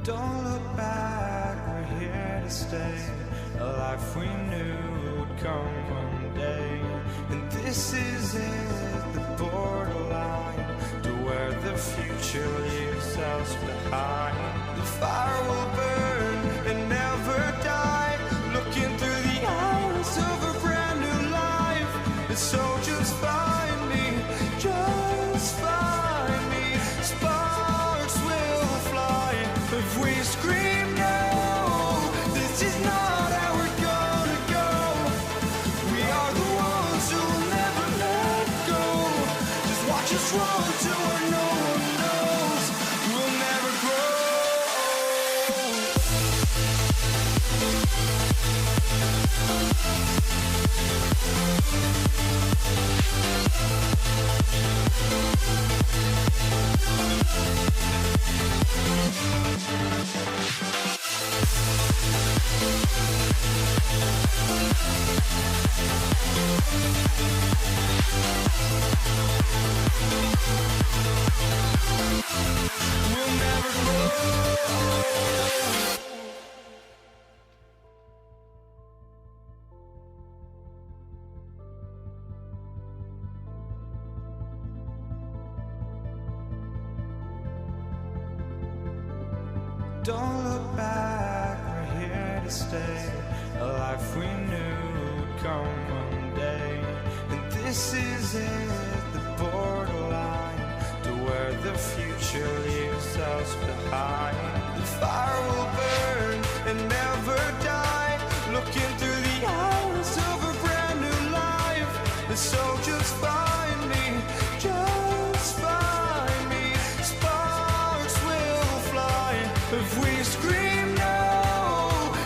Don't look back, we're here to stay. A life we knew would come one day. And this is it, the borderline to where the future leaves us behind. The fire will burn and never die, looking through the eyes of a brand new life. And so just find me, just find me. Sparks will fly if we scream no. This is not how we're gonna go. We are the ones who will never let go. Just watch us run to where no one knows. We'll never grow. We'll never grow. Don't look back, we're here to stay. A life we knew would come one day. And this is it, the borderline to where the future leaves us behind. The fire will burn and never die, looking through the eyes of a brand new life. And so just find me, just find me. Sparks will fly if we scream no.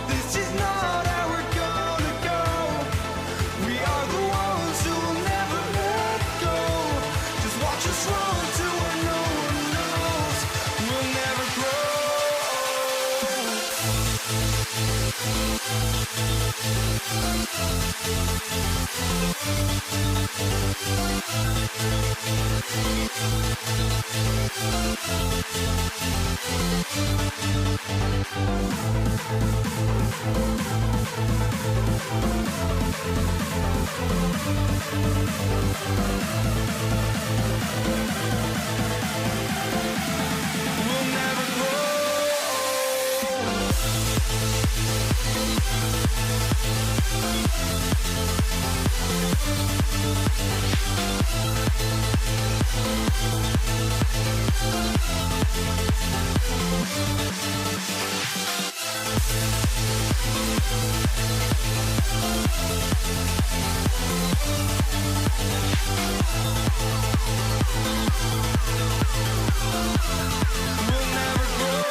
This is not how we're gonna go. We are the ones who will never let go. Just watch us run to where no one knows. We'll never grow. We'll never grow. We'll never grow.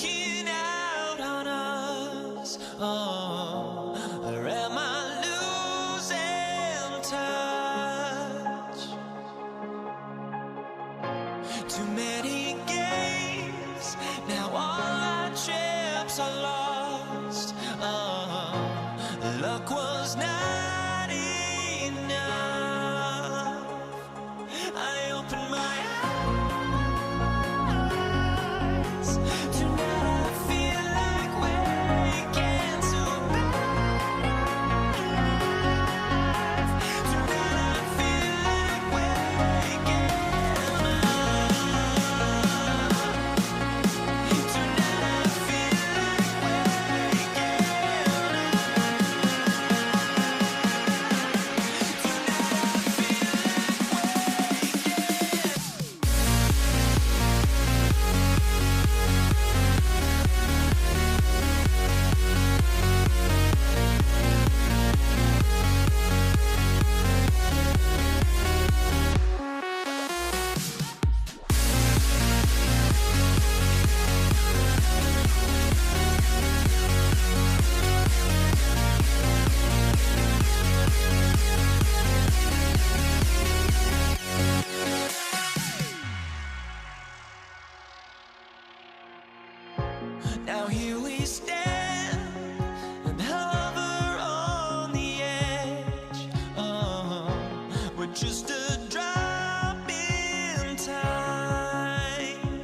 looking out on us. Oh, or am I losing touch? Too many games, now all our chips are lost. Oh, luck was not enough. I opened my eyes. Tonight I feel like waking to life. Tonight I feel like waking up. Tonight I feel like waking now here we stand and hover on the edge. Oh, we're just a drop in time.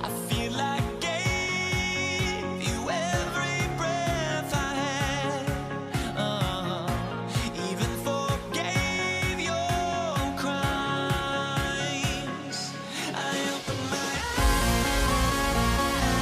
I feel like gave you every breath I had. Even forgave your crimes. I opened my eyes.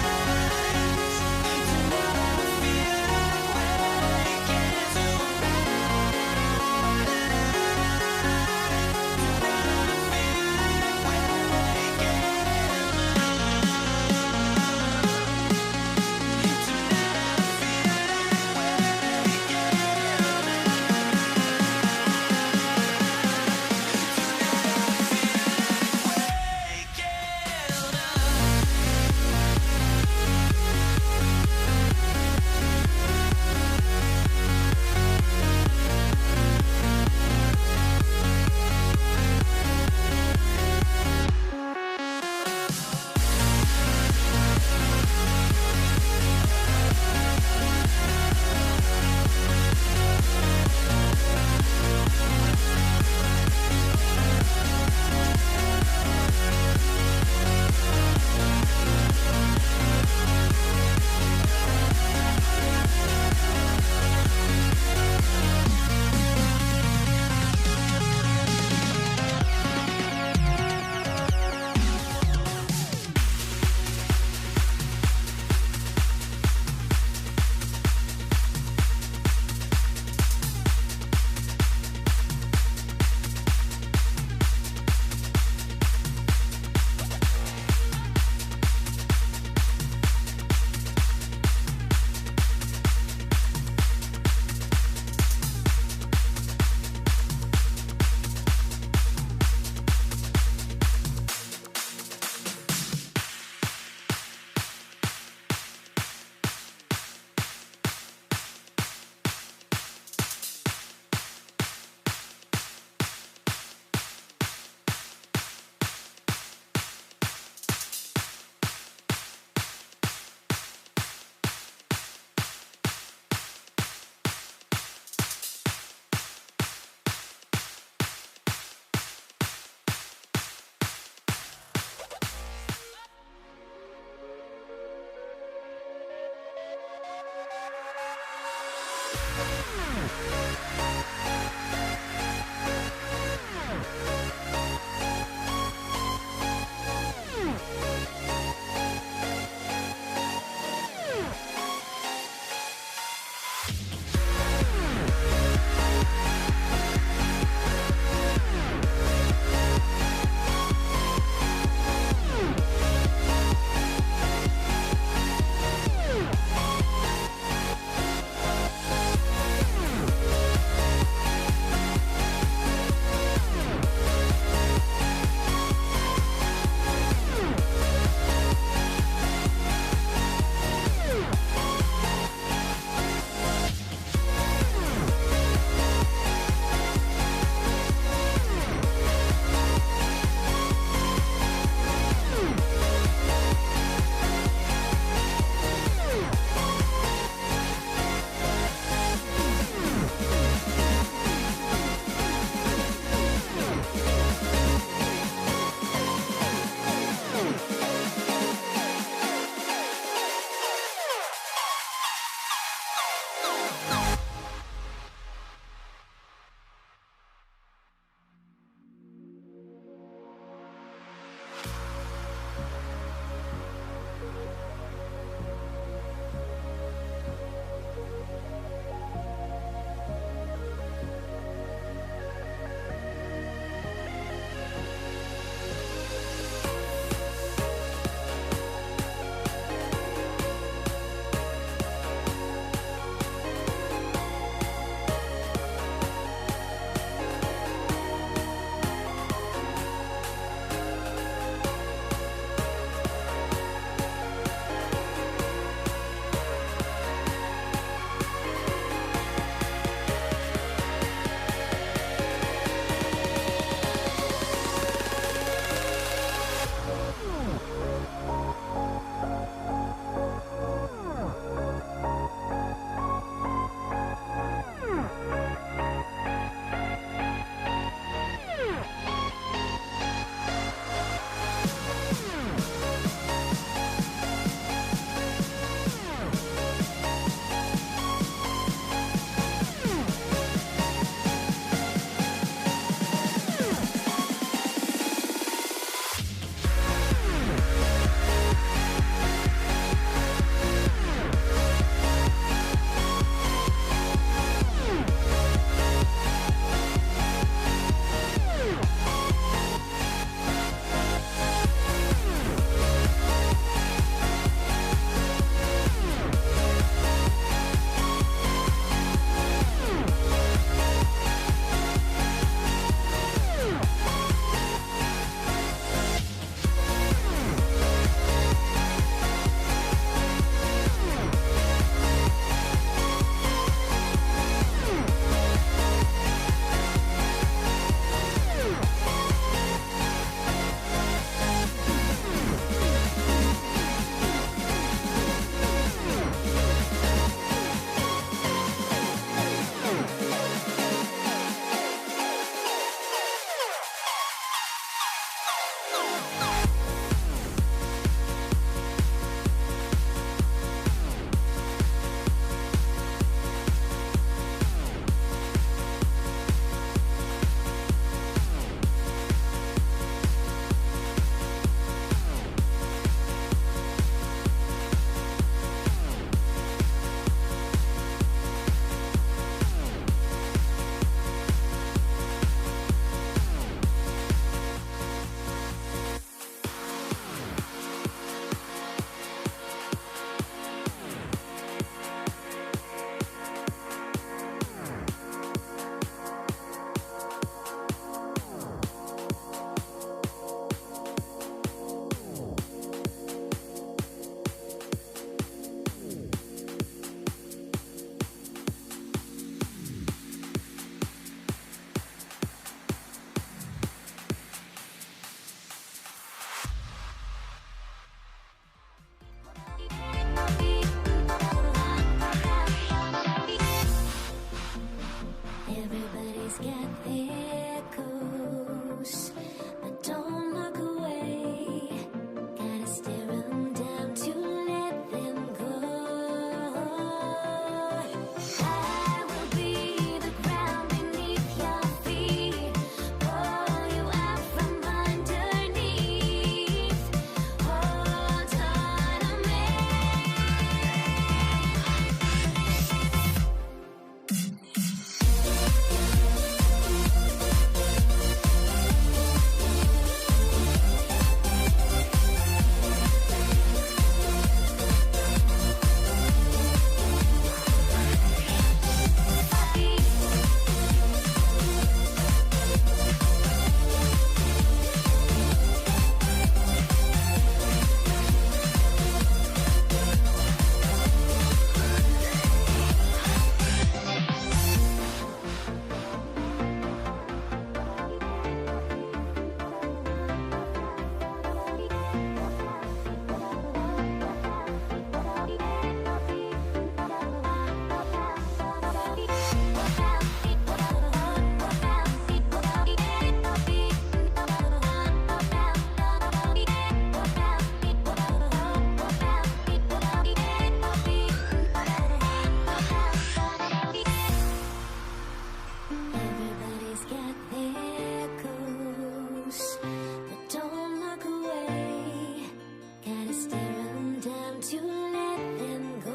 to let them go.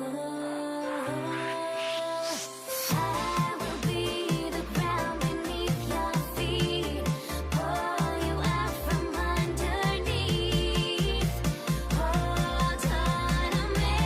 I will be the ground beneath your feet, pull you out from underneath. Hold on to me.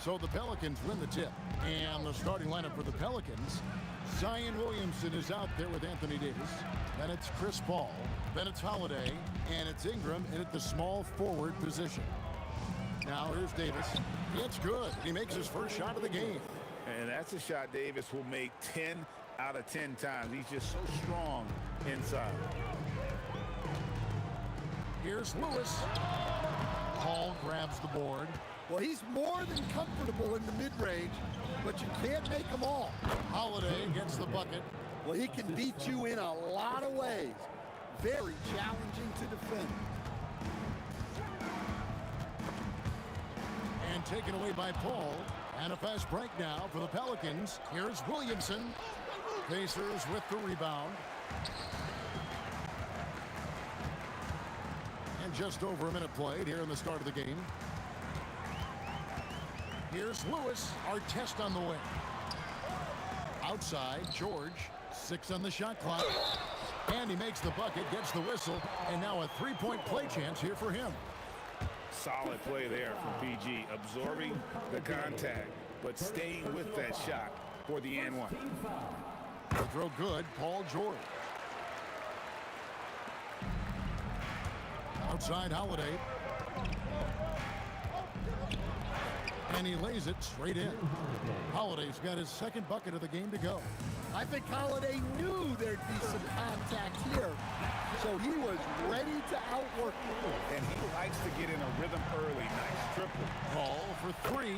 So the Pelicans win the tip. And the starting lineup for the Pelicans, Zion Williamson is out there with Anthony Davis. Then it's Chris Paul. Then it's Holiday. And it's Ingram in at the small forward position. Now here's Davis. It's good. He makes his first shot of the game. And that's a shot Davis will make 10 out of 10 times. He's just so strong inside. Here's Lewis. Paul grabs the board. Well, he's more than comfortable in the mid-range, but you can't make them all. Holiday gets the bucket. Well, he can beat you in a lot of ways. Very challenging to defend. And taken away by Paul. And a fast break now for the Pelicans. Here's Williamson. Pacers with the rebound. And just over a minute played here in the start of the game. Here's Lewis. Our test on the way. Outside, George. 6 on the shot clock. And he makes the bucket, gets the whistle, and now a three-point play chance here for him. Solid play there from PG, absorbing the contact, but staying with that shot for the and one. The throw good, Paul George. Outside Holiday. And he lays it straight in. Holiday's got his second bucket of the game to go. I think Holiday knew there'd be some contact here, so he was ready to outwork you. And he likes to get in a rhythm early. Nice triple. Paul for 3.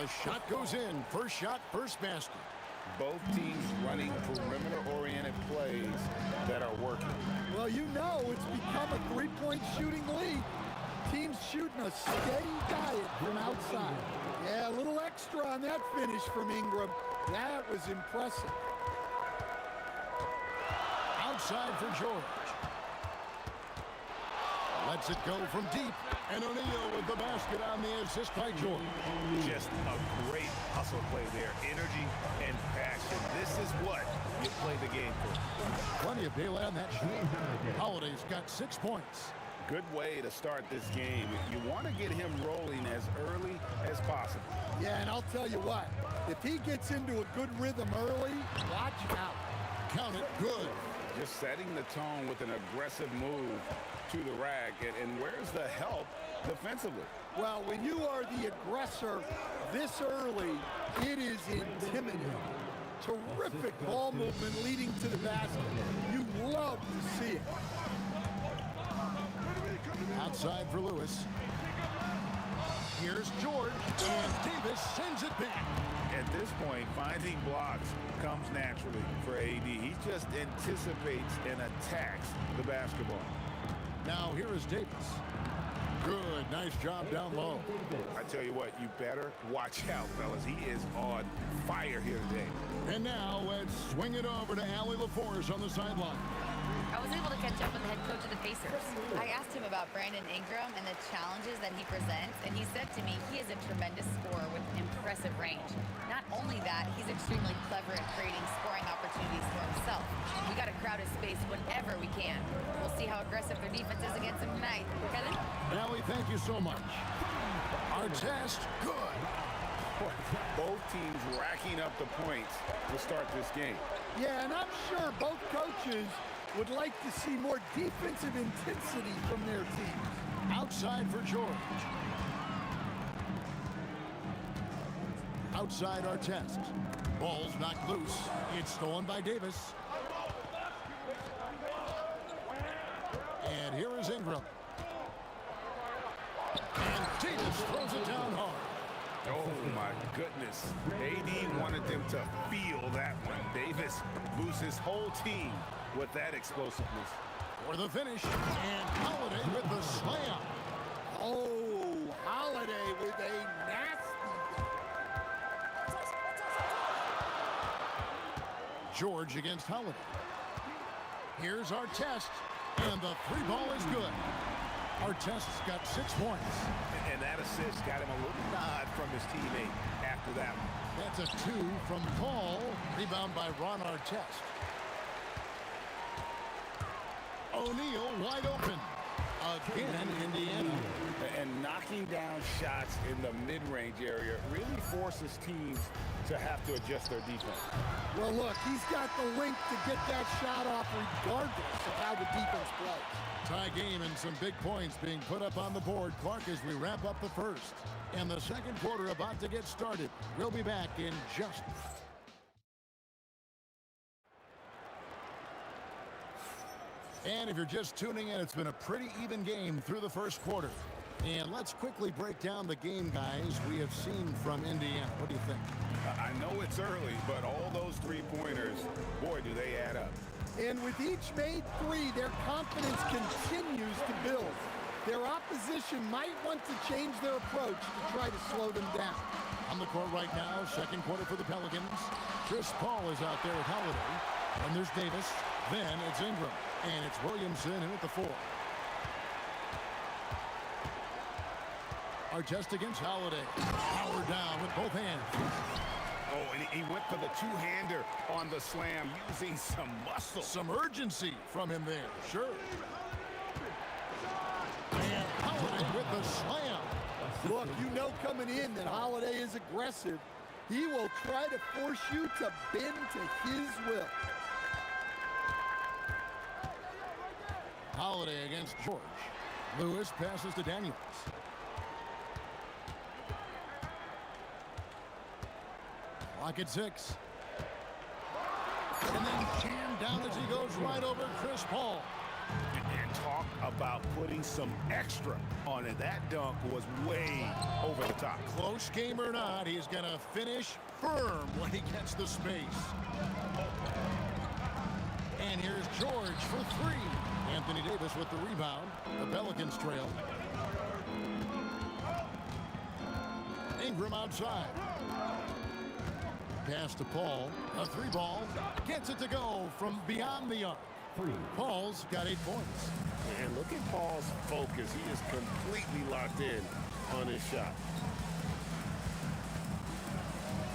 The shot goes in. First shot, first basket. Both teams running perimeter-oriented plays that are working. Well, you know it's become a three-point shooting league. Teams shooting a steady diet from outside. Yeah, a little extra on that finish from Ingram. That was impressive. Outside for George. Lets it go from deep. And O'Neal with the basket on the assist by George. Just a great hustle play there. Energy and passion. This is what you play the game for. Plenty of daylight on that shot. Holiday's got 6 points. Good way to start this game. You want to get him rolling as early as possible. Yeah, and I'll tell you what. If he gets into a good rhythm early, watch out. Count it, good. Just setting the tone with an aggressive move to the rack. And where's the help defensively? Well, when you are the aggressor this early, it is intimidating. Terrific ball movement leading to the basket. You love to see it. Outside for Lewis. Here's George, and Davis sends it back. At this point, finding blocks comes naturally for AD. He just anticipates and attacks the basketball. Now here is Davis. Good, nice job down low. I tell you what, you better watch out, fellas. He is on fire here today. And now let's swing it over to Allie LaForce on the sideline. I was able to catch up with the head coach of the Pacers. I asked him about Brandon Ingram and the challenges that he presents, and he said to me he is a tremendous scorer with impressive range. Not only that, he's extremely clever at creating scoring opportunities for himself. We got to crowd his space whenever we can. We'll see how aggressive their defense is against him tonight. Kevin? Allie, thank you so much. Our test, good. Both teams racking up the points to start this game. Yeah, and I'm sure both coaches would like to see more defensive intensity from their teams. Outside for George. Outside our test. Ball's knocked loose. It's stolen by Davis. And here is Ingram. And Davis throws it down hard. Oh, my goodness. AD wanted them to feel that one. Davis moves his whole team with that explosiveness. For the finish, and Holiday with the slam. Oh, Holiday with a nasty. George against Holiday. Here's our test, and the 3 ball is good. Our test's got 6 points. And that assist got him a little nod from his teammate after that one. That's a 2 from Paul. Rebound by Ron Artest. O'Neal wide open. Again, Indiana. And knocking down shots in the mid-range area really forces teams to have to adjust their defense. Well, look, he's got the length to get that shot off regardless of how the defense plays. Tie game and some big points being put up on the board, Clark, as we wrap up the first. And the second quarter about to get started. We'll be back in just... And if you're just tuning in, it's been a pretty even game through the first quarter. And let's quickly break down the game, guys, we have seen from Indiana. What do you think? I know it's early, but all those three-pointers, boy, do they add up. And with each made three, their confidence continues to build. Their opposition might want to change their approach to try to slow them down. On the court right now, second quarter for the Pelicans. Chris Paul is out there with Holiday. And there's Davis. Then it's Ingram. And it's Williamson in at the 4. Artest against Holiday. Power down with both hands. Oh, and he went for the two-hander on the slam using some muscle. Some urgency from him there, sure. And Holiday with the slam. Look, you know coming in that Holiday is aggressive. He will try to force you to bend to his will. Holiday against George. Lewis passes to Daniels. Clock at 6. And then jammed down as he goes right over Chris Paul. And talk about putting some extra on it. That dunk was way over the top. Close game or not, he's going to finish firm when he gets the space. And here's George for 3. Anthony Davis with the rebound. The Pelicans trail. Ingram outside. Pass to Paul. A 3-ball. Gets it to go from beyond the arc. Paul's got 8 points. And look at Paul's focus. He is completely locked in on his shot.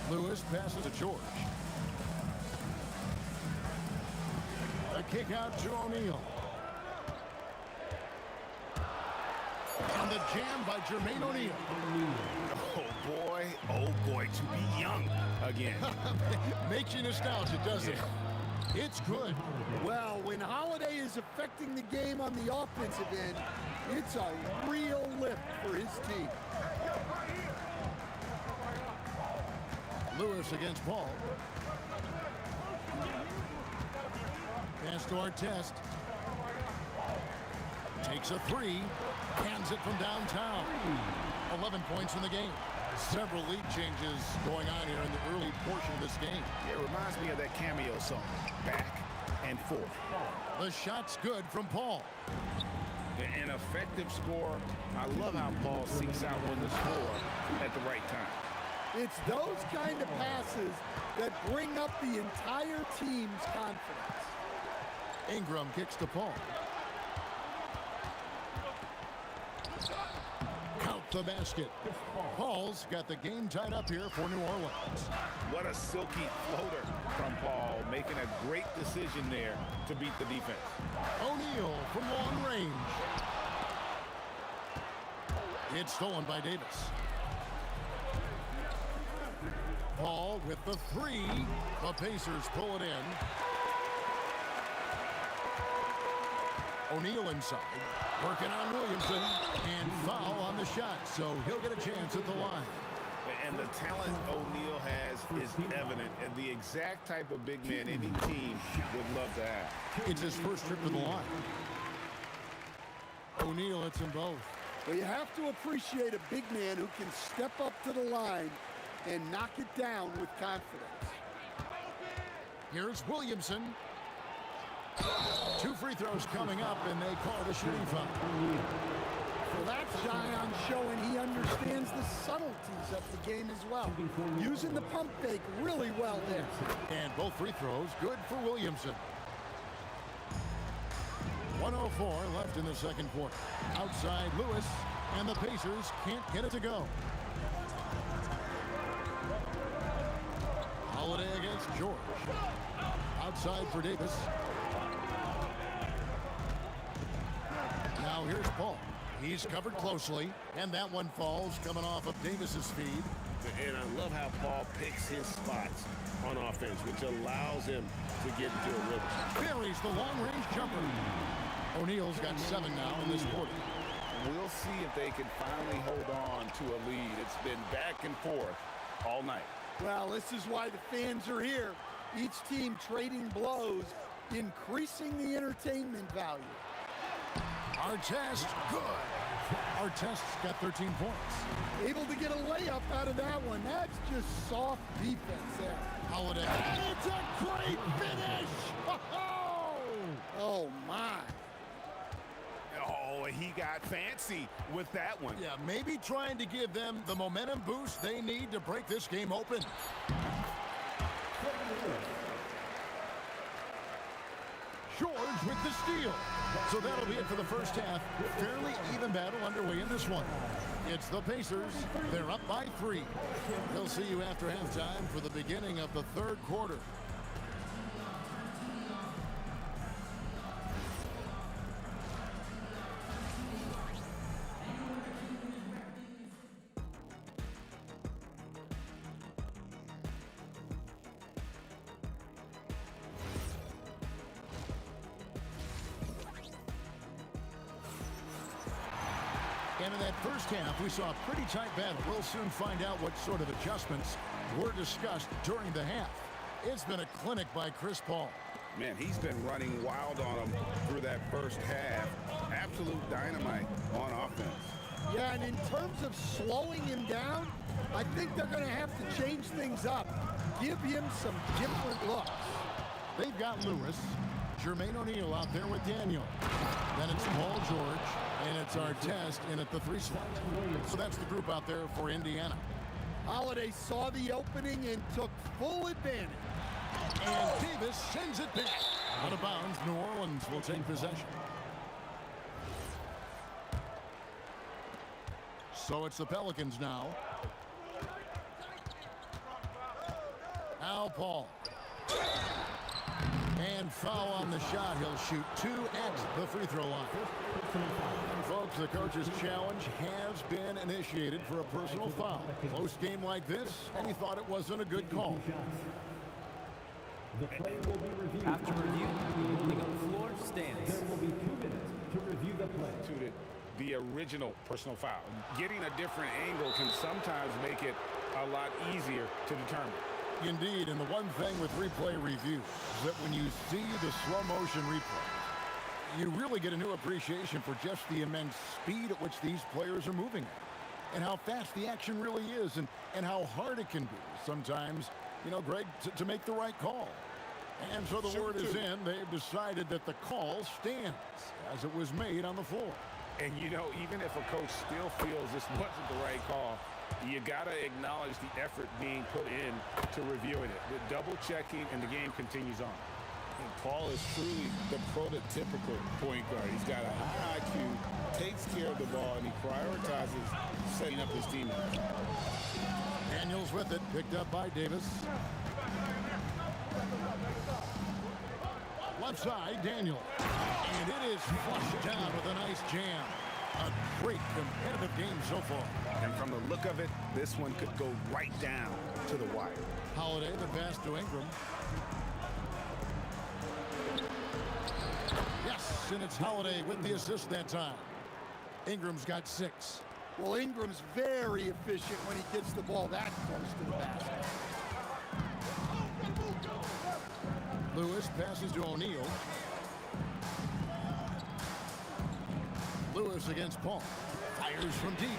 Lewis passes to George. A kick out to O'Neal. And the jam by Jermaine O'Neal. Oh boy, to be young again. Makes you nostalgic, doesn't it? It's good. Well, when Holiday is affecting the game on the offensive end, it's a real lift for his team. Lewis against Paul. Pass to Artest. Takes a 3. Hands it from downtown. 11 points in the game. Several lead changes going on here in the early portion of this game. It reminds me of that cameo song, Back and Forth. The shot's good from Paul. An effective score. I love how Paul seeks out when to score at the right time. It's those kind of passes that bring up the entire team's confidence. Ingram kicks to Paul. Count the basket. Paul's got the game tied up here for New Orleans. What a silky floater from Paul, making a great decision there to beat the defense. O'Neal from long range. It's stolen by Davis. Paul with the 3. The Pacers pull it in. O'Neal inside. Working on Williamson. And foul on the shot. So he'll get a chance at the line. And the talent O'Neal has is evident, and the exact type of big man any team would love to have. It's his first trip to the line. O'Neal hits them both. Well, you have to appreciate a big man who can step up to the line and knock it down with confidence. Here's Williamson. 2 free throws coming up, and they call it a shooting foul. Well, that's Zion showing he understands the subtleties of the game as well. Using the pump fake really well there. And both free throws good for Williamson. 1:04 left in the second quarter. Outside Lewis, and the Pacers can't get it to go. Holiday against George. Outside for Davis. Now here's Paul. He's covered closely, and that one falls coming off of Davis's feed. And I love how Paul picks his spots on offense, which allows him to get into a rhythm. Buries the long-range jumper. O'Neal's got 7 now in this quarter. We'll see if they can finally hold on to a lead. It's been back and forth all night. Well, this is why the fans are here. Each team trading blows, increasing the entertainment value. Artest, good. Artest's got 13 points. Able to get a layup out of that one. That's just soft defense there. Holiday. It's a great finish! Oh, my. Oh, he got fancy with that one. Yeah, maybe trying to give them the momentum boost they need to break this game open. George with the steal. So that'll be it for the first half. Fairly even battle underway in this one. It's the Pacers. They're up by 3. They'll see you after halftime for the beginning of the third quarter. And in that first half, we saw a pretty tight battle. We'll soon find out what sort of adjustments were discussed during the half. It's been a clinic by Chris Paul. Man, he's been running wild on them through that first half. Absolute dynamite on offense. Yeah, and in terms of slowing him down, I think they're going to have to change things up. Give him some different looks. They've got Lewis, Jermaine O'Neal out there with Daniel. Then it's Paul George, and it's Artest in at the 3 slot. So that's the group out there for Indiana. Holiday saw the opening and took full advantage. And Davis sends it back. Out of bounds, New Orleans will take possession. So it's the Pelicans now. Al Paul. And foul on the shot. He'll shoot 2 at the free throw line. And folks, the coach's challenge has been initiated for a personal foul. Close game like this, and he thought it wasn't a good call. After review, the holding on the floor stands. There will be 2 minutes to review the play. To the original personal foul. Getting a different angle can sometimes make it a lot easier to determine. Indeed, and the one thing with replay review is that when you see the slow motion replay, you really get a new appreciation for just the immense speed at which these players are moving at, and how fast the action really is, and how hard it can be sometimes, you know, Greg, to make the right call. And so the word is in. They've decided that the call stands as it was made on the floor. And, you know, even if a coach still feels this wasn't the right call, you got to acknowledge the effort being put in to reviewing it. The double checking, and the game continues on. And Paul is truly the prototypical point guard. He's got a high IQ, takes care of the ball, and he prioritizes setting up his team. Daniels with it, picked up by Davis. Left side, Daniel. And it is flushed down with a nice jam. A great competitive game so far. And from the look of it, this one could go right down to the wire. Holiday, the pass to Ingram. Yes, and it's Holiday with the assist that time. Ingram's got 6. Well, Ingram's very efficient when he gets the ball that close to the basket. Lewis passes to O'Neal. Lewis against Paul. Fires from deep.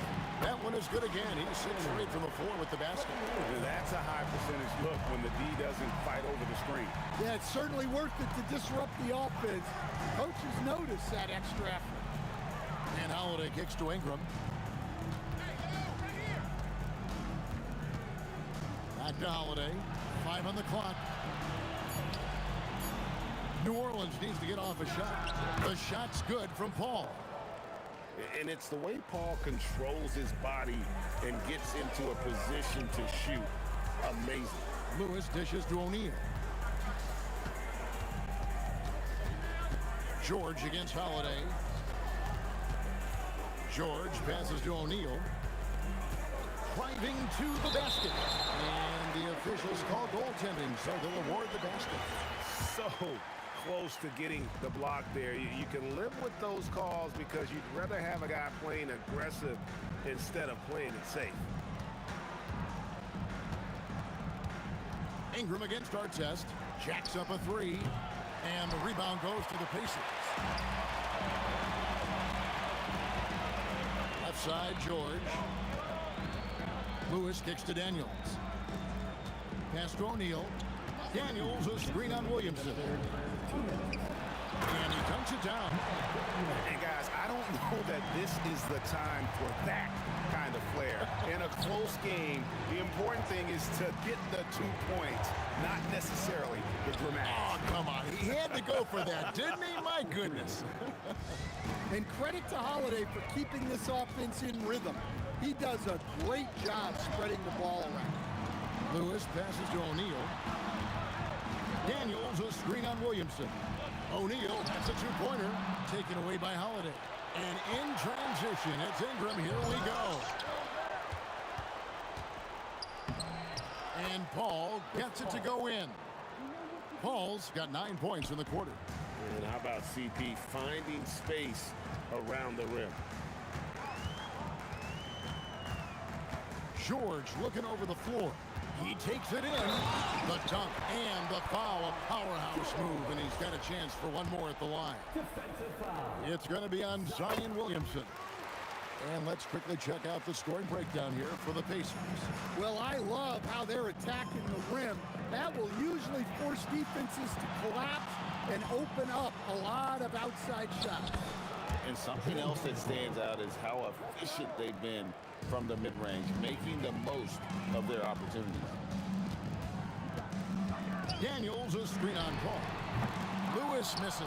That one is good again. He's 6 straight from the floor with the basket. And that's a high percentage look when the D doesn't fight over the screen. Yeah, it's certainly worth it to disrupt the offense. Coaches notice that extra effort. And Holiday kicks to Ingram. Back to Holiday. 5 on the clock. New Orleans needs to get off a shot. The shot's good from Paul. And it's the way Paul controls his body and gets into a position to shoot. Amazing. Lewis dishes to O'Neal. George against Holiday. George passes to O'Neal. Driving to the basket. And the officials call goaltending, so they'll award the basket. So close to getting the block there. You can live with those calls because you'd rather have a guy playing aggressive instead of playing it safe. Ingram against Artest. Jacks up a three. And the rebound goes to the Pacers. Left side, George. Lewis kicks to Daniels. Pass to O'Neal. Daniels, a screen on Williamson. And he dunks it down. And guys, I don't know that this is the time for that kind of flair. In a close game, the important thing is to get the 2 points, not necessarily the dramatics. Oh, come on. He had to go for that, didn't he? My goodness. And credit to Holiday for keeping this offense in rhythm. He does a great job spreading the ball around. Lewis passes to O'Neal. Daniels, a screen on Williamson. O'Neal, that's a two-pointer, taken away by Holiday. And in transition, it's Ingram. Here we go. And Paul gets it to go in. Paul's got 9 points in the quarter. And how about CP finding space around the rim? George looking over the floor. He takes it in. The dunk and the foul. A powerhouse move, and he's got a chance for one more at the line. It's going to be on Zion Williamson. And let's quickly check out the scoring breakdown here for the Pacers. Well, I love how they're attacking the rim. That will usually force defenses to collapse and open up a lot of outside shots. And something else that stands out is how efficient they've been from the mid-range, making the most of their opportunities. Daniels, a screen on Paul. Lewis misses.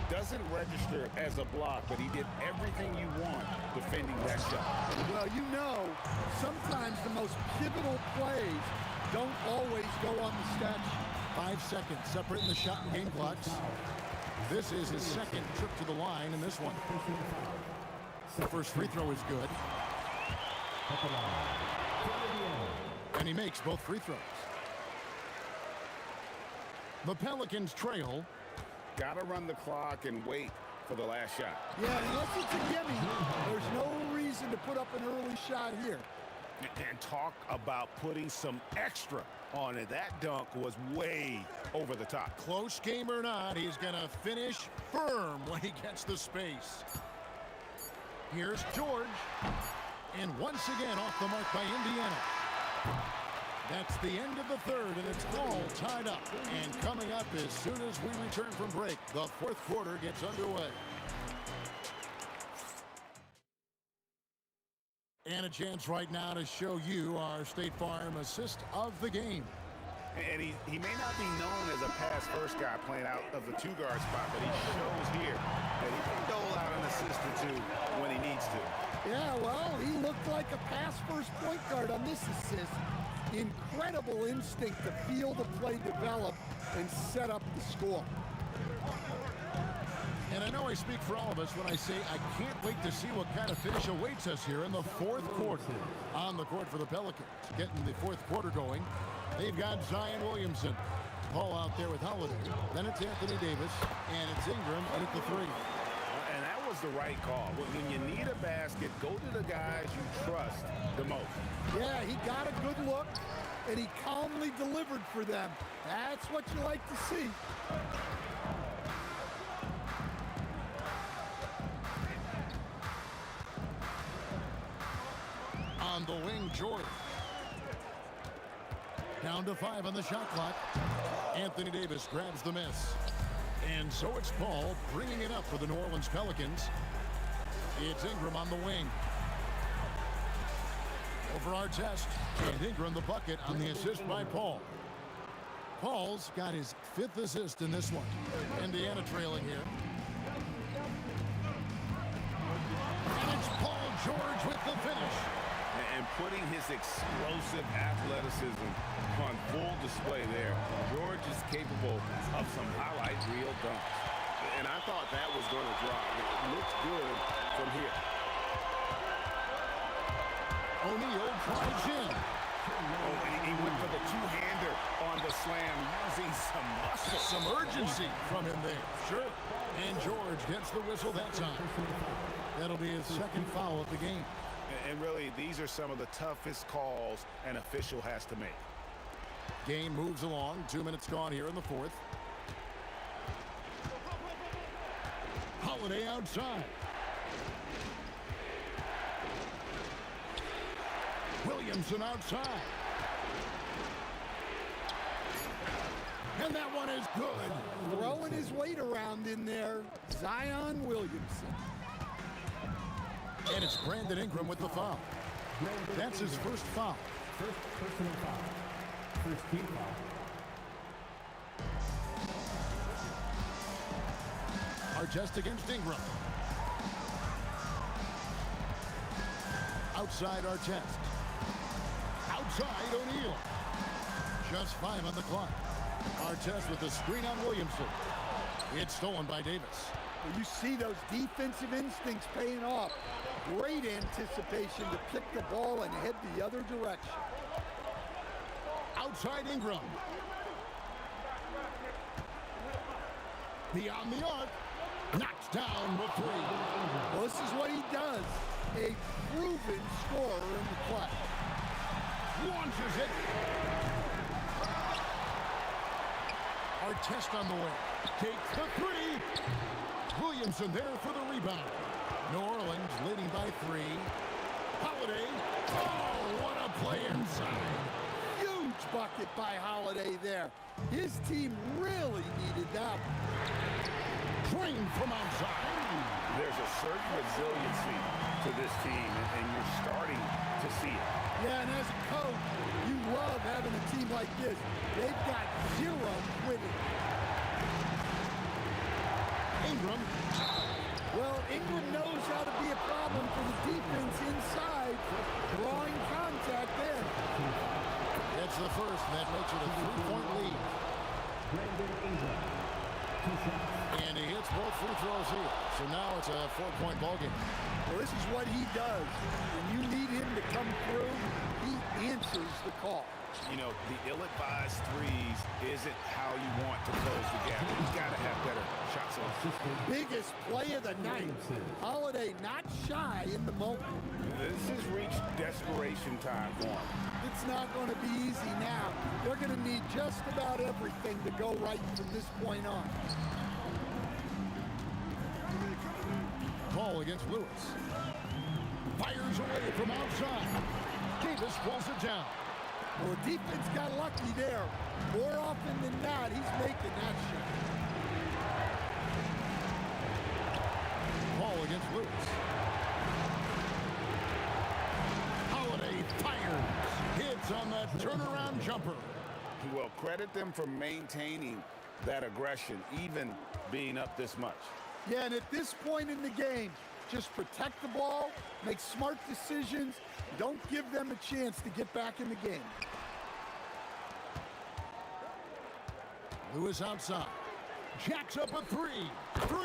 Doesn't register as a block, but he did everything you want defending that shot. Well, you know, sometimes the most pivotal plays don't always go on the stat sheet. 5 seconds separating the shot and game clocks. This is his second trip to the line in this one. The first free throw is good. And he makes both free throws. The Pelicans trail. Got to run the clock and wait for the last shot. Yeah, unless it's a gimme, there's no reason to put up an early shot here. And talk about putting some extra on it. That dunk was way over the top. Close game or not, he's going to finish firm when he gets the space. Here's George. And once again off the mark by Indiana. That's the end of the third, and it's all tied up. And coming up as soon as we return from break, the fourth quarter gets underway. And a chance right now to show you our State Farm assist of the game. And he may not be known as a pass-first guy playing out of the two-guard spot, but he shows here that he can dole out an assist or two when he needs to. Yeah, well, he looked like a pass-first point guard on this assist. Incredible instinct to feel the play develop and set up the score. And I know I speak for all of us when I say I can't wait to see what kind of finish awaits us here in the fourth quarter. On the court for the Pelicans, getting the fourth quarter going. They've got Zion Williamson. Paul out there with Holiday. Then it's Anthony Davis, and it's Ingram at the three. And that was the right call. When you need a basket, go to the guys you trust the most. Yeah, he got a good look, and he calmly delivered for them. That's what you like to see. On the wing, George. Down to 5 on the shot clock. Anthony Davis grabs the miss. And so it's Paul bringing it up for the New Orleans Pelicans. It's Ingram on the wing. Over Artest. And Ingram the bucket on the assist by Paul. Paul's got his 5th assist in this one. Indiana trailing here. And it's Paul George with the finish. And putting his explosive athleticism on full display there. George is capable of some highlight reel dunks. And I thought that was going to drop. It looked good from here. Drives in. Oh, and he went for the two-hander on the slam, using some muscle. Some urgency from him there. Sure. And George gets the whistle that time. That'll be his second foul of the game. And really, these are some of the toughest calls an official has to make. Game moves along. 2 minutes gone here in the fourth. Holiday outside. Williamson outside. And that one is good. Throwing his weight around in there, Zion Williamson. And it's Brandon Ingram with the foul. That's his first foul. First personal foul. First team foul. Artest against Ingram. Outside Artest. Outside O'Neal. Just 5 on the clock. Artest with the screen on Williamson. It's stolen by Davis. Well, you see those defensive instincts paying off. Great anticipation to pick the ball and head the other direction. Outside Ingram. Beyond the arc. Knocks down the three. Well, this is what he does. A proven scorer in the play. Launches it. Artest on the way. Takes the three. Williamson there for the rebound. New Orleans leading by 3. Holiday. Oh, what a play inside. Huge bucket by Holiday there. His team really needed that one. Drained from outside. There's a certain resiliency to this team, and you're starting to see it. Yeah, and as a coach, you love having a team like this. They've got zero quitting. Ingram. Well, Ingram knows how to be a problem for the defense inside, drawing contact there. It's the first, and that makes it a 3-point lead. Brandon Ingram. 2 shots. And he hits both free throws here. So now it's a 4-point ball game. Well, this is what he does. When you need him to come through, he answers the call. You know, the ill-advised threes isn't how you want to close the gap. You've got to have better shot selection. Biggest play of the night. Holiday not shy in the moment. This has reached desperation time for him. It's not going to be easy now. They're going to need just about everything to go right from this point on. Ball against Lewis. Fires away from outside. Davis pulls it down. Well, the defense got lucky there. More often than not, he's making that shot. Ball against Lewis. Holiday fires. Hits on that turnaround jumper. Well, credit them for maintaining that aggression, even being up this much. Yeah, and at this point in the game, just protect the ball, make smart decisions, don't give them a chance to get back in the game. Lewis outside. Jacks up a 3. 3.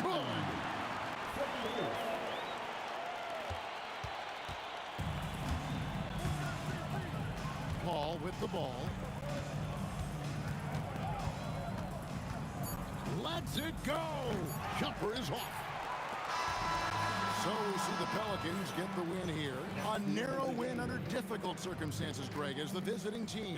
Good. Paul with the ball. Lets it go. Jumper is off. So we see the Pelicans get the win here. A narrow win under difficult circumstances, Greg, as the visiting team.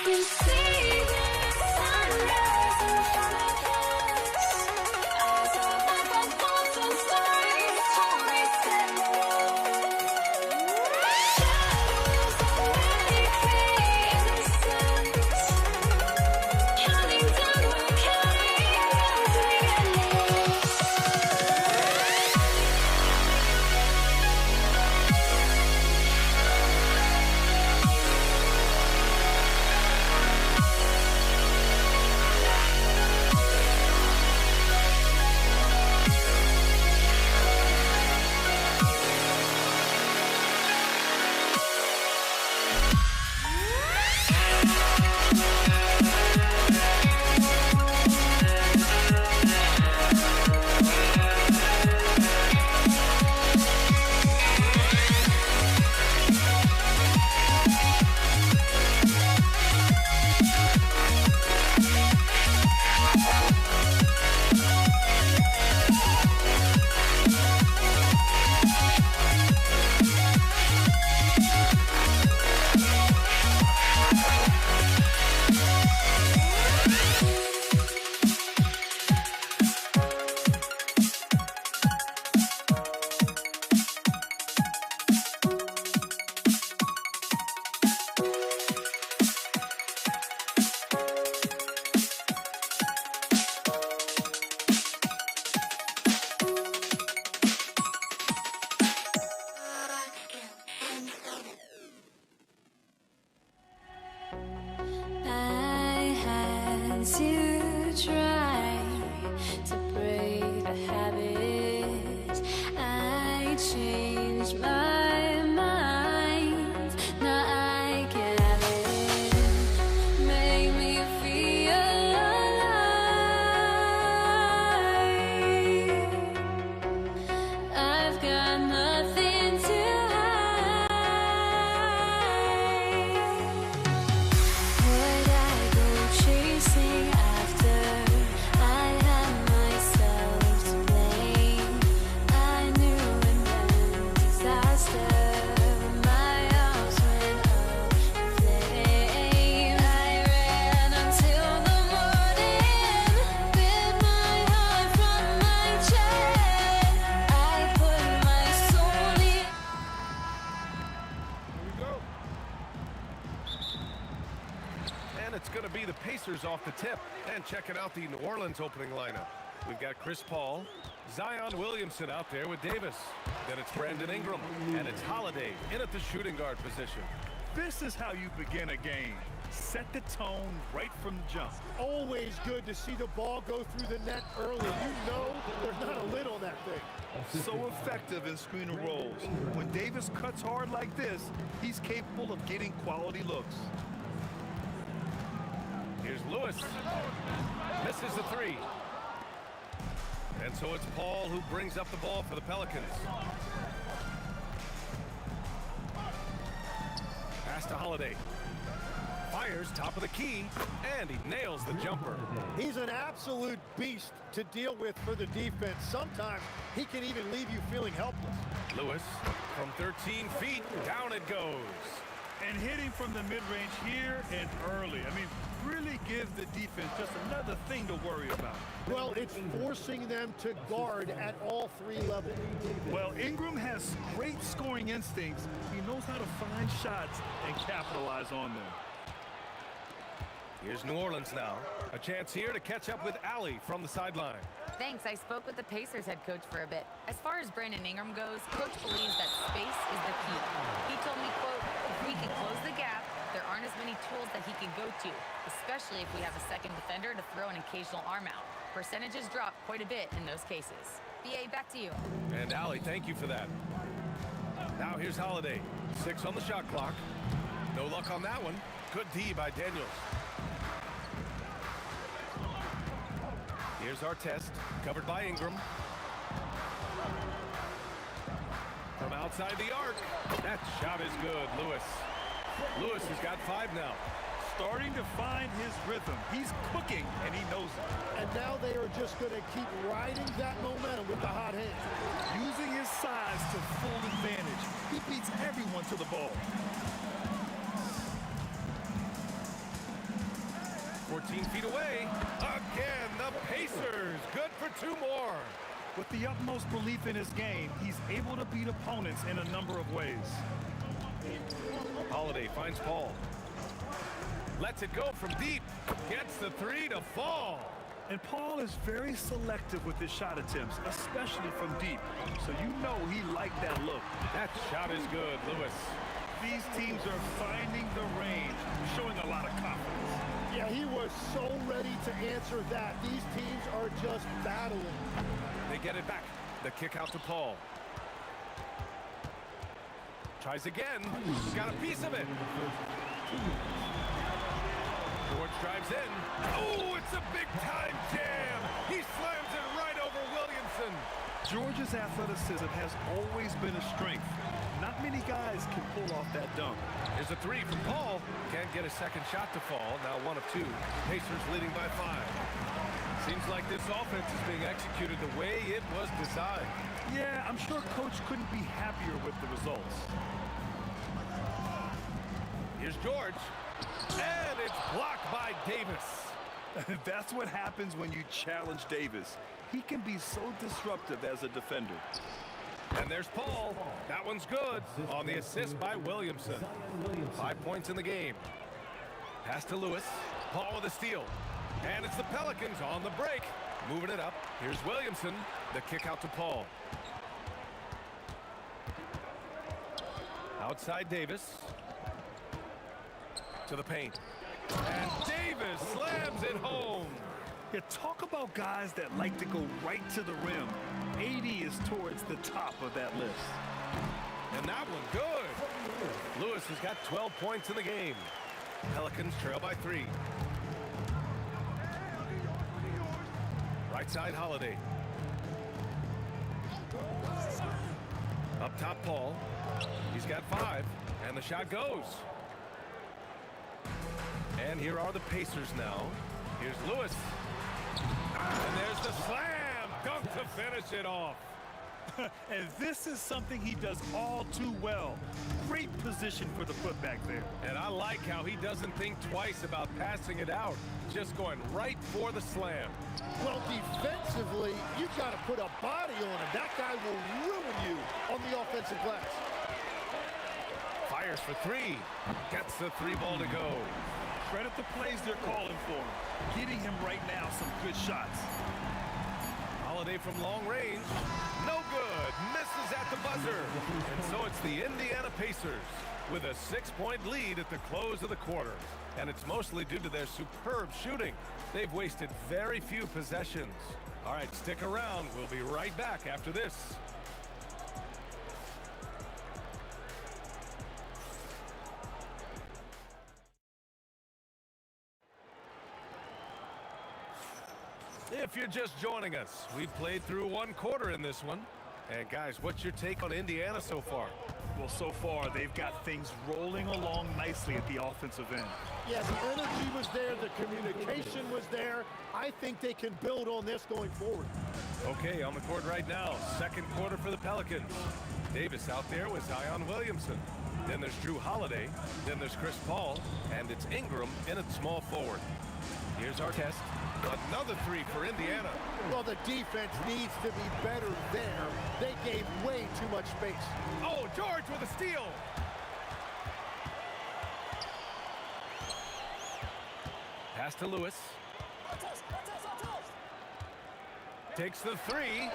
You see the sunrise in front of us. Eyes are like a constant story, horizon. Shadows already create the sense. Counting down, we're counting down to the endless. I had to try to break the habit. I changed my mind. Now I can have it. Make me feel alive. I've got nothing to hide. Would I go chasing after? I had myself to blame. I knew it meant disaster. My arms went up in flame. I ran until the morning. Bit my heart from my chest. I put my soul in. Here we go. And it's going to be the Pacers off the tip. And checking out the New Orleans opening lineup. We've got Chris Paul, Zion Williamson out there with Davis. Then it's Brandon Ingram, and it's Holiday in at the shooting guard position. This is how you begin a game. Set the tone right from the jump. Always good to see the ball go through the net early. You know there's not a lid on that thing. So effective in screen and rolls. When Davis cuts hard like this, he's capable of getting quality looks. Here's Lewis. Misses the three. And so it's Paul who brings up the ball for the Pelicans. Pass to Holiday. Fires top of the key, and he nails the jumper. He's an absolute beast to deal with for the defense. Sometimes he can even leave you feeling helpless. Lewis from 13 feet, down it goes. And hitting from the mid-range here and early. I mean, really gives the defense just another thing to worry about. Well, it's forcing them to guard at all three levels. Well, Ingram has great scoring instincts. He knows how to find shots and capitalize on them. Here's New Orleans now. A chance here to catch up with Allie from the sideline. Thanks. I spoke with the Pacers head coach for a bit. As far as Brandon Ingram goes, coach believes that space is the key. He told me, quote, if we can close the gap, there aren't as many tools that he can go to, especially if we have a second defender to throw an occasional arm out. Percentages drop quite a bit in those cases. BA, back to you. And Allie, thank you for that. Now here's Holiday. 6 on the shot clock. No luck on that one. Good D by Daniels. Here's our test, covered by Ingram. From outside the arc. That shot is good, Lewis. Lewis has got 5 now. Starting to find his rhythm. He's cooking, and he knows it. And now they are just going to keep riding that momentum with the hot hand. Using his size to full advantage. He beats everyone to the ball. 14 feet away. Again, the Pacers. Good for 2 more. With the utmost belief in his game, he's able to beat opponents in a number of ways. Holiday finds Paul. Lets it go from deep. Gets the 3 to fall. And Paul is very selective with his shot attempts, especially from deep. So you know he liked that look. That shot is good, Lewis. These teams are finding the range, showing a lot of confidence. Yeah, he was so ready to answer that. These teams are just battling. They get it back. The kick out to Paul. Tries again. Got a piece of it. George drives in. Oh, it's a big-time jam. He slams it right over Williamson. George's athleticism has always been a strength. Not many guys can pull off that dunk. Here's a 3 from Paul. Can't get a second shot to fall. Now 1 of 2. Pacers leading by 5. Seems like this offense is being executed the way it was designed. Yeah, I'm sure Coach couldn't be happier with the results. Here's George. And it's blocked by Davis. That's what happens when you challenge Davis. He can be so disruptive as a defender. And there's Paul. That one's good on the assist by Williamson. 5 points in the game. Pass to Lewis. Paul with a steal. And it's the Pelicans on the break. Moving it up. Here's Williamson. The kick out to Paul. Outside Davis. To the paint. And Davis slams it home. Yeah, talk about guys that like to go right to the rim. 80 is towards the top of that list. And that one good. Lewis has got 12 points in the game. Pelicans trail by 3. Right side Holiday. Up top Paul. He's got 5. And the shot goes. And here are the Pacers now. Here's Lewis. And there's the slam dunk to finish it off. And this is something he does all too well. Great position for the putback there. And I like how he doesn't think twice about passing it out. Just going right for the slam. Well, defensively, you've got to put a body on him. That guy will ruin you on the offensive glass. Fires for 3. Gets the 3-ball to go. Credit the plays they're calling for. Getting him right now some good shots. Holiday from long range. No good. Misses at the buzzer. And so it's the Indiana Pacers with a 6-point lead at the close of the quarter. And it's mostly due to their superb shooting. They've wasted very few possessions. All right, stick around. We'll be right back after this. If you're just joining us, we've played through 1 quarter in this one. And guys, what's your take on Indiana so far? Well, so far, they've got things rolling along nicely at the offensive end. Yeah, the energy was there, the communication was there. I think they can build on this going forward. Okay, on the court right now, 2nd quarter for the Pelicans. Davis out there with Zion Williamson. Then there's Drew Holiday. Then there's Chris Paul. And it's Ingram in at small forward. Here's our test. Another 3 for Indiana. Well, the defense needs to be better there. They gave way too much space. Oh, George with a steal. Pass to Lewis. Takes the 3.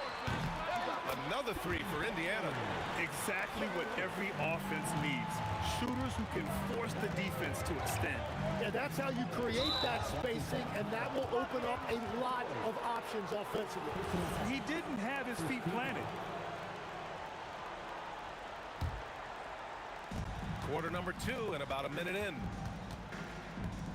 Another 3 for Indiana. Exactly what every offense needs. Shooters who can force the defense to extend. Yeah, that's how you create that spacing, and that will open up a lot of options offensively. He didn't have his feet planted. Quarter number 2 and about a minute in.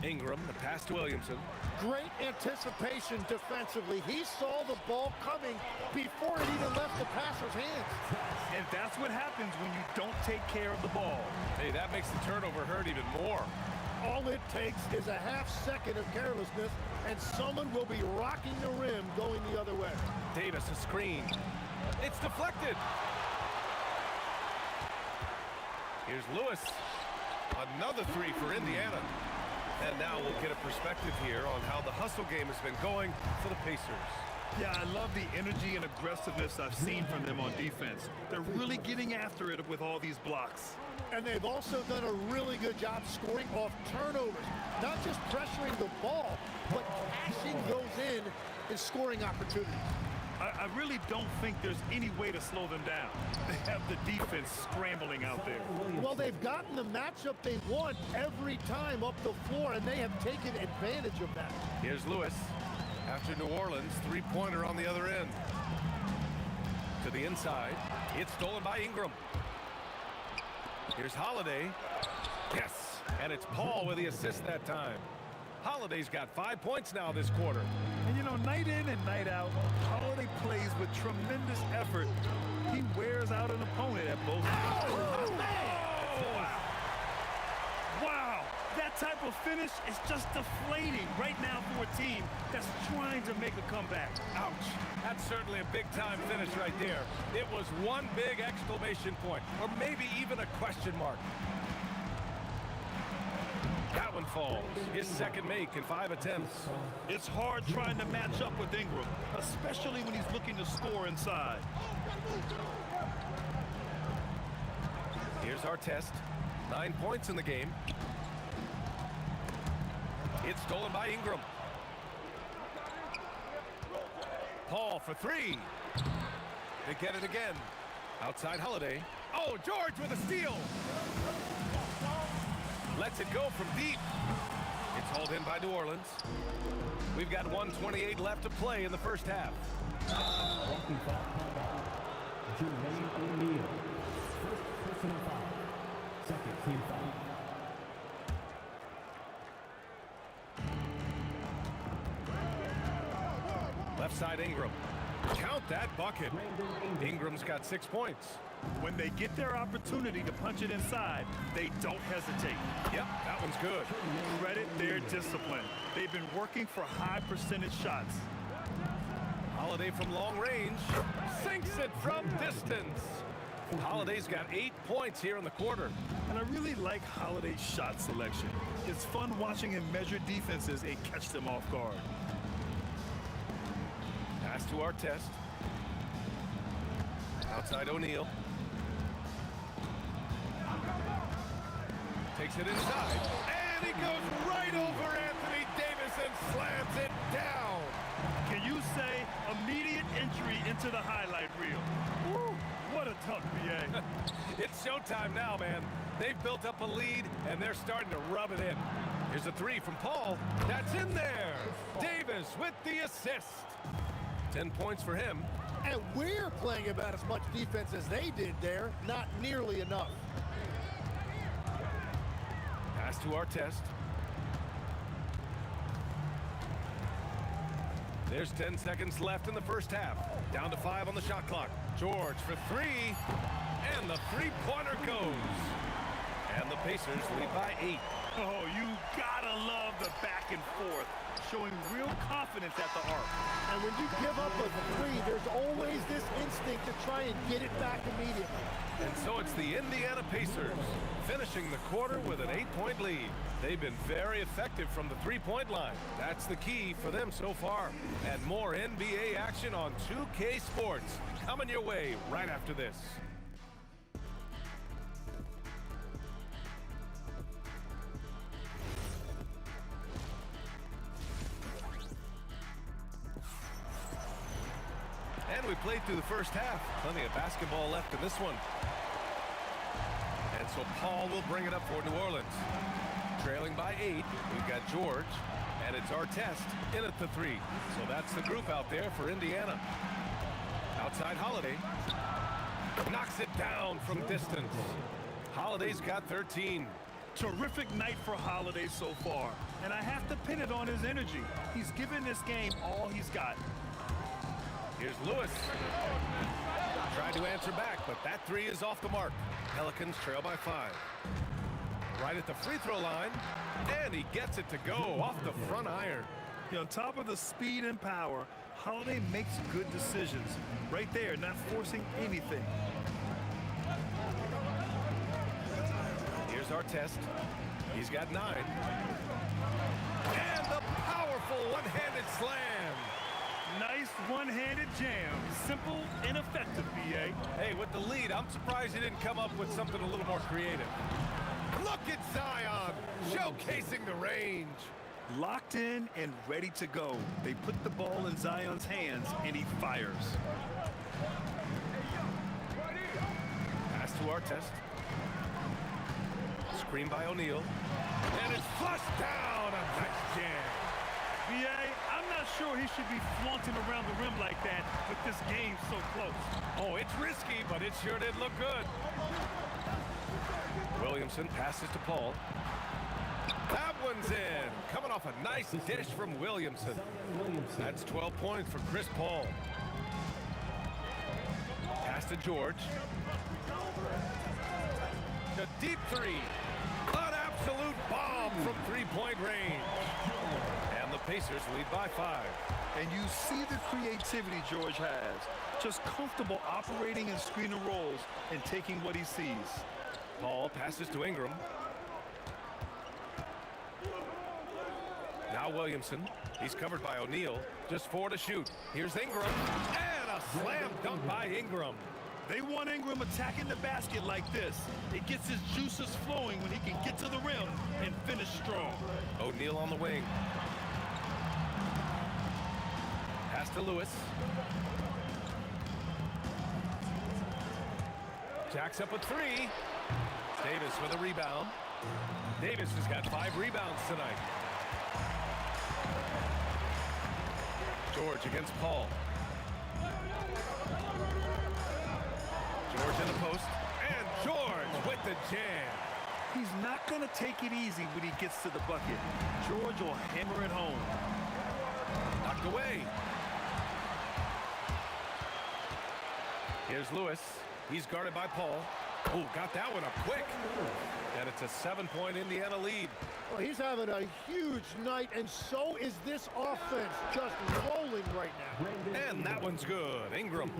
Ingram, the pass to Williamson. Great anticipation defensively. He saw the ball coming before it even left the passer's hands. And that's what happens when you don't take care of the ball. Hey, that makes the turnover hurt even more. All it takes is a half second of carelessness, and someone will be rocking the rim going the other way. Davis, a screen. It's deflected. Here's Lewis. Another three for Indiana. And now we'll get a perspective here on how the hustle game has been going for the Pacers. Yeah, I love the energy and aggressiveness I've seen from them on defense. They're really getting after it with all these blocks. And they've also done a really good job scoring off turnovers. Not just pressuring the ball, but cashing those in scoring opportunities. I really don't think there's any way to slow them down. They have the defense scrambling out there. Well, they've gotten the matchup they want every time up the floor, and they have taken advantage of that. Here's Lewis. After New Orleans, three-pointer on the other end. To the inside. It's stolen by Ingram. Here's Holiday. Yes, and it's Paul with the assist that time. Holiday's got 5 points now this quarter. And you know, night in and night out, Holiday plays with tremendous effort. He wears out an opponent at both ends. Oh, man! Wow, that type of finish is just deflating right now for a team that's trying to make a comeback. Ouch. That's certainly a big-time finish right there. It was one big exclamation point, or maybe even a question mark. That one falls. His second make in 5 attempts. It's hard trying to match up with Ingram, especially when he's looking to score inside. Here's our test. 9 points in the game. It's stolen by Ingram. Paul for three. They get it again. Outside Holiday. Oh, George with a steal. Lets it go from deep. It's hauled in by New Orleans. We've got 1:28 left to play in the first half. Walking foul. Jermaine O'Neal. First personal foul. Second team foul. Left side Ingram. Count that bucket. Ingram's got 6 points. When they get their opportunity to punch it inside, they don't hesitate. Yep, that one's good. Credit their discipline. They've been working for high percentage shots. Holiday from long range. Sinks it from distance. Holiday's got 8 points here in the quarter. And I really like Holiday's shot selection. It's fun watching him measure defenses and catch them off guard. Pass to our test. Outside O'Neal. Takes it inside. And he goes right over Anthony Davis and slams it down. Can you say immediate entry into the highlight reel? Woo, what a dunk, BA. It's showtime now, man. They've built up a lead, and they're starting to rub it in. Here's a three from Paul. That's in there. Davis with the assist. 10 points for him. And we're playing about as much defense as they did there. Not nearly enough. Pass to our test. There's 10 seconds left in the first half. Down to 5 on the shot clock. George for three. And the three-pointer goes. And the Pacers lead by 8. Oh, you gotta love the back and forth, showing real confidence at the arc. And when you give up a three, there's always this instinct to try and get it back immediately. And so it's the Indiana Pacers finishing the quarter with an 8-point lead. They've been very effective from the three-point line. That's the key for them so far. And more NBA action on 2K Sports coming your way right after this. And we played through the first half. Plenty of basketball left in this one. And so Paul will bring it up for New Orleans. Trailing by 8, we've got George, and it's our test in at the 3. So that's the group out there for Indiana. Outside Holiday. Knocks it down from distance. Holiday's got 13. Terrific night for Holiday so far, and I have to pin it on his energy. He's given this game all he's got. Here's Lewis. Tried to answer back, but that three is off the mark. Pelicans trail by 5. Right at the free throw line, and he gets it to go off the front iron. On top of the speed and power, Holiday makes good decisions. Right there, not forcing anything. Here's our test. He's got 9. And the powerful one-handed slam. Nice one-handed jam. Simple and effective, B.A. Hey, with the lead, I'm surprised he didn't come up with something a little more creative. Look at Zion, showcasing the range. Locked in and ready to go. They put the ball in Zion's hands, and he fires. Pass to our test. Screen by O'Neal. And it's flushed down. A nice jam. B.A., I'm not sure he should be flaunting around the rim like that with this game so close. Oh, it's risky, but it sure did look good. Williamson passes to Paul. That one's in. Coming off a nice dish from Williamson. That's 12 points for Chris Paul. Pass to George. The deep three. An absolute bomb from three-point range. And the Pacers lead by 5. And you see the creativity George has. Just comfortable operating in screen and rolls and taking what he sees. Paul passes to Ingram. Now Williamson. He's covered by O'Neal. Just 4 to shoot. Here's Ingram. And a slam dunk by Ingram. They want Ingram attacking the basket like this. It gets his juices flowing when he can get to the rim and finish strong. O'Neal on the wing. Pass to Lewis. Jacks up with 3. Davis with a rebound. Davis has got 5 rebounds tonight. George against Paul. George in the post. And George with the jam. He's not going to take it easy when he gets to the bucket. George will hammer it home. Knocked away. Here's Lewis. He's guarded by Paul. Oh, got that one up quick. And it's a 7-point Indiana lead. Well, he's having a huge night, and so is this offense, just rolling right now. And that one's good. Ingram.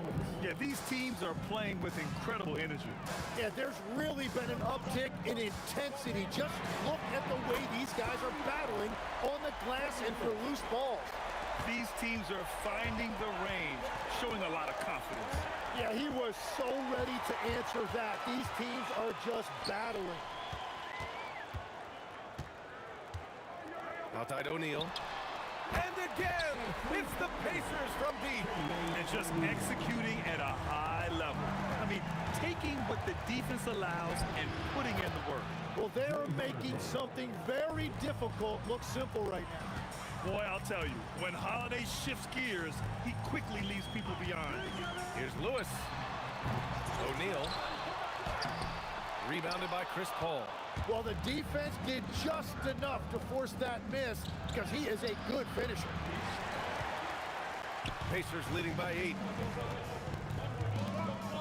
Yeah, these teams are playing with incredible energy. Yeah, there's really been an uptick in intensity. Just look at the way these guys are battling on the glass and for loose balls. These teams are finding the range, showing a lot of confidence. Yeah, he was so ready to answer that. These teams are just battling. Outside O'Neal. And again, it's the Pacers from deep. And just executing at a high level. I mean, taking what the defense allows and putting in the work. Well, they are making something very difficult look simple right now. Boy, I'll tell you, when Holiday shifts gears, he quickly leaves people beyond. Here's Lewis. O'Neal. Rebounded by Chris Paul. Well, the defense did just enough to force that miss because he is a good finisher. Pacers leading by 8.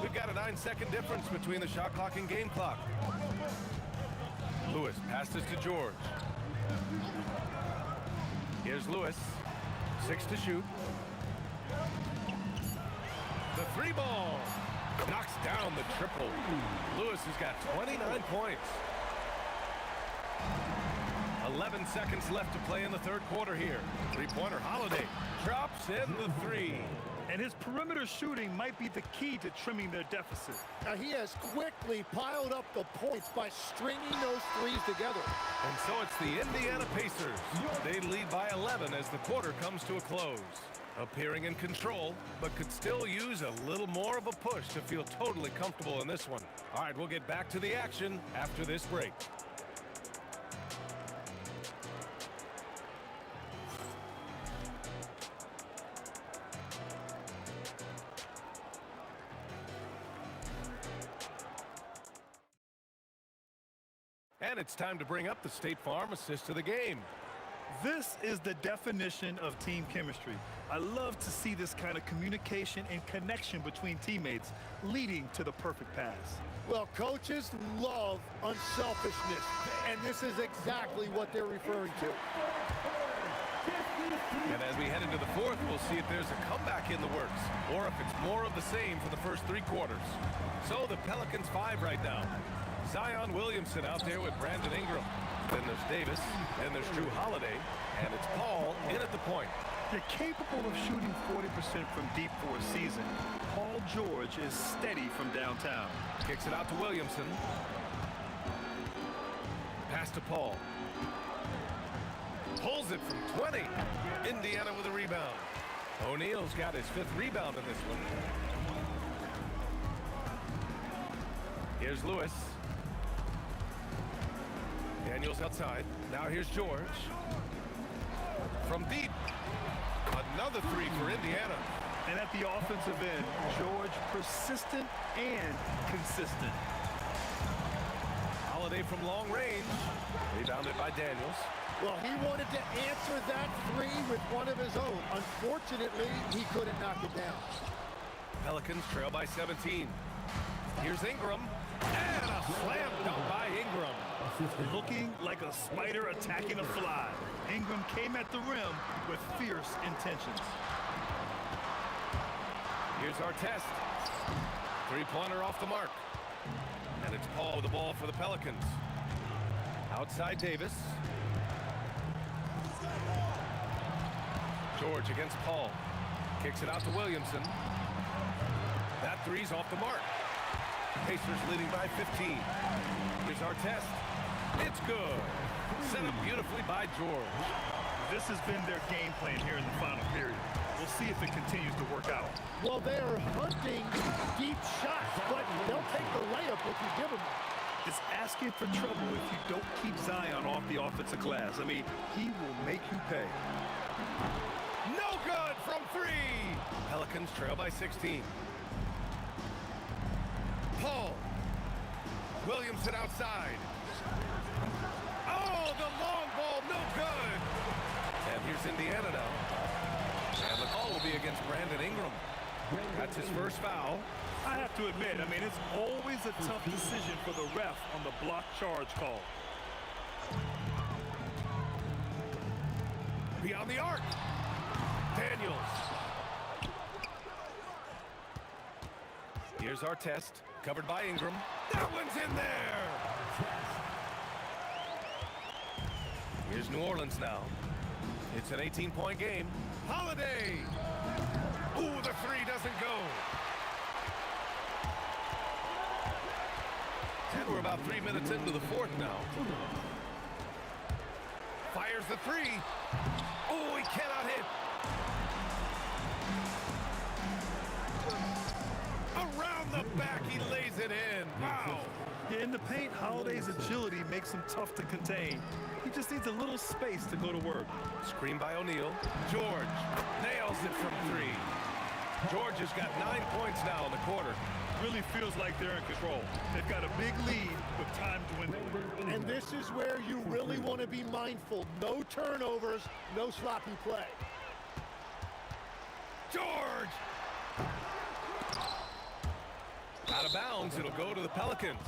We've got a 9-second difference between the shot clock and game clock. Lewis passes to George. Here's Lewis. 6 to shoot. The 3 ball. Knocks down the triple. Lewis has got 29 points. 11 seconds left to play in the third quarter here. Three-pointer Holiday drops in the 3. And his perimeter shooting might be the key to trimming their deficit. Now, he has quickly piled up the points by stringing those threes together. And so it's the Indiana Pacers. They lead by 11 as the quarter comes to a close. Appearing in control, but could still use a little more of a push to feel totally comfortable in this one. All right, we'll get back to the action after this break. And it's time to bring up the State Farm assist to the game. This is the definition of team chemistry. I love to see this kind of communication and connection between teammates leading to the perfect pass. Well, coaches love unselfishness, and this is exactly what they're referring to. And as we head into the fourth, we'll see if there's a comeback in the works or if it's more of the same for the first 3 quarters. So the Pelicans 5 right now. Zion Williamson out there with Brandon Ingram. Then there's Davis, then there's Drew Holiday, and it's Paul in at the point. They're capable of shooting 40% from deep for a season. Paul George is steady from downtown. Kicks it out to Williamson. Pass to Paul. Pulls it from 20. Indiana with a rebound. O'Neal's got his 5th rebound in this one. Here's Lewis. Daniels outside. Now here's George. From deep. Another 3 for Indiana. And at the offensive end, George persistent and consistent. Holiday from long range. Rebounded by Daniels. Well, he wanted to answer that 3 with one of his own. Unfortunately, he couldn't knock it down. Pelicans trail by 17. Here's Ingram. And a slam dunk by Ingram. Looking like a spider attacking a fly. Ingram came at the rim with fierce intentions. Here's our test. 3-pointer off the mark. And it's Paul with the ball for the Pelicans. Outside Davis. George against Paul. Kicks it out to Williamson. That 3's off the mark. Pacers leading by 15. Here's our test. It's good. Set up beautifully by George. This has been their game plan here in the final period. We'll see if it continues to work out. Well, they are hunting deep shots, but they'll take the layup if you give them. It's asking for trouble if you don't keep Zion off the offensive glass. I mean, he will make you pay. No good from 3. Pelicans trail by 16. Paul. Williamson outside. Oh, the long ball, no good. And here's Indiana now. And the call will be against Brandon Ingram. That's his first foul. I have to admit, I mean, it's always a tough decision for the ref on the block charge call. Beyond the arc. Daniels. Here's our test. Covered by Ingram. That one's in there. Here's New Orleans now. It's an 18-point game. Holiday. Ooh, the 3 doesn't go. And we're about 3 minutes into the fourth now. Fires the 3. Oh, he cannot hit. Around the back, he lays it in. Wow. Yeah, in the paint, Holiday's agility makes him tough to contain. He just needs a little space to go to work. Screen by O'Neal. George nails it from 3. George has got 9 points now in the quarter. Really feels like they're in control. They've got a big lead with time dwindling. And this is where you really want to be mindful. No turnovers, no sloppy play. George! Out of bounds, it'll go to the Pelicans.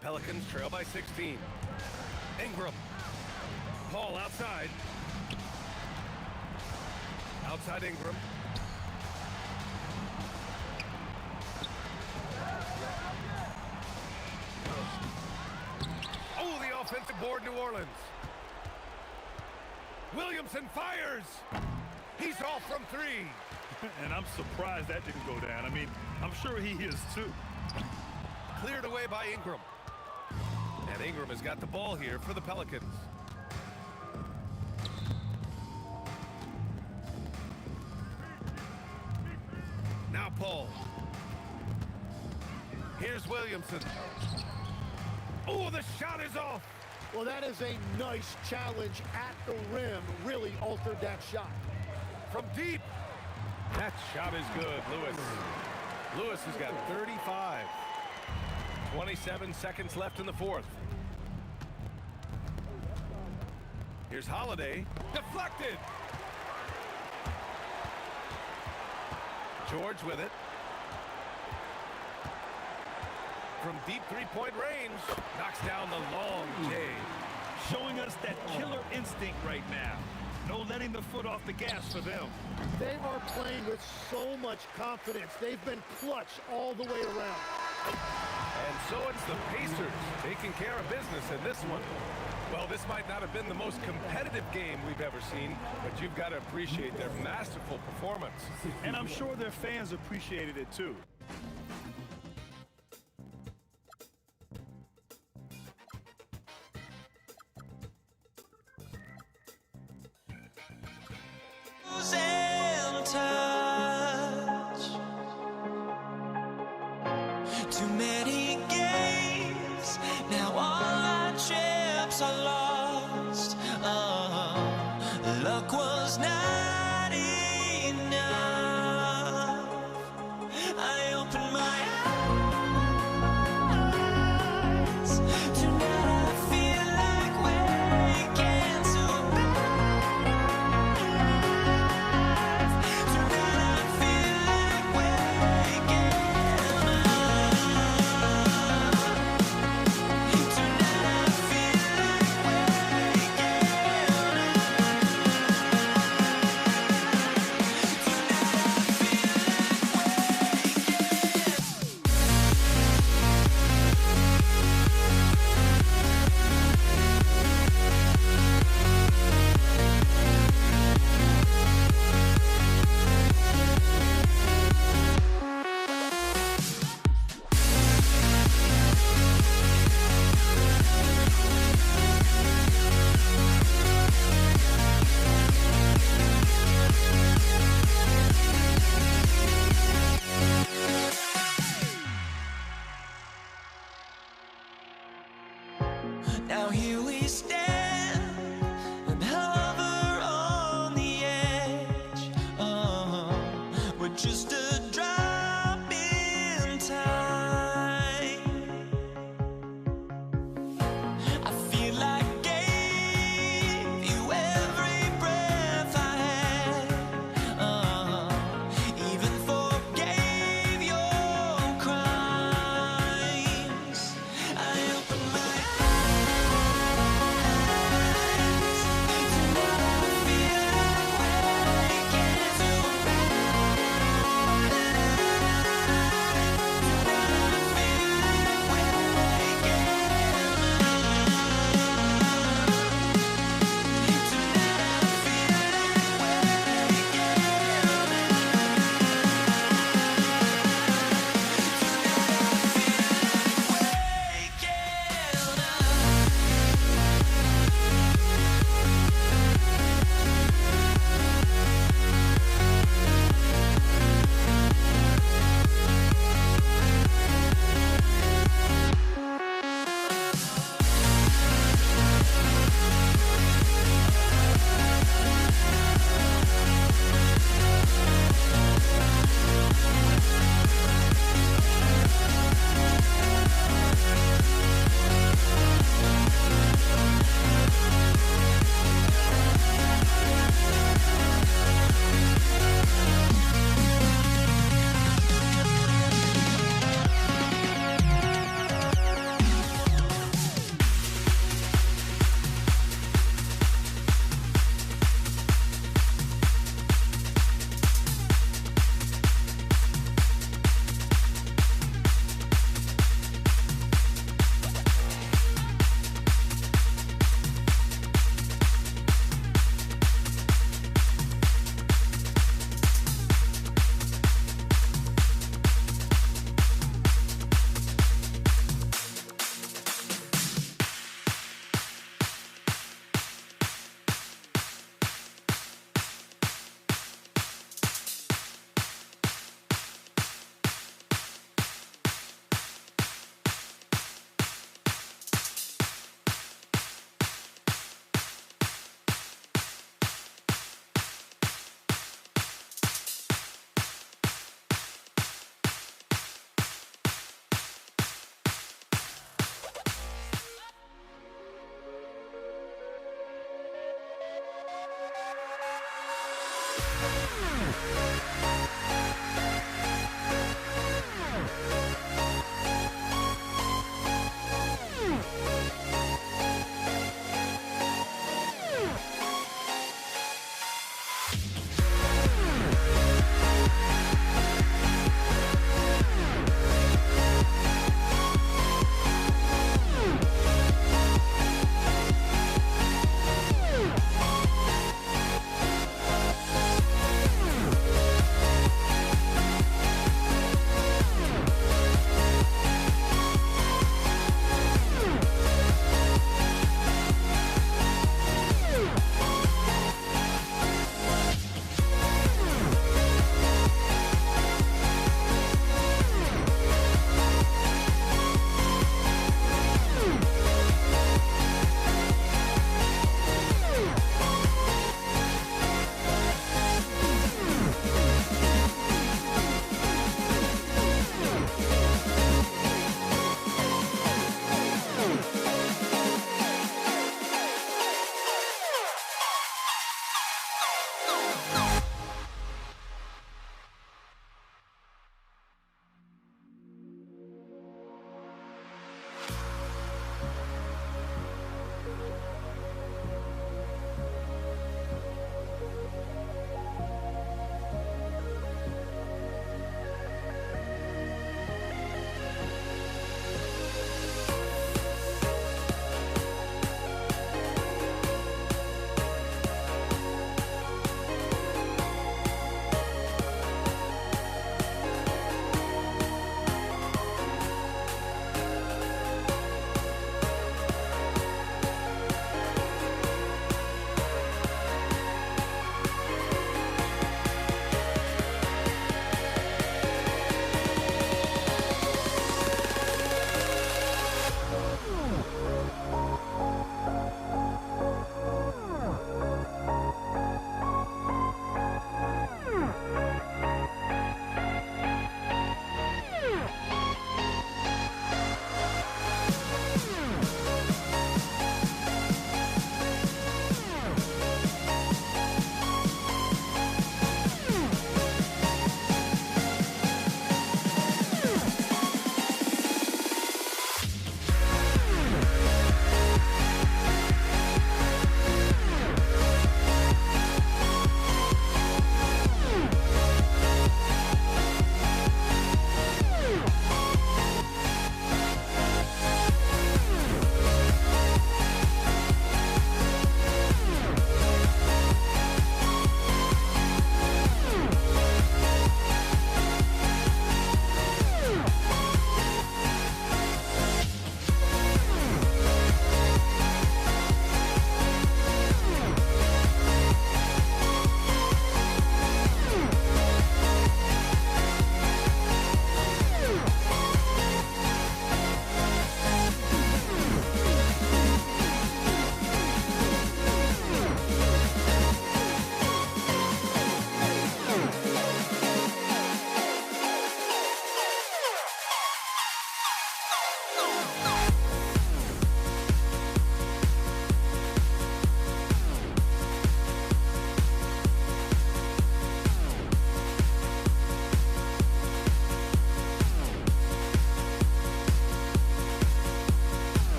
Pelicans trail by 16. Ingram. Paul outside. Outside Ingram. Oh, the offensive board, New Orleans. Williamson fires. He's off from 3. And I'm surprised that didn't go down. I mean, I'm sure he is too. Cleared away by Ingram. And Ingram has got the ball here for the Pelicans. Now Paul. Here's Williamson. Oh, the shot is off. Well, that is a nice challenge at the rim. Really altered that shot. From deep. That shot is good, Lewis. Lewis has got 35. 27 seconds left in the fourth. Here's Holiday. Deflected. George with it. From deep three-point range. Knocks down the long J. Showing us that killer instinct right now. No letting the foot off the gas for them. They are playing with so much confidence. They've been clutch all the way around. And so it's the Pacers taking care of business in this one. Well, this might not have been the most competitive game we've ever seen, but you've got to appreciate their masterful performance. And I'm sure their fans appreciated it too. Losing touch. Too many games. Now all our chips are lost. Luck was not enough. I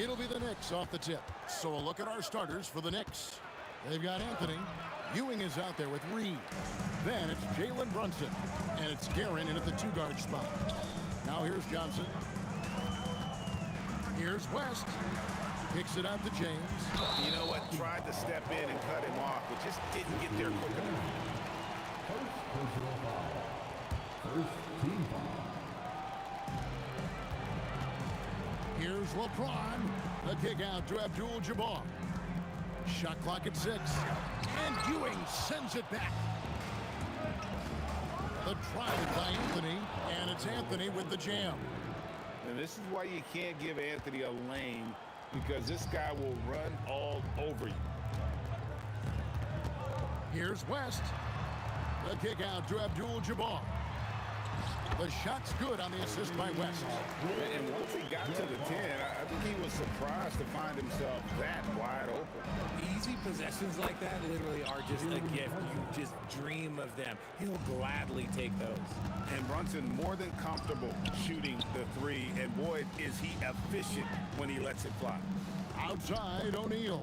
It'll be the Knicks off the tip. So a look at our starters for the Knicks. They've got Anthony. Ewing is out there with Reed. Then it's Jalen Brunson. And it's Guerin in at the 2-guard spot. Now here's Johnson. Here's West. Kicks it out to James. You know what? Tried to step in and cut him off, but just didn't get there quick enough. Personal foul. First team foul. Here's LeBron. The kick out to Abdul-Jabbar. Shot clock at 6. And Ewing sends it back. The drive by Anthony. And it's Anthony with the jam. And this is why you can't give Anthony a lane, because this guy will run all over you. Here's West. The kick out to Abdul-Jabbar. The shot's good on the assist by West. And once he got to the 10, I think he was surprised to find himself that wide open. Easy possessions like that literally are just a gift. You just dream of them. He'll gladly take those. And Brunson more than comfortable shooting the 3, and boy, is he efficient when he lets it fly. Outside, O'Neal.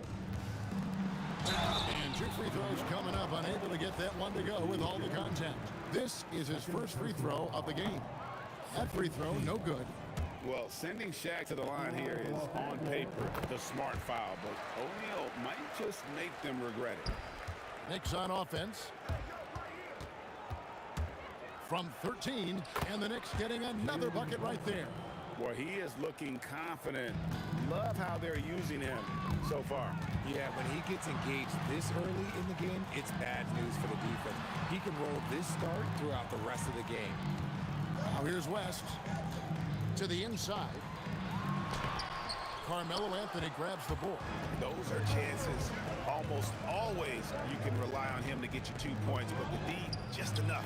And 2 free throws coming up, unable to get that one to go with all the contact. This is his first free throw of the game. That free throw, no good. Well, sending Shaq to the line here is, on paper, the smart foul, but O'Neal might just make them regret it. Knicks on offense. From 13, and the Knicks getting another bucket right there. Well, he is looking confident. Love how they're using him so far. Yeah, when he gets engaged this early in the game, it's bad news for the defense. He can roll this start throughout the rest of the game. Now here's West to the inside. Carmelo Anthony grabs the ball. Those are chances. Almost always you can rely on him to get you 2 points, but the D, just enough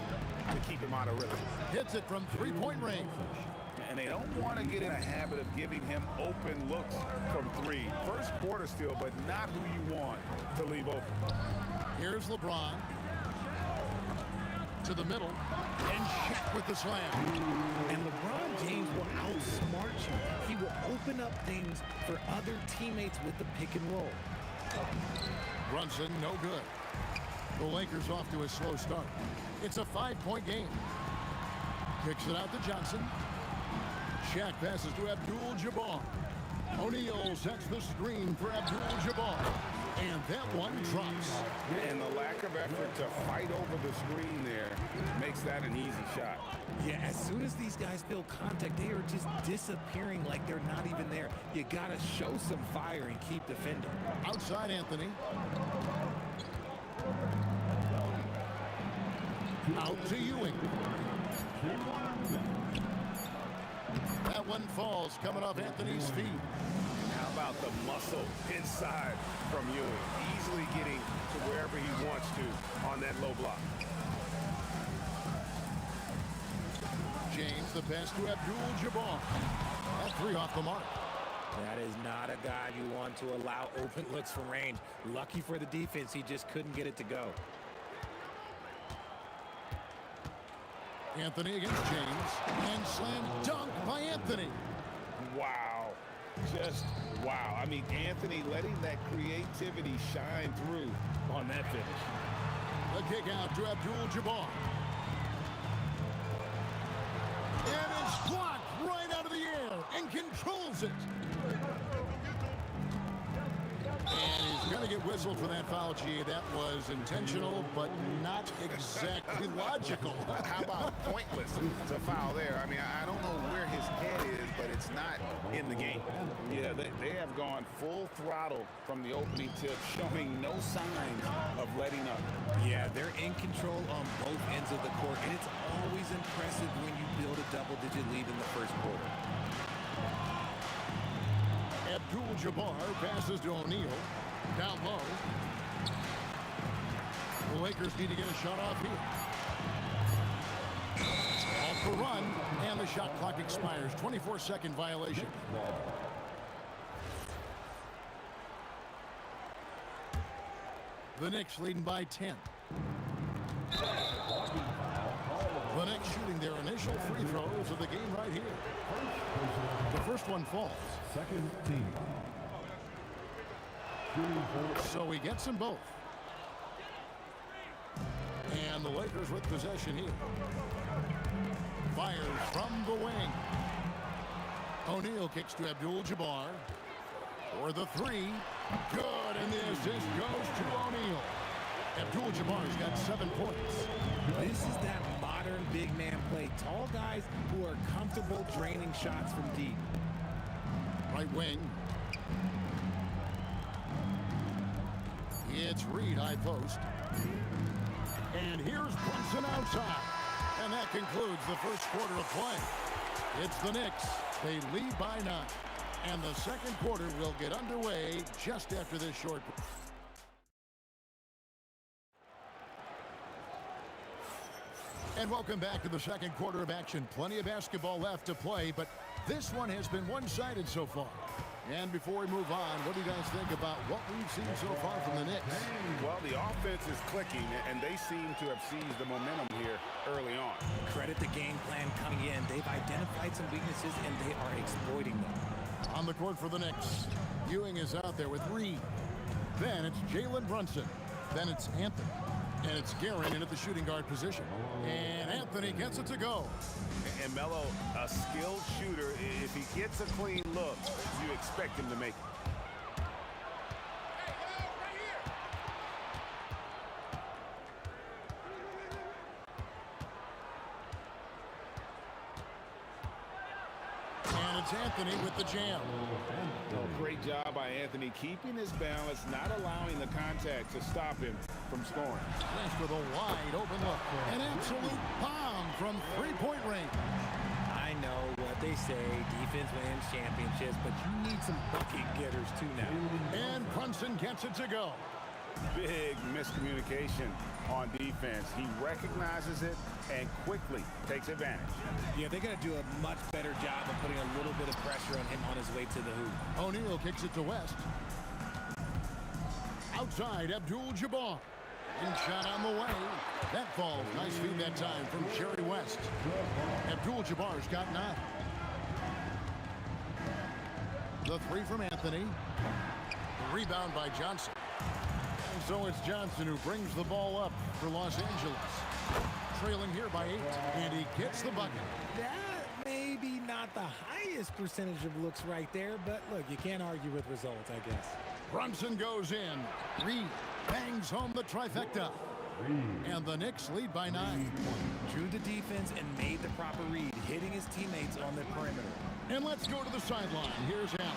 to keep him out of rhythm. Hits it from 3-point range. And they don't want to get in a habit of giving him open looks from 3. First quarter still, but not who you want to leave open. Here's LeBron. To the middle. And Shaq with the slam. And LeBron James will outsmart you. He will open up things for other teammates with the pick and roll. Brunson, no good. The Lakers off to a slow start. It's a 5-point game. Kicks it out to Johnson. Shaq passes to Abdul-Jabbar. O'Neal sets the screen for Abdul-Jabbar. And that one drops. And the lack of effort to fight over the screen there makes that an easy shot. Yeah, as soon as these guys feel contact, they are just disappearing like they're not even there. You got to show some fire and keep defending. Outside Anthony. Out to Ewing. That one falls, coming off Anthony's feet. How about the muscle inside from Ewing? Easily getting to wherever he wants to on that low block. James, the pass to Abdul-Jabbar. That 3 off the mark. That is not a guy you want to allow open looks from range. Lucky for the defense, he just couldn't get it to go. Anthony against James. And slam dunk by Anthony. Wow. Just wow. I mean, Anthony letting that creativity shine through on that finish. The kick out to Abdul-Jabbar. And it's blocked right out of the air and controls it. And he's going to get whistled for that foul, G. That was intentional, but not exactly logical. How about pointless? It's a foul there. I mean, I don't know where his head is, but it's not in the game. Yeah, they have gone full throttle from the opening tip, showing no signs of letting up. Yeah, they're in control on both ends of the court, and it's always impressive when you build a double-digit lead in the first quarter. Abdul-Jabbar passes to O'Neal. Down low. The Lakers need to get a shot off here. Off the run, and the shot clock expires. 24-second violation. The Knicks leading by 10. The Knicks shooting their initial free throws of the game right here. The first one falls. Second team. So he gets them both. And the Lakers with possession here. Fires from the wing. O'Neal kicks to Abdul-Jabbar. For the three. Good, and the assist goes to O'Neal. Abdul-Jabbar's got 7 points. This is that modern big man play. Tall guys who are comfortable draining shots from deep. Right wing. It's Reed, high post. And here's Brunson outside. And that concludes the first quarter of play. It's the Knicks. They lead by 9. And the second quarter will get underway just after this short. And welcome back to the second quarter of action. Plenty of basketball left to play, but this one has been one-sided so far. And before we move on, what do you guys think about what we've seen so far from the Knicks? Well, the offense is clicking, and they seem to have seized the momentum here early on. Credit the game plan coming in. They've identified some weaknesses, and they are exploiting them. On the court for the Knicks, Ewing is out there with Reed. Then it's Jalen Brunson. Then it's Anthony. And it's Guerin in at the shooting guard position. And Anthony gets it to go. And Melo, a skilled shooter, if he gets a clean look, you expect him to make it. And it's Anthony with the jam. Great job by Anthony, keeping his balance, not allowing the contact to stop him from scoring. West with a wide open look. An absolute bomb from three-point range. I know what they say, defense wins championships, but you need some bucket getters too now. And Brunson gets it to go. Big miscommunication on defense. He recognizes it and quickly takes advantage. Yeah, they got to do a much better job of putting a little bit of pressure on him on his way to the hoop. O'Neal kicks it to West. Outside, Abdul-Jabbar. And shot on the way. That falls. Nice feed that time from Jerry West. Abdul-Jabbar's got 9. The three from Anthony. The rebound by Johnson. And so it's Johnson who brings the ball up for Los Angeles. Trailing here by 8. And he gets the bucket. That may be not the highest percentage of looks right there, but look, you can't argue with results, I guess. Brunson goes in. Reed bangs home the trifecta. And the Knicks lead by 9. Drew the defense and made the proper read, hitting his teammates on the perimeter. And let's go to the sideline. Here's Allen.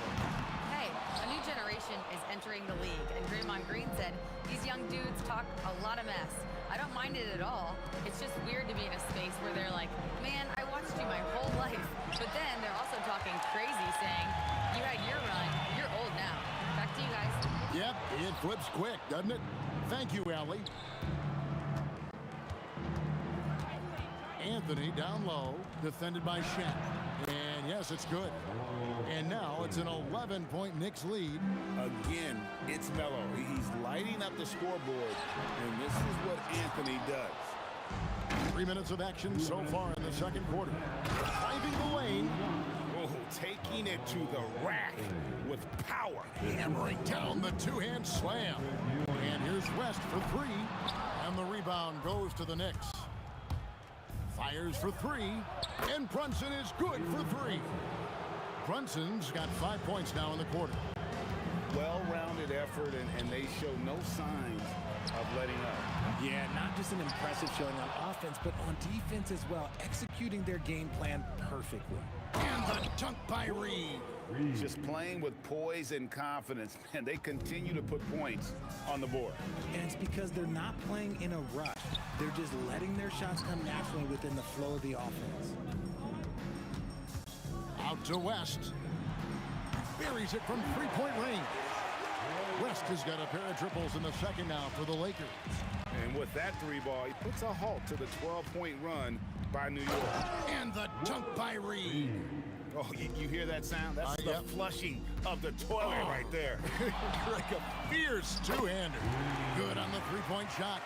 Hey, a new generation is entering the league, and Draymond Green said, these young dudes talk a lot of mess. I don't mind it at all. It's just weird to be in a space where they're like, man, I watched you my whole life. But then they're also talking crazy, saying, you had your run, you're old now. Back to you guys. Yep, it flips quick, doesn't it? Thank you, Allie. Anthony down low, defended by Shaq. And yes, it's good. And now it's an 11-point Knicks lead. Again, it's Melo. He's lighting up the scoreboard, and this is what Anthony does. 3 minutes of action so far in the second quarter. Driving the lane. Oh, taking it to the rack with power. Hammering down the two-hand slam. And here's West for 3. And the rebound goes to the Knicks. Fires for 3. And Brunson is good for 3. Brunson's got 5 points now in the quarter. Well-rounded effort, and they show no signs of letting up. Yeah, not just an impressive showing on offense, but on defense as well, executing their game plan perfectly. And the dunk by Reed. Just playing with poise and confidence, and they continue to put points on the board. And it's because they're not playing in a rush. They're just letting their shots come naturally within the flow of the offense. Out to West. Buries it from three-point range. West has got a pair of triples in the second now for the Lakers. And with that 3 ball, he puts a halt to the 12-point run by New York. And the dunk by Reed. Oh, you hear that sound? That's the yep. flushing of the toilet right there. Like a fierce two-hander. Good on the three-point shot.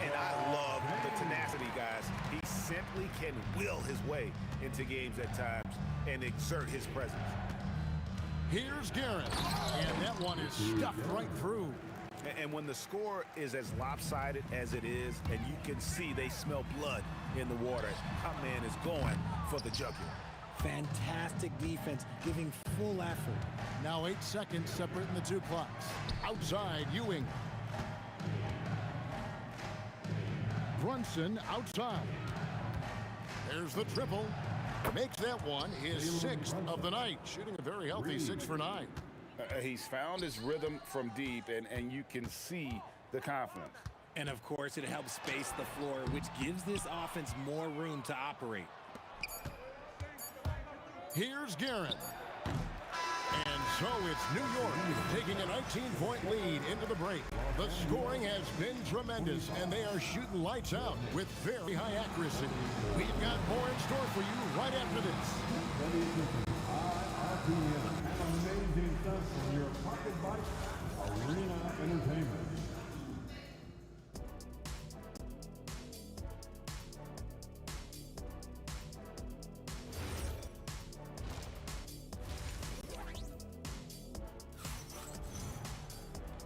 And I love the tenacity, guys. He simply can will his way into games at times and exert his presence. Here's Garrett, and that one is stuffed right through. And when the score is as lopsided as it is, and you can see they smell blood in the water, my man is going for the jugular. Fantastic defense, giving full effort. Now 8 seconds separating the two clocks. Outside, Ewing. Brunson outside. There's the triple. Makes that one his 6th of the night, shooting a very healthy 6 for 9. He's found his rhythm from deep, and you can see the confidence. And of course, it helps space the floor, which gives this offense more room to operate. Here's Guerin. And so it's New York taking a 19-point lead into the break. The scoring has been tremendous, and they are shooting lights out with very high accuracy. We've got more in store for you right after this. Amazing stuff from your pocket bike, Arena Entertainment.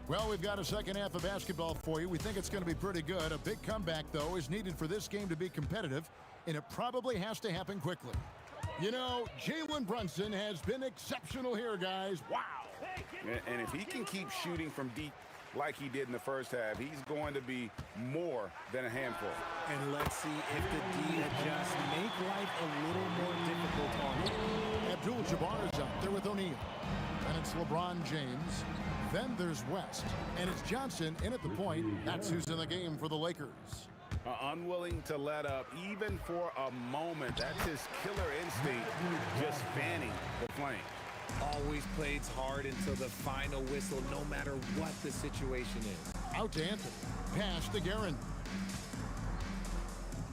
Well, we've got a second half of basketball for you. We think it's going to be pretty good. A big comeback, though, is needed for this game to be competitive, and it probably has to happen quickly. You know, Jalen Brunson has been exceptional here, guys. Wow. And if he can keep shooting from deep like he did in the first half, he's going to be more than a handful. And let's see if the D adjusts, make life a little more difficult on him. Abdul-Jabbar is out there with O'Neal. And it's LeBron James. Then there's West. And it's Johnson in at the point. That's who's in the game for the Lakers. Unwilling to let up even for a moment. That's his killer instinct, just fanning the flame. Always plays hard until the final whistle, no matter what the situation is. Out to Anthony. Pass to Guerin.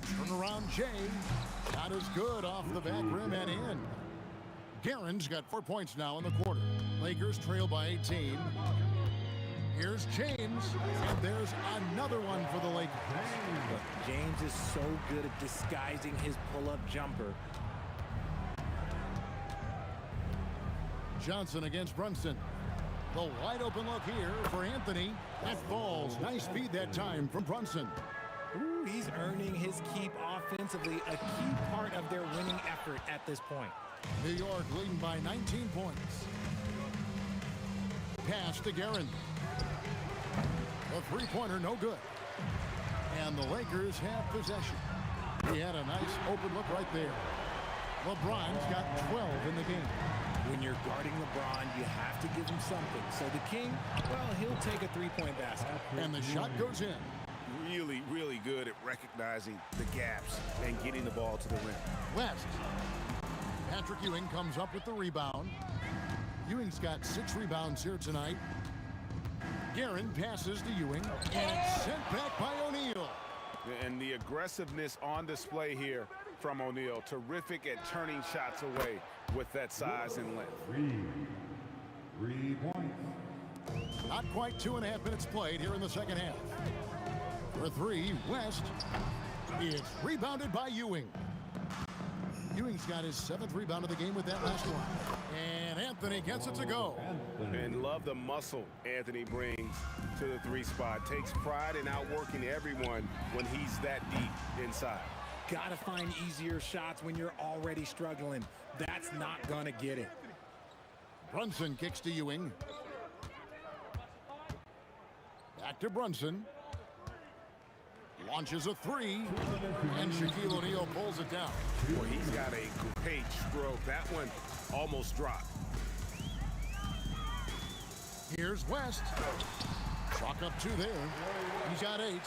Turn around Jay. Not as good off the back rim and in. Guerin's got 4 points now in the quarter. Lakers trail by 18. Here's James, and there's another one for the Lakers. Look, James is so good at disguising his pull-up jumper. Johnson against Brunson. The wide open look here for Anthony. That falls. Nice feed that time from Brunson. Ooh, he's earning his keep offensively, a key part of their winning effort at this point. New York leading by 19 points. Pass to Guerin. The three-pointer, no good. And the Lakers have possession. He had a nice open look right there. LeBron's got 12 in the game. When you're guarding LeBron, you have to give him something. So the King, well, he'll take a three-point basket. And the shot goes in. Really, really good at recognizing the gaps and getting the ball to the rim. West. Patrick Ewing comes up with the rebound. Ewing's got 6 rebounds here tonight. Guerin passes to Ewing, and it's sent back by O'Neal. And the aggressiveness on display here from O'Neal. Terrific at turning shots away with that size and length. 3 points. Not quite 2.5 minutes played here in the second half. For 3, West. It's rebounded by Ewing. Ewing's got his 7th rebound of the game with that last one. And Anthony gets it to go. And love the muscle Anthony brings to the 3 spot. Takes pride in outworking everyone when he's that deep inside. Gotta find easier shots when you're already struggling. That's not gonna get it. Brunson kicks to Ewing. Back to Brunson. Launches a 3, and Shaquille O'Neal pulls it down. Boy, he's got a great stroke. That one almost dropped. Here's West. Chalk up 2 there. He's got 8.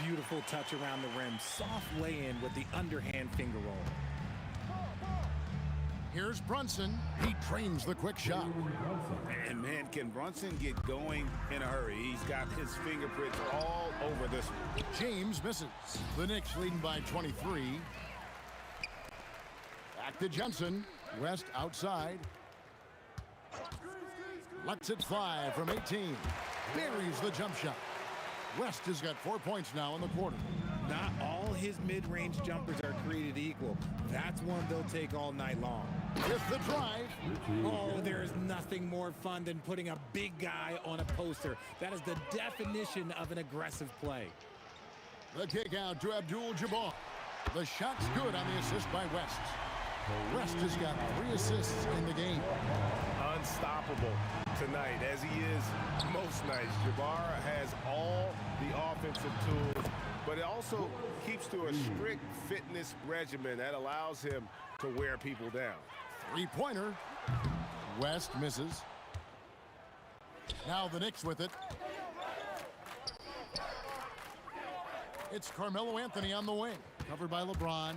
Beautiful touch around the rim. Soft lay-in with the underhand finger roll. Here's Brunson. He trains the quick shot. And man, can Brunson get going in a hurry? He's got his fingerprints all over this one. James misses. The Knicks leading by 23. Back to Johnson. West outside. Lets it fly from 18. Buries the jump shot. West has got 4 points now in the quarter. Not all his mid-range jumpers are created equal. That's one they'll take all night long. With the drive. Oh, there's nothing more fun than putting a big guy on a poster. That is the definition of an aggressive play. The kick out to Abdul-Jabbar. The shot's good on the assist by West. West has got 3 assists in the game. Unstoppable tonight, as he is most nights. Jabbar has all the offensive tools, but it also keeps to a strict fitness regimen that allows him to wear people down. 3-pointer. West misses. Now the Knicks with it. It's Carmelo Anthony on the wing. Covered by LeBron.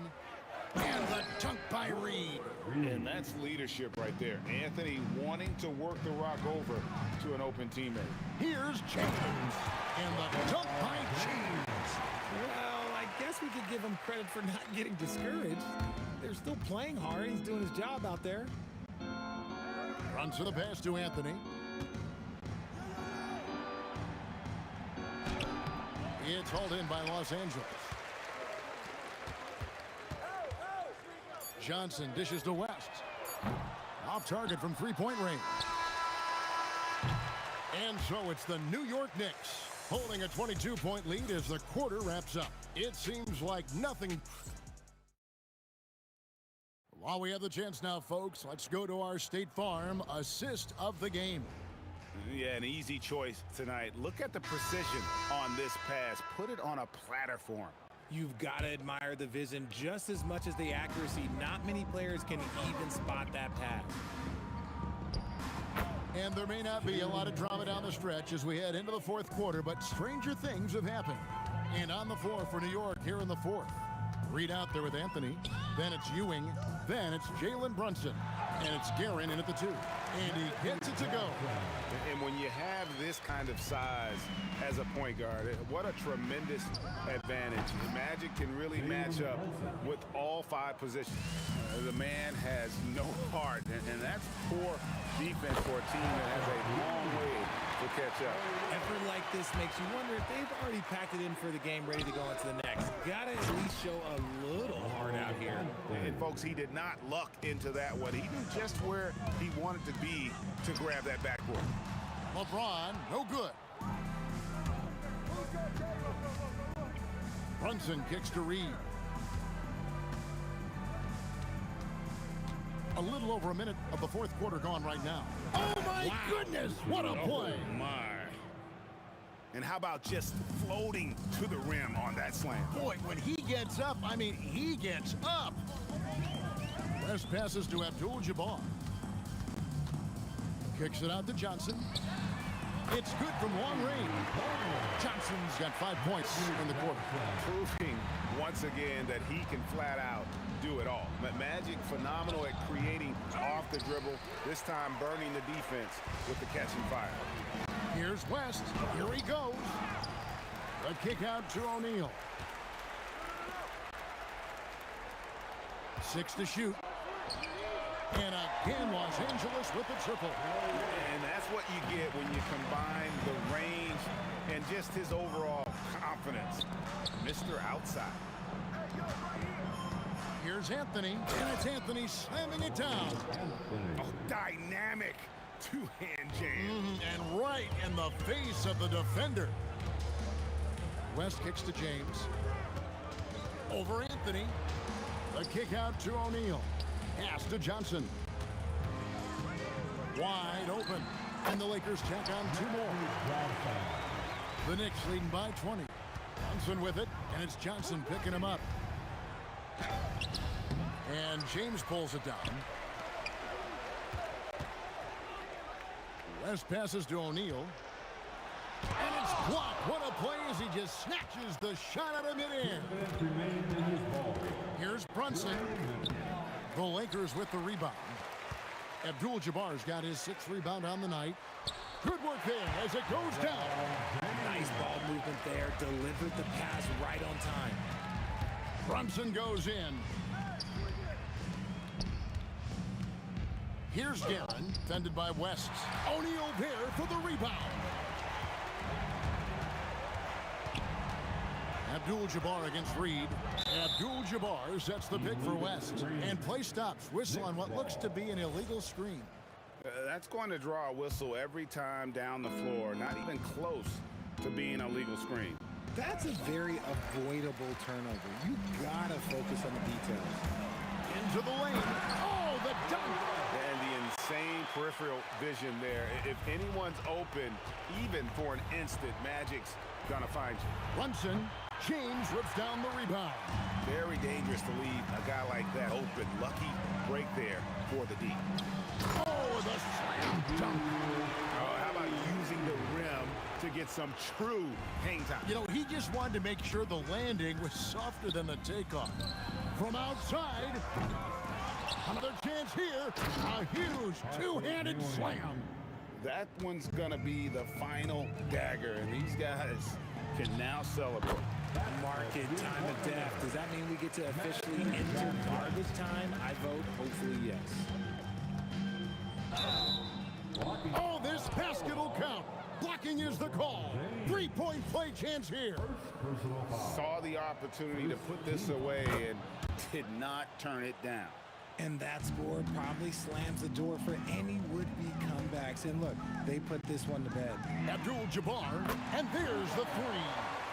And the dunk by Reed. And that's leadership right there. Anthony wanting to work the rock over to an open teammate. Here's James. And the dunk by James. Well, I guess we could give him credit for not getting discouraged. They're still playing hard. He's doing his job out there. Runs to the pass to Anthony. It's hauled in by Los Angeles. Johnson dishes to West. Off target from 3-point range. And so it's the New York Knicks holding a 22-point lead as the quarter wraps up. It seems like nothing. While we have the chance now, folks, let's go to our State Farm assist of the game. Yeah, an easy choice tonight. Look at the precision on this pass. Put it on a platter for him. You've got to admire the vision just as much as the accuracy. Not many players can even spot that pass. And there may not be a lot of drama down the stretch as we head into the fourth quarter, but stranger things have happened. And on the floor for New York here in the fourth. Reed out there with Anthony. Then it's Ewing. Then it's Jalen Brunson. And it's Guerin in at the 2. And he gets it to go. And when you have this kind of size as a point guard, what a tremendous advantage. Magic can really match up with all 5 positions. The man has no heart, and that's poor defense for a team that has a long way to catch up. Effort like this makes you wonder if they've already packed it in for the game, ready to go into the next. Gotta at least show a little heart out here. And folks, he did not luck into that one. He knew just where he wanted to be to grab that backboard. LeBron, no good. Brunson kicks to Reed. A little over a minute of the fourth quarter gone right now. Oh, my goodness. What a play. Oh, my. And how about just floating to the rim on that slam? Boy, when he gets up, I mean, he gets up. West passes to Abdul-Jabbar. Kicks it out to Johnson. It's good from long range. Johnson's got 5 points in the quarter. Proving once again that he can flat out do it all. Magic phenomenal at creating off the dribble, this time burning the defense with the catch and fire. Here's West. Here he goes. The kick out to O'Neal. 6 to shoot. And again, Los Angeles with the triple. And that's what you get when you combine the range and just his overall confidence. Mr. Outside. Here's Anthony, and it's Anthony slamming it down. Oh, dynamic two-hand jam. And right in the face of the defender. West kicks to James. Over Anthony. The kick out to O'Neal. Pass to Johnson. Wide open. And the Lakers tack on 2 more. The Knicks leading by 20. Johnson with it, and it's Johnson picking him up. And James pulls it down. West passes to O'Neal. And it's blocked. What a play as he just snatches the shot out of midair. Here's Brunson. The Lakers with the rebound. Abdul-Jabbar's got his 6th rebound on the night. Good work there as it goes down. Nice ball movement there. Delivered the pass right on time. Brunson goes in. Here's Guerin, defended by West. O'Neal there for the rebound. Abdul-Jabbar against Reed. Abdul-Jabbar sets the pick for West. And play stops. Whistle on what looks to be an illegal screen. That's going to draw a whistle every time down the floor. Not even close to being a legal screen. That's a very avoidable turnover. You gotta focus on the details. Into the lane. Oh, the dunk! And the insane peripheral vision there. If anyone's open, even for an instant, Magic's gonna find you. Brunson. James rips down the rebound. Very dangerous to leave a guy like that open. Lucky break there for the D. Oh, the slam dunk. Oh, how about using the rim to get some true hang time? You know, he just wanted to make sure the landing was softer than the takeoff. From outside, another chance here. A huge two-handed slam. That one's going to be the final dagger, and these guys can now celebrate. Market time of death. Does that mean we get to officially enter garbage time? I vote hopefully yes. Oh, this basket will count. Blocking is the call. Three-point play chance here. Saw the opportunity to put this away and did not turn it down. And that score probably slams the door for any would-be comebacks. And look, they put this one to bed. Abdul-Jabbar, and there's the three.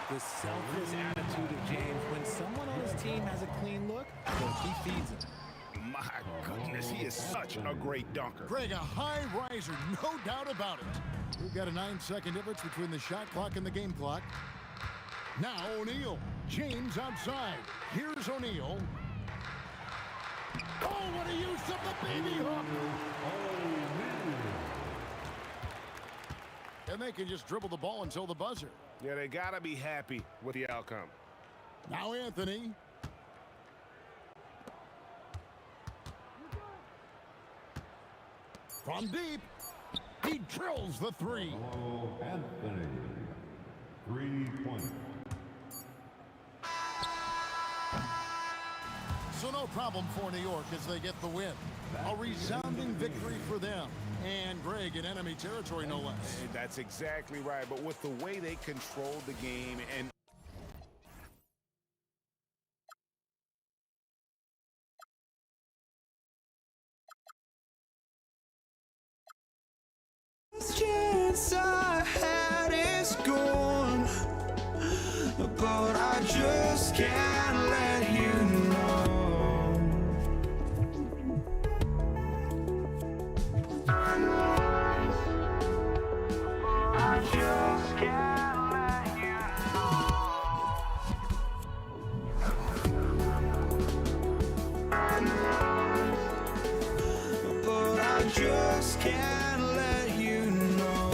The selfless attitude of James. When someone on his team has a clean look, well, he feeds it. My goodness, he is such a great dunker. Greg, a high riser, no doubt about it. We've got a 9-second difference between the shot clock and the game clock. Now O'Neal. James outside. Here's O'Neal. Oh, what a use of the baby hook! And they can just dribble the ball until the buzzer. Yeah, they got to be happy with the outcome. Now Anthony. From deep, he drills the three. Oh, Anthony. 3-point. So no problem for New York as they get the win. A resounding victory for them. And Greg in enemy territory, no less. That's exactly right. But with the way they controlled the game and chance I had is gone, but I just can't let you know. I just can't let you know. But I just can't let you know.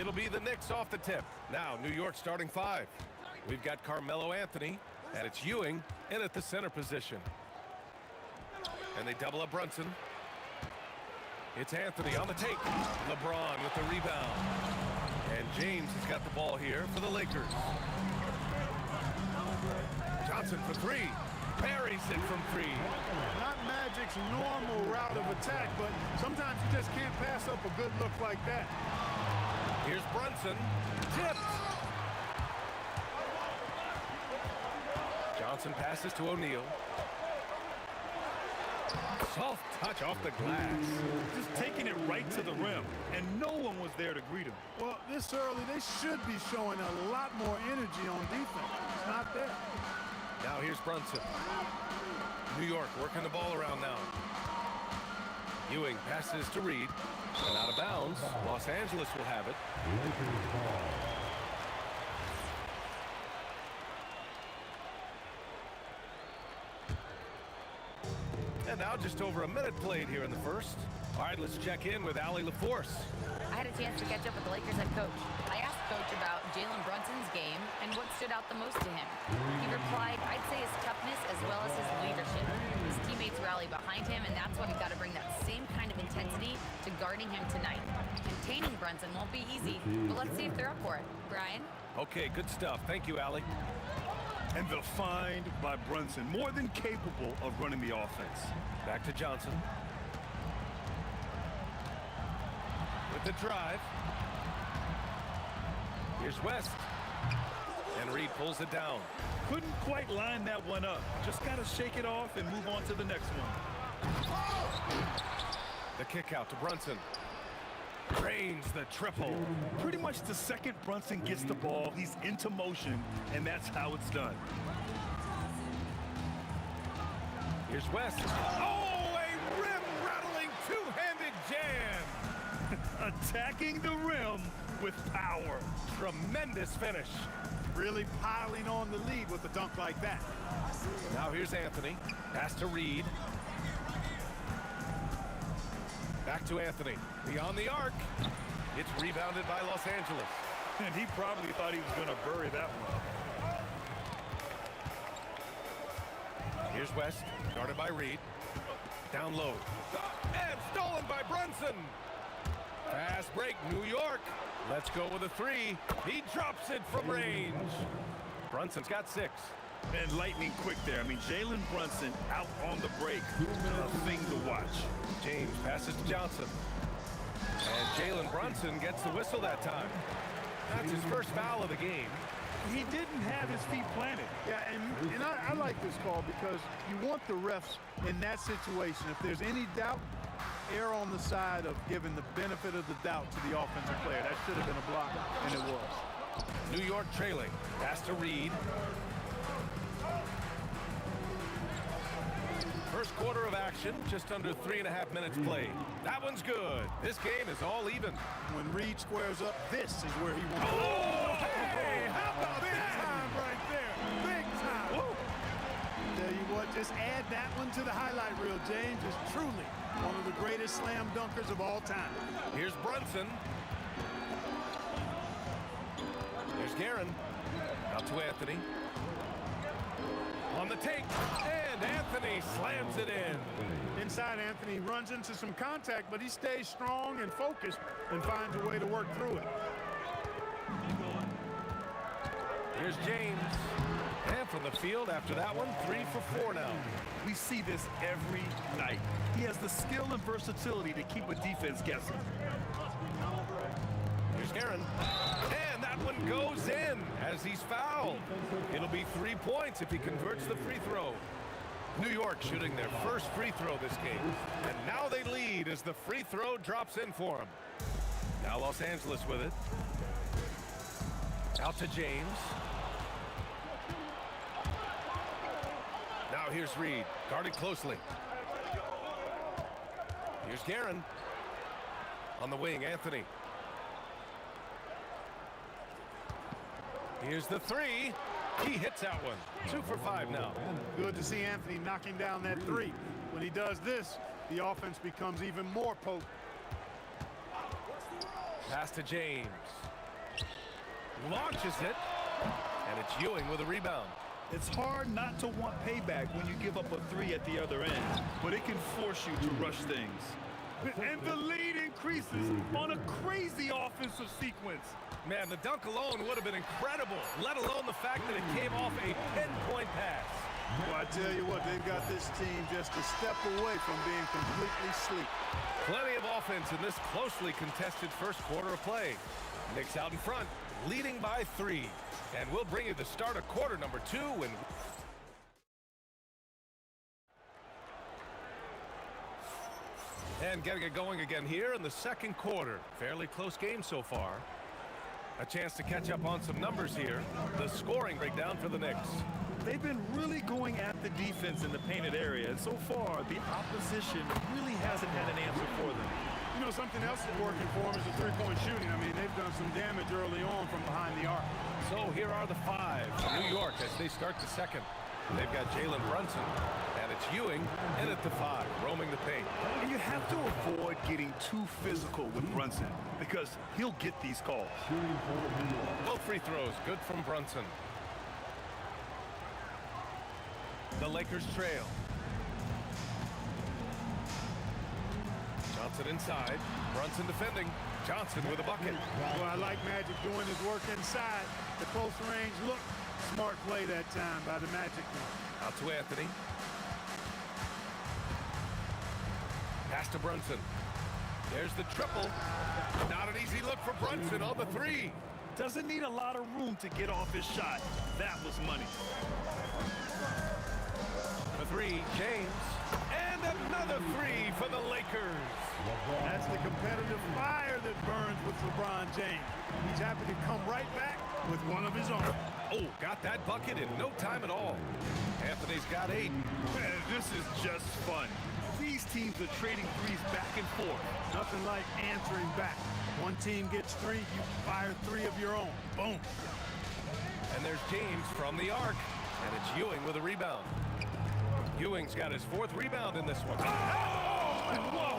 It'll be the Knicks off the tip. Now, New York starting 5. We've got Carmelo Anthony, and it's Ewing in at the center position. And they double up Brunson. It's Anthony on the take. LeBron with the rebound. And James has got the ball here for the Lakers. Johnson for 3. Buries it from 3. Not Magic's normal route of attack, but sometimes you just can't pass up a good look like that. Here's Brunson. Tipped. Johnson passes to O'Neal. Soft touch off the glass. Just taking it right to the rim, and no one was there to greet him. Well, this early, they should be showing a lot more energy on defense. It's not there. Now here's Brunson. New York working the ball around now. Ewing passes to Reed. And out of bounds. Los Angeles will have it. Lakers ball. And now just over a minute played here in the first. All right, let's check in with Allie LaForce. I had a chance to catch up with the Lakers head coach. I asked Coach about Jalen Brunson's game and what stood out the most to him. He replied, I'd say his toughness as well as his leadership. His teammates rally behind him, and that's why we've got to bring that same kind of intensity to guarding him tonight. Containing Brunson won't be easy, but let's see if they're up for it. Brian? Okay, good stuff. Thank you, Allie. And the find by Brunson, more than capable of running the offense. Back to Johnson. With the drive. Here's West. And Reed pulls it down. Couldn't quite line that one up. Just got to shake it off and move on to the next one. The kick out to Brunson. Drains the triple. Pretty much the second Brunson gets the ball, he's into motion, and that's how it's done. Here's West. Oh, a rim-rattling two-handed jam. Attacking the rim with power. Tremendous finish. Really piling on the lead with a dunk like that. Now here's Anthony. Pass to Reed. Back to Anthony. Beyond the arc. It's rebounded by Los Angeles. And he probably thought he was going to bury that one. Here's West. Guarded by Reed. Down low. And stolen by Brunson. Fast break, New York. Let's go with a 3. He drops it from range. Brunson's got 6. And lightning quick there. I mean, Jalen Brunson out on the break. A thing to watch. James passes to Johnson. And Jalen Brunson gets the whistle that time. That's his first foul of the game. He didn't have his feet planted. Yeah, and I like this call because you want the refs in that situation. If there's any doubt, err on the side of giving the benefit of the doubt to the offensive player. That should have been a block, and it was. New York trailing. Pass to Reed. First quarter of action, just under 3.5 minutes played. That one's good. This game is all even. When Reed squares up, this is where he wants to go. Oh, hey, how about big that? time right there. Big time. Woo. Tell you what, just add that one to the highlight reel. James is truly one of the greatest slam dunkers of all time. Here's Brunson. There's Guerin. Out to Anthony. On the take, and Anthony slams it in. Inside, Anthony runs into some contact, but he stays strong and focused and finds a way to work through it. Here's James. And from the field after that one, 3 for 4 now. We see this every night. He has the skill and versatility to keep a defense guessing. Here's Guerin. And that one goes in as he's fouled. It'll be 3 points if he converts the free throw. New York shooting their first free throw this game. And now they lead as the free throw drops in for them. Now Los Angeles with it. Out to James. Now here's Reed, guarded closely. Here's Guerin. On the wing, Anthony. Here's the 3. He hits that one. 2 for 5 now. Good to see Anthony knocking down that 3. When he does this, the offense becomes even more potent. Pass to James. Launches it. And it's Ewing with a rebound. It's hard not to want payback when you give up a three at the other end, but it can force you to rush things. And the lead increases on a crazy offensive sequence. Man, the dunk alone would have been incredible, let alone the fact that it came off a pinpoint pass. Well, I tell you what, they've got this team just a step away from being completely sleep. Plenty of offense in this closely contested first quarter of play. Knicks out in front, leading by 3. And we'll bring you the start of quarter number 2. And getting it going again here in the second quarter. Fairly close game so far. A chance to catch up on some numbers here. The scoring breakdown for the Knicks. They've been really going at the defense in the painted area, and so far, the opposition really hasn't had an answer for them. You know, something else that's working for them is the three-point shooting. I mean, they've done some damage early on from behind the arc. So here are the 5 for New York as they start the second. They've got Jalen Brunson, and it's Ewing in at the 5, roaming the paint. And you have to avoid getting too physical with Brunson because he'll get these calls. Both free throws good from Brunson. The Lakers trail. Johnson inside. Brunson defending. Johnson with a bucket. Well, I like Magic doing his work inside. The close range look. Smart play that time by the Magic. Out to Anthony. Pass to Brunson. There's the triple. Not an easy look for Brunson on the 3. Doesn't need a lot of room to get off his shot. That was money. The 3, James. And another 3 for the Lakers. That's the competitive fire that burns with LeBron James. He's happy to come right back with one of his own. Oh, got that bucket in no time at all. Anthony's got 8. Man, this is just fun. These teams are trading threes back and forth. Nothing like answering back. One team gets 3, you fire 3 of your own. Boom. And there's James from the arc. And it's Ewing with a rebound. Ewing's got his 4th rebound in this one. Oh! Whoa!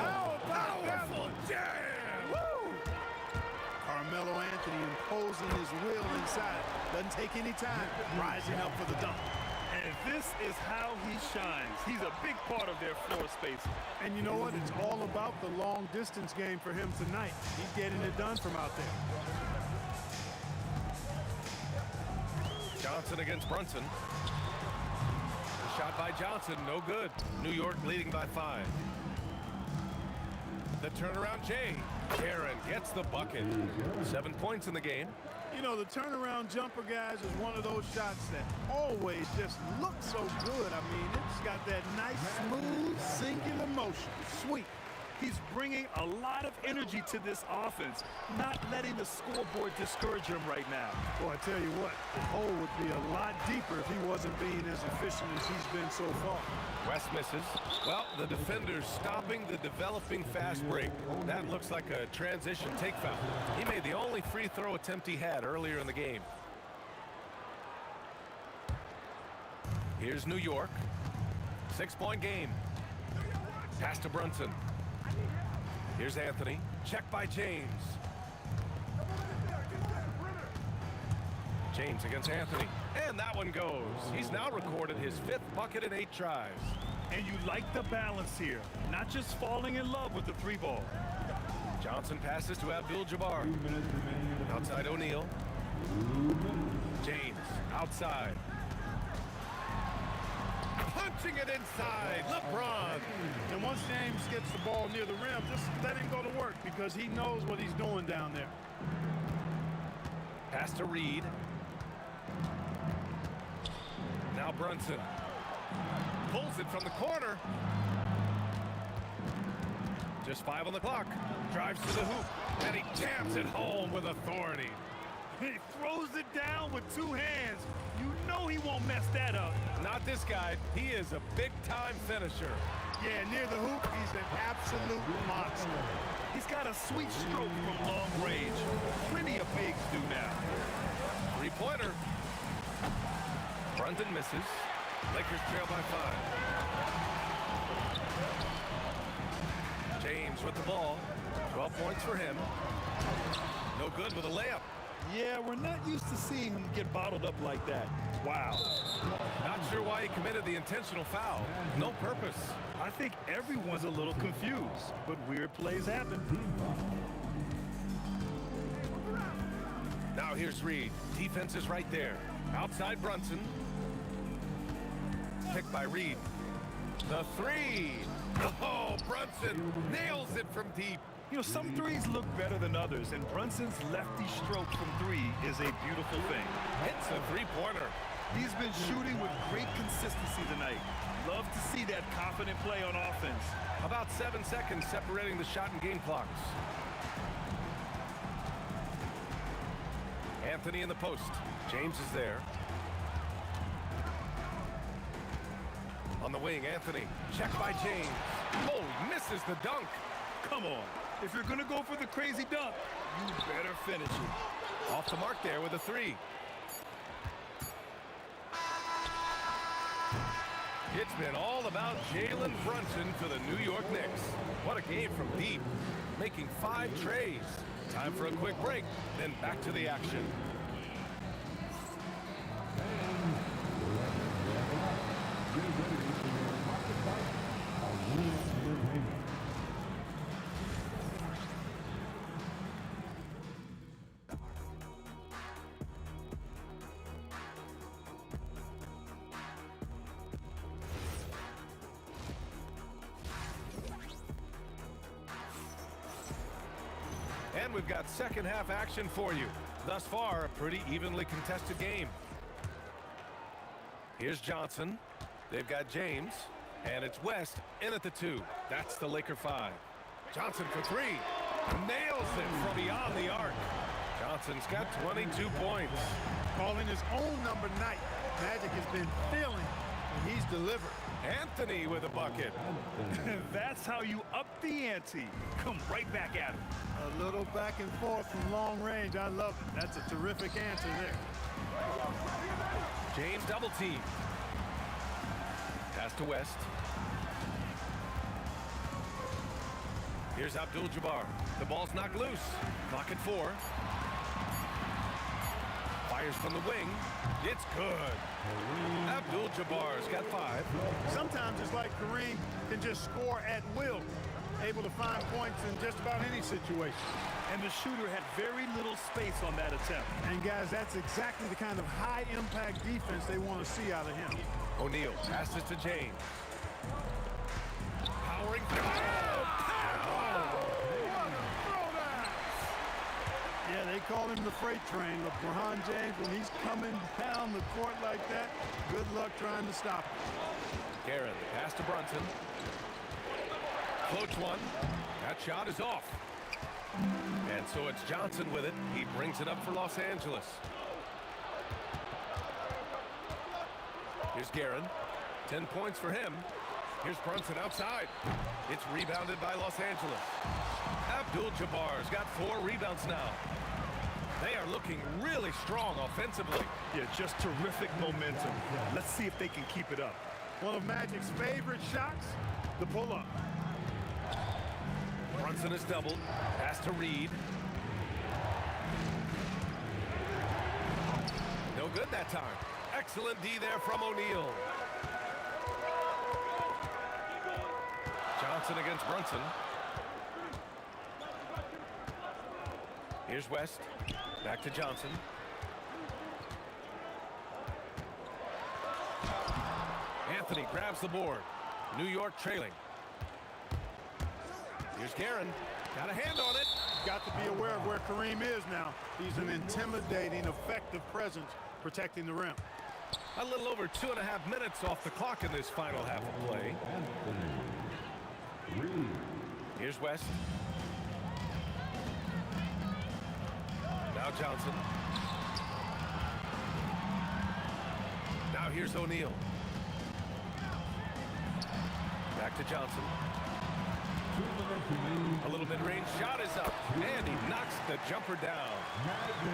How Powerful jam! Woo! Carmelo Anthony imposing his will inside. Doesn't take any time. Rising up for the dunk. And this is how he shines. He's a big part of their floor space. And you know what? It's all about the long distance game for him tonight. He's getting it done from out there. Johnson against Brunson. The shot by Johnson, no good. New York leading by 5. The turnaround Jay. Aaron gets the bucket. 7 points in the game. You know, the turnaround jumper, guys, is one of those shots that always just looks so good. I mean, it's got that nice, smooth, singular motion. Sweet. He's bringing a lot of energy to this offense, not letting the scoreboard discourage him right now. Well, I tell you what, the hole would be a lot deeper if he wasn't being as efficient as he's been so far. West misses. Well, the defender's stopping the developing fast break. That looks like a transition take foul. He made the only free throw attempt he had earlier in the game. Here's New York. 6-point game. Pass to Brunson. Here's Anthony. Check by James. James against Anthony. And that one goes. He's now recorded his 5th bucket in 8 tries. And you like the balance here. Not just falling in love with the 3 ball. Johnson passes to Abdul-Jabbar. Outside O'Neal. James outside. Punching it inside, LeBron. And once James gets the ball near the rim, just let him go to work because he knows what he's doing down there. Pass to Reed. Now Brunson. Pulls it from the corner. Just 5 on the clock. Drives to the hoop. And he jams it home with authority. He throws it down with 2 hands. You know he won't mess that up. Not this guy. He is a big-time finisher. Yeah, near the hoop, he's an absolute monster. He's got a sweet stroke from long range. Plenty of bigs do now. 3-pointer. Brunson misses. Lakers trail by 5. James with the ball. 12 points for him. No good with a layup. Yeah, we're not used to seeing him get bottled up like that. Wow. Not sure why he committed the intentional foul. No purpose. I think everyone's a little confused, but weird plays happen. Now here's Reed. Defense is right there. Outside Brunson. Picked by Reed. The three. Oh, Brunson nails it from deep. You know, some threes look better than others, and Brunson's lefty stroke from three is a beautiful thing. Hits a three-pointer. He's been shooting with great consistency tonight. Love to see that confident play on offense. About 7 seconds separating the shot and game clocks. Anthony in the post. James is there. On the wing, Anthony. Check by James. Oh, he misses the dunk. Come on. If you're going to go for the crazy dunk, you better finish it. Off the mark there with a three. It's been all about Jalen Brunson for the New York Knicks. What a game from deep, making 5 trays. Time for a quick break, then back to the action. And we've got second half action for you. Thus far, a pretty evenly contested game. Here's Johnson. They've got James. And it's West in at the 2. That's the Laker 5. Johnson for 3. Nails it from beyond the arc. Johnson's got 22 points. Calling his own number night. Magic has been feeling, and he's delivered. Anthony with a bucket. That's how you up the ante. Come right back at him. A little back and forth from long range. I love it. That's a terrific answer there. James double team. Pass to West. Here's Abdul-Jabbar. The ball's knocked loose. Clock at 4. Fires from the wing. It's good. Abdul-Jabbar's got 5. Sometimes it's like Kareem can just score at will, able to find points in just about any situation. And the shooter had very little space on that attempt. And guys, that's exactly the kind of high-impact defense they want to see out of him. O'Neal passes to James. Powering. Yeah, they call him the freight train. LeBron James, when he's coming down the court like that, good luck trying to stop him. Guerin, pass to Brunson. Floats one. That shot is off. And so it's Johnson with it. He brings it up for Los Angeles. Here's Guerin. 10 points for him. Here's Brunson outside. It's rebounded by Los Angeles. Abdul-Jabbar's got 4 rebounds now. They are looking really strong offensively. Yeah, just terrific momentum. Let's see if they can keep it up. One of Magic's favorite shots, the pull-up. Brunson is doubled. Pass to Reed. No good that time. Excellent D there from O'Neal. Johnson against Brunson. Here's West. Back to Johnson. Anthony grabs the board. New York trailing. Here's Guerin. Got a hand on it. Got to be aware of where Kareem is now. He's an intimidating, effective presence protecting the rim. A little over 2.5 minutes off the clock in this final half of play. Here's West. Now Johnson. Now here's O'Neal. Back to Johnson. A little mid-range shot is up, and he knocks the jumper down.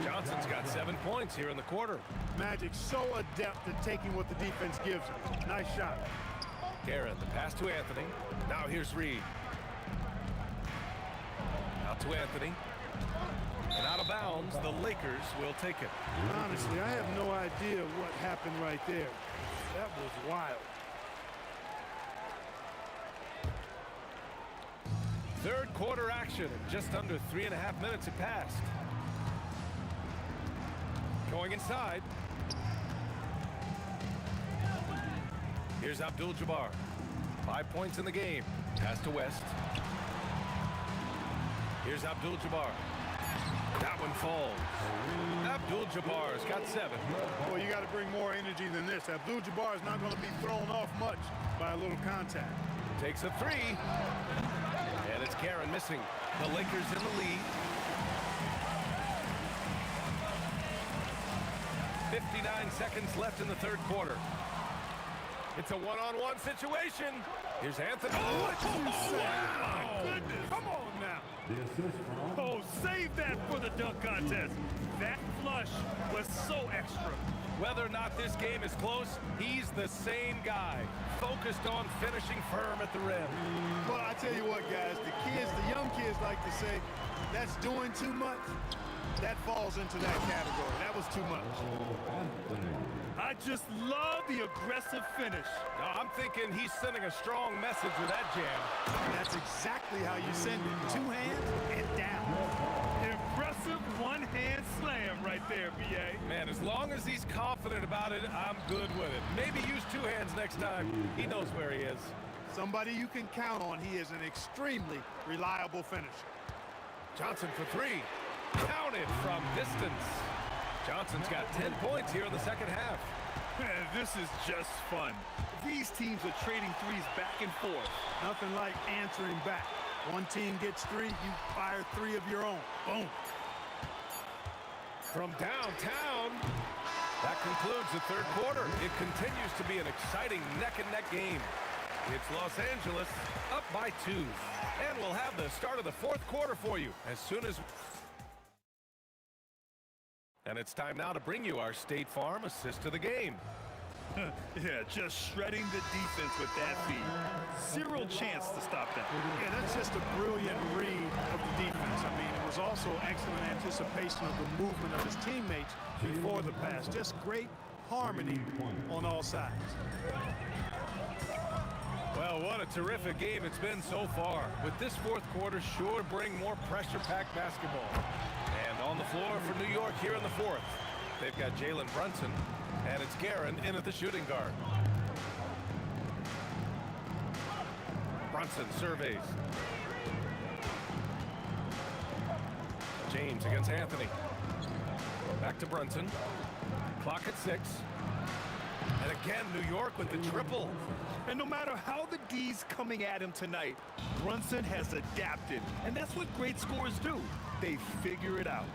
Johnson's got 7 points here in the quarter. Magic so adept at taking what the defense gives him. Nice shot. Guerin, the pass to Anthony. Now here's Reed. Out to Anthony. And out of bounds, the Lakers will take it. Honestly, I have no idea what happened right there. That was wild. Third quarter action. Just under 3.5 minutes have passed. Going inside. Here's Abdul-Jabbar. 5 points in the game. Pass to West. Here's Abdul-Jabbar. That one falls. Abdul-Jabbar's got 7. Well, you got to bring more energy than this. Abdul-Jabbar is not going to be thrown off much by a little contact. Takes a 3. And it's Karen missing. The Lakers in the lead. 59 seconds left in the third quarter. It's a one-on-one situation. Here's Anthony. Oh, what you say? My goodness. Come on now. The assist from Oh, save that for the dunk contest. That flush was so extra. Whether or not this game is close, he's the same guy, focused on finishing firm at the rim. Well, I tell you what, guys, the young kids like to say, that's doing too much. That falls into that category. That was too much. I just love the aggressive finish. I'm thinking he's sending a strong message with that jam. That's exactly how you send it. 2 hands and down. Impressive one-hand slam right there, B.A. Man, as long as he's confident about it, I'm good with it. Maybe use 2 hands next time. He knows where he is. Somebody you can count on. He is an extremely reliable finisher. Johnson for 3. Counted from distance. Johnson's got 10 points here in the second half. Man, this is just fun. These teams are trading threes back and forth. Nothing like answering back. One team gets 3, you fire 3 of your own. Boom. From downtown, that concludes the third quarter. It continues to be an exciting neck-and-neck game. It's Los Angeles up by 2. And we'll have the start of the fourth quarter for you as soon as... And it's time now to bring you our State Farm assist to the game. Yeah, just shredding the defense with that feed. Zero chance to stop that. Yeah, that's just a brilliant read of the defense. I mean, it was also excellent anticipation of the movement of his teammates before the pass. Just great harmony on all sides. Well, what a terrific game it's been so far. With this fourth quarter sure to bring more pressure-packed basketball. And on the floor for New York here in the fourth, they've got Jalen Brunson, and it's Guerin in at the shooting guard. Brunson surveys. James against Anthony. Back to Brunson. Clock at 6. And again, New York with the triple. And no matter how the D's coming at him tonight, Brunson has adapted. And that's what great scorers do. They figure it out.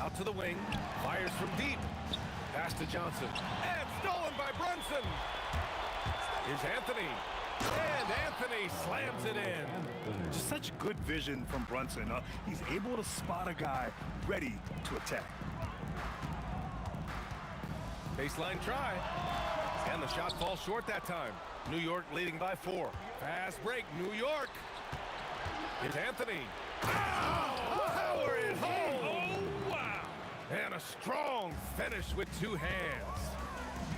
Out to the wing. Fires from deep. Pass to Johnson. And stolen by Brunson. Here's Anthony. And Anthony slams it in. Just such good vision from Brunson. He's able to spot a guy ready to attack. Baseline try. And the shot falls short that time. New York leading by 4. Fast break, New York. Here's Anthony. Power it home. Oh, wow. And a strong finish with 2 hands.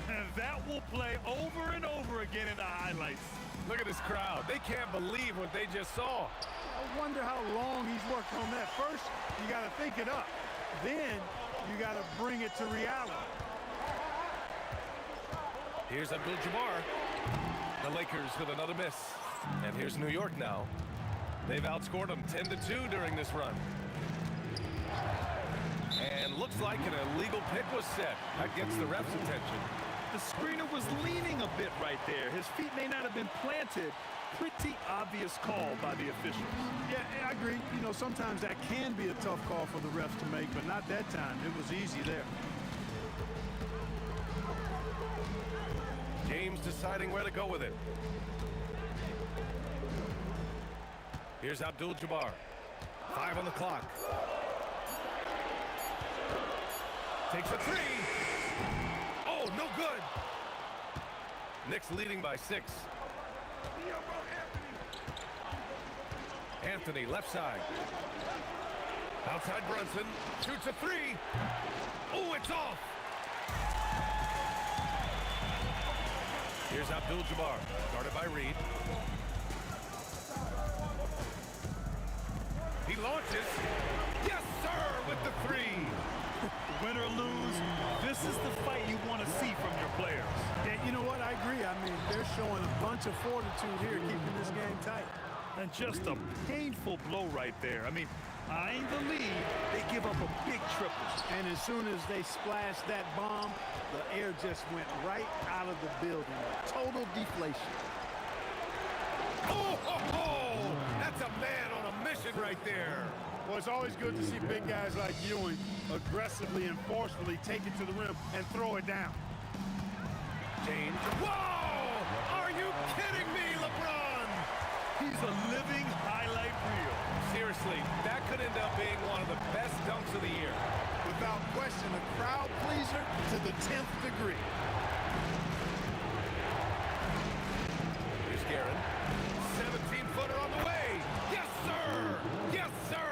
And that will play over and over again in the highlights. Look at this crowd. They can't believe what they just saw. I wonder how long he's worked on that. First, you got to think it up. Then, you got to bring it to reality. Here's Abdul-Jabbar. The Lakers with another miss. And here's New York now. They've outscored them 10-2 during this run. And looks like an illegal pick was set. That gets the ref's attention. The screener was leaning a bit right there. His feet may not have been planted. Pretty obvious call by the officials. Yeah, I agree. You know, sometimes that can be a tough call for the refs to make, but not that time. It was easy there. James deciding where to go with it. Here's Abdul-Jabbar. 5 on the clock. Takes a 3. Oh, no good. Knicks leading by 6. Anthony, left side. Outside Brunson. Shoots a three. Oh, it's off. Here's Abdul-Jabbar, guarded by Reed. He launches. Yes, sir, with the three. Win or lose, this is the fight you want to see from your players. Yeah, you know what? I agree. I mean, they're showing a bunch of fortitude here, keeping this game tight. And just a painful blow right there. I mean, eyeing the lead, they give up a big triple. And as soon as they splashed that bomb, the air just went right out of the building. Total deflation. Oh, ho, ho! That's a man on a mission right there. Well, it's always good to see big guys like Ewing aggressively and forcefully take it to the rim and throw it down. James. Whoa! Are you kidding me, LeBron? He's a living highlight reel. Seriously, that could end up being one of the best dunks of the year. Without question, a crowd pleaser to the 10th degree. Here's Guerin. 17-footer on the way. Yes, sir! Yes, sir!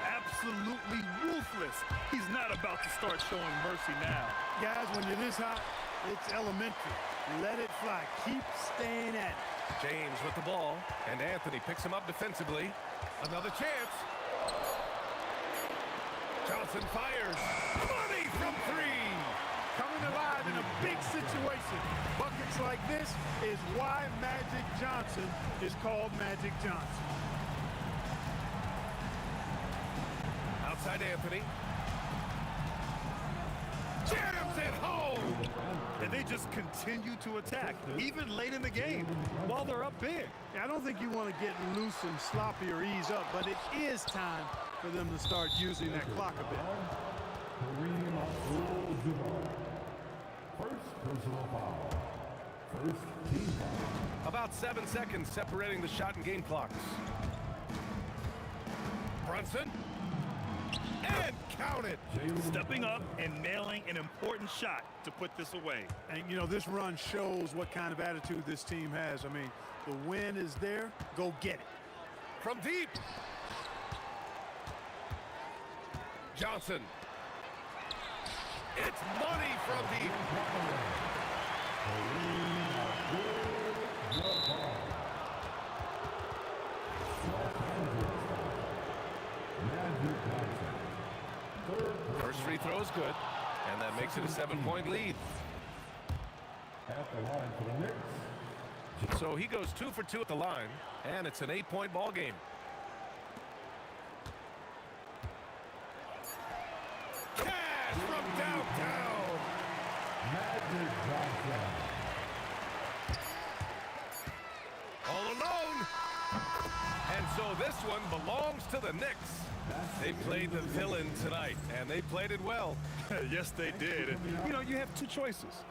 Absolutely ruthless. He's not about to start showing mercy now. Guys, when you're this hot, it's elementary. Let it fly. Keep staying at it. James with the ball, and Anthony picks him up defensively. Another chance. Johnson fires. Money from three. Coming alive in a big situation. Buckets like this is why Magic Johnson is called Magic Johnson. Outside Anthony. Jams it home. And they just continue to attack, even late in the game, while they're up big. Yeah, I don't think you want to get loose and sloppy or ease up, but it is time for them to start using that clock a bit. First personal foul. First team foul. About 7 seconds separating the shot and game clocks. Brunson. And count it. Stepping up and nailing an important shot to put this away. And, you know, this run shows what kind of attitude this team has. I mean, the win is there. Go get it. From deep. Johnson. It's money from deep. First free throw is good, and that makes it a 7-point lead. At the line for the Knicks. So he goes 2 for 2 at the line, and it's an 8-point ball game. Cash from downtown. Magic Johnson. All alone. And so this one belongs to the Knicks. They played the villain tonight, and they played it well. Yes, they did. And, you know, you have two choices.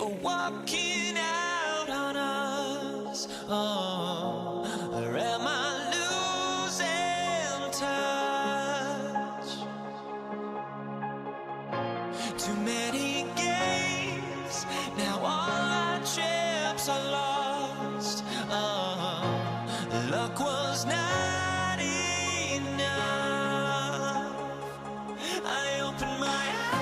for walking out on us? Oh, or am I losing touch? Too many games, now all our chips are lost. Oh, luck was not enough. I opened my eyes.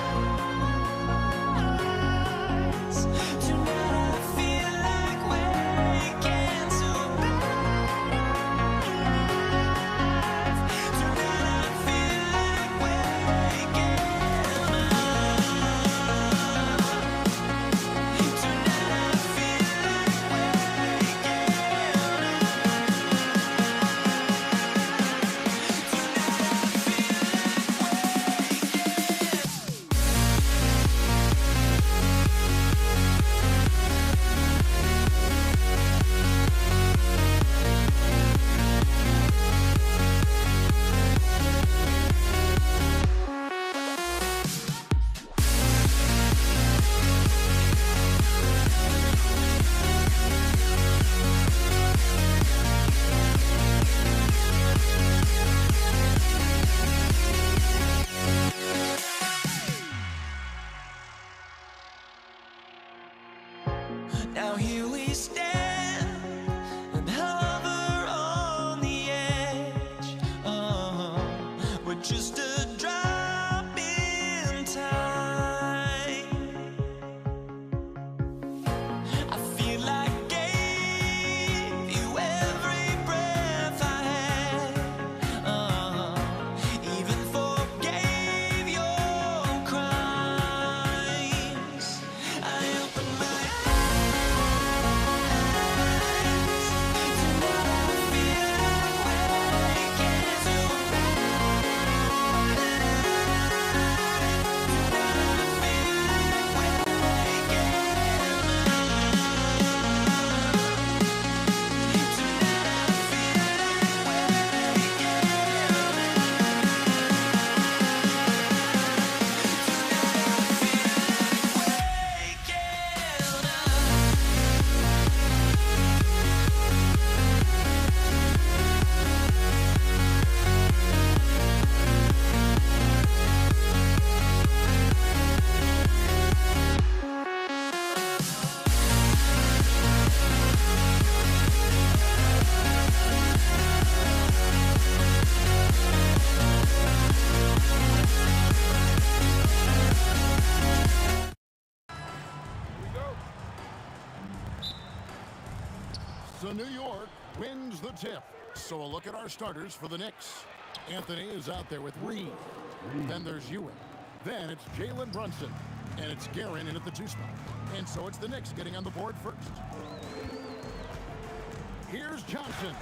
So New York wins the tip. So a look at our starters for the Knicks. Anthony is out there with Reed. Then there's Ewing. Then it's Jalen Brunson. And it's Guerin in at the 2 spot. And so it's the Knicks getting on the board first. Here's Johnson.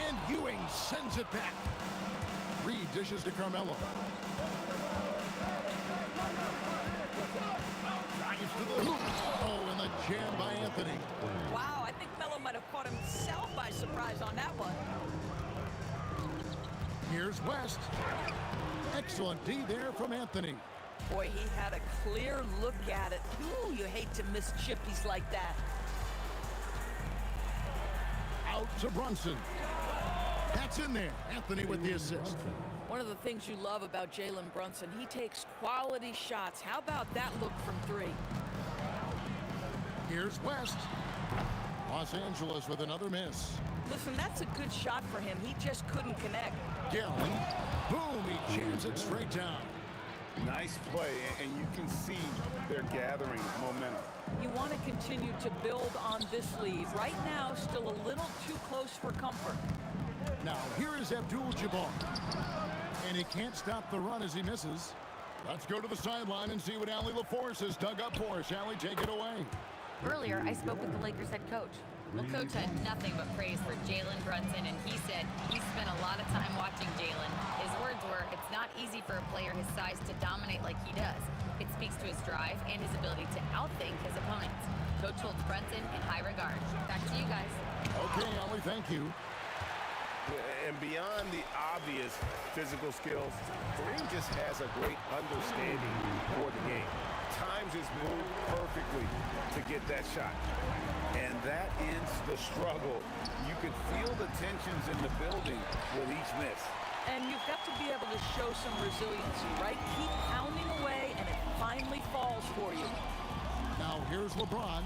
And Ewing sends it back. Reed dishes to Carmelo. Drives to the hoop. Oh, and the jam by Anthony. Wow, I think Melo might have caught himself by surprise on that one. Here's West. Excellent D there from Anthony. Boy, he had a clear look at it. Ooh, you hate to miss chippies like that. Out to Brunson. That's in there. Anthony with the assist. One of the things you love about Jalen Brunson, he takes quality shots. How about that look from 3? Here's West. Los Angeles with another miss. Listen, that's a good shot for him. He just couldn't connect. Guerin. Boom, he jams it straight down. Nice play, and you can see they're gathering momentum. You want to continue to build on this lead. Right now, still a little too close for comfort. Now, here is Abdul-Jabbar. And he can't stop the run as he misses. Let's go to the sideline and see what Allie LaForce has dug up for us. Allie, take it away. Earlier, I spoke with the Lakers head coach. Well, Coach had nothing but praise for Jalen Brunson, and he said he spent a lot of time watching Jalen. His words were, it's not easy for a player his size to dominate like he does. It speaks to his drive and his ability to outthink his opponents. Coach holds Brunson in high regard. Back to you guys. Okay, Allie, thank you. And beyond the obvious physical skills, Kareem just has a great understanding for the game. Times his move perfectly to get that shot. And that ends the struggle. You can feel the tensions in the building with each miss. And you've got to be able to show some resiliency, right? Keep pounding away, and it finally falls for you. Now here's LeBron.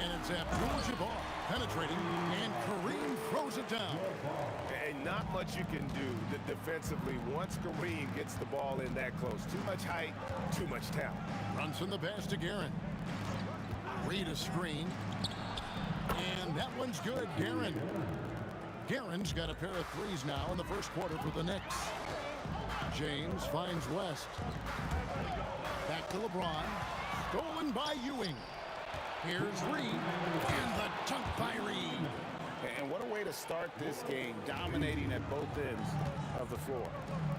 And it's Abdul-Jabbar penetrating, and Kareem throws it down. And not much you can do defensively once Kareem gets the ball in that close. Too much height, too much talent. Brunson the pass to Guerin. Reed a screen. And that one's good, Guerin. Guerin's got a pair of 3s now in the first quarter for the Knicks. James finds West. Back to LeBron. Stolen by Ewing. Here's Reed. And the dunk by Reed. And what a way to start this game, dominating at both ends of the floor.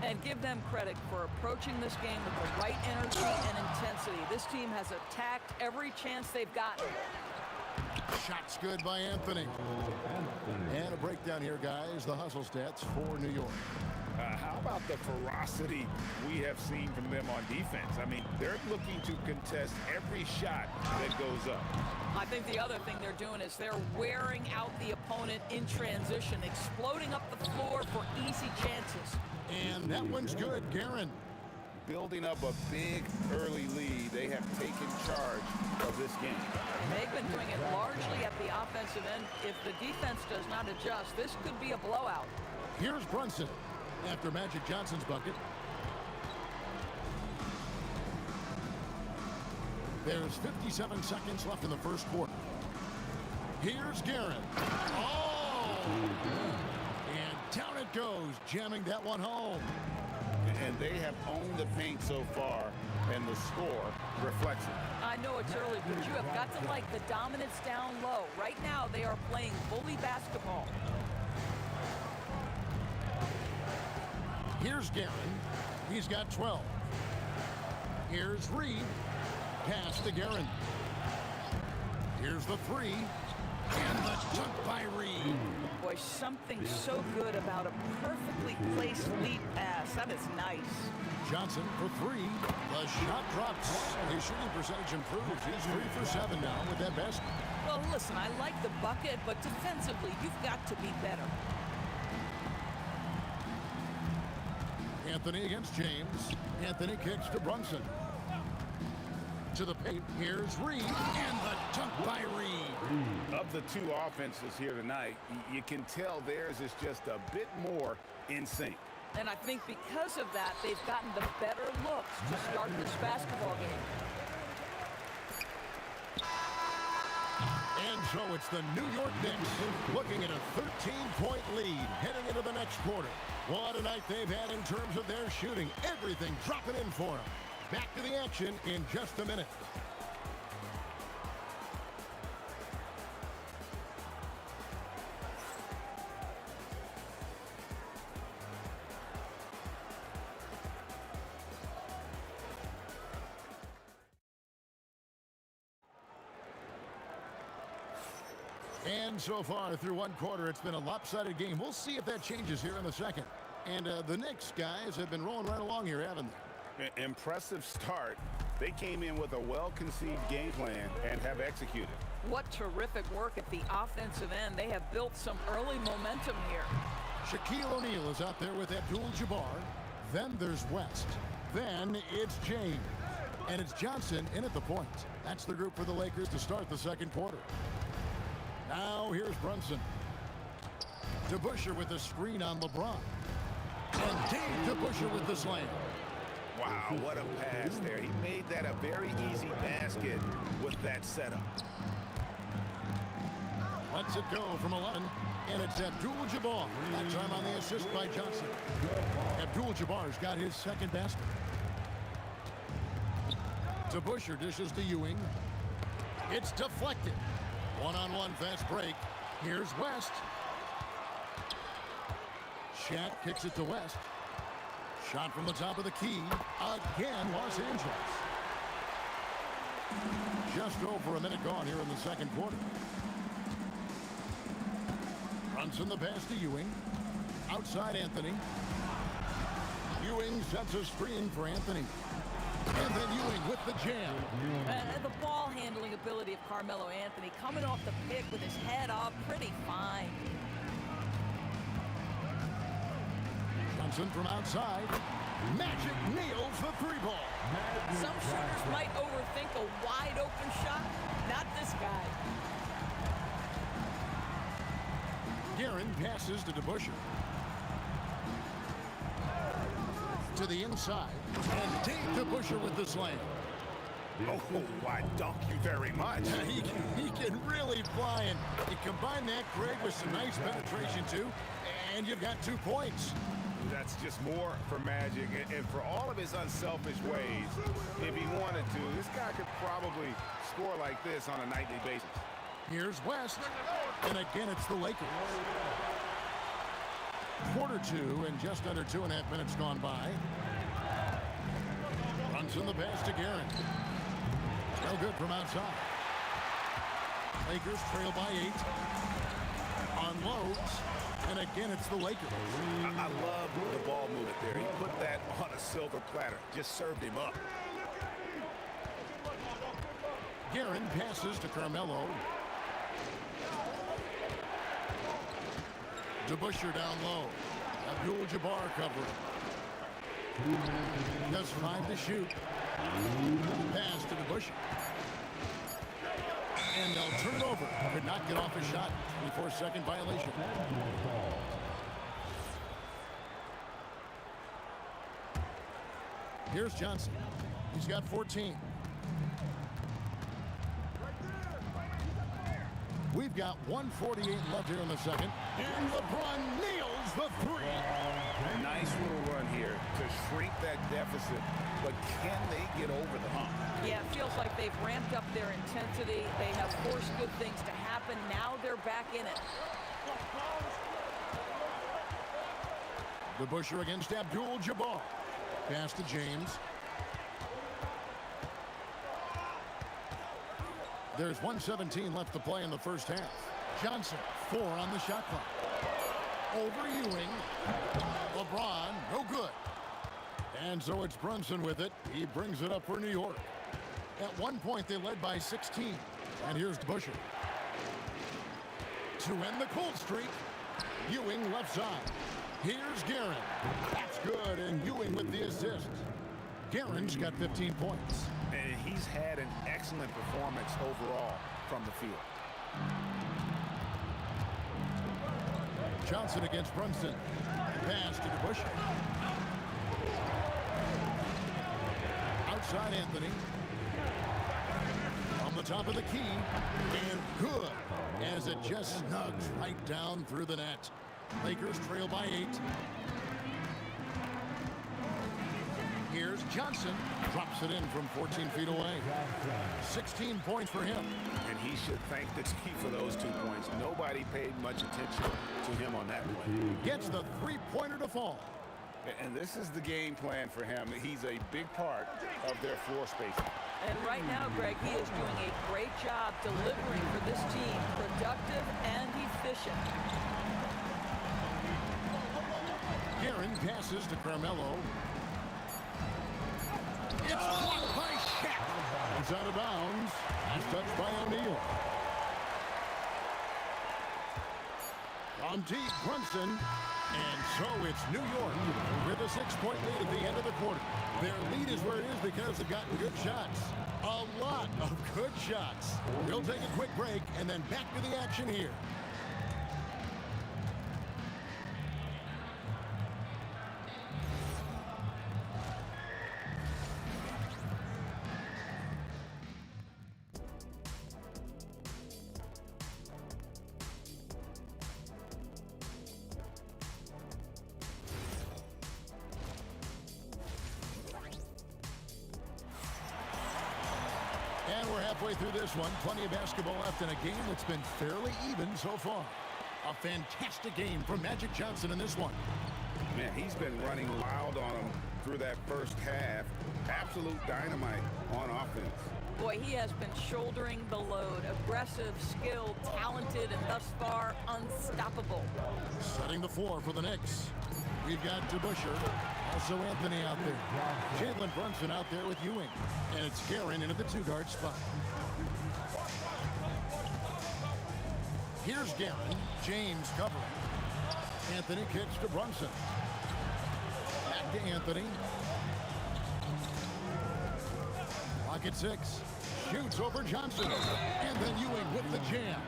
And give them credit for approaching this game with the right energy and intensity. This team has attacked every chance they've gotten. Shots good by Anthony. And a breakdown here, guys. The hustle stats for New York. How about the ferocity we have seen from them on defense? I mean, they're looking to contest every shot that goes up. I think the other thing they're doing is they're wearing out the opponent in transition, exploding up the floor for easy chances. And that one's good, Guerin. Building up a big early lead, they have taken charge of this game. They've been doing it largely at the offensive end. If the defense does not adjust, this could be a blowout. Here's Brunson after Magic Johnson's bucket. There's 57 seconds left in the first quarter. Here's Guerin. Oh! And down it goes, jamming that one home. And they have owned the paint so far, and the score reflects it. I know it's early, but you have got to like the dominance down low. Right now, they are playing bully basketball. Here's Guerin. He's got 12. Here's Reed. Pass to Guerin. Here's the 3. And the dunk by Reed. Boy, something so good about a perfectly placed lead pass. That is nice. Johnson for 3. The shot drops. His shooting percentage improves. He's 3 for 7 now with that basket. Well, listen, I like the bucket, but defensively, you've got to be better. Anthony against James. Anthony kicks to Brunson. To the paint. Here's Reed. And the dunk by Reed. Of the two offenses here tonight, you can tell theirs is just a bit more in sync. And I think because of that, they've gotten the better looks to start this basketball game. And so it's the New York Knicks looking at a 13-point lead heading into the next quarter. What a night they've had in terms of their shooting. Everything dropping in for them. Back to the action in just a minute. And so far through one quarter, it's been a lopsided game. We'll see if that changes here in the second. And the Knicks guys have been rolling right along here, haven't they? Impressive start. They came in with a well-conceived game plan and have executed. What terrific work at the offensive end. They have built some early momentum here. Shaquille O'Neal is out there with Abdul-Jabbar. Then there's West. Then it's James. And it's Johnson in at the point. That's the group for the Lakers to start the second quarter. Now here's Brunson. DeBusschere with the screen on LeBron. And Dave DeBusschere with the slam. Wow, what a pass there. He made that a very easy basket with that setup. Lets it go from 11. And it's Abdul-Jabbar. That time on the assist by Johnson. Abdul-Jabbar's got his second basket. DeBusschere dishes to Ewing. It's deflected. One-on-one fast break. Here's West. Shaq kicks it to West. Shot from the top of the key. Again, Los Angeles. Just over a minute gone here in the second quarter. Brunson the pass to Ewing. Outside Anthony. Ewing sets a screen for Anthony. And then Ewing with the jam. The ball handling ability of Carmelo Anthony coming off the pick with his head up, pretty fine. Johnson from outside. Magic nails the three ball. Some shooters might overthink a wide open shot. Not this guy. Guerin passes to DeBusschere. To the inside. And Dave DeBusschere with the slam. Oh, I dunk you very much. He can really fly, and you combine that, Greg, with some nice penetration, too, and you've got 2 points. That's just more for Magic, and for all of his unselfish ways, if he wanted to, this guy could probably score like this on a nightly basis. Here's West, and again it's the Lakers. Quarter 2, and just under 2.5 minutes gone by. Brunson the pass to Guerin. No good from outside. Lakers trail by 8. Unloads. And again, it's the Lakers. I love the ball movement there. He put that on a silver platter. Just served him up. Guerin passes to Carmelo. DeBusschere down low. Abdul-Jabbar covering. Does 5 to shoot. Pass to DeBusschere. And they'll turn it over. Could not get off his shot. 24-second violation. Here's Johnson. He's got 14. We've got 1:48 left here in the second. And LeBron nails the 3. Nice little run here to shrink that deficit. But can they get over the hump? Yeah, it feels like they've ramped up their intensity. They have forced good things to happen. Now they're back in it. DeBusschere against Abdul-Jabbar. Pass to James. There's 1:17 left to play in the first half. Johnson, 4 on the shot clock. Over Ewing. LeBron, no good. And so it's Brunson with it. He brings it up for New York. At one point, they led by 16. And here's DeBusschere. To end the cold streak, Ewing left side. Here's Guerin. That's good, and Ewing with the assist. Guerin's got 15 points. And he's had an excellent performance overall from the field. Johnson against Brunson. Pass to DeBusschere. Outside Anthony. From the top of the key. And good, as it just snugs right down through the net. Lakers trail by 8. Here's Johnson. Drops it in from 14 feet away. 16 points for him. And he should thank the team for those 2 points. Nobody paid much attention to him on that one. Gets the three-pointer to fall. And this is the game plan for him. He's a big part of their floor spacing. And right now, Greg, he is doing a great job delivering for this team. Productive and efficient. Guerin passes to Carmelo. It's blocked by Shaq. It's out of bounds. He's touched by O'Neal. On deep, Brunson. And so it's New York with a 6-point lead at the end of the quarter. Their lead is where it is because they've gotten good shots. A lot of good shots. We'll take a quick break and then back to the action here. And we're halfway through this one. Plenty of basketball left in a game that's been fairly even so far. A fantastic game from Magic Johnson in this one. Man, he's been running wild on them through that first half. Absolute dynamite on offense. Boy, he has been shouldering the load. Aggressive, skilled, talented, and thus far unstoppable. Setting the floor for the Knicks. We've got DeBusschere, also Anthony out there. Jalen Brunson out there with Ewing. And it's Guerin in at the 2-guard spot. Here's Guerin. James covering. Anthony kicks to Brunson. Back to Anthony. Clock at 6. Shoots over Johnson. And then Ewing with the jam.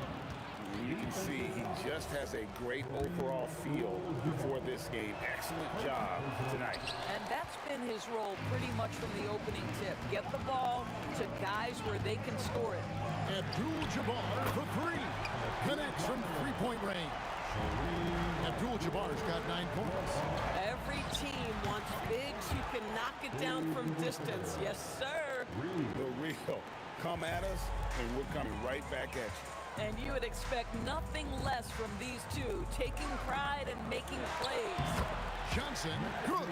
You can see he just has a great overall feel for this game. Excellent job tonight. And that's been his role pretty much from the opening tip. Get the ball to guys where they can score it. Abdul-Jabbar for 3. Connects from 3-point range. Abdul-Jabbar's got 9 points. Every team wants bigs who can knock it down from distance. Yes, sir. The real. Come at us, and we're coming right back at you. And you would expect nothing less from these two, taking pride and making plays. Johnson, good.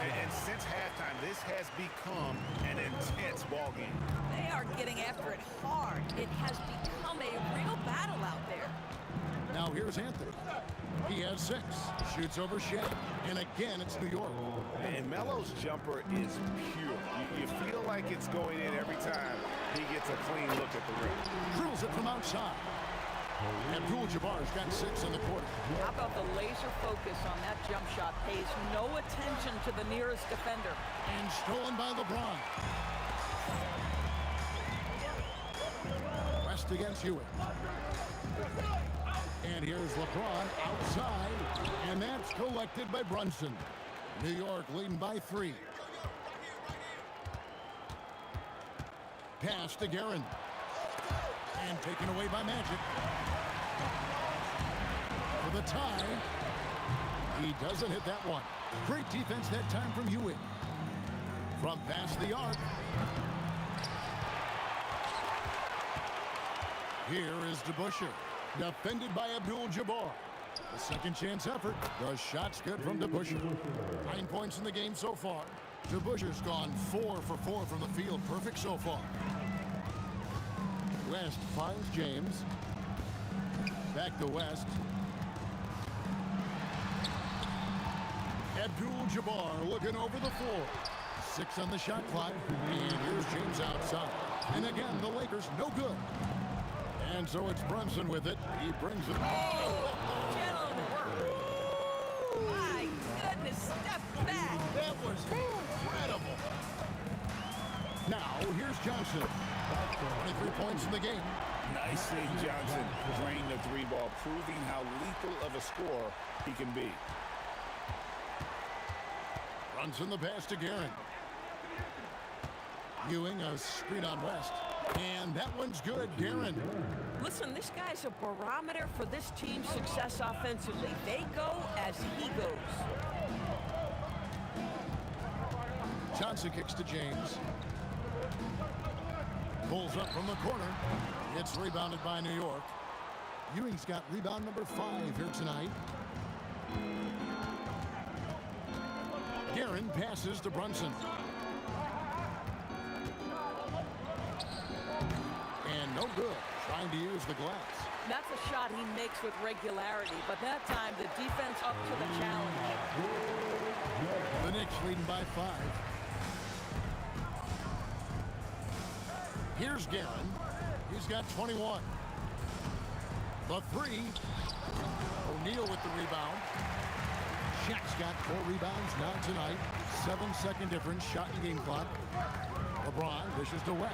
And since halftime, this has become an intense ball game. They are getting after it hard. It has become a real battle out there. Now here's Anthony. He has 6. Shoots over Shaq. And again, it's New York. And Melo's jumper is pure. You feel like it's going in every time he gets a clean look at the rim. Drills it from outside. Abdul-Jabbar's got 6 in the quarter. How about the laser focus on that jump shot? Pays no attention to the nearest defender. And stolen by LeBron. West against Ewing. And here's LeBron outside. And that's collected by Brunson. New York leading by 3. Pass to Guerin. And taken away by Magic. For the tie. He doesn't hit that one. Great defense that time from Ewing. From past the arc. Here is DeBusschere. Defended by Abdul-Jabbar. A second chance effort. The shot's good from DeBusschere. 9 points in the game so far. DeBusschere's gone 4 for 4 from the field. Perfect so far. West finds James. Back to West. Abdul-Jabbar looking over the floor. 6 on the shot clock. And here's James outside. And again, the Lakers no good. And so it's Brunson with it. He brings it. My goodness, step back. That was incredible. Now, here's Johnson. 23 points in the game. Nicely, Johnson drained the 3-ball, proving how lethal of a scorer he can be. Brunson the pass to Guerin. Ewing a screen on West. And that one's good, Darren. Listen, this guy's a barometer for this team's success offensively. They go as he goes. Johnson kicks to James. Pulls up from the corner. It's rebounded by New York. Ewing's got rebound number 5 here tonight. Guerin passes to Brunson. And no good. Trying to use the glass. That's a shot he makes with regularity, but that time the defense up to the challenge. The Knicks leading by 5. Here's Guerin. He's got 21. The 3. O'Neal with the rebound. Shaq's got 4 rebounds now tonight. 7-second difference, shot and game clock. LeBron dishes to West.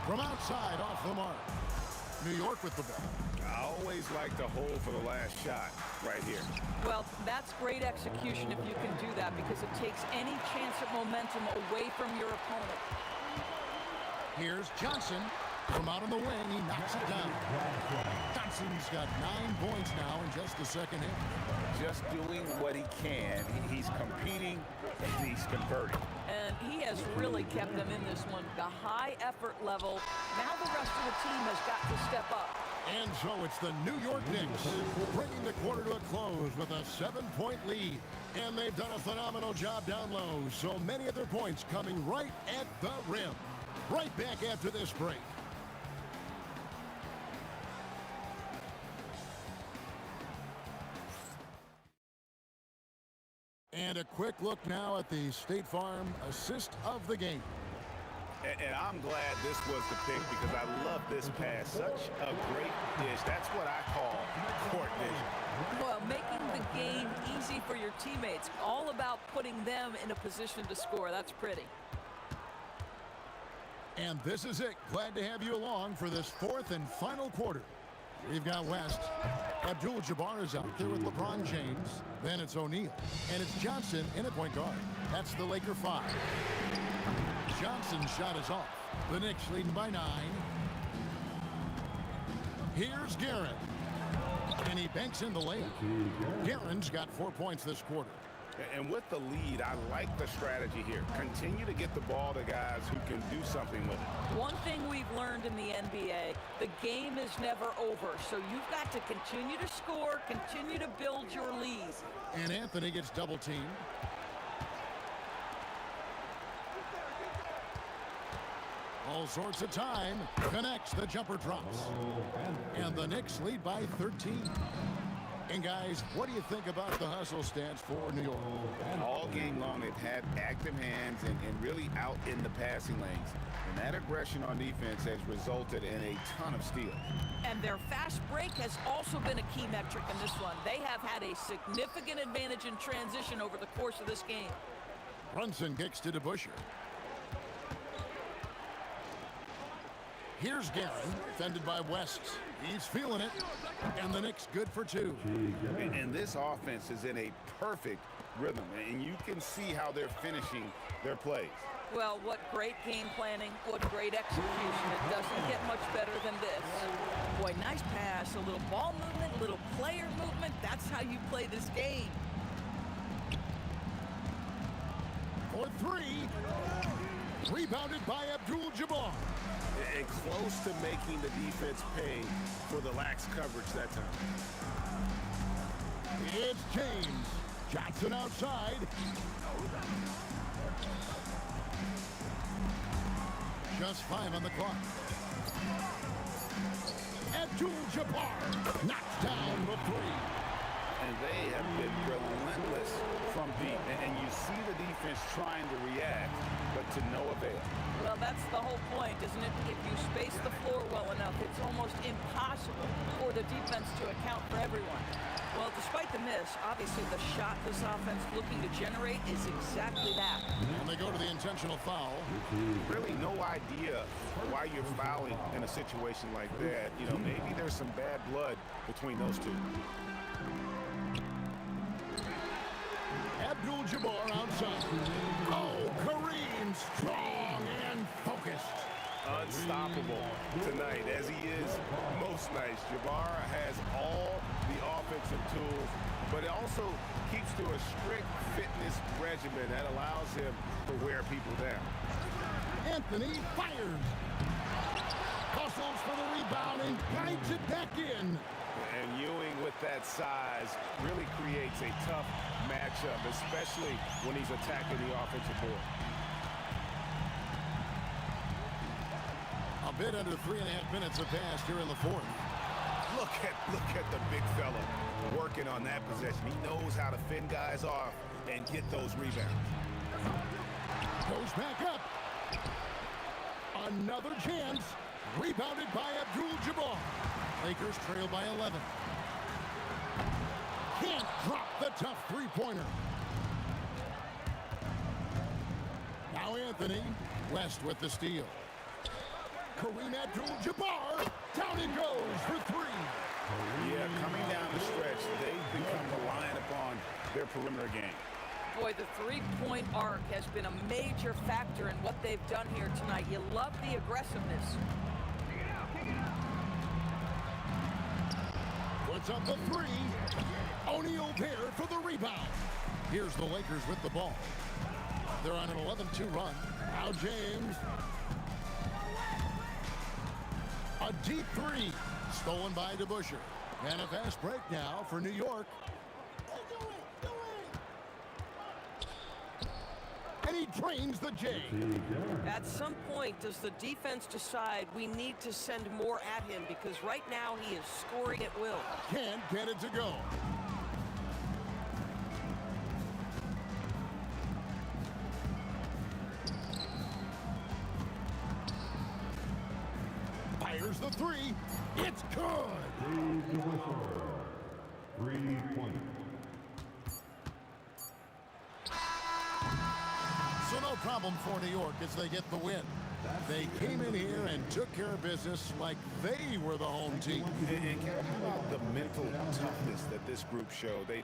From outside, off the mark. New York with the ball. I always like to hold for the last shot right here. Well, that's great execution if you can do that, because it takes any chance at momentum away from your opponent. Here's Johnson. From out on the wing, he knocks it down. Johnson's got 9 points now in just the second half. Just doing what he can. He's competing and he's converting. And he has really kept them in this one. The high effort level. Now the rest of the team has got to step up. And so it's the New York Knicks bringing the quarter to a close with a 7-point lead. And they've done a phenomenal job down low. So many of their points coming right at the rim. Right back after this break. And a quick look now at the State Farm assist of the game. And I'm glad this was the pick because I love this pass. Such a great dish. That's what I call court vision. Well, making the game easy for your teammates. All about putting them in a position to score. That's pretty. And this is it. Glad to have you along for this 4th and final quarter. We've got West. Abdul-Jabbar is out there with LeBron James. Then it's O'Neal. And it's Johnson in at point guard. That's the Laker 5. Johnson's shot is off. The Knicks leading by 9. Here's Guerin. And he banks in the layup. Guerin's got 4 points this quarter. And with the lead, I like the strategy here. Continue to get the ball to guys who can do something with it. One thing we've learned in the NBA, the game is never over. So you've got to continue to score, continue to build your lead. And Anthony gets double teamed. All sorts of time. Connects. The jumper drops. And the Knicks lead by 13. And guys, what do you think about the hustle stats for New York? All game long, they've had active hands and really out in the passing lanes. And that aggression on defense has resulted in a ton of steals. And their fast break has also been a key metric in this one. They have had a significant advantage in transition over the course of this game. Brunson kicks to DeBusschere. Here's Guerin, defended by West. He's feeling it, and the Knicks good for 2. And this offense is in a perfect rhythm, and you can see how they're finishing their plays. Well, what great game planning, what great execution. It doesn't get much better than this. Boy, nice pass, a little ball movement, a little player movement. That's how you play this game. For 3, rebounded by Abdul-Jabbar. And close to making the defense pay for the lax coverage that time. It's James. Johnson outside. Just 5 on the clock. Abdul-Jabbar knocks down the 3. And they have been relentless from deep. And you see the defense trying to react, but to no avail. Well, that's the whole point, isn't it? If you space the floor well enough, it's almost impossible for the defense to account for everyone. Well, despite the miss, obviously the shot this offense looking to generate is exactly that. And they go to the intentional foul. Really no idea why you're fouling in a situation like that. You know, maybe there's some bad blood between those two. Abdul-Jabbar outside. Oh, Kareem, strong and focused. tonight, as he is most nights. Jabbar has all the offensive tools, but it also keeps to a strict fitness regimen that allows him to wear people down. Anthony fires. Hustles for the rebound and guides it back in. And Ewing with that size really creates a tough matchup, especially when he's attacking the offensive board. A bit under 3.5 minutes have passed here in the fourth. Look at the big fella working on that possession. He knows how to fend guys off and get those rebounds. Goes back up. Another chance. Rebounded by Abdul-Jabbar. Lakers trail by 11. Can't drop the tough three-pointer. Now Anthony. West with the steal. Kareem Abdul-Jabbar. Down it goes for three. Yeah, coming down the stretch, they've become reliant upon their perimeter game. Boy, the three-point arc has been a major factor in what they've done here tonight. You love the aggressiveness. Puts up the three. O'Neal there for the rebound. Here's the Lakers with the ball. They're on an 11-2 run. Now James. A deep three. Stolen by DeBusschere. And a fast break now for New York. And he drains the J. At some point, does the defense decide we need to send more at him? Because right now he is scoring at will. Can't get it to go. Fires the three. It's good. 3-point. So no problem for New York as they get the win. They came in here and took care of business like they were the home team. And how about the mental toughness that this group showed? They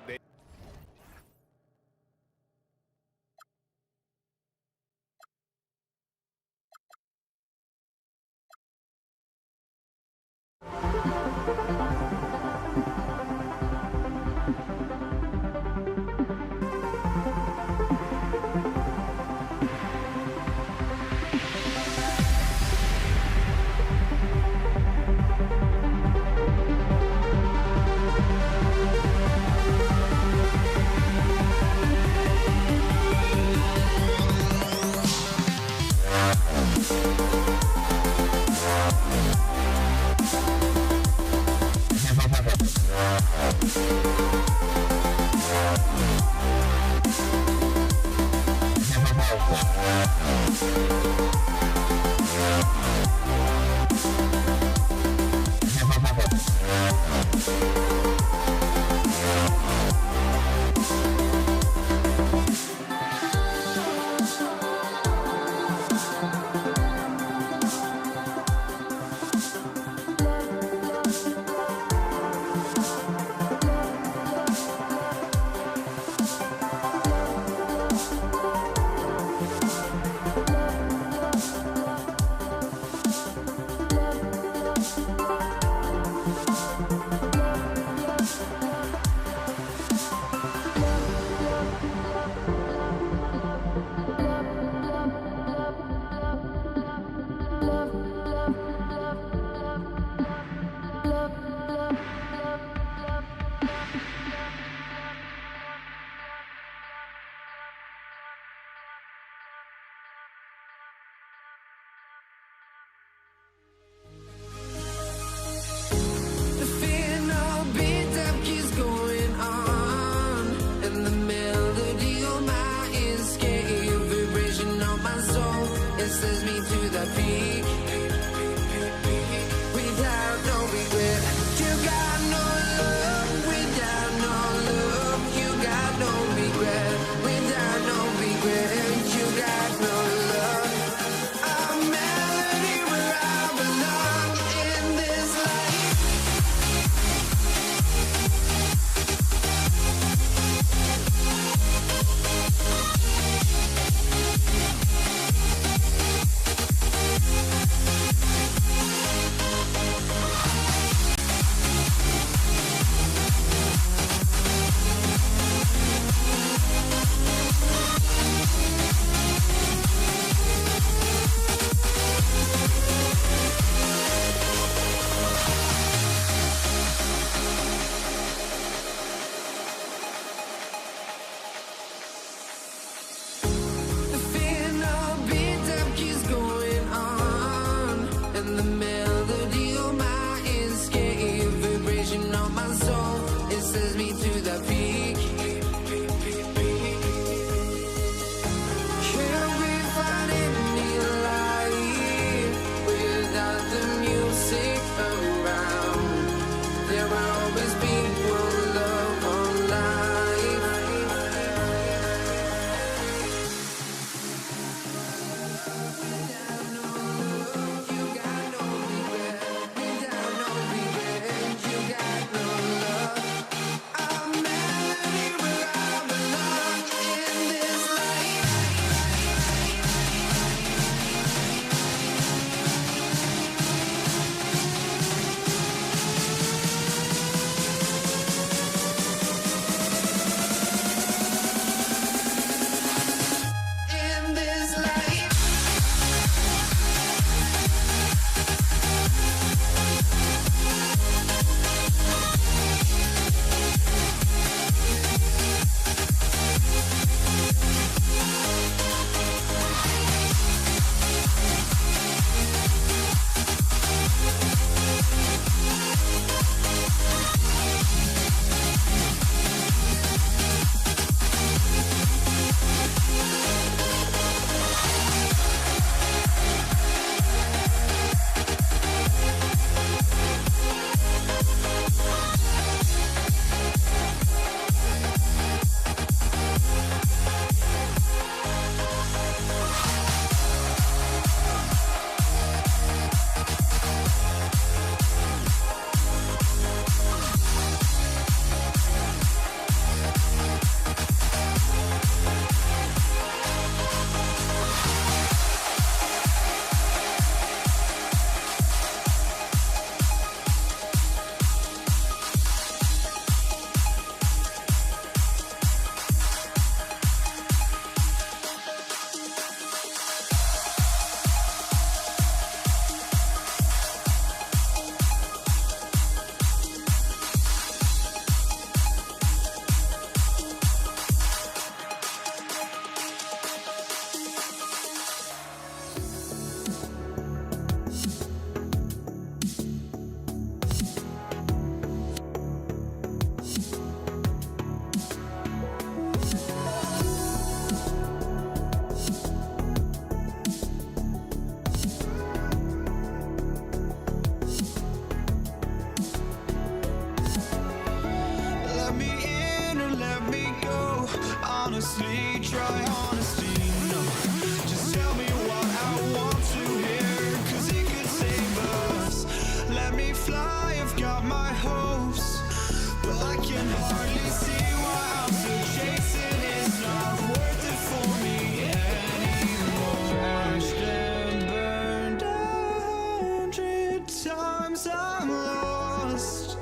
can hardly see why I'm still chasing. It's not worth it for me anymore. Crashed and burned 100 times, I'm lost.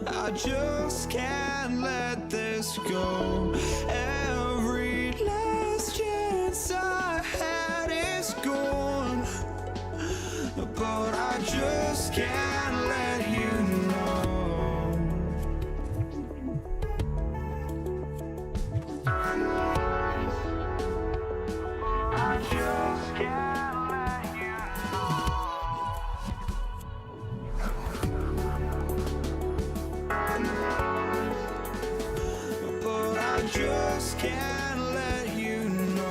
I just can't let this go. Every last chance I had is gone, but I just can't let you know. I just can't let you know. But I just can't let you know.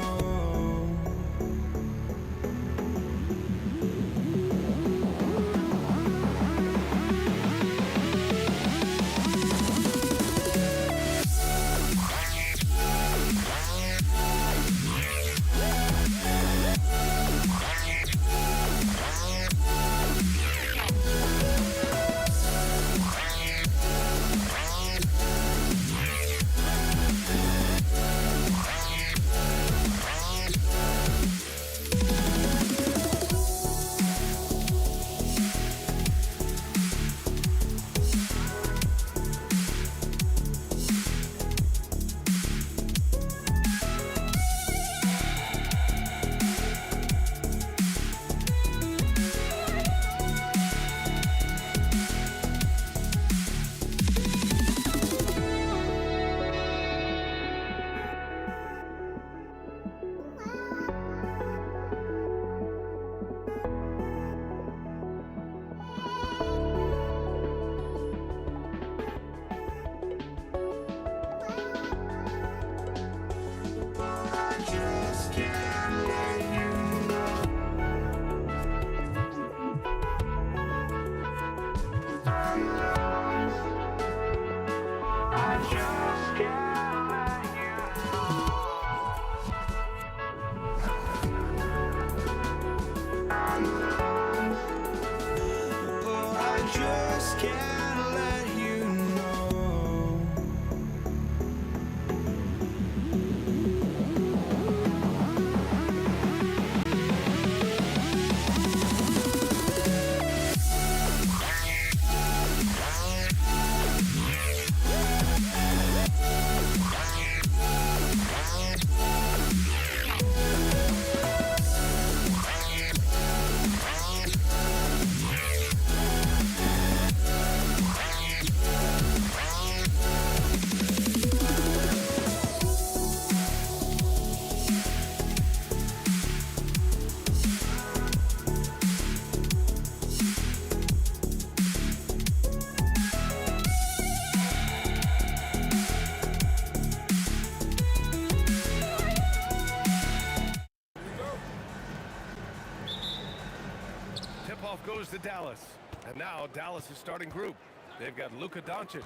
Tip-off goes to Dallas. And now Dallas' starting group. They've got Luka Doncic.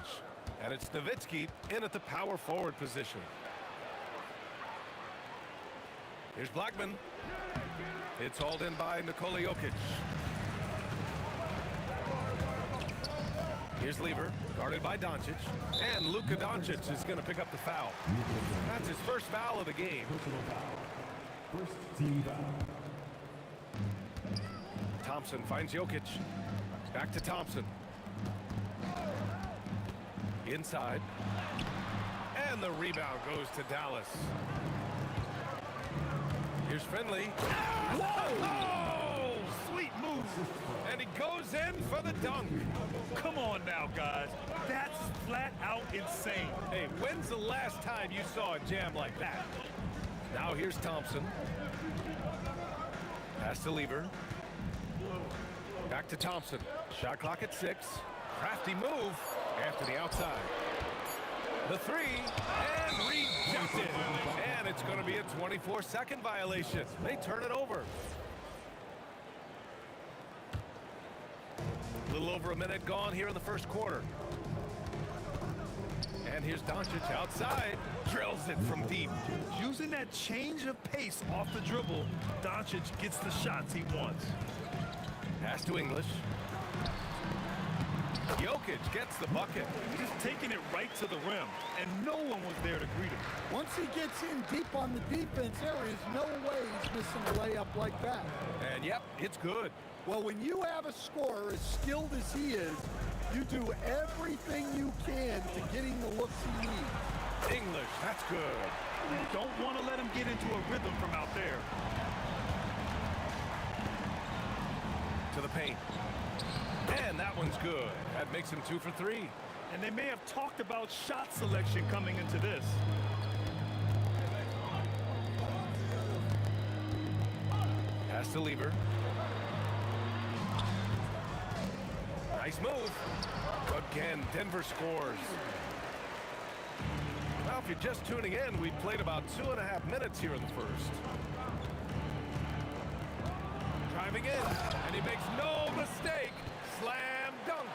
And it's Nowitzki in at the power forward position. Here's Blackman. It's hauled in by Nikola Jokic. Here's Lever, guarded by Doncic. And Luka Doncic is going to pick up the foul. That's his first foul of the game. First team foul. Thompson finds Jokic. Back to Thompson. Inside. And the rebound goes to Dallas. Here's Finley. Whoa! Oh, sweet move. And he goes in for the dunk. Come on now, guys. That's flat out insane. Hey, when's the last time you saw a jam like that? Now here's Thompson. Pass to Lever. Back to Thompson. Shot clock at 6. Crafty move after the outside. The three, and rejected. And it's going to be a 24-second violation. They turn it over. A little over a minute gone here in the first quarter. And here's Doncic outside. Drills it from deep. Using that change of pace off the dribble, Doncic gets the shots he wants. Pass to English. Jokic gets the bucket. Just taking it right to the rim, and no one was there to greet him. Once he gets in deep on the defense, there is no way he's missing a layup like that. And yep, it's good. Well, when you have a scorer as skilled as he is, you do everything you can to getting the looks he needs. English, that's good. You don't want to let him get into a rhythm from out there. To the paint. And that one's good. That makes him 2 for 3. And they may have talked about shot selection coming into this. Pass to Lever. Nice move. Again, Denver scores. Well, if you're just tuning in, we've played about 2.5 minutes here in the first. Driving in, and he makes no mistake. Slam dunk.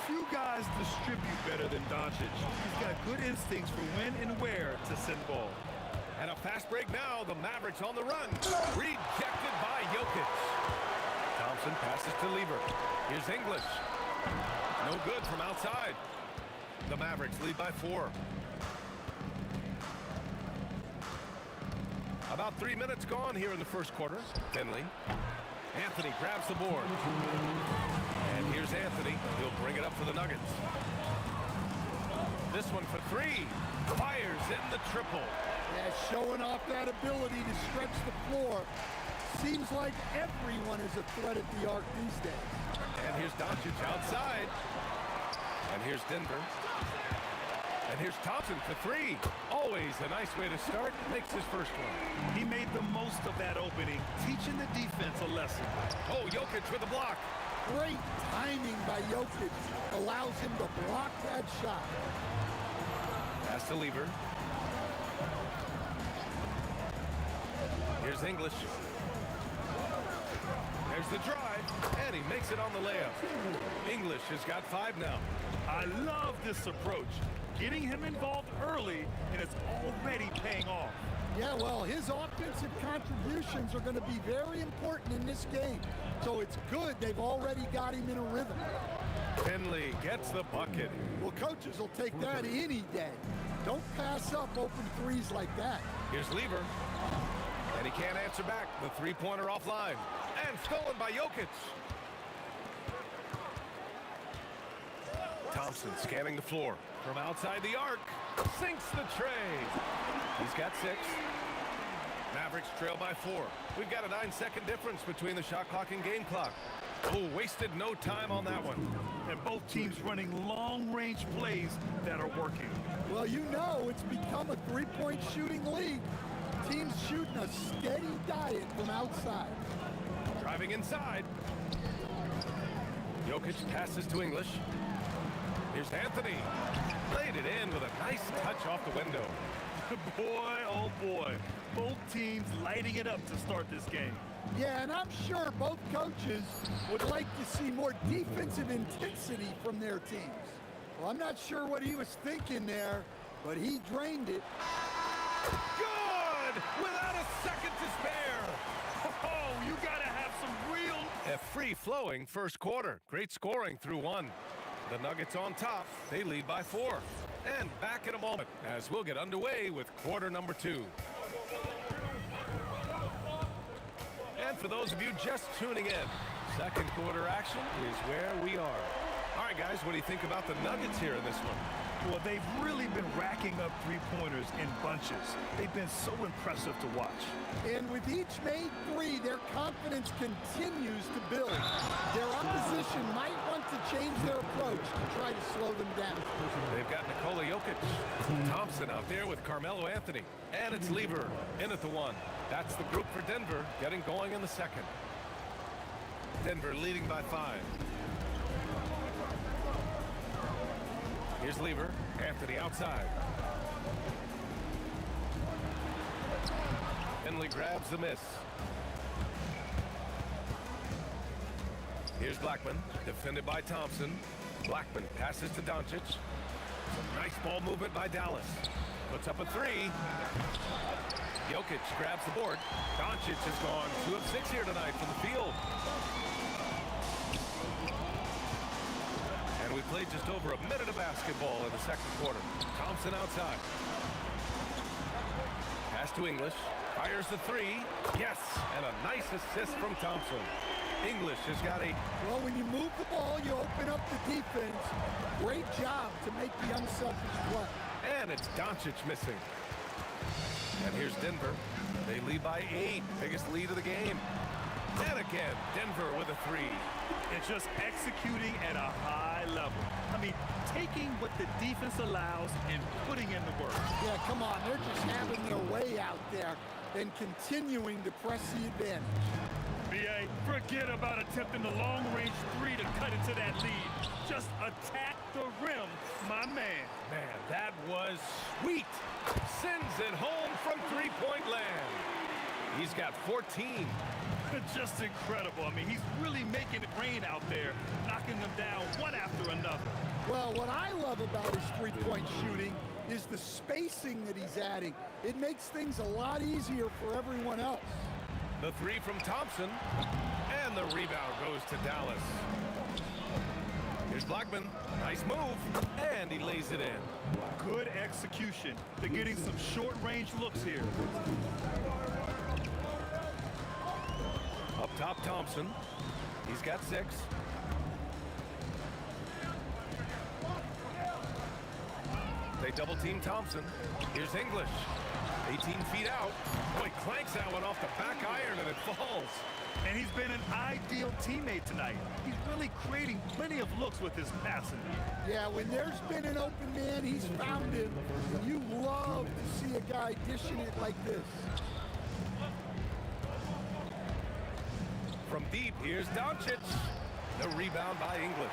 Few guys distribute better than Doncic. He's got good instincts for when and where to send ball. And a fast break now. The Mavericks on the run. Rejected by Jokic. Thompson passes to Lever. Here's English. No good from outside. The Mavericks lead by 4. About 3 minutes gone here in the first quarter. Finley. Anthony grabs the board. And here's Anthony. He'll bring it up for the Nuggets. This one for 3. Fires in the triple. Yeah, showing off that ability to stretch the floor. Seems like everyone is a threat at the arc these days. And here's Doncic outside. And here's Denver. And here's Thompson for 3. Always a nice way to start. Makes his first one. He made the most of that opening, teaching the defense a lesson. Oh, Jokic with a block. Great timing by Jokic. Allows him to block that shot. Pass to Lever. Here's English. There's the drive, and he makes it on the layup. English has got 5 now. I love this approach. Getting him involved early, and it's already paying off. Yeah, well, his offensive contributions are going to be very important in this game. So it's good they've already got him in a rhythm. Finley gets the bucket. Well, coaches will take that any day. Don't pass up open threes like that. Here's Lever. And he can't answer back. The three-pointer offline. And stolen by Jokic. Thompson scanning the floor. From outside the arc. Sinks the tray. He's got 6. Mavericks trail by 4. We've got a 9-second difference between the shot clock and game clock. Oh, wasted no time on that one. And both teams running long-range plays that are working. Well, you know it's become a three-point shooting league. Teams shooting a steady diet from outside. Driving inside. Jokic passes to English. Here's Anthony. Laid it in with a nice touch off the window. Boy, oh boy. Both teams lighting it up to start this game. Yeah, and I'm sure both coaches would like to see more defensive intensity from their teams. Well, I'm not sure what he was thinking there, but he drained it. Good! Without a second to spare. Oh, you gotta have some real... A free-flowing first quarter. Great scoring through 1. The Nuggets on top. They lead by 4. And back in a moment as we'll get underway with quarter number 2. And for those of you just tuning in, second quarter action is where we are. All right, guys, what do you think about the Nuggets here in this one? Well, they've really been racking up three-pointers in bunches. They've been so impressive to watch. And with each made 3, their confidence continues to build. Their opposition might want to change their approach to try to slow them down. They've got Nikola Jokic. Thompson out there with Carmelo Anthony. And it's Lever in at the 1. That's the group for Denver getting going in the second. Denver leading by 5. Here's Lever. Anthony outside. Finley grabs the miss. Here's Blackman, defended by Thompson. Blackman passes to Doncic. Some nice ball movement by Dallas. Puts up a 3. Jokic grabs the board. Doncic has gone 2 of 6 here tonight from the field. And And we played just over a minute of basketball in the second quarter. Thompson outside. Pass to English. Fires the three. Yes, and a nice assist from Thompson. English has got a... Well, when you move the ball, you open up the defense. Great job to make the unselfish play. And it's Doncic missing. And here's Denver. They lead by 8. Biggest lead of the game. And again, Denver with a three. It's just executing at a high level. I mean, taking what the defense allows and putting in the work. Yeah, come on. They're just having their way out there and continuing to press the advantage. B.A., forget about attempting the long-range three to cut into that lead. Just attack the rim, my man. Man, that was sweet. Sends it home from three-point land. He's got 14. Just incredible. I mean, he's really making it rain out there, knocking them down one after another. Well, what I love about his three-point shooting is the spacing that he's adding. It makes things a lot easier for everyone else. The three from Thompson, and the rebound goes to Dallas. Here's Blackman. Nice move, and he lays it in. Good execution. They're getting some short-range looks here. Up top, Thompson. He's got 6. They double-team Thompson. Here's English. 18 feet out. Boy, clanks that one off the back iron, and it falls. And he's been an ideal teammate tonight. He's really creating plenty of looks with his passing. Yeah, when there's been an open man, he's found him. You love to see a guy dishing it like this. From deep, here's Doncic. The rebound by English.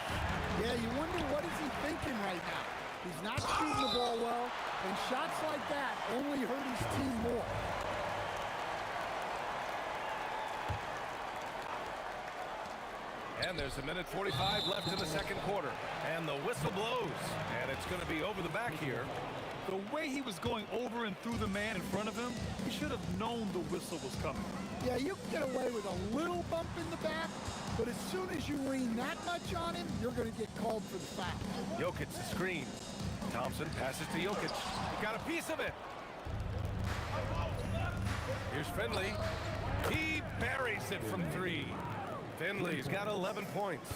Yeah, you wonder what is he thinking right now. He's not shooting the ball well, and shots like that only hurt his team more. And there's a minute 45 left in the second quarter. And the whistle blows. And it's going to be over the back here. The way he was going over and through the man in front of him, he should have known the whistle was coming. Yeah, you can get away with a little bump in the back, but as soon as you lean that much on him, you're going to get called for the foul. Jokic the screen. Thompson passes to Jokic. He got a piece of it. Here's Finley. He buries it from 3. Finley's got 11 points.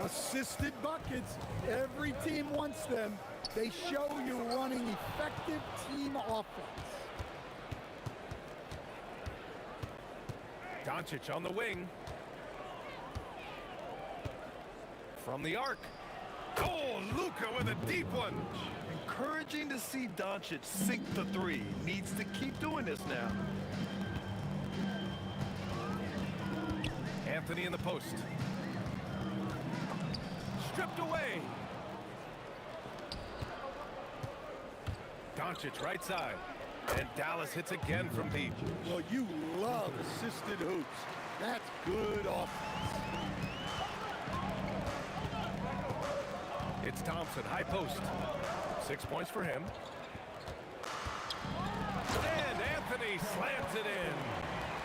Assisted buckets. Every team wants them. They show you're running effective team offense. Doncic on the wing. From the arc. Oh, Luka with a deep one. Encouraging to see Doncic sink the 3. Needs to keep doing this now. Anthony in the post. Stripped away. Doncic right side. And Dallas hits again from deep. Well, you love assisted hoops. That's good offense. It's Thompson, high post. 6 points for him. And Anthony slams it in.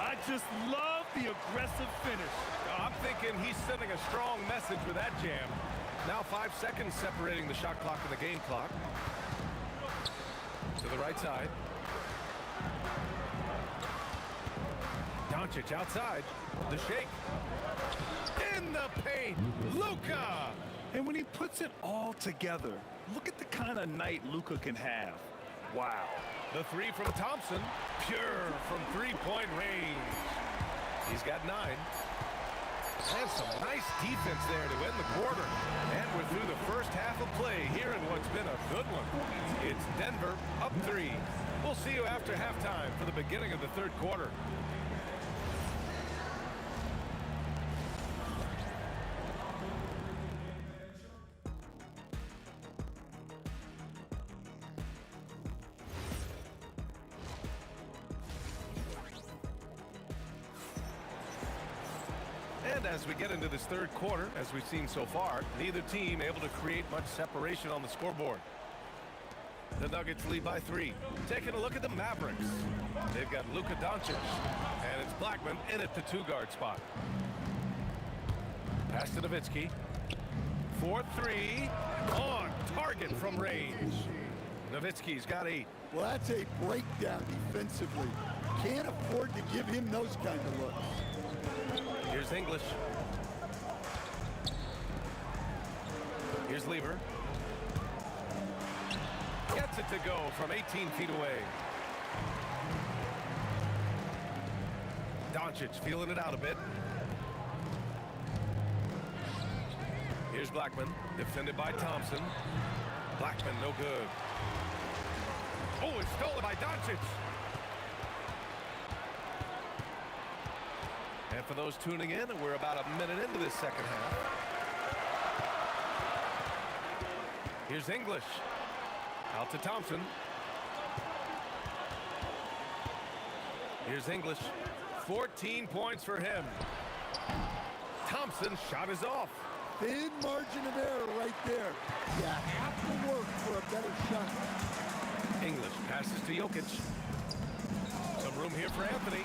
I just love the aggressive finish. I'm thinking he's sending a strong message with that jam. Now 5 seconds separating the shot clock and the game clock. To the right side. Doncic outside. The shake. In the paint. Luka. And when he puts it all together, look at the kind of night Luka can have. Wow. The 3 from Thompson. Pure from three-point range. He's got 9. And some nice defense there to end the quarter. And we're through the first half of play here in what's been a good one. It's Denver up 3. We'll see you after halftime for the beginning of the third quarter. And as we get into this third quarter, as we've seen so far, neither team able to create much separation on the scoreboard. The Nuggets lead by 3. Taking a look at the Mavericks. They've got Luka Doncic, and it's Blackman in at the 2-guard spot. Pass to Nowitzki. 4-3. On target from range. Nowitzki's got 8. Well, that's a breakdown defensively. Can't afford to give him those kind of looks. Here's English. Here's Lever. Gets it to go from 18 feet away. Doncic feeling it out a bit. Here's Blackman, defended by Thompson. Blackman, no good. Oh, it's stolen by Doncic. And for those tuning in, we're about a minute into this second half. Here's English. Out to Thompson. Here's English. 14 points for him. Thompson's shot is off. Thin margin of error right there. You have to work for a better shot. English passes to Jokic. Some room here for Anthony.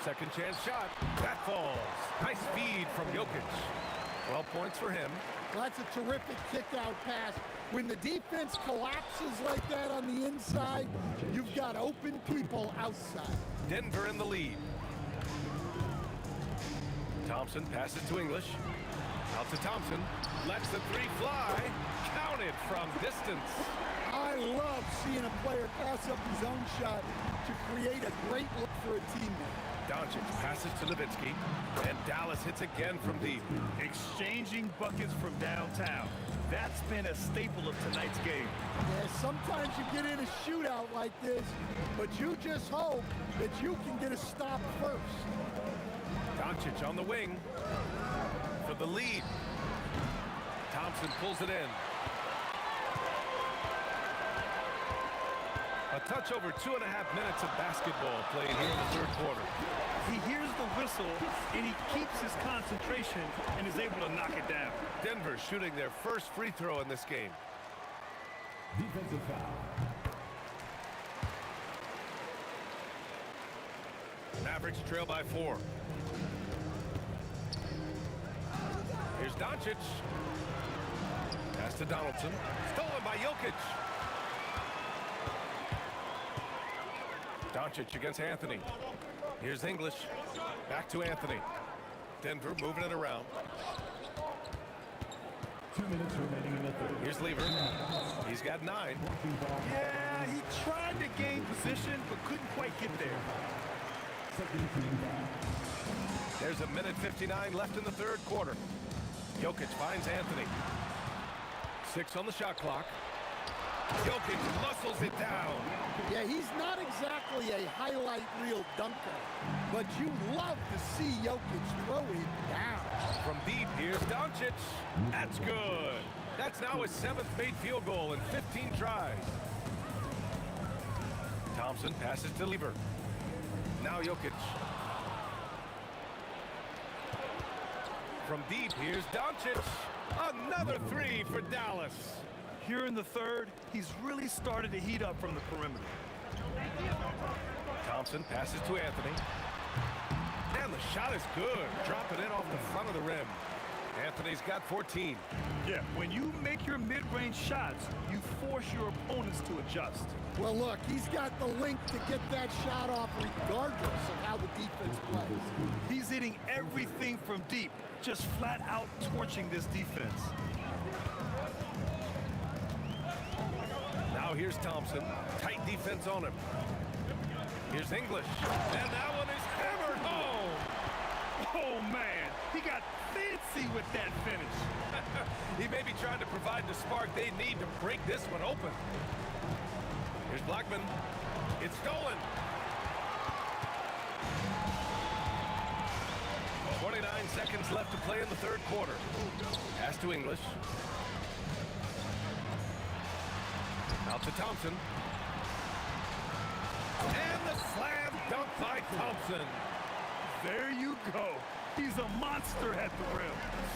Second chance shot. That falls. Nice feed from Jokic. 12 points for him. Well, that's a terrific kick-out pass. When the defense collapses like that on the inside, you've got open people outside. Denver in the lead. Thompson passes to English. Out to Thompson. Lets the three fly. Counted from distance. I love seeing a player pass up his own shot to create a great look for a teammate. Doncic passes to Nowitzki. And Dallas hits again from deep. Exchanging buckets from downtown. That's been a staple of tonight's game. Yeah, sometimes you get in a shootout like this, but you just hope that you can get a stop first. Doncic on the wing for the lead. Thompson pulls it in. A touch over 2.5 minutes of basketball played here in the third quarter. He hears the whistle, and he keeps his concentration and is able to knock it down. Denver shooting their first free throw in this game. Defensive foul. Mavericks trail by 4. Here's Doncic. Pass to Donaldson. Stolen by Jokic. Doncic against Anthony. Here's English. Back to Anthony. Denver moving it around. 2 minutes remaining in the third. Here's Lever. He's got 9. Yeah, he tried to gain position, but couldn't quite get there. Second team foul. There's a minute 59 left in the third quarter. Jokic finds Anthony. 6 on the shot clock. Jokic muscles it down. Yeah, he's not exactly a highlight reel dunker, but you love to see Jokic throw it down. From deep, here's Doncic. That's good. That's now his 7th made field goal in 15 tries. Thompson passes to Lever. Now Jokic. From deep, here's Doncic. Another 3 for Dallas. Here in the third, he's really started to heat up from the perimeter. Thompson passes to Anthony. And the shot is good. Dropping it off the front of the rim. Anthony's got 14. Yeah, when you make your mid-range shots, you force your opponents to adjust. Well, look, he's got the length to get that shot off regardless of how the defense plays. He's hitting everything from deep, just flat out torching this defense. Now here's Thompson. Tight defense on him. Here's English. And that one is hammered home. Oh, man. He got fancy with that finish. He may be trying to provide the spark they need to break this one open. Here's Blackman. It's stolen. 29 seconds left to play in the third quarter. Pass to English. Out to Thompson. And the slam dunk by Thompson. There you go. He's a monster at the rim.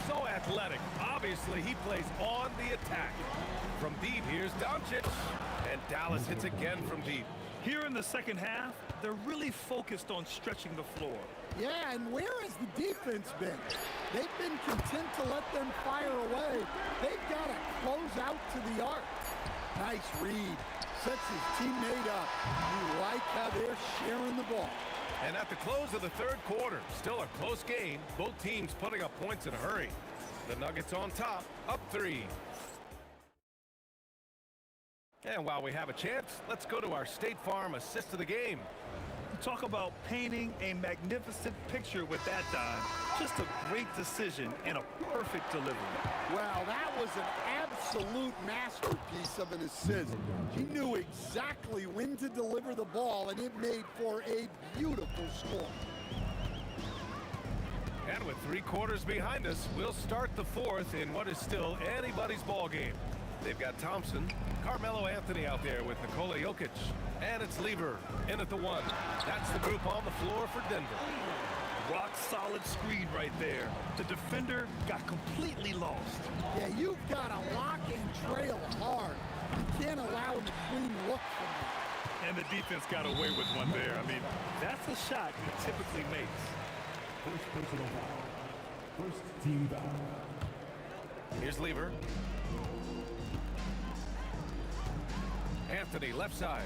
So athletic. Obviously, he plays on the attack. From deep, here's Doncic. And Dallas hits again from deep. Here in the second half, they're really focused on stretching the floor. Yeah, and where has the defense been? They've been content to let them fire away. They've got to close out to the arc. Nice read. Sets his teammate up. You like how they're sharing the ball. And at the close of the third quarter, still a close game. Both teams putting up points in a hurry. The Nuggets on top, up 3. And while we have a chance, let's go to our State Farm assist of the game. Talk about painting a magnificent picture with that dime. Just a great decision and a perfect delivery. Well, that was an absolute masterpiece of an assist. He knew exactly when to deliver the ball, and it made for a beautiful score. And with 3 quarters behind us, we'll start the fourth in what is still anybody's ball game. They've got Thompson, Carmelo Anthony out there with Nikola Jokic, and it's Lever in at the 1. That's the group on the floor for Denver. Rock solid screen right there. The defender got completely lost. Yeah, you've got to lock and trail hard. You can't allow him a clean look from that. And the defense got away with one there. I mean, that's a shot he typically makes. First personal foul. First team foul. Here's Lever. Anthony, left side.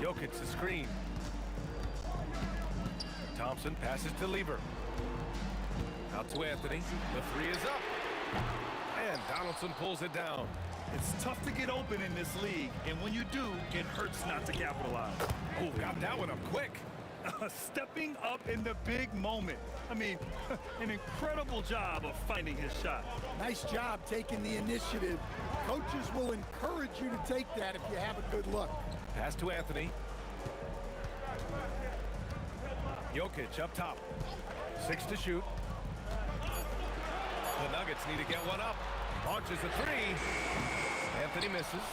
Jokic, the screen. Thompson passes to Lever. Out to Anthony. The 3 is up. And Donaldson pulls it down. It's tough to get open in this league, and when you do, it hurts not to capitalize. Oh, got that one up quick. Stepping up in the big moment. I mean, an incredible job of finding his shot. Nice job taking the initiative. Coaches will encourage you to take that if you have a good look. Pass to Anthony. Jokic up top. 6 to shoot. The Nuggets need to get one up. Launches a 3. Anthony misses.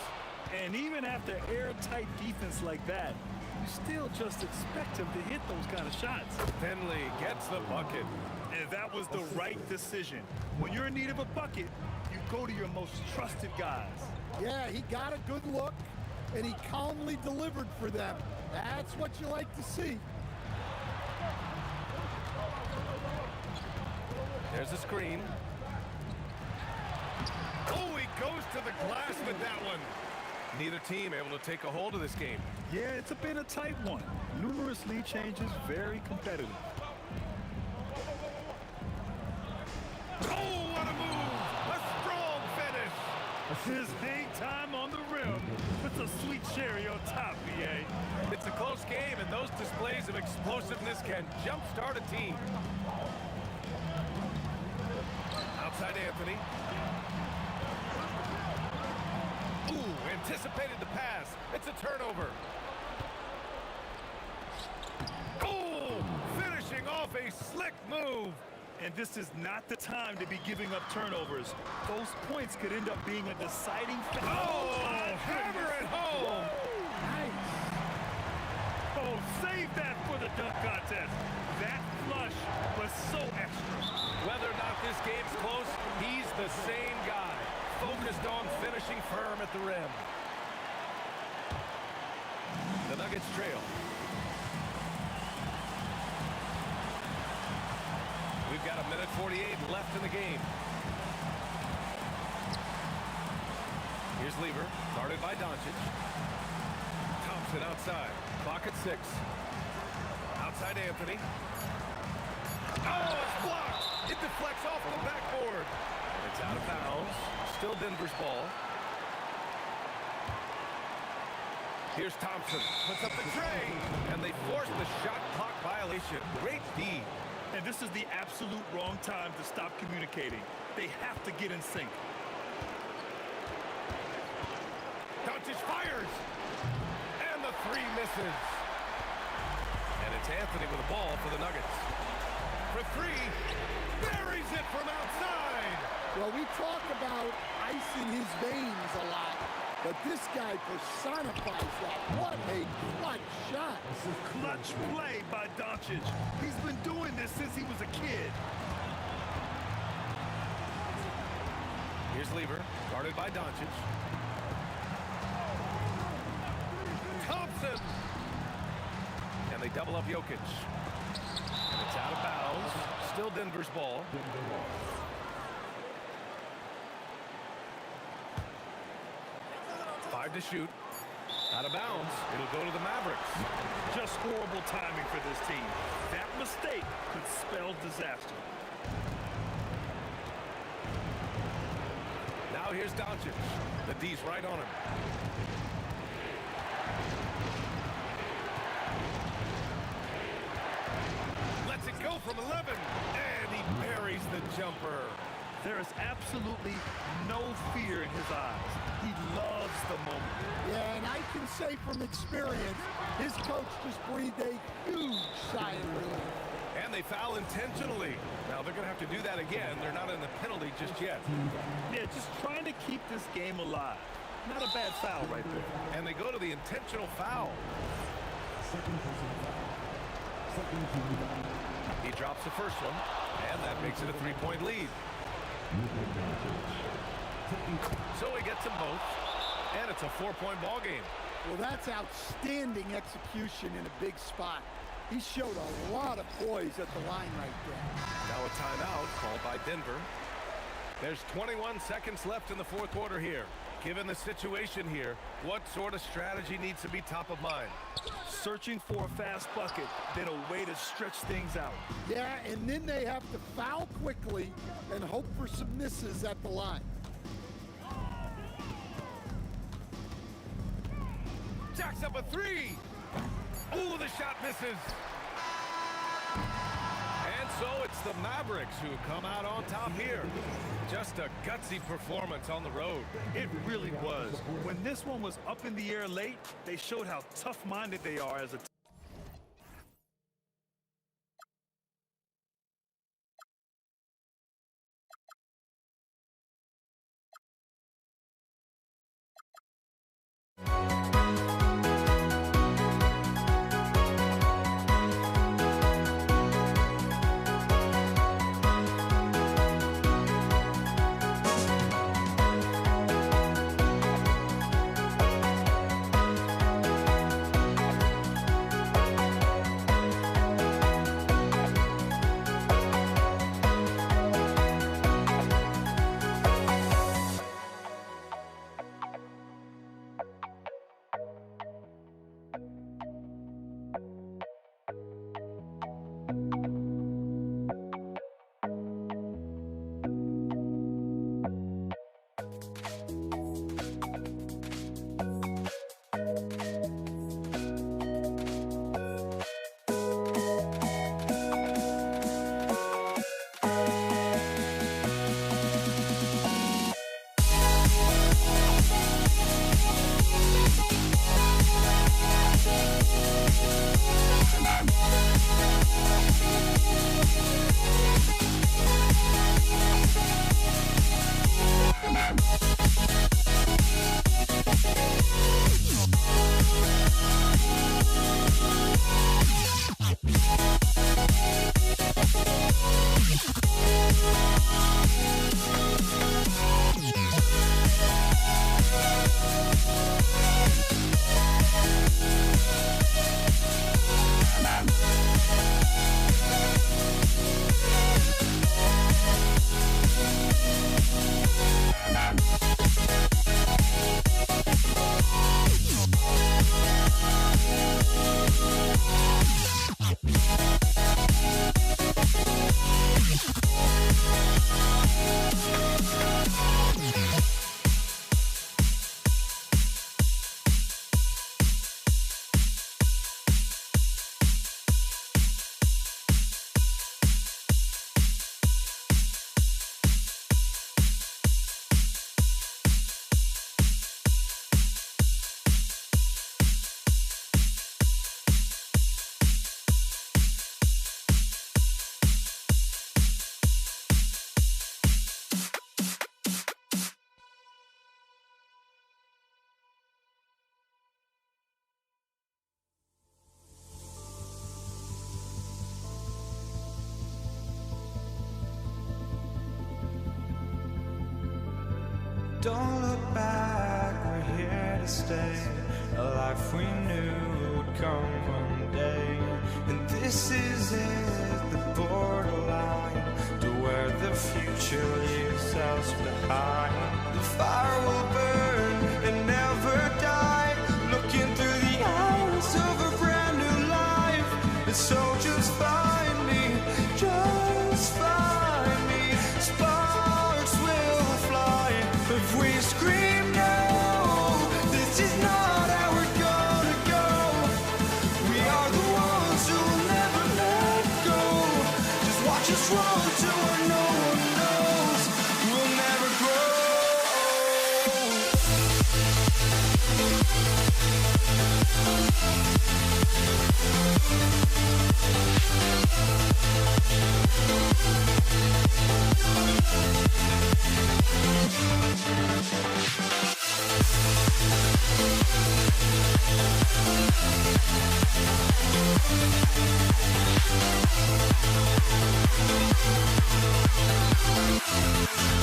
And even after airtight defense like that, you still just expect him to hit those kind of shots. Finley gets the bucket. And that was the right decision. When you're in need of a bucket, you go to your most trusted guys. Yeah, he got a good look, and he calmly delivered for them. That's what you like to see. There's a screen. Oh, he goes to the glass with that one. Neither team able to take a hold of this game. Yeah, it's been a tight one. Numerous lead changes, very competitive. Oh, what a move! A strong finish! His hang time on the rim. It's a sweet cherry on top, BA. It's a close game, and those displays of explosiveness can jumpstart a team. Outside Anthony. Ooh, anticipated the pass. It's a turnover. Oh, finishing off a slick move. And this is not the time to be giving up turnovers. Those points could end up being a deciding factor. Oh, hammer it home. Nice. Oh, save that for the dunk contest. That flush was so extra. Whether or not this game's close, he's the same guy. Focused on finishing firm at the rim. The Nuggets trail. We've got 1:48 left in the game. Here's Lever, guarded by Doncic. Thompson outside. Clock at 6. Outside Anthony. Oh, it's blocked. It deflects off the backboard. It's out of bounds. Still Denver's ball. Here's Thompson. Puts up the tray. And they force the shot clock violation. Great D. And this is the absolute wrong time to stop communicating. They have to get in sync. Doncic fires. And the 3 misses. And it's Anthony with the ball for the Nuggets. For 3. Buries it from outside. Well, we talk about ice in his veins a lot, but this guy personifies that. What a clutch shot. Clutch play by Doncic. He's been doing this since he was a kid. Here's Lever, guarded by Doncic. Williamson. And they double up Jokic. And it's out of bounds. Still Denver's ball. 5 to shoot. Out of bounds. It'll go to the Mavericks. Just horrible timing for this team. That mistake could spell disaster. Now here's Doncic. The D's right on him. Lets it go from 11. And he buries the jumper. There is absolutely no fear in his eyes. He loves the moment. Yeah, and I can say from experience, his coach just breathed a huge sigh of relief. And they foul intentionally. Now they're going to have to do that again. They're not in the penalty just yet. Yeah, just trying to keep this game alive. Not a bad foul right there. And they go to the intentional foul. He drops the first one, and that makes it a 3-point lead. So he gets them both, and it's a 4-point ball game. Well, that's outstanding execution in a big spot. He showed a lot of poise at the line right there. Now a timeout called by Denver. There's 21 seconds left in the fourth quarter here. Given the situation here, what sort of strategy needs to be top of mind? Searching for a fast bucket, then a way to stretch things out. Yeah, and then they have to foul quickly and hope for some misses at the line. Jacks up a 3. Oh, the shot misses. And so it's the Mavericks who come out on top here. Just a gutsy performance on the road. It really was. When this one was up in the air late, they showed how tough-minded they are as a team. Don't look back, we're here to stay. A life we knew come one day. And this is it, the borderline, to where the future leaves us behind. The fire will burn and never die, looking through the eyes of a brand new life. And so just find me, just find me. Sparks will fly if we scream no. This is not how we're gonna go. We are the ones who will never let go. Just watch us run to where no one knows. We'll never grow.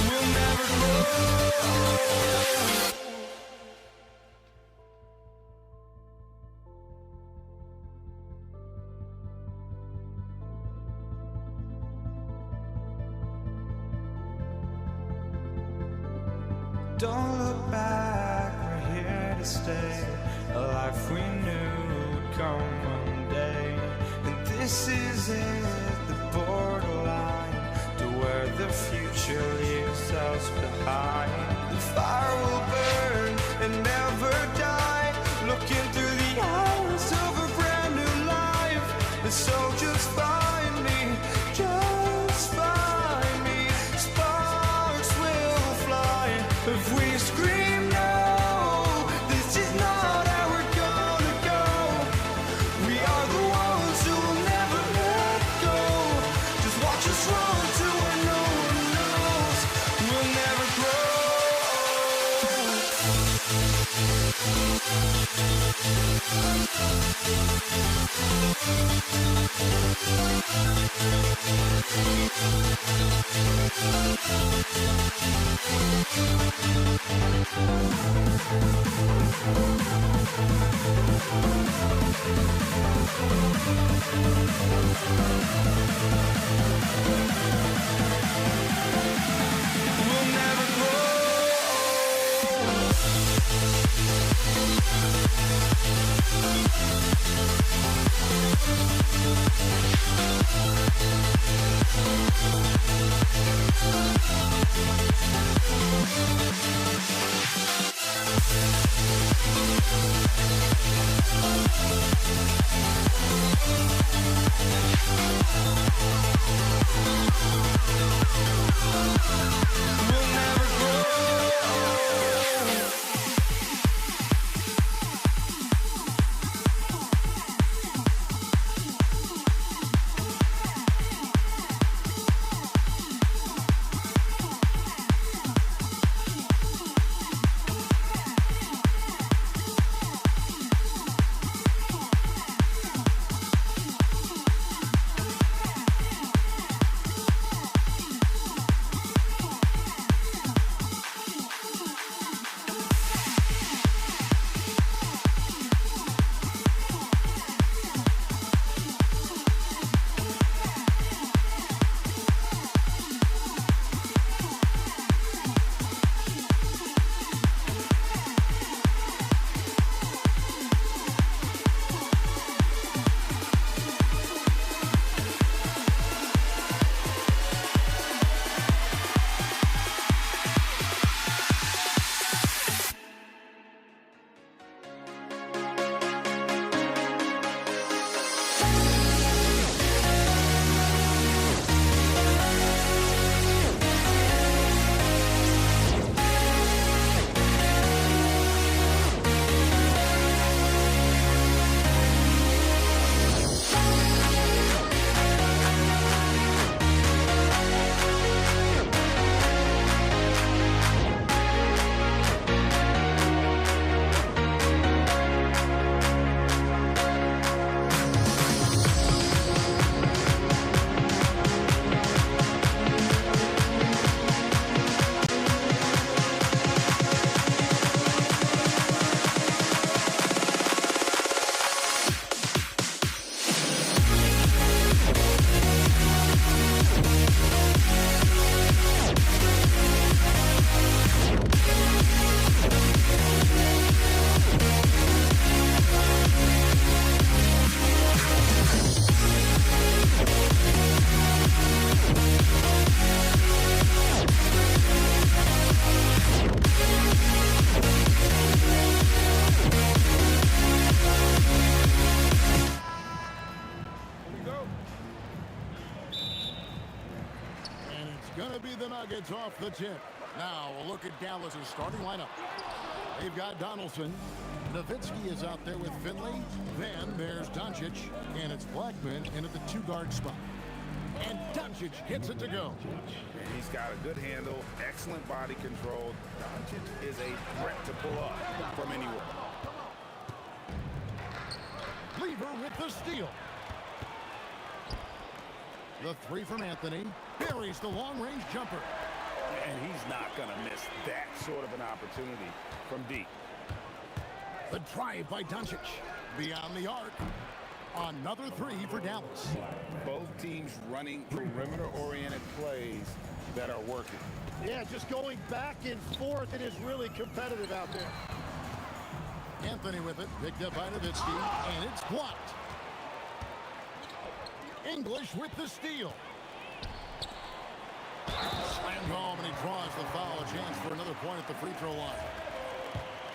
We'll never grow. Don't look back, we're here to stay. A life we knew would come one day. And this is it, the borderline, to where the future leaves us behind. The fire will burn and never die, looking through the eyes of a brand new life. And so just find me, just find me. Sparks will fly if we scream no. This is not how we're gonna go. We are the ones who will never let go. Just watch us run to where no one knows. We'll never grow. We'll never grow. We'll never grow. be the Nuggets off the tip. Now a look at Dallas's starting lineup. They've got Donaldson. Nowitzki is out there with Finley. Then there's Doncic, and it's Blackman in at the 2-guard spot. And Doncic hits it to go. And he's got a good handle, excellent body control. Doncic is a threat to pull up from anywhere. Lever with the steal. The 3 from Anthony. Buries the long-range jumper. And he's not going to miss that sort of an opportunity from deep. The drive by Doncic. Beyond the arc. Another 3 for Dallas. Both teams running perimeter-oriented plays that are working. Yeah, just going back and forth. It is really competitive out there. Anthony with it. Picked up by Nowitzki. And it's blocked. English with the steal. Slammed home, and he draws the foul. A chance for another point at the free throw line.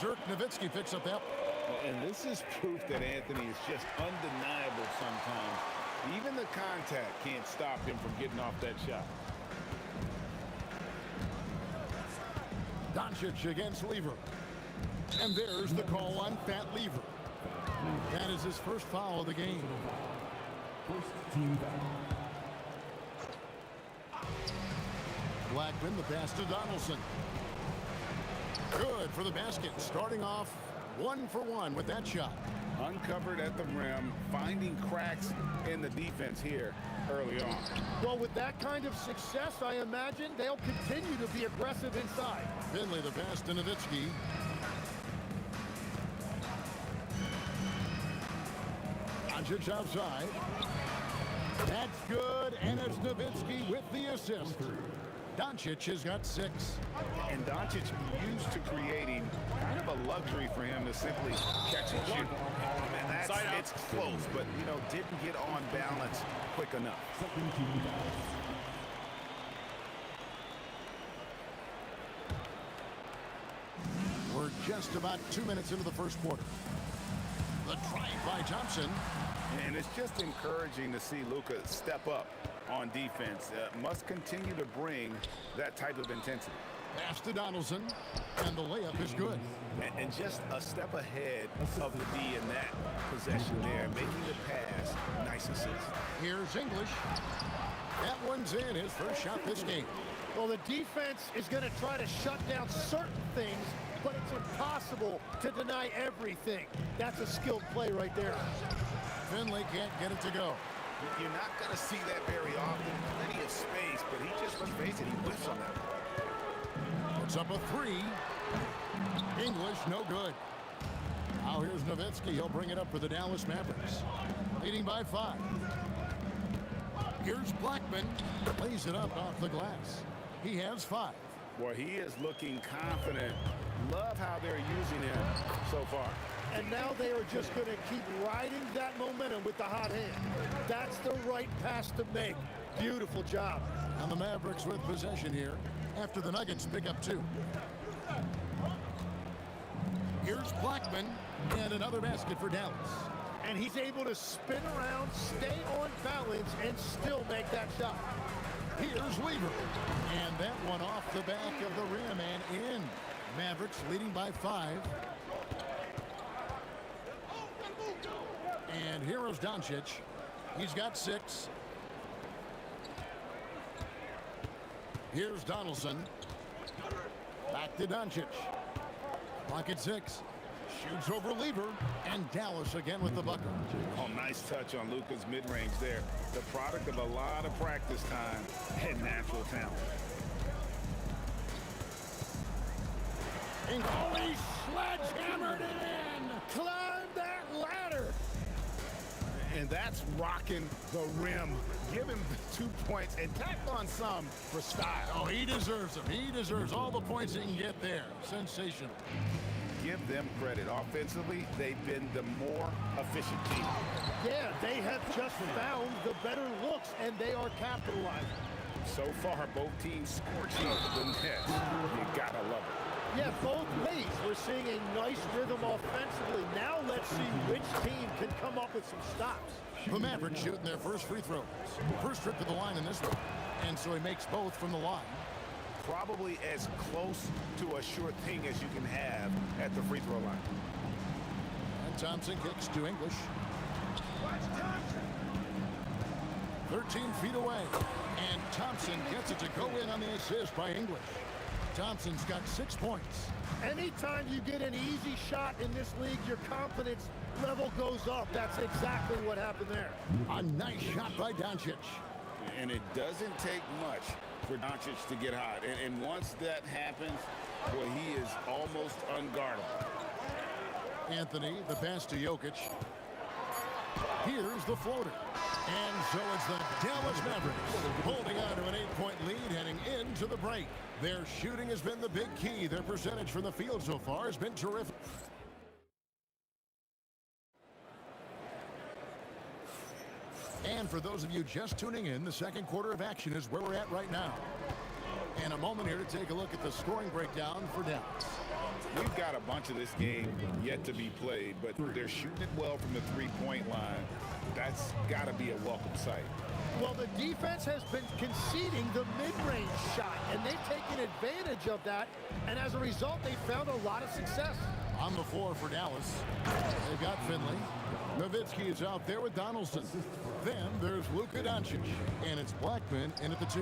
Dirk Nowitzki picks up that. And this is proof that Anthony is just undeniable sometimes. Even the contact can't stop him from getting off that shot. Doncic against Lever. And there's the call on Fat Lever. That is his first foul of the game. First team foul. Blackman, the pass to Donaldson. Good for the basket. Starting off 1 for 1 with that shot. Uncovered at the rim, finding cracks in the defense here early on. Well, with that kind of success, I imagine they'll continue to be aggressive inside. Finley, the pass to Nowitzki. Doncic outside. That's good, and it's Nowitzki with the assist. Doncic has got 6. And Doncic used to creating kind of a luxury for him to simply catch and shoot. And it's close, but, you know, didn't get on balance quick enough. We're just about 2 minutes into the first quarter. The drive by Thompson. And it's just encouraging to see Luka step up on defense. Must continue to bring that type of intensity. Pass to Donaldson, and the layup is good. And just a step ahead of the D in that possession there, making the pass. Nice assist. Here's English. That one's in, his first shot this game. Well, the defense is going to try to shut down certain things, but it's impossible to deny everything. That's a skilled play right there. Finley can't get it to go. You're not going to see that very often. Plenty of space, but he just, let's face it, he whiffs on that. Puts up a 3. English, no good. Now here's Nowitzki. He'll bring it up for the Dallas Mavericks. Leading by 5. Here's Blackman. Lays it up off the glass. He has 5. Boy, he is looking confident. Love how they're using him so far. And now they are just going to keep riding that momentum with the hot hand. That's the right pass to make. Beautiful job. And the Mavericks with possession here after the Nuggets pick up 2. Here's Blackman, and another basket for Dallas. And he's able to spin around, stay on balance, and still make that shot. Here's Weaver. And that one off the back of the rim and in. Mavericks leading by 5. And here is Doncic. He's got 6. Here's Donaldson. Back to Doncic. Clock at 6. Shoots over Lever. And Dallas again with the bucket. Oh, nice touch on Luka's mid-range there. The product of a lot of practice time and natural talent. And he sledgehammered it in. Climb that ladder. And that's rocking the rim. Give him 2 points and tack on some for style. Oh, he deserves them. He deserves all the points he can get there. Sensational. Give them credit. Offensively, they've been the more efficient team. Yeah, they have just found the better looks, and they are capitalizing. So far, both teams scorching the nets. You gotta love it. Yeah, both ways. We're seeing a nice rhythm offensively. Now let's see which team can come up with some stops. The Mavericks shooting their first free throws. First trip to the line in this one. And so he makes both from the line. Probably as close to a sure thing as you can have at the free throw line. And Thompson kicks to English. 13 feet away. And Thompson gets it to go in on the assist by English. Thompson's got 6 points. Anytime you get an easy shot in this league, your confidence level goes up. That's exactly what happened there. A nice shot by Doncic. And it doesn't take much for Doncic to get hot. And once that happens, boy, he is almost unguardable. Anthony, the pass to Jokic. Here's the floater. And so it's the Dallas Mavericks holding on to an 8-point lead heading into the break. Their shooting has been the big key. Their percentage from the field so far has been terrific. And for those of you just tuning in, the second quarter of action is where we're at right now. And a moment here to take a look at the scoring breakdown for Dallas. We've got a bunch of this game yet to be played, but they're shooting it well from the three-point line. That's got to be a welcome sight. Well, the defense has been conceding the mid-range shot, and they've taken advantage of that, and as a result, they found a lot of success. On the floor for Dallas, they've got Finley. Nowitzki is out there with Donaldson. Then there's Luka Doncic, and it's Blackman in at the 2.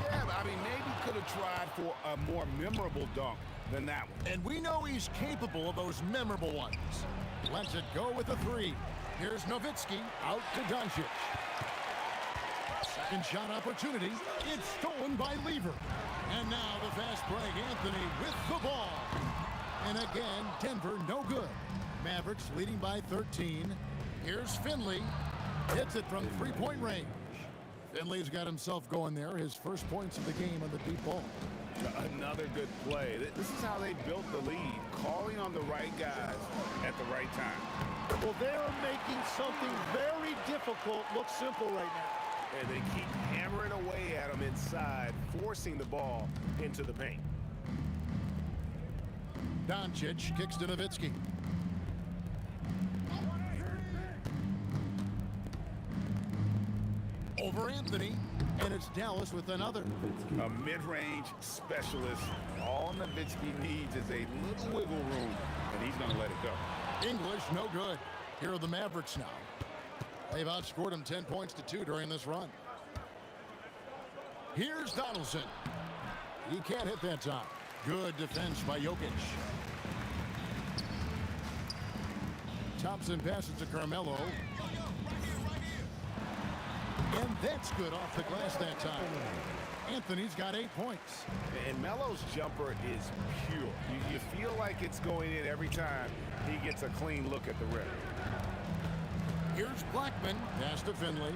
Yeah, I mean, maybe could have tried for a more memorable dunk than that one. And we know he's capable of those memorable ones. Lets it go with the 3. Here's Nowitzki out to Doncic. Second shot opportunity. It's stolen by Lever. And now the fast break, Anthony with the ball. And again, Denver no good. Mavericks leading by 13. Here's Finley. Hits it from 3-point range. Finley's got himself going there. His first points of the game on the deep ball. Another good play. This is how they built the lead, calling on the right guys at the right time. Well, they're making something very difficult look simple right now. And they keep hammering away at them inside, forcing the ball into the paint. Doncic kicks to Nowitzki. Over Anthony, and it's Dallas with another. A mid-range specialist. All Nowitzki needs is a little wiggle room, and he's going to let it go. English, no good. Here are the Mavericks now. They've outscored him 10 points to 2 during this run. Here's Donaldson. He can't hit that time. Good defense by Jokic. Thompson passes to Carmelo. And that's good off the glass that time. Anthony's got 8 points. And Melo's jumper is pure. You feel like it's going in every time he gets a clean look at the rim. Here's Blackman. Pass to Finley.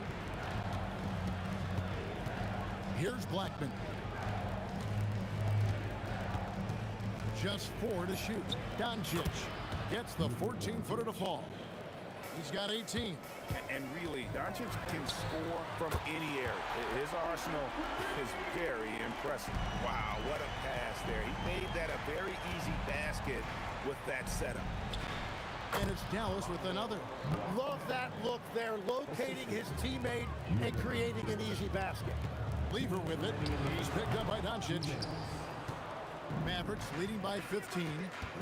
Here's Blackman. Just 4 to shoot. Doncic gets the 14-footer to fall. He's got 18. And really, Doncic can score from any area. His arsenal is very impressive. Wow, what a pass there. He made that a very easy basket with that setup. And it's Dallas with another. Love that look there, locating his teammate and creating an easy basket. Lever with it. He's picked up by Doncic. Mavericks leading by 15.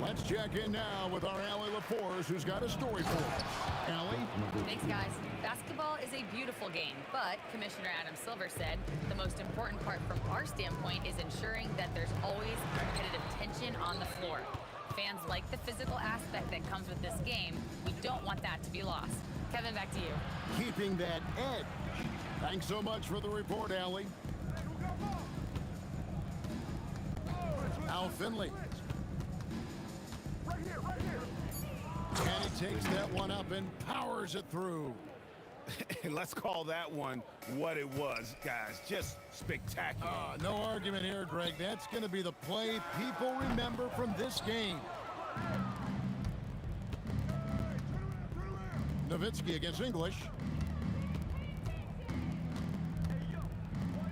Let's check in now with our Allie LaForce, who's got a story for us. Allie? Thanks, guys. Basketball is a beautiful game, but Commissioner Adam Silver said the most important part from our standpoint is ensuring that there's always competitive tension on the floor. Fans like the physical aspect that comes with this game. We don't want that to be lost. Kevin, back to you. Keeping that edge. Thanks so much for the report, Allie. Al Finley. And he takes that one up and powers it through. And let's call that one what it was, guys. Just spectacular. No argument here, Greg. That's going to be the play people remember from this game. Nowitzki against English.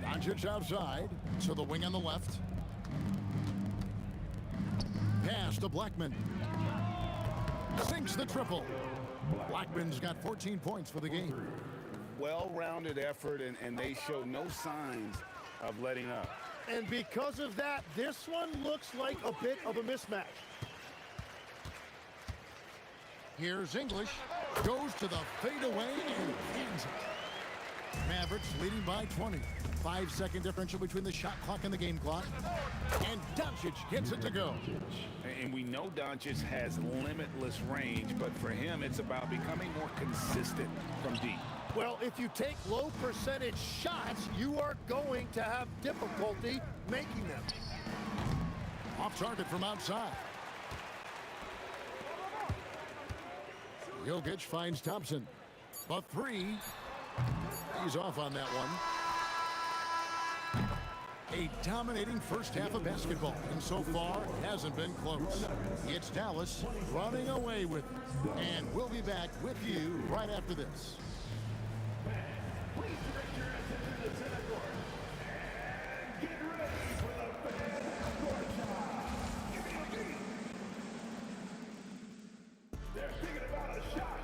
Doncic outside, so the wing on the left. Pass to Blackman. Sinks the triple. Blackman's got 14 points for the game. well-rounded effort, and they show no signs of letting up. And because of that, this one looks like a bit of a mismatch. Here's English. Goes to the fadeaway and hands it. Mavericks leading by 20. 5-second differential between the shot clock and the game clock. And Doncic gets it to go. And we know Doncic has limitless range, but for him, it's about becoming more consistent from deep. Well, if you take low percentage shots, you are going to have difficulty making them. Off target from outside. Jokic finds Thompson. A three. He's off on that one. A dominating first half of basketball, and so far hasn't been close. It's Dallas running away with it. And we'll be back with you right after this. They're thinking about a shot.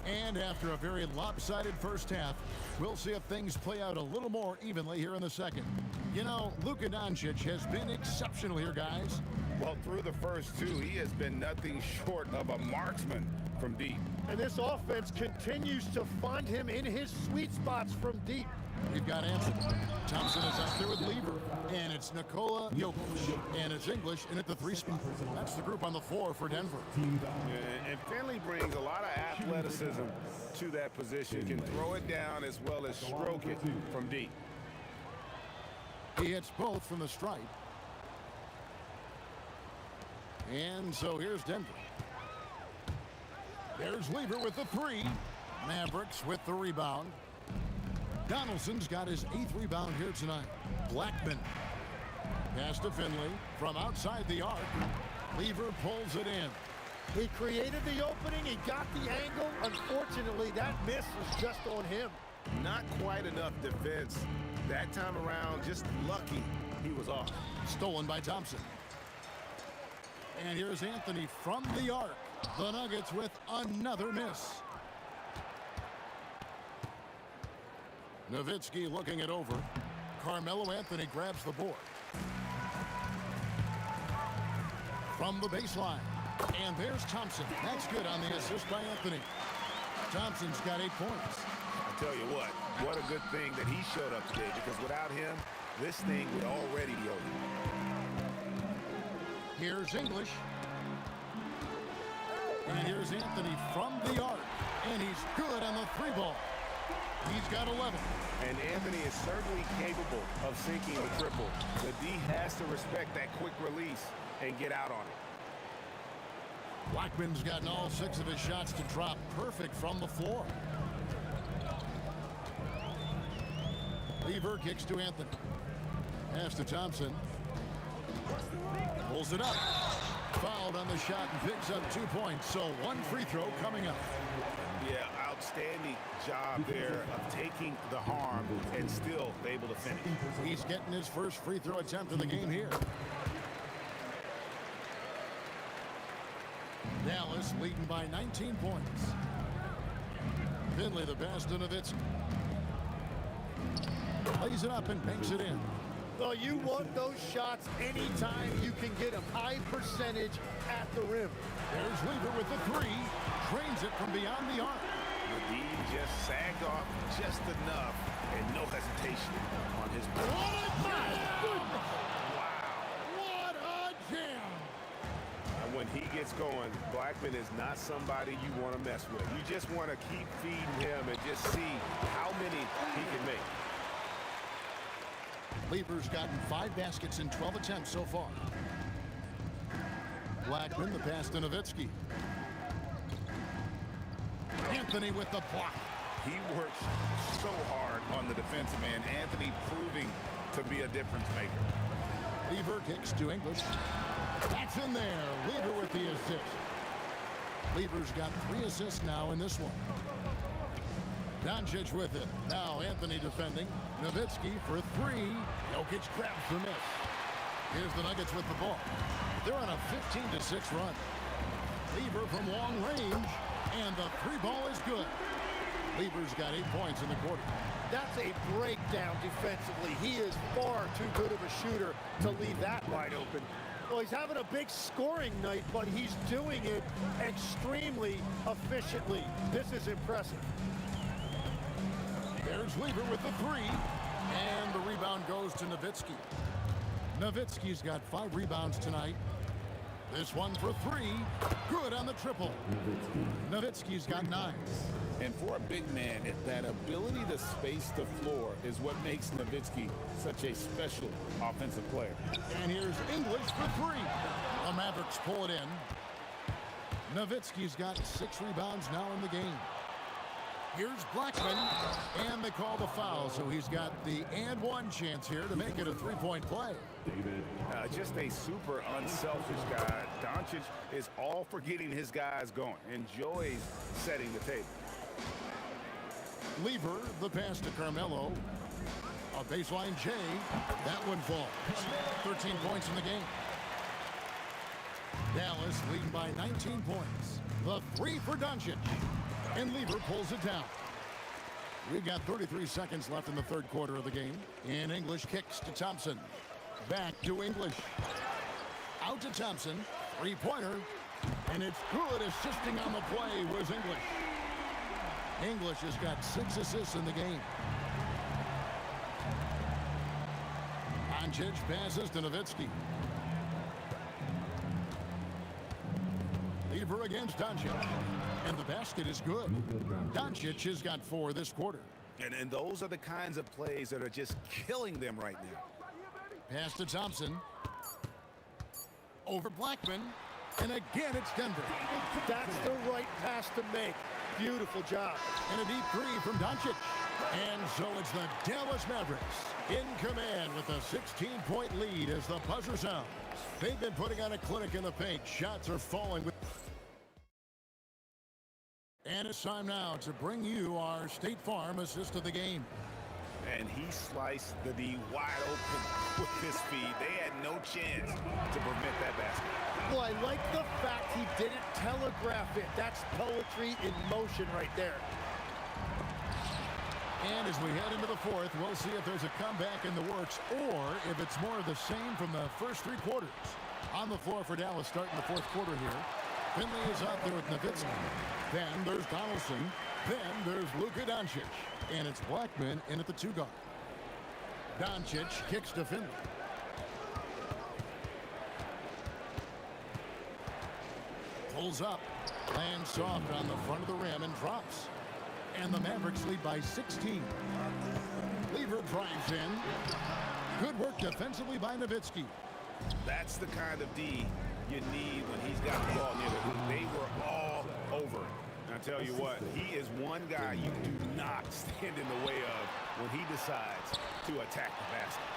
And after a very lopsided first half, we'll see if things play out a little more evenly here in the second. You know, Luka Doncic has been exceptional here, guys. Well, through the first two, he has been nothing short of a marksman from deep. And this offense continues to find him in his sweet spots from deep. We've got Anthony. Thompson is out there with Lever. And it's Nikola Jokic. And it's English in at the three spot. That's the group on the floor for Denver. And Finley brings a lot of athleticism to that position. Can throw it down as well as stroke it from deep. He hits both from the stripe. And so here's Denver. There's Lever with the three. Mavericks with the rebound. Donaldson's got his 8th rebound here tonight. Blackman. Pass to Finley from outside the arc. Lever pulls it in. He created the opening. He got the angle. Unfortunately, that miss was just on him. Not quite enough defense. That time around, just lucky he was off. Stolen by Thompson. And here's Anthony from the arc. The Nuggets with another miss. Nowitzki looking it over. Carmelo Anthony grabs the board. From the baseline. And there's Thompson. That's good on the assist by Anthony. Thompson's got 8 points. I tell you what a good thing that he showed up today, because without him, this thing would already be over. Here's English. And here's Anthony from the arc. And he's good on the three ball. He's got 11. And Anthony is certainly capable of sinking the triple. The D has to respect that quick release and get out on it. Blackman's gotten all 6 of his shots to drop perfect from the floor. Lever kicks to Anthony. Pass to Thompson. Pulls it up. Fouled on the shot and picks up 2 points. So 1 free throw coming up. Yeah, outstanding job there of taking the harm and still able to finish. He's getting his first free throw attempt of the game here. Dallas leading by 19 points. Finley the pass to Nowitzki. Lays it up and banks it in. Well, you want those shots anytime you can get a high percentage at the rim. There's Lever with the three. Trains it from beyond the arc. The D just sagged off just enough and no hesitation on his part. What a jam! Wow. What a jam! And when he gets going, Blackman is not somebody you want to mess with. You just want to keep feeding him and just see how many he can make. Lever's gotten 5 baskets in 12 attempts so far. Blackman the pass to Nowitzki. Anthony with the block. He works so hard on the defensive end. Anthony proving to be a difference maker. Lever kicks to English. That's in there. Lever with the assist. Lever's got 3 assists now in this one. Doncic with it. Now Anthony defending. Nowitzki for 3. Jokic grabs the miss. Here's the Nuggets with the ball. They're on a 15-6 run. Lever from long range, and the three ball is good. Lever's got 8 points in the quarter. That's a breakdown defensively. He is far too good of a shooter to leave that wide open. Well, he's having a big scoring night, but he's doing it extremely efficiently. This is impressive. There's Lever with the three, and the rebound goes to Nowitzki. Nowitzki's got 5 rebounds tonight. This one for 3, good on the triple. Nowitzki's got 9. And for a big man, that ability to space the floor is what makes Nowitzki such a special offensive player. And here's English for 3. The Mavericks pull it in. Nowitzki's got 6 rebounds now in the game. Here's Blackman, and they call the foul, so he's got the and one chance here to make it a 3-point play. Just a super unselfish guy. Doncic is all for getting his guys going, enjoys setting the table. Lever, the pass to Carmelo. A baseline J. That one falls. 13 points in the game. Dallas leading by 19 points. The 3 for Doncic. And Lever pulls it down. We've got 33 seconds left in the third quarter of the game. And English kicks to Thompson. Back to English. Out to Thompson. 3-pointer. And it's good. Assisting on the play was English. English has got 6 assists in the game. Doncic passes to Nowitzki. Lever against Doncic. And the basket is good. Doncic has got 4 this quarter. And those are the kinds of plays that are just killing them right now. Pass to Thompson. Over Blackman. And again, it's Denver. That's the right pass to make. Beautiful job. And a deep 3 from Doncic. And so it's the Dallas Mavericks in command with a 16-point lead as the buzzer sounds. They've been putting on a clinic in the paint. Shots are falling. And it's time now to bring you our State Farm assist of the game. And he sliced the D wide open with his speed. They had no chance to prevent that basket. Well, I like the fact he didn't telegraph it. That's poetry in motion right there. And as we head into the fourth, we'll see if there's a comeback in the works or if it's more of the same from the first 3 quarters. On the floor for Dallas starting the fourth quarter here. Finley is out there with Nowitzki. Then there's Donaldson. Then there's Luka Doncic. And it's Blackman in at the 2 guard. Doncic kicks to Finley. Pulls up. Lands soft on the front of the rim and drops. And the Mavericks lead by 16. Lever drives in. Good work defensively by Nowitzki. That's the kind of D you need when he's got the ball near him. They were all over. And I tell you what, he is one guy you do not stand in the way of when he decides to attack the basket.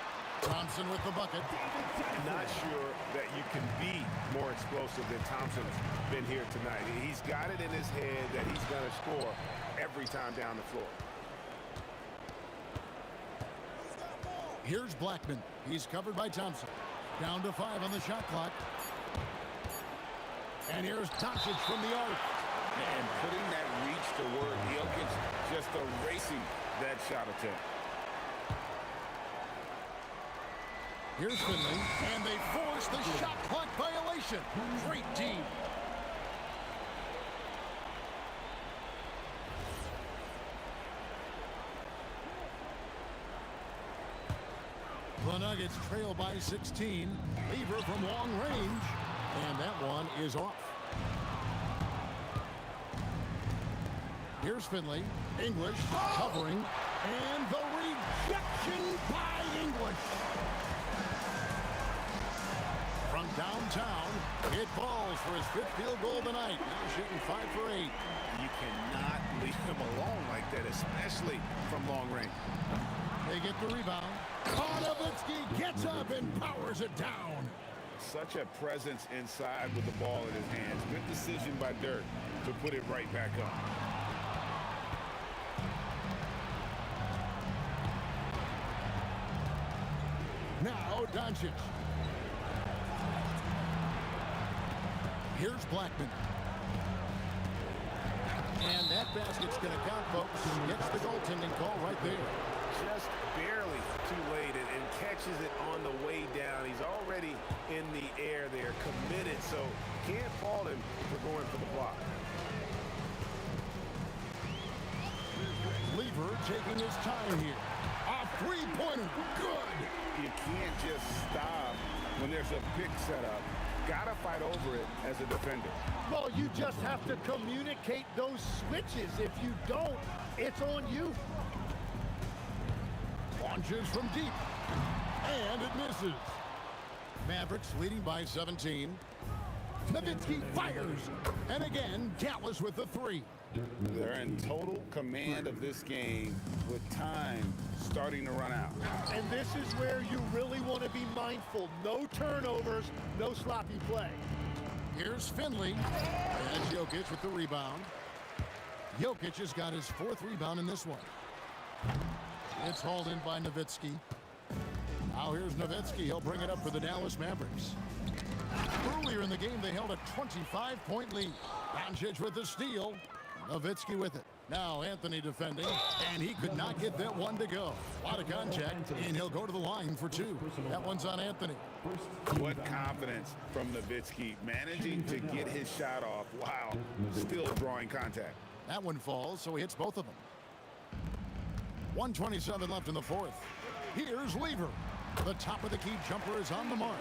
Thompson with the bucket. I'm not sure that you can be more explosive than Thompson's been here tonight. He's got it in his head that he's going to score every time down the floor. Here's Blackman. He's covered by Thompson. Down to 5 on the shot clock. And here's Doncic from the arc. And putting that reach to work. Jokic just erasing that shot attempt. Here's Finley. And they force the shot clock violation. Great team. The Nuggets trail by 16. Lever from long range. And that one is off. Here's Finley. English covering. And the rejection by English. From downtown, it falls for his 5th field goal tonight. Now shooting 5 for 8. You cannot leave him alone like that, especially from long range. They get the rebound. Nowitzki gets up and powers it down. Such a presence inside with the ball in his hands. Good decision by Dirk to put it right back up. Now Doncic. Here's Blackman. And that basket's going to count, folks. Gets the goaltending call right there. Just barely too late and catches it on the way down. He's already in the air there, committed, so can't fault him for going for the block. Lever taking his time here. A three-pointer, good. You can't just stop when there's a pick set up. Gotta fight over it as a defender. Well, you just have to communicate those switches. If you don't, it's on you. Launches from deep. And it misses. Mavericks leading by 17. Nowitzki fires. And again, Dallas with the three. They're in total command of this game with time starting to run out. And this is where you really want to be mindful. No turnovers, no sloppy play. Here's Finley. And Jokic with the rebound. Jokic has got his fourth rebound in this one. It's hauled in by Nowitzki. Now here's Nowitzki. He'll bring it up for the Dallas Mavericks. Earlier in the game, they held a 25-point lead. Doncic with the steal. Nowitzki with it. Now Anthony defending, and he could not get that one to go. A lot of contact, and he'll go to the line for two. That one's on Anthony. What confidence from Nowitzki, managing to get his shot off. Wow, still drawing contact. That one falls, so he hits both of them. 1:27 left in the fourth. Here's Lever. The top of the key jumper is on the mark.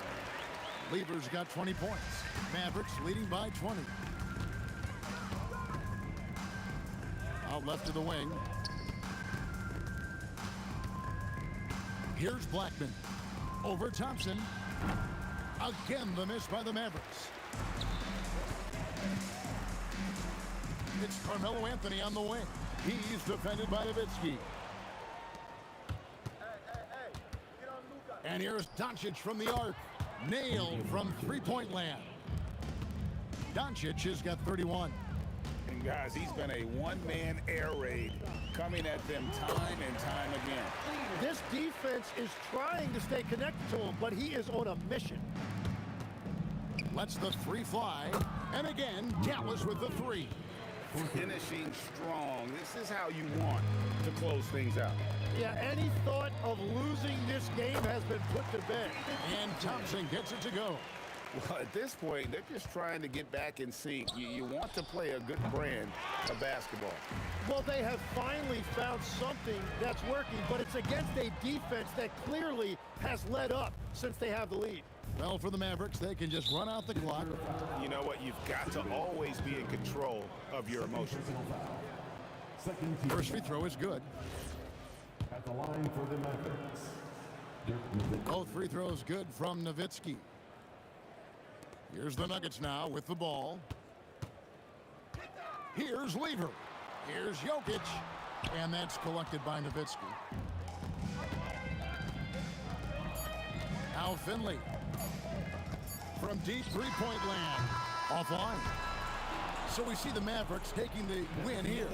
Lever's got 20 points. Mavericks leading by 20. Out left to the wing. Here's Blackman. Over Thompson. Again, the miss by the Mavericks. It's Carmelo Anthony on the wing. He's defended by Nowitzki. And here's Doncic from the arc. Nailed from three-point land. Doncic has got 31. And guys, he's been a one-man air raid coming at them time and time again. This defense is trying to stay connected to him, but he is on a mission. Lets the three fly. And again, Dallas with the three. Finishing strong. This is how you want to close things out. Yeah, any thought of losing this game has been put to bed. And Thompson gets it to go. Well, at this point, they're just trying to get back in sync. You want to play a good brand of basketball. Well, they have finally found something that's working, but it's against a defense that clearly has let up since they have the lead. Well, for the Mavericks, they can just run out the clock. You know what? You've got to always be in control of your emotions. First free throw is good. At the line for the Mavericks. Both free throws good from Nowitzki. Here's the Nuggets now with the ball. Here's Lever. Here's Jokic. And that's collected by Nowitzki. Now Finley. From deep three-point land. Offline. So we see the Mavericks taking the win here.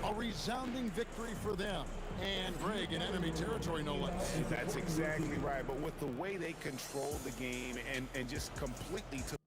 A resounding victory for them. And Greg in enemy territory, no less. That's exactly right. But with the way they controlled the game and just completely took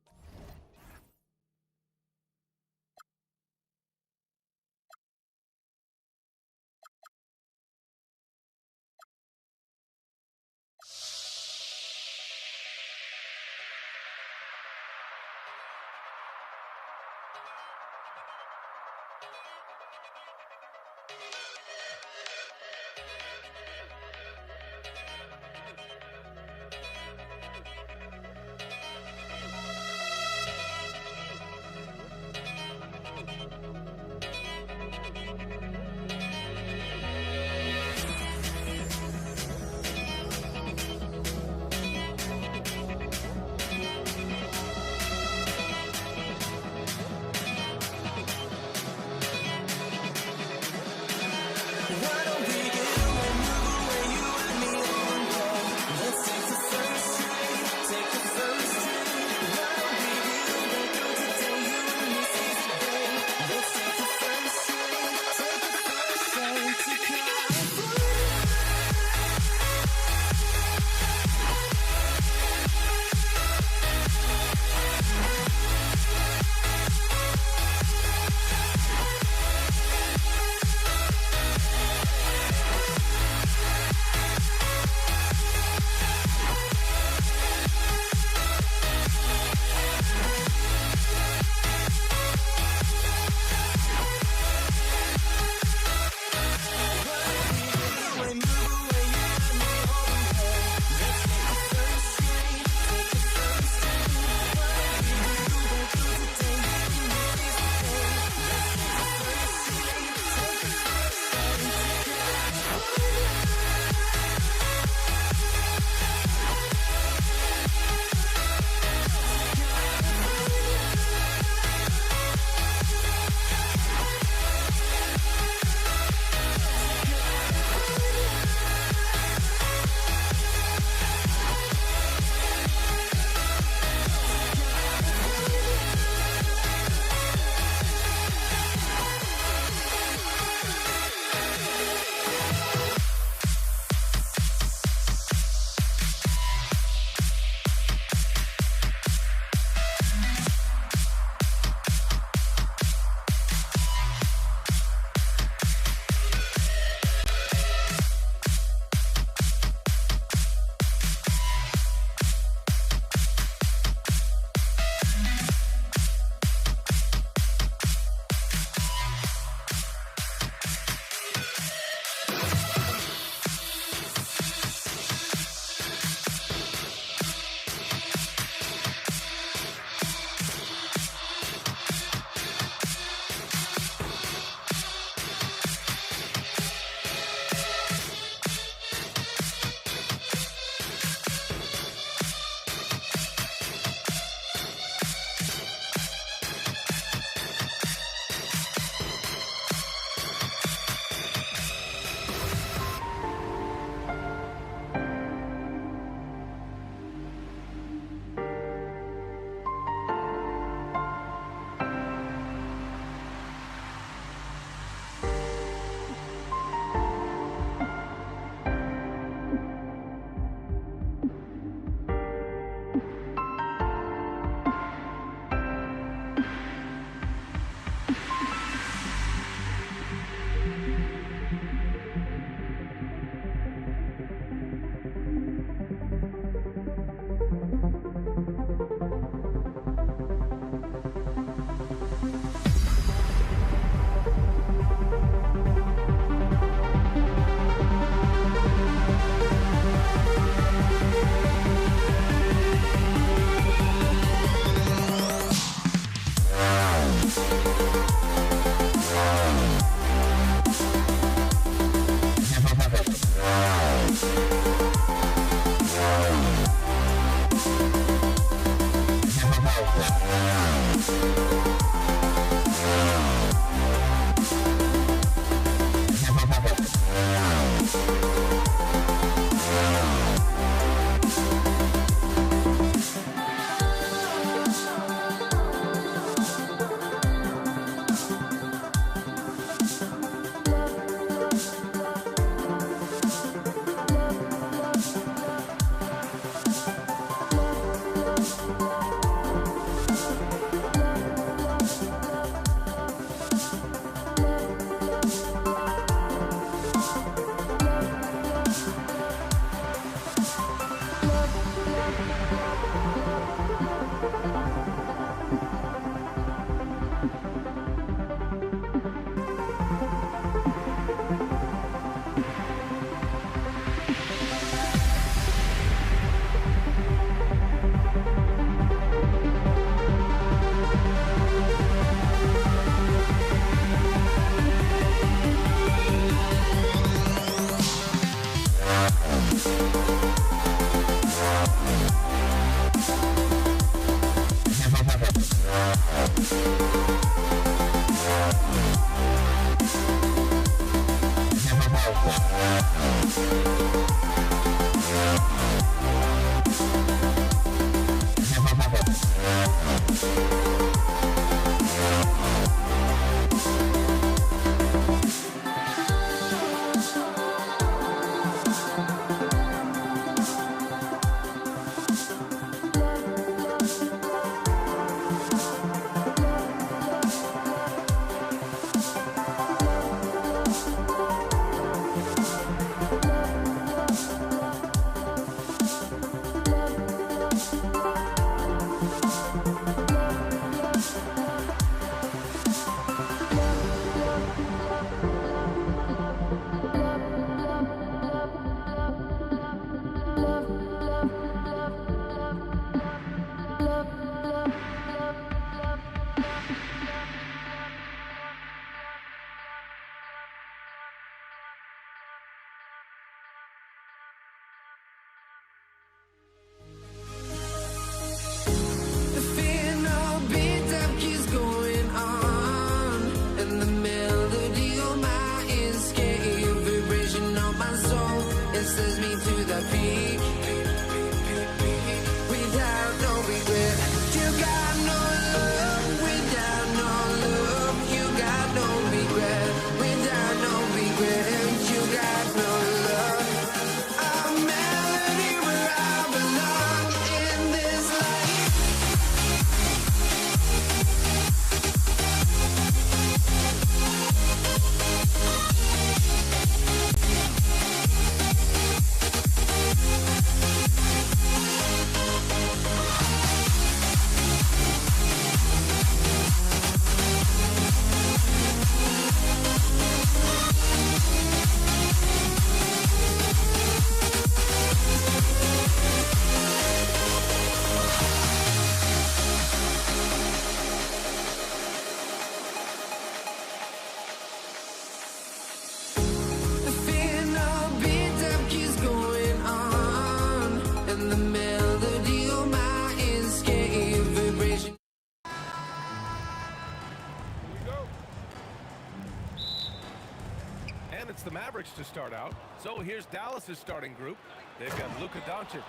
It's the Mavericks to start out. So here's Dallas's starting group. They've got Luka Doncic,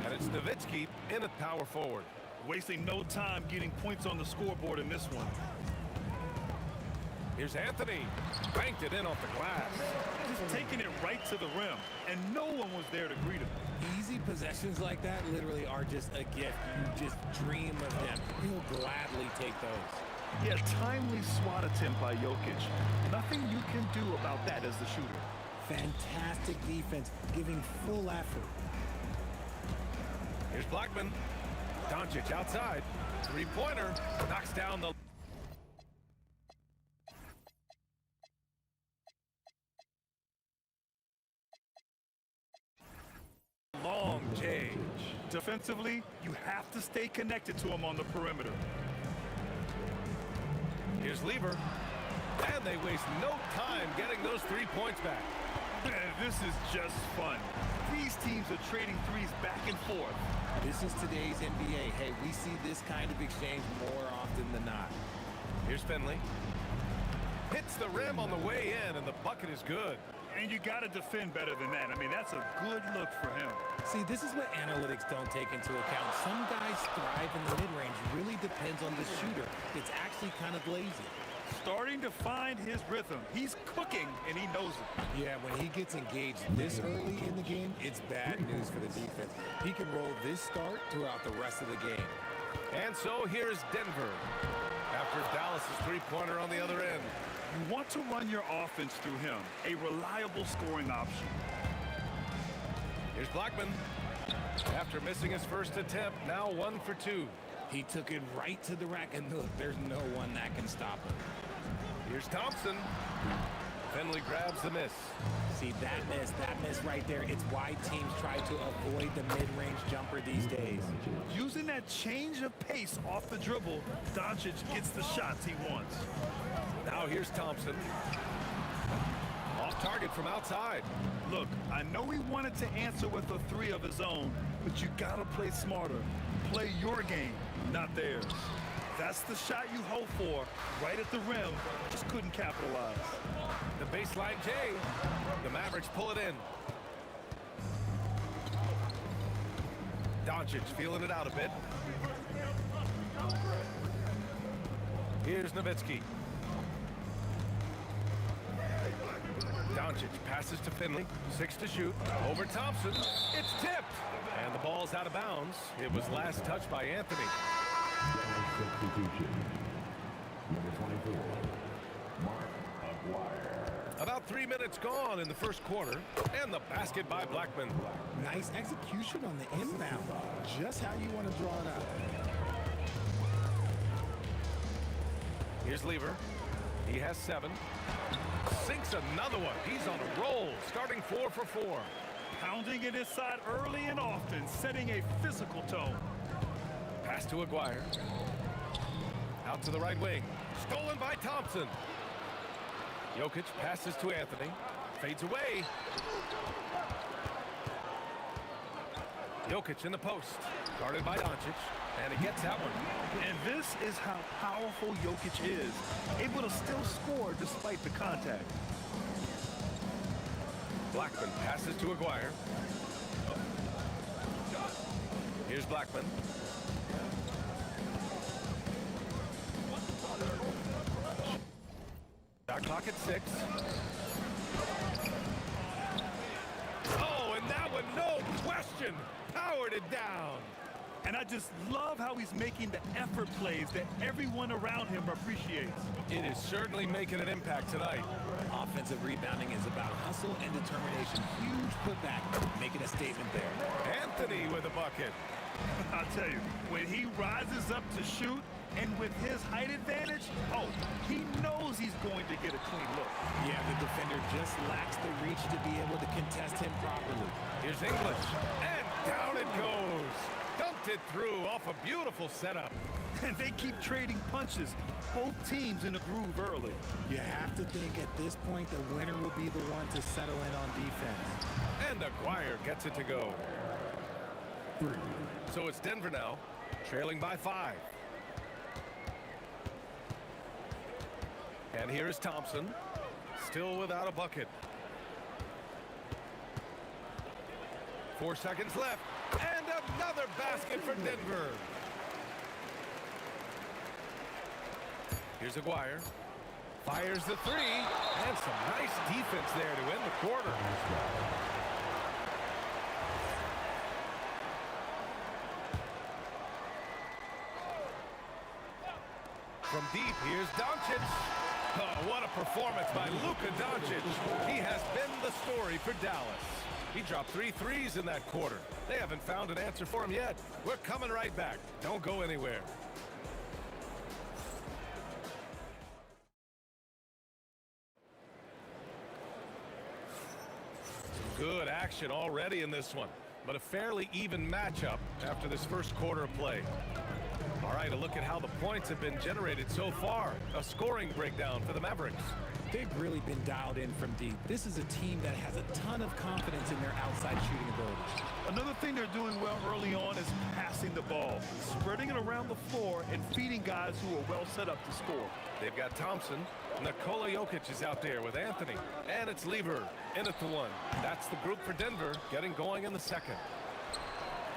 and it's Nowitzki in at power forward. Wasting no time getting points on the scoreboard in this one. Here's Anthony. Banked it in off the glass. Just taking it right to the rim, and no one was there to greet him. Easy possessions like that literally are just a gift. You just dream of them. He'll gladly take those. Yeah, timely swat attempt by Jokic. Nothing you can do about that as the shooter. Fantastic defense, giving full effort. Here's Blackman. Doncic outside. Three-pointer. Knocks down the... long change. Defensively, you have to stay connected to him on the perimeter. Here's Lieber. And they waste no time getting those 3 points back. This is just fun. These teams are trading threes back and forth. This is today's NBA. Hey, we see this kind of exchange more often than not. Here's Finley. Hits the rim on the way in, and the bucket is good. And you got to defend better than that. I mean, that's a good look for him. See, this is what analytics don't take into account. Some guys thrive in the mid-range. Really depends on the shooter. It's actually kind of lazy. Starting to find his rhythm. He's cooking, and he knows it. Yeah, when he gets engaged this early in the game, it's bad news for the defense. He can roll this start throughout the rest of the game. And so here's Denver. After Dallas's three-pointer on the other end. You want to run your offense through him. A reliable scoring option. Here's Blackman. After missing his first attempt, now 1 for 2. He took it right to the rack, and look, there's no one that can stop him. Here's Thompson. Finley grabs the miss. See, that miss right there, it's why teams try to avoid the mid-range jumper these days. Using that change of pace off the dribble, Doncic gets the shots he wants. Now here's Thompson. Off target from outside. Look, I know he wanted to answer with a three of his own, but you gotta play smarter. Play your game, not theirs. That's the shot you hope for, right at the rim. Just couldn't capitalize. The baseline J. The Mavericks pull it in. Doncic feeling it out a bit. Here's Nowitzki. Doncic passes to Finley. 6 to shoot. Over Thompson. It's tipped. And the ball's out of bounds. It was last touched by Anthony. Substitution. Number 24, Mark Aguirre. About 3 minutes gone in the first quarter. And the basket by Blackman. Nice execution on the inbound. Just how you want to draw it up. Here's Lever. He has 7. Sinks another one. He's on a roll, starting 4 for 4. Pounding it inside early and often, setting a physical tone. Pass to Aguirre. Out to the right wing. Stolen by Thompson. Jokic passes to Anthony. Fades away. Jokic in the post. Guarded by Doncic. And he gets that one. And this is how powerful Jokic is. Able to still score despite the contact. Blackman passes to Aguirre. Here's Blackman. Shot clock at 6. Oh, and that one, no question, powered it down. And I just love how he's making the effort plays that everyone around him appreciates. It is certainly making an impact tonight. Offensive rebounding is about hustle and determination. Huge putback, making a statement there. Anthony with a bucket. I'll tell you, when he rises up to shoot, and with his height advantage, oh, he knows he's going to get a clean look. Yeah, the defender just lacks the reach to be able to contest him properly. Here's English, and down it goes. Dumped it through off a beautiful setup. And they keep trading punches. Both teams in the groove early. You have to think at this point the winner will be the one to settle in on defense. And Aguirre gets it to go. So it's Denver now, trailing by 5. And here is Thompson, still without a bucket. 4 seconds left, and another basket for Denver. Here's Aguirre, fires the 3, and some nice defense there to end the quarter. From deep, here's Doncic. Oh, what a performance by Luka Doncic. He has been the story for Dallas. He dropped 3 threes in that quarter. They haven't found an answer for him yet. We're coming right back. Don't go anywhere. Some good action already in this one, but a fairly even matchup after this first quarter of play. All right, a look at how the points have been generated so far. A scoring breakdown for the Mavericks. They've really been dialed in from deep. This is a team that has a ton of confidence in their outside shooting ability. Another thing they're doing well early on is passing the ball, spreading it around the floor and feeding guys who are well set up to score. They've got Thompson. Nikola Jokic is out there with Anthony. And it's Lever in at the 1. That's the group for Denver getting going in the second.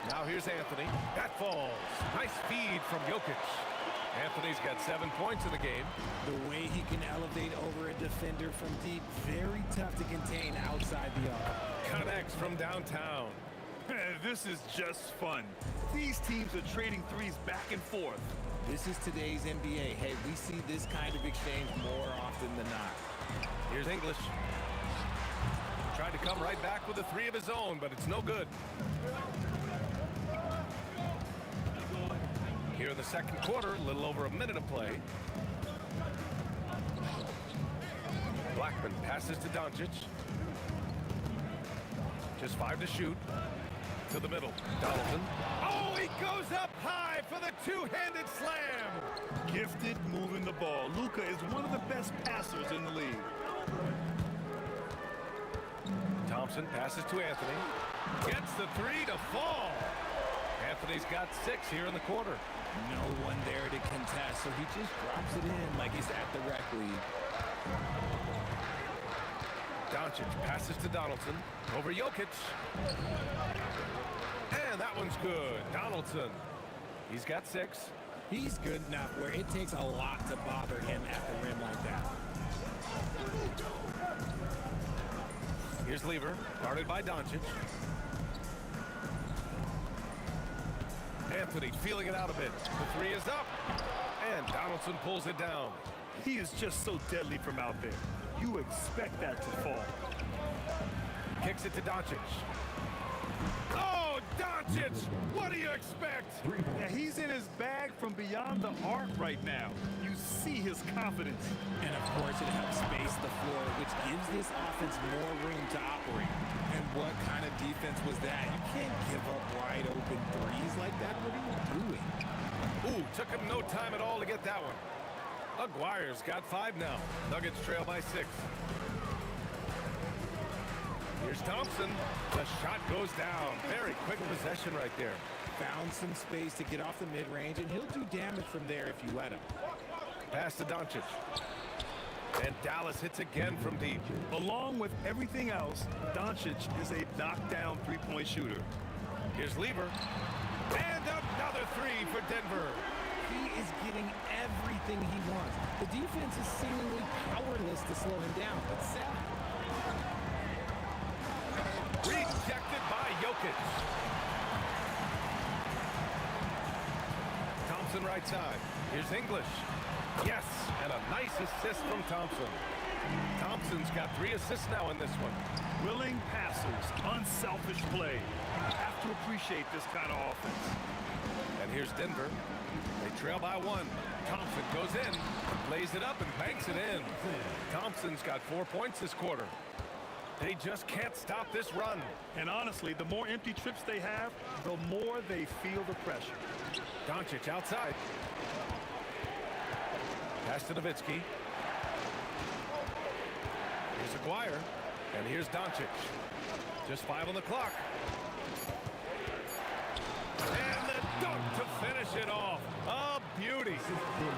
Now here's Anthony. That falls. Nice feed from Jokic. Anthony's got 7 points in the game. The way he can elevate over a defender from deep, very tough to contain outside the arc. Connects from downtown. This is just fun. These teams are trading threes back and forth. This is today's NBA. Hey, we see this kind of exchange more often than not. Here's English. Tried to come right back with a 3 of his own, but it's no good. Here in the second quarter, a little over a minute of play. Blackman passes to Doncic. Just 5 to shoot. To the middle. Donaldson. Oh, he goes up high for the two-handed slam. Gifted moving the ball. Luka is one of the best passers in the league. Thompson passes to Anthony. Gets the 3 to fall. Anthony's got 6 here in the quarter. No one there to contest, so he just drops it in like he's at the rec league. Doncic passes to Donaldson. Over Jokic. And that one's good. Donaldson. He's got 6. He's good enough where it takes a lot to bother him at the rim like that. Here's Lever, guarded by Doncic. Anthony feeling it out a bit. The 3 is up. And Donaldson pulls it down. He is just so deadly from out there. You expect that to fall. Kicks it to Doncic. Oh, Doncic! What do you expect? Yeah, he's in his bag from beyond the arc right now. You see his confidence. And of course, it helps space the floor, which gives this offense more room to operate. And what kind of defense was that? You can't give up wide open threes like that. What are you doing? Ooh, took him no time at all to get that one. Aguirre's got 5 now. Nuggets trail by 6. Here's Thompson. The shot goes down. Very quick possession right there. Found some space to get off the mid-range, and he'll do damage from there if you let him. Pass to Doncic. And Dallas hits again from deep. Along with everything else, Doncic is a knockdown three-point shooter. Here's Lever. And another 3 for Denver. He is getting everything he wants. The defense is seemingly powerless to slow him down. It's sad. Rejected by Jokic. Thompson right side. Here's English. Yes, and a nice assist from Thompson. Thompson's got 3 assists now in this one. Willing passers, unselfish play. You have to appreciate this kind of offense. And here's Denver. They trail by 1. Thompson goes in, lays it up, and banks it in. Thompson's got 4 points this quarter. They just can't stop this run. And honestly, the more empty trips they have, the more they feel the pressure. Doncic outside. Pass to Nowitzki. Here's Aguirre. And here's Doncic. Just 5 on the clock. And the dunk to finish it off. A beauty.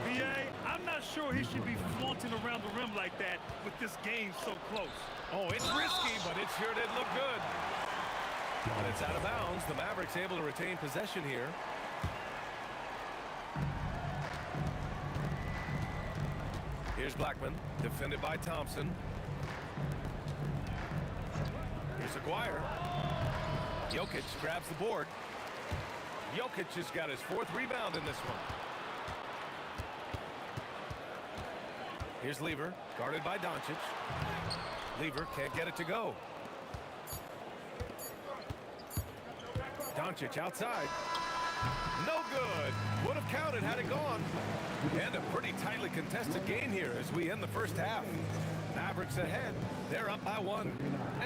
B.A., I'm not sure he should be flaunting around the rim like that with this game so close. Oh, it's risky, but it sure did look good. But it's out of bounds. The Mavericks able to retain possession here. Here's Blackman, defended by Thompson. Here's Aguirre. Jokic grabs the board. Jokic has got his 4th rebound in this one. Here's Lever, guarded by Doncic. Lever can't get it to go. Doncic outside. No good. Would have counted had it gone. And a pretty tightly contested game here as we end the first half. Mavericks ahead. They're up by 1.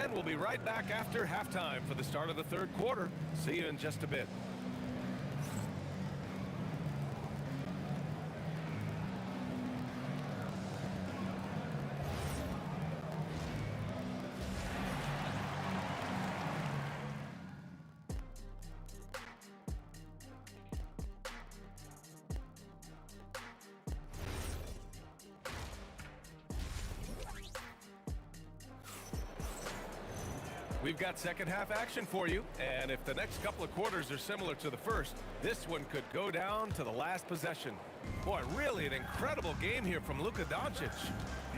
And we'll be right back after halftime for the start of the 3rd quarter. See you in just a bit. We've got second half action for you, and if the next couple of quarters are similar to the first, this one could go down to the last possession. Boy, really an incredible game here from Luka Doncic.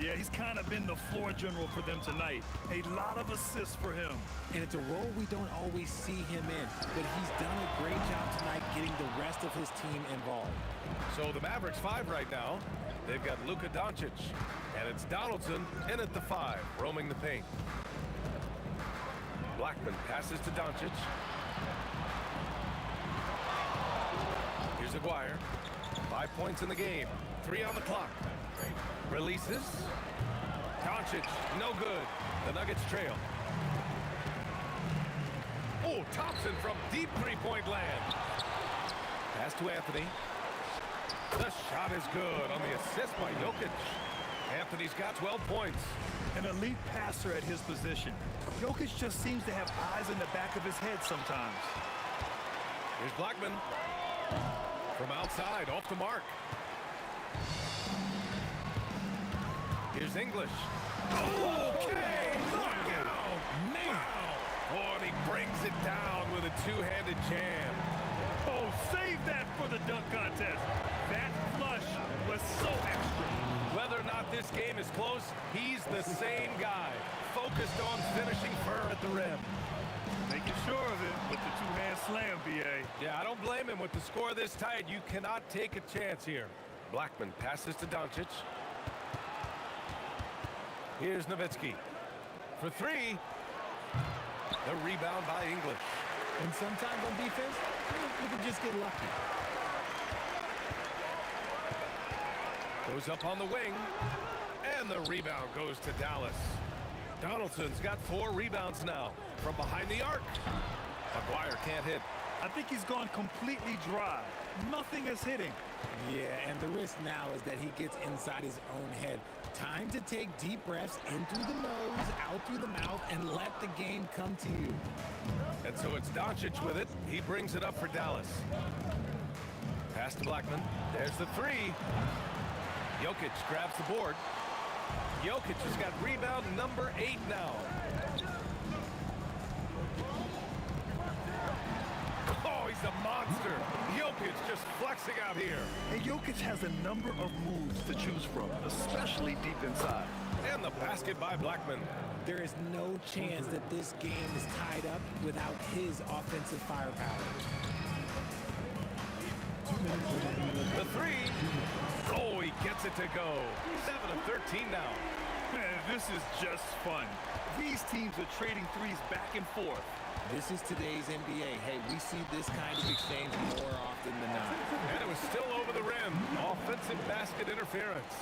Yeah, he's kind of been the floor general for them tonight. A lot of assists for him. And it's a role we don't always see him in, but he's done a great job tonight getting the rest of his team involved. So the Mavericks 5 right now. They've got Luka Doncic, and it's Donaldson in at the 5, roaming the paint. Blackman passes to Doncic. Here's Aguirre. 5 points in the game. 3 on the clock. Releases. Doncic, no good. The Nuggets trail. Oh, Thompson from deep three-point land. Pass to Anthony. The shot is good on the assist by Jokic. Anthony's got 12 points. An elite passer at his position. Jokic just seems to have eyes in the back of his head sometimes. Here's Blackman. From outside, off the mark. Here's English. Okay, knockout. Man. Oh, and he brings it down with a two-handed jam. Oh, save that for the dunk contest. That flush was so extra. Whether or not this game is close, he's the same guy, focused on finishing firm at the rim. Making sure of it with the two-hand slam, B.A. Yeah, I don't blame him. With the score this tight, you cannot take a chance here. Blackman passes to Doncic. Here's Nowitzki. For three. The rebound by English. And sometimes on defense, you can just get lucky. Goes up on the wing. And the rebound goes to Dallas. Donaldson's got 4 rebounds now from behind the arc. McGuire can't hit. I think he's gone completely dry. Nothing is hitting. Yeah, and the risk now is that he gets inside his own head. Time to take deep breaths in through the nose, out through the mouth, and let the game come to you. And so it's Doncic with it. He brings it up for Dallas. Pass to Blackman. There's the 3. Jokic grabs the board. Jokic has got rebound number 8 now. Oh, he's a monster. Jokic just flexing out here. And Jokic has a number of moves to choose from, especially deep inside. And the basket by Blackman. There is no chance that this game is tied up without his offensive firepower. The 3. Oh, he gets it to go. 7 of 13 now. Man, this is just fun. These teams are trading threes back and forth. This is today's NBA. Hey, we see this kind of exchange more often than not. And it was still over the rim. Offensive basket interference.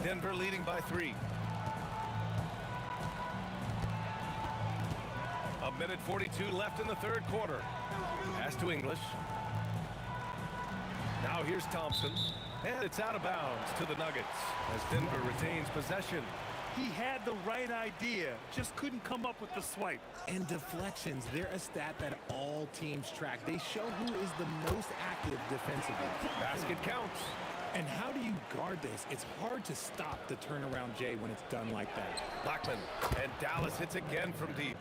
Denver leading by 3. A minute 42 left in the third quarter. Pass to English. Now here's Thompson. And it's out of bounds to the Nuggets as Denver retains possession. He had the right idea, just couldn't come up with the swipe. And deflections, they're a stat that all teams track. They show who is the most active defensively. Basket counts. And how do you guard this? It's hard to stop the turnaround J when it's done like that. Blackman, and Dallas hits again from deep.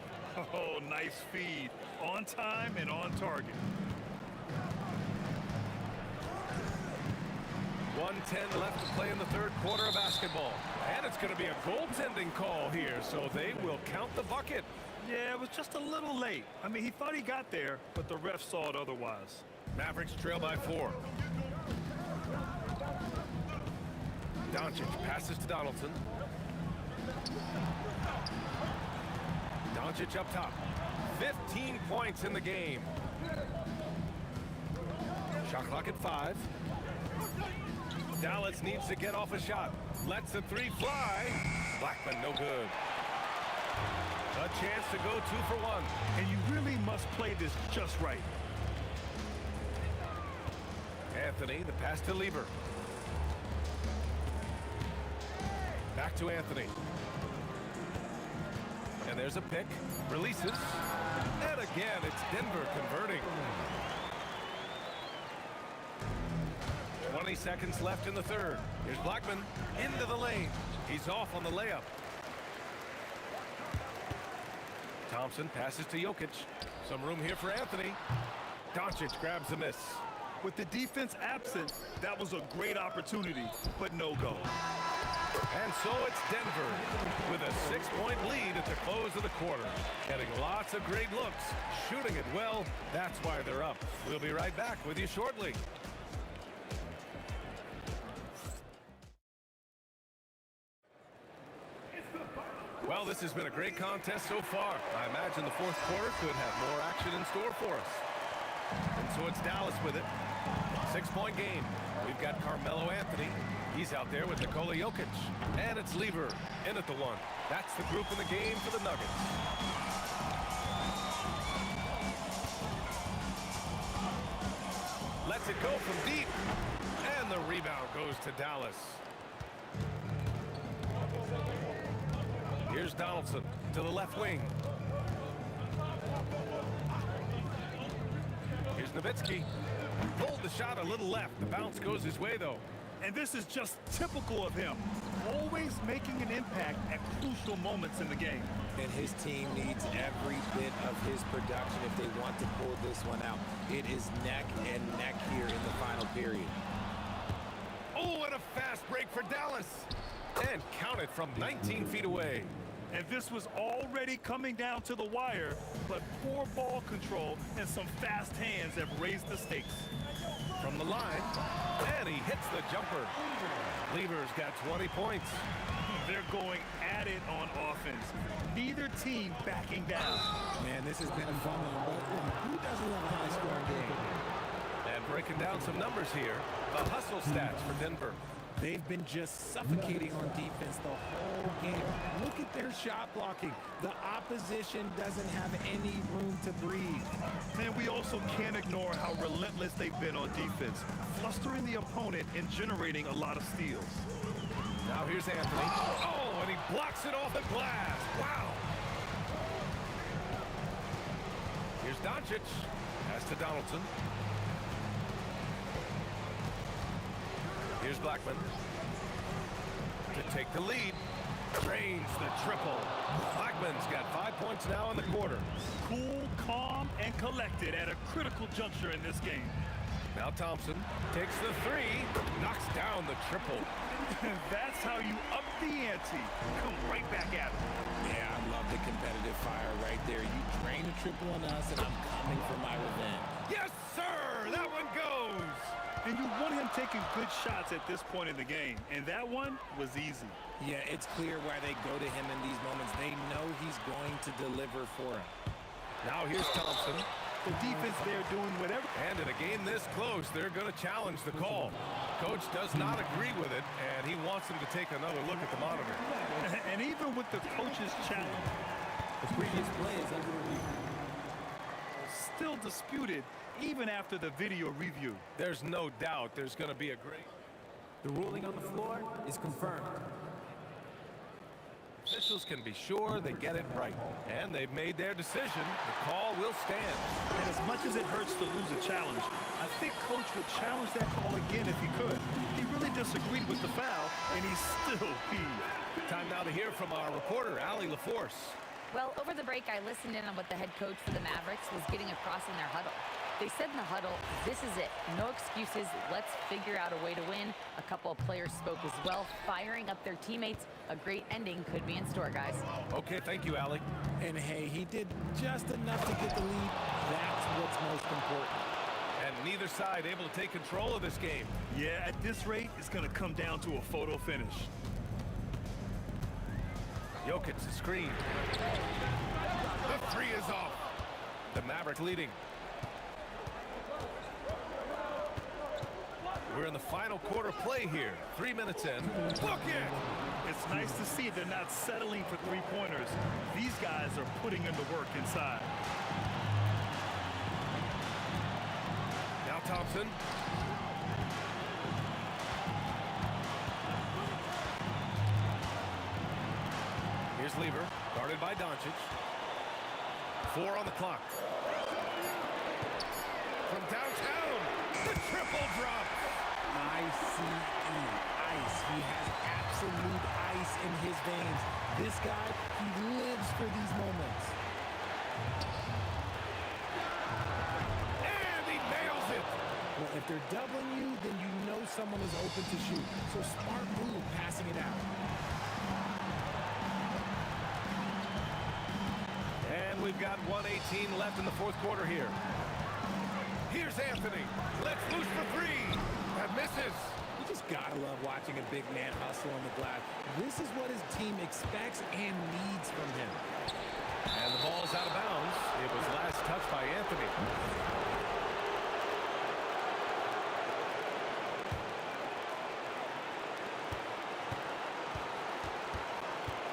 Oh, nice feed. On time and on target. 1:10 left to play in the third quarter of basketball. And it's going to be a goaltending call here, so they will count the bucket. Yeah, it was just a little late. I mean, he thought he got there, but the ref saw it otherwise. Mavericks trail by 4. Doncic passes to Donaldson. Doncic up top. 15 points in the game. Shot clock at 5. Dallas needs to get off a shot. Lets the 3 fly. Blackman no good. A chance to go 2 for 1. And you really must play this just right. Anthony, the pass to Lieber. Back to Anthony. And there's a pick. Releases. And again, it's Denver converting. 20 seconds left in the third. Here's Blackman into the lane. He's off on the layup. Thompson passes to Jokic. Some room here for Anthony. Doncic grabs the miss. With the defense absent, that was a great opportunity, but no go. And so it's Denver with a 6-point lead at the close of the quarter. Getting lots of great looks, shooting it well. That's why they're up. We'll be right back with you shortly. Well, this has been a great contest so far. I imagine the fourth quarter could have more action in store for us. And so it's Dallas with it. 6-point game. We've got Carmelo Anthony. He's out there with Nikola Jokic. And it's Lieber in at the 1. That's the group in the game for the Nuggets. Lets it go from deep. And the rebound goes to Dallas. Here's Donaldson to the left wing. Nowitzki pulled the shot a little left. The bounce goes his way, though. And this is just typical of him. Always making an impact at crucial moments in the game. And his team needs every bit of his production if they want to pull this one out. It is neck and neck here in the final period. Oh, and a fast break for Dallas. And count it from 19 feet away. And this was already coming down to the wire, but poor ball control and some fast hands have raised the stakes. From the line, and he hits the jumper. Lever's got 20 points. They're going at it on offense. Neither team backing down. Man, this has been a fun one, but who doesn't love a high-scoring game? And breaking down some numbers here, the hustle stats for Denver. They've been just suffocating on defense the whole game. Look at their shot blocking. The opposition doesn't have any room to breathe. And we also can't ignore how relentless they've been on defense, flustering the opponent and generating a lot of steals. Now here's Anthony. Oh, and he blocks it off the glass. Wow. Here's Doncic. Pass to Donaldson. Here's Blackman to take the lead. Drains the triple. Blackman's got 5 points now in the quarter. Cool, calm, and collected at a critical juncture in this game. Now Thompson takes the three, knocks down the triple. That's how you up the ante. Come right back at it. Yeah, I love the competitive fire right there. You drain a triple on us, and I'm coming for my revenge. Yes, sir! That one goes! And you want him taking good shots at this point in the game. And that one was easy. Yeah, it's clear why they go to him in these moments. They know he's going to deliver for him. Now here's Thompson. The defense there doing whatever. And in a game this close, they're going to challenge the call. Coach does not agree with it, and he wants him to take another look at the monitor. And even with the coach's challenge, the previous play is under review. Still disputed even after the video review. There's no doubt there's going to be a great... The ruling on the floor is confirmed. Officials can be sure they get it right. And they've made their decision. The call will stand. And as much as it hurts to lose a challenge, I think Coach would challenge that call again if he could. He really disagreed with the foul, and he still peeved. Time now to hear from our reporter, Allie LaForce. Well, over the break, I listened in on what the head coach for the Mavericks was getting across in their huddle. They said in the huddle, this is it. No excuses. Let's figure out a way to win. A couple of players spoke as well, firing up their teammates. A great ending could be in store, guys. Okay, thank you, Allie. And hey, he did just enough to get the lead. That's what's most important. And neither side able to take control of this game. Yeah, at this rate, it's going to come down to a photo finish. Jokic, the screen. The three is off. The Mavericks leading. We're in the final quarter play here. 3 minutes in. Look it! It's nice to see they're not settling for three-pointers. These guys are putting in the work inside. Now Thompson. Here's Lever, guarded by Doncic. 4 on the clock. From downtown, the triple drop. ICE. He has absolute ice in his veins. This guy, he lives for these moments. And he nails it. Well, if they're doubling you, then you know someone is open to shoot. So smart move passing it out. And we've got 1:18 left in the fourth quarter here. Here's Anthony. Let's loose for three. That misses. You just gotta love watching a big man hustle on the glass. This is what his team expects and needs from him. And the ball's out of bounds. It was last touched by Anthony.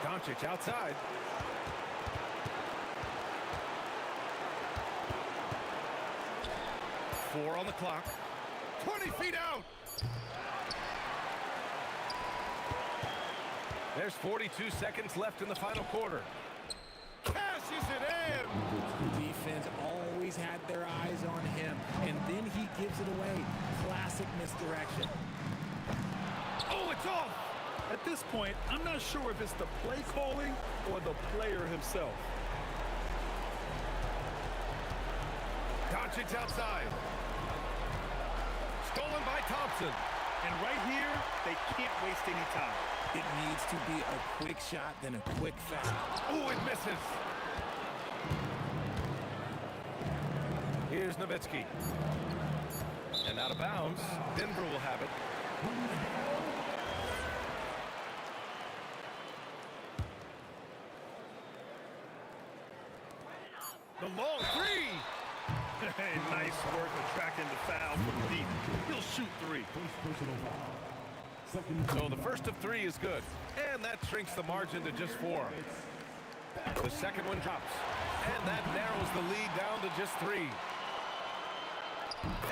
Doncic outside. Four on the clock. 20 feet out. There's 42 seconds left in the final quarter. Cashes it in. The defense always had their eyes on him, and direction. Oh, it's off! At this point, I'm not sure if it's the play calling or the player himself. Doncic outside. Stolen by Thompson. And right here, they can't waste any time. It needs to be a quick shot, then a quick foul. Oh, it misses. Here's Nowitzki. And out of bounds. Denver will have it. The long three. Hey, nice work attracting the foul from deep. He'll shoot three. So the first of three is good. And that shrinks the margin to just 4. The second one drops. And that narrows the lead down to just 3.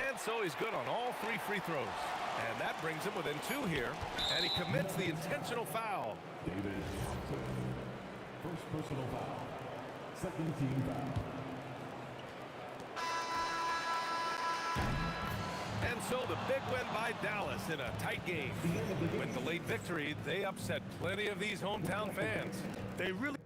And so he's good on all 3 free throws. And that brings him within 2 here. And he commits the intentional foul. David Thompson. First personal foul. Second team foul. And so the big win by Dallas in a tight game. With the late victory, they upset plenty of these hometown fans. They really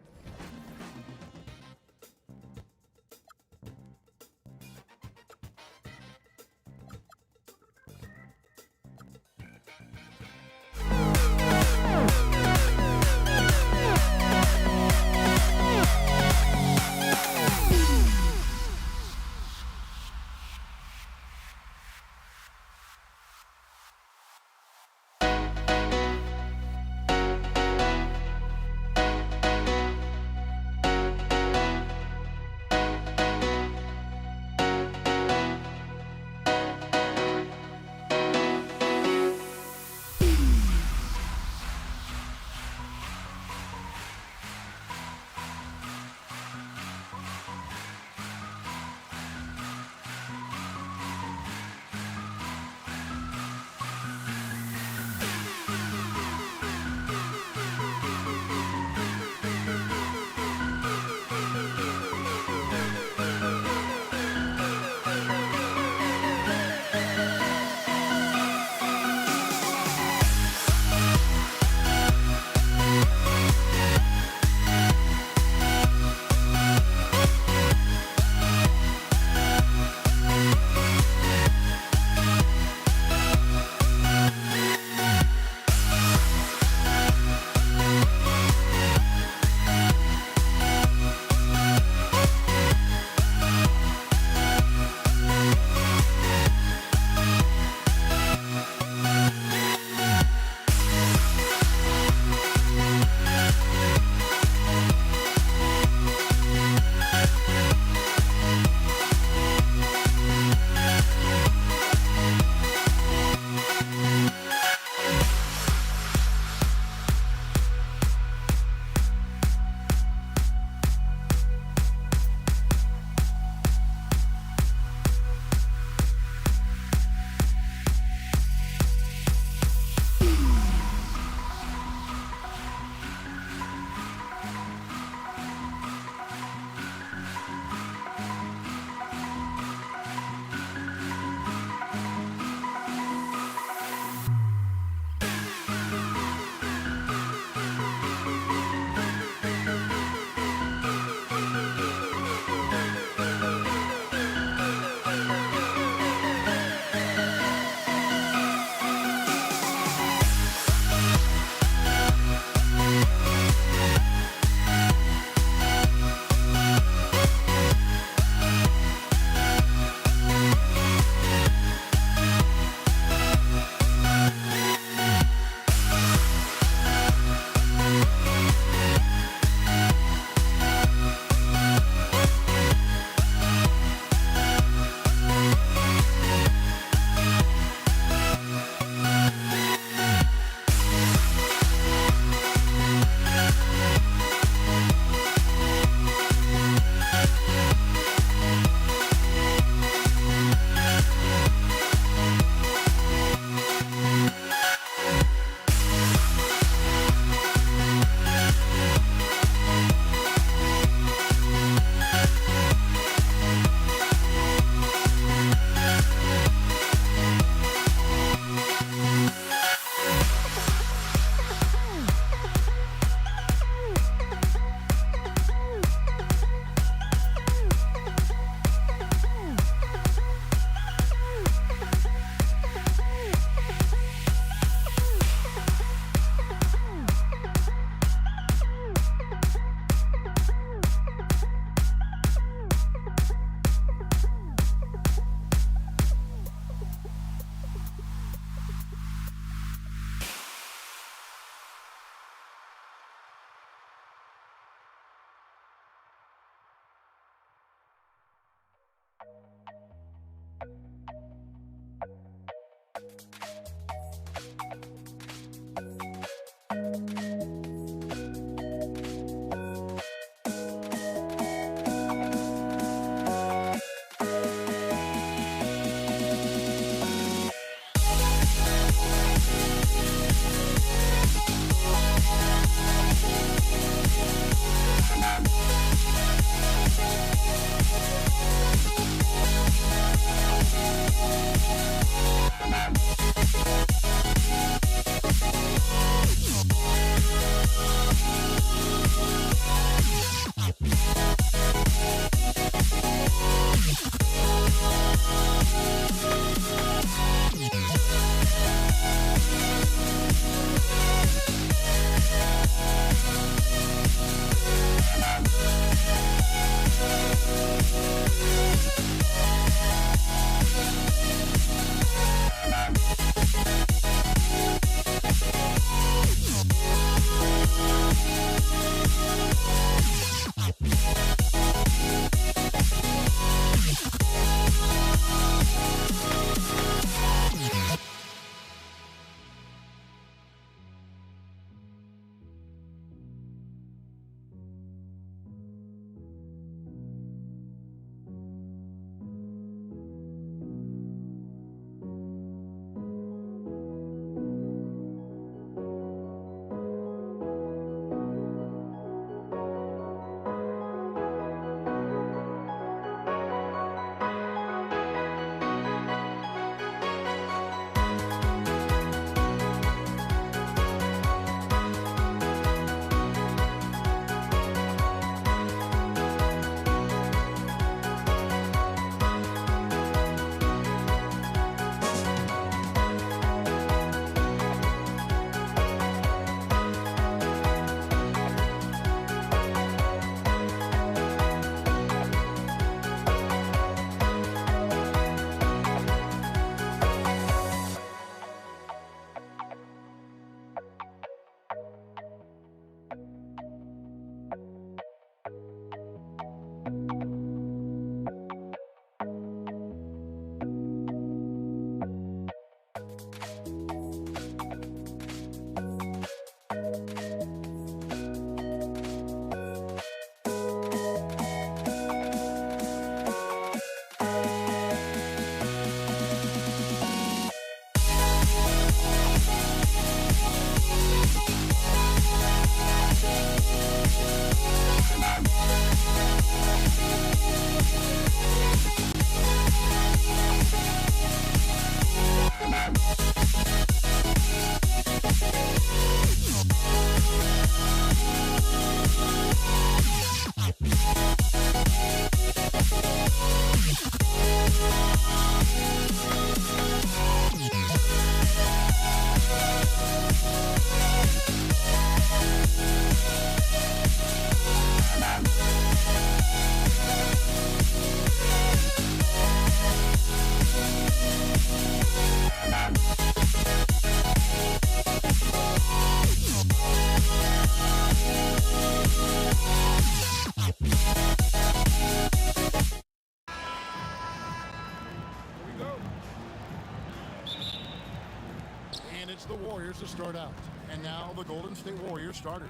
the Warriors to start out. And now the Golden State Warriors starters.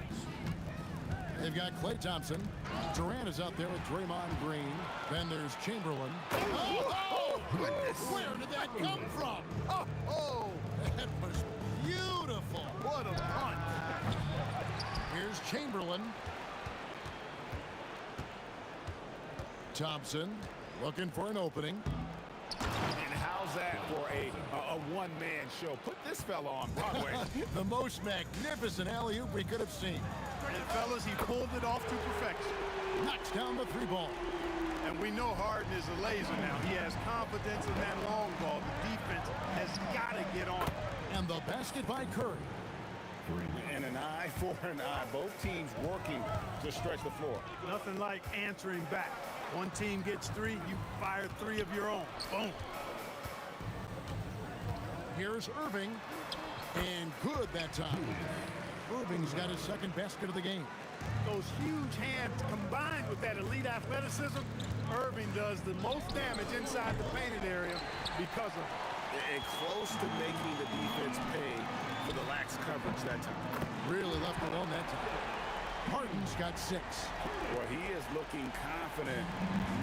They've got Klay Thompson. Durant is out there with Draymond Green. Then there's Chamberlain. Oh, goodness! Where did that come from? Oh, that was beautiful. What a punch. Here's Chamberlain. Thompson looking for an opening. And how's that for a one-man show? Put this fella on Broadway. The most magnificent alley-oop we could have seen. And fellas, he pulled it off to perfection. Knocks down the three ball. And we know Harden is a laser now. He has confidence in that long ball. The defense has got to get on. And the basket by Curry. And an eye for an eye. Both teams working to stretch the floor. Nothing like answering back. One team gets three, you fire three of your own. Boom. Here's Irving. And good that time. Irving's got his second basket of the game. Those huge hands combined with that elite athleticism, Irving does the most damage inside the painted area because of it. And close to making the defense pay for the lax coverage that time. Really left it on that time. Harden's got 6. Well, he is looking confident.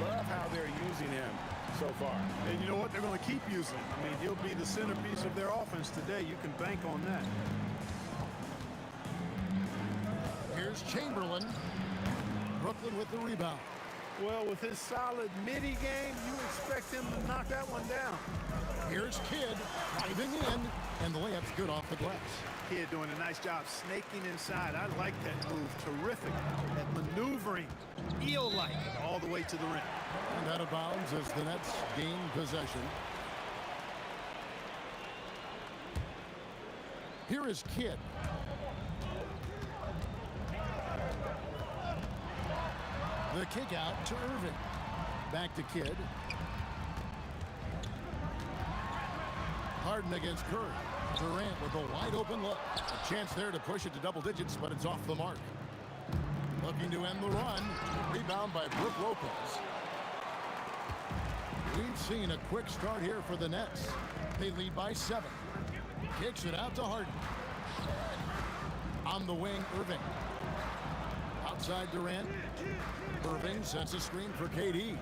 Love how they're using him so far. And you know what? They're going to keep using him. I mean, he'll be the centerpiece of their offense today. You can bank on that. Here's Chamberlain. Brooklyn with the rebound. Well, with his solid midi game, you expect him to knock that one down. Here's Kidd driving in, and the layup's good off the glass. Kidd doing a nice job snaking inside. I like that move. Terrific. That maneuvering, eel-like, all the way to the rim. And out of bounds as the Nets gain possession. Here is Kidd. The kick out to Irving. Back to Kidd. Harden against Curry. Durant with a wide open look. A chance there to push it to double digits, but it's off the mark. Looking to end the run. Rebound by Brook Lopez. We've seen a quick start here for the Nets. They lead by 7. Kicks it out to Harden. On the wing, Irving. Outside Durant. Irving sets a screen for KD.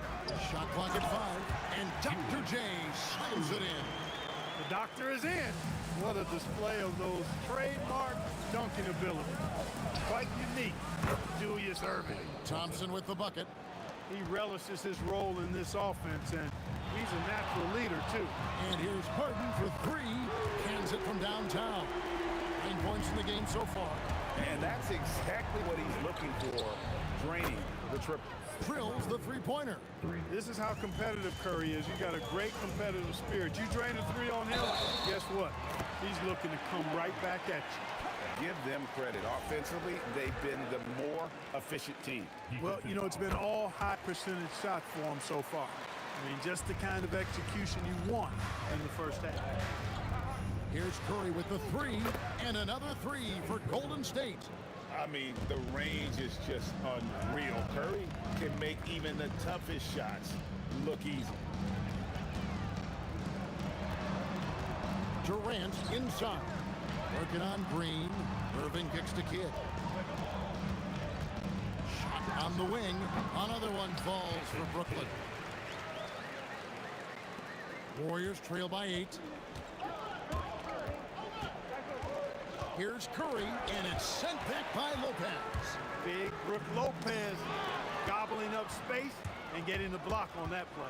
Shot clock at 5. And Dr. J slams it in. The doctor is in. What a display of those trademark dunking ability. Quite unique. Julius Irving. Thompson with the bucket. He relishes his role in this offense, and he's a natural leader, too. And here's Harden for 3. Cans it from downtown. 9 points in the game so far. And that's exactly what he's looking for. Draining the triple. Drills the three-pointer. This is how competitive Curry is. You got a great competitive spirit. You drain a 3 on him, guess what? He's looking to come right back at you. Give them credit. Offensively, they've been the more efficient team. Well, you know, it's been all high percentage shots for them so far. I mean, just the kind of execution you want in the first half. Here's Curry with the 3, and another 3 for Golden State. I mean, the range is just unreal. Curry can make even the toughest shots look easy. Durant inside. Working on Green. Irving kicks to Kidd. Shot on the wing. Another one falls for Brooklyn. Warriors trail by 8. Here's Curry, and it's sent back by Lopez. Big Brook Lopez gobbling up space and getting the block on that play.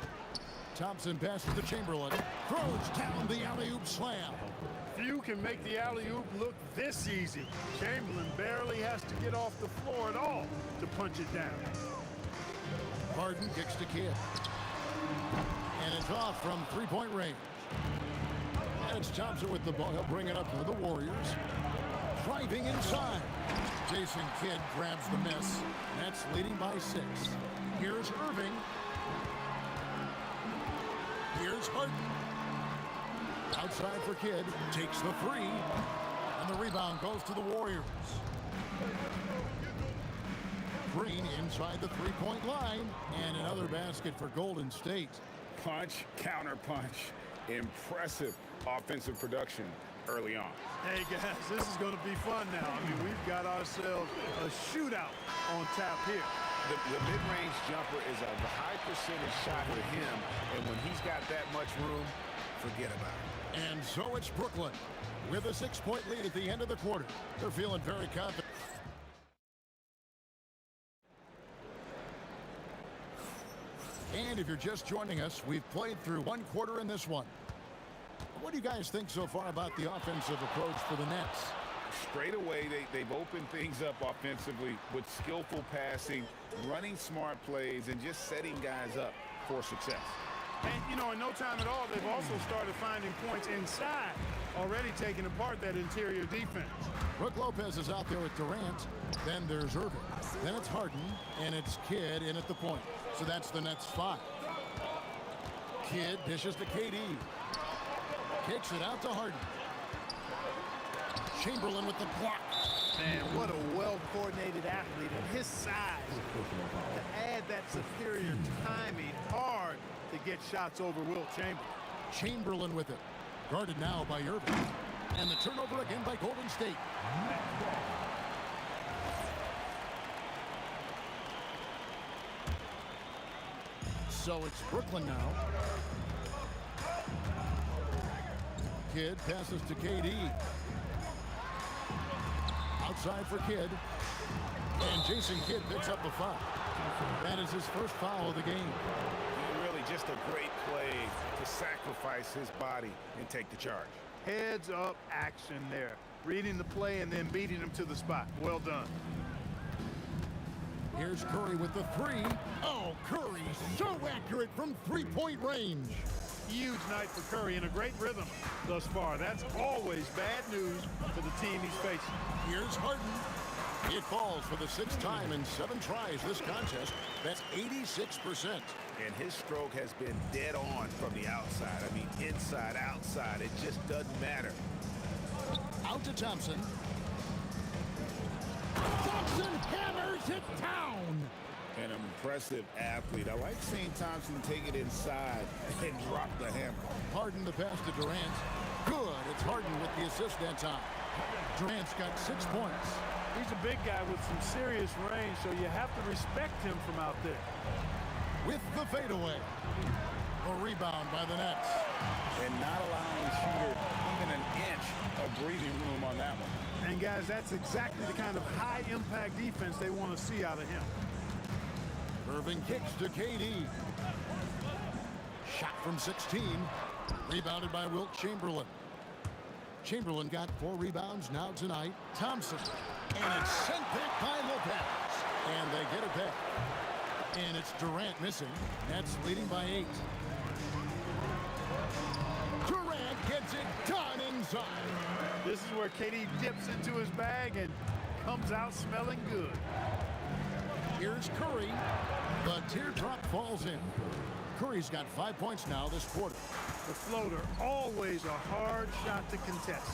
Thompson passes to Chamberlain. Throws down the alley-oop slam. Few can make the alley-oop look this easy. Chamberlain barely has to get off the floor at all to punch it down. Harden kicks to Kidd. And it's off from three-point range. And it's Thompson with the ball. He'll bring it up to the Warriors. Driving inside. Jason Kidd grabs the miss. Nets leading by 6. Here's Irving. Here's Harden. Outside for Kidd. Takes the 3. And the rebound goes to the Warriors. Green inside the three-point line. And another basket for Golden State. Punch, counter punch. Impressive offensive production early on. Hey, guys, this is going to be fun now. I mean, we've got ourselves a shootout on tap here. The mid-range jumper is a high percentage shot for him, and when he's got that much room, forget about it. And so it's Brooklyn with a 6-point lead at the end of the quarter. They're feeling very confident. And if you're just joining us, we've played through one quarter in this one. What do you guys think so far about the offensive approach for the Nets? Straight away, they've opened things up offensively with skillful passing, running smart plays, and just setting guys up for success. And, you know, in no time at all, they've also started finding points inside, already taking apart that interior defense. Brook Lopez is out there with Durant. Then there's Irving. Then it's Harden, and it's Kidd in at the point. So that's the Nets 5. Kidd dishes to KD. Kicks it out to Harden. Chamberlain with the block. Man, what a well-coordinated athlete. And his size, to add that superior timing, hard to get shots over Wilt Chamberlain. Chamberlain with it. Guarded now by Irving. And the turnover again by Golden State. So it's Brooklyn now. Kidd passes to KD. Outside for Kidd. And Jason Kidd picks up a foul. That is his first foul of the game. Really just a great play to sacrifice his body and take the charge. Heads up action there. Reading the play and then beating him to the spot. Well done. Here's Curry with the 3. Oh, Curry so accurate from 3-point range. Huge night for Curry and a great rhythm thus far. That's always bad news for the team he's facing. Here's Harden. It falls for the 6th time in 7 tries this contest. That's 86%. And his stroke has been dead on from the outside. I mean, inside, outside, it just doesn't matter. Out to Thompson. Thompson hammers it down. An impressive athlete. I like seeing Thompson take it inside and drop the hammer. Harden the pass to Durant. Good. It's Harden with the assist that time. Durant's got 6 points. He's a big guy with some serious range, so you have to respect him from out there. With the fadeaway. A rebound by the Nets. And not allowing the shooter even an inch of breathing room on that one. And guys, that's exactly the kind of high-impact defense they want to see out of him. Irving kicks to KD. Shot from 16. Rebounded by Wilt Chamberlain. Chamberlain got 4 rebounds now tonight. Thompson. And it's sent back by Lopez. And they get it back. And it's Durant missing. Nets leading by 8. Durant gets it done inside. This is where KD dips into his bag and comes out smelling good. Here's Curry. The teardrop falls in. Curry's got 5 points now this quarter. The floater, always a hard shot to contest.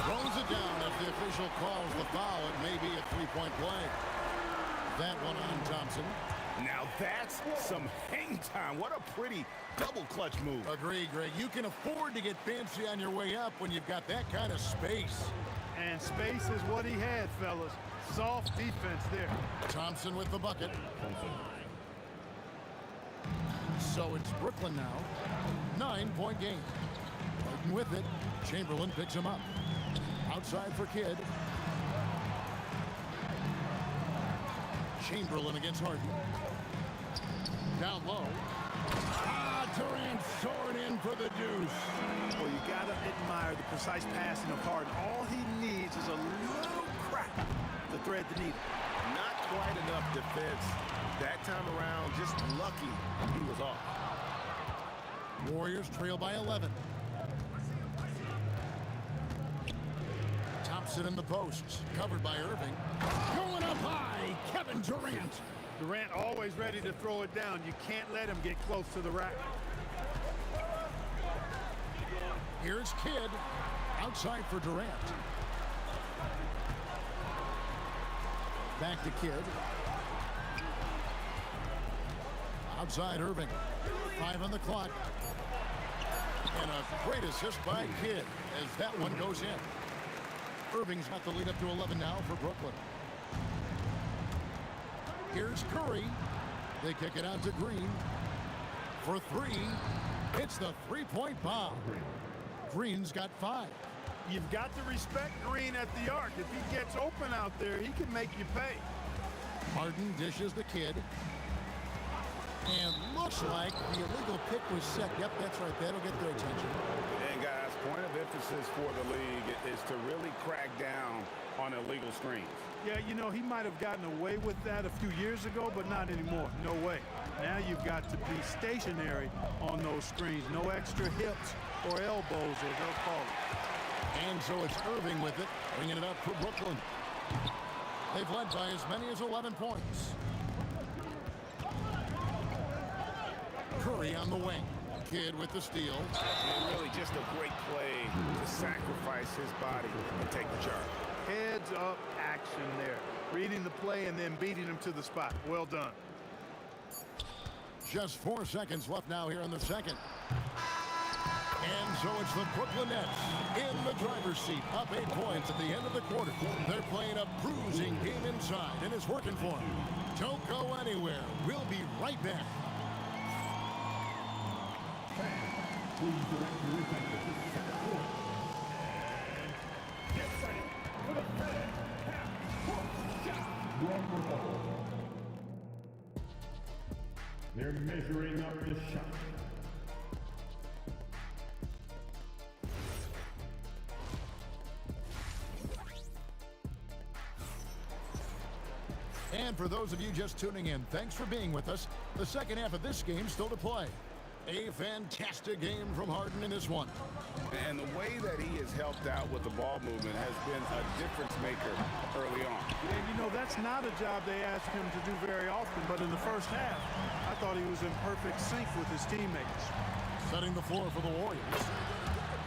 Throws it down. If the official calls the foul, it may be a 3-point play. That one on Thompson. Now that's some hang time. What a pretty double clutch move. Agree, Greg. You can afford to get fancy on your way up when you've got that kind of space. And space is what he had, fellas. Soft defense there. Thompson with the bucket. So it's Brooklyn now. 9-point game. Harden with it. Chamberlain picks him up. Outside for Kidd. Chamberlain against Harden. Down low. Durant soaring in for the deuce. Well, you got to admire the precise passing of Harden. All he needs is a little crack to thread the needle. Not quite enough defense. That time around, just lucky he was off. Warriors trail by 11. Thompson in the posts, covered by Irving. Going up high, Kevin Durant. Durant always ready to throw it down. You can't let him get close to the rack. Here's Kidd, outside for Durant. Back to Kidd. Outside Irving. 5 on the clock. And a great assist by Kidd as that one goes in. Irving's got the lead up to 11 now for Brooklyn. Here's Curry. They kick it out to Green. For three, it's the three-point bomb. Green's got 5. You've got to respect Green at the arc. If he gets open out there, he can make you pay. Harden dishes the Kidd. And looks like the illegal pick was set. Yep, that's right. That'll get their attention. And guys, point of emphasis for the league is to really crack down on illegal screens. Yeah, you know, he might have gotten away with that a few years ago, but not anymore. No way. Now you've got to be stationary on those screens. No extra hips or elbows, as they'll call it. And so it's Irving with it, bringing it up for Brooklyn. They've led by as many as 11 points. Curry on the wing. Kidd with the steal. And really just a great play to sacrifice his body and take the charge. Heads up action there. Reading the play and then beating him to the spot. Well done. Just 4 seconds left now here in the second. And so it's the Brooklyn Nets in the driver's seat, up 8 points at the end of the quarter. They're playing a bruising game inside, and it's working for them. Don't go anywhere. We'll be right back. Please direct your attention to the second quarter. Get ready for the third half shot. Run for ball. They're measuring up the shot. And for those of you just tuning in, thanks for being with us. The second half of this game still to play. A fantastic game from Harden in this one. And the way that he has helped out with the ball movement has been a difference maker early on. And you know, that's not a job they ask him to do very often, but in the first half, I thought he was in perfect sync with his teammates. Setting the floor for the Warriors.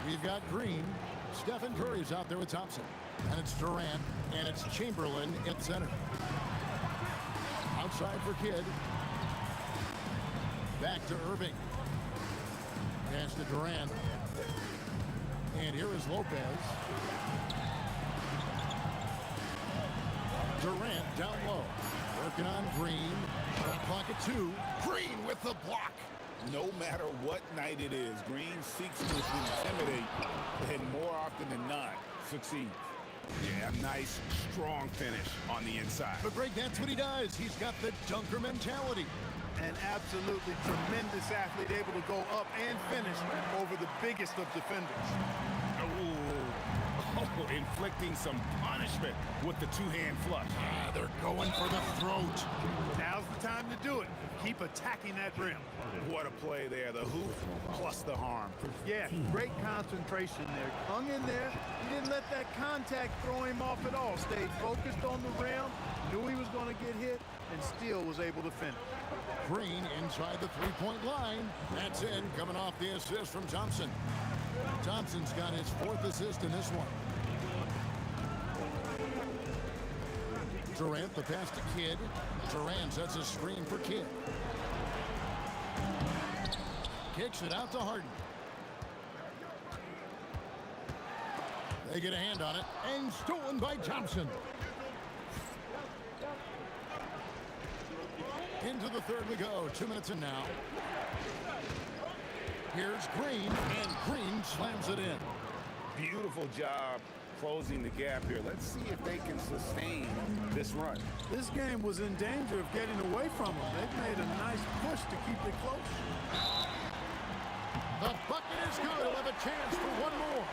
We've got Green. Stephen Curry's out there with Thompson. And it's Durant, and it's Chamberlain at center. Outside for Kidd. Back to Irving. Pass to Durant. And here is Lopez. Durant down low. Working on Green. Shot clock at 2. Green with the block. No matter what night it is, Green seeks to intimidate and more often than not succeeds. Yeah, nice, strong finish on the inside. But Greg, that's what he does. He's got the dunker mentality. An absolutely tremendous athlete, able to go up and finish over the biggest of defenders. Oh, inflicting some punishment with the two-hand flush. Ah, they're going for the throat. Now's the time to do it. Keep attacking that rim. What a play there. The hoop plus the harm. Yeah, great concentration there. Hung in there. He didn't let that contact throw him off at all. Stayed focused on the rim. Knew he was going to get hit and still was able to finish. Green inside the three-point line. That's in, coming off the assist from Thompson. Thompson's got his 4th assist in this one. Durant, the pass to Kidd. Durant sets a screen for Kidd. Kicks it out to Harden. They get a hand on it, and stolen by Thompson. Into the third we go. 2 minutes in now. Here's Green, and Green slams it in. Beautiful job closing the gap here. Let's see if they can sustain this run. This game was in danger of getting away from them. They've made a nice push to keep it close. The bucket is good. He'll have a chance for one more.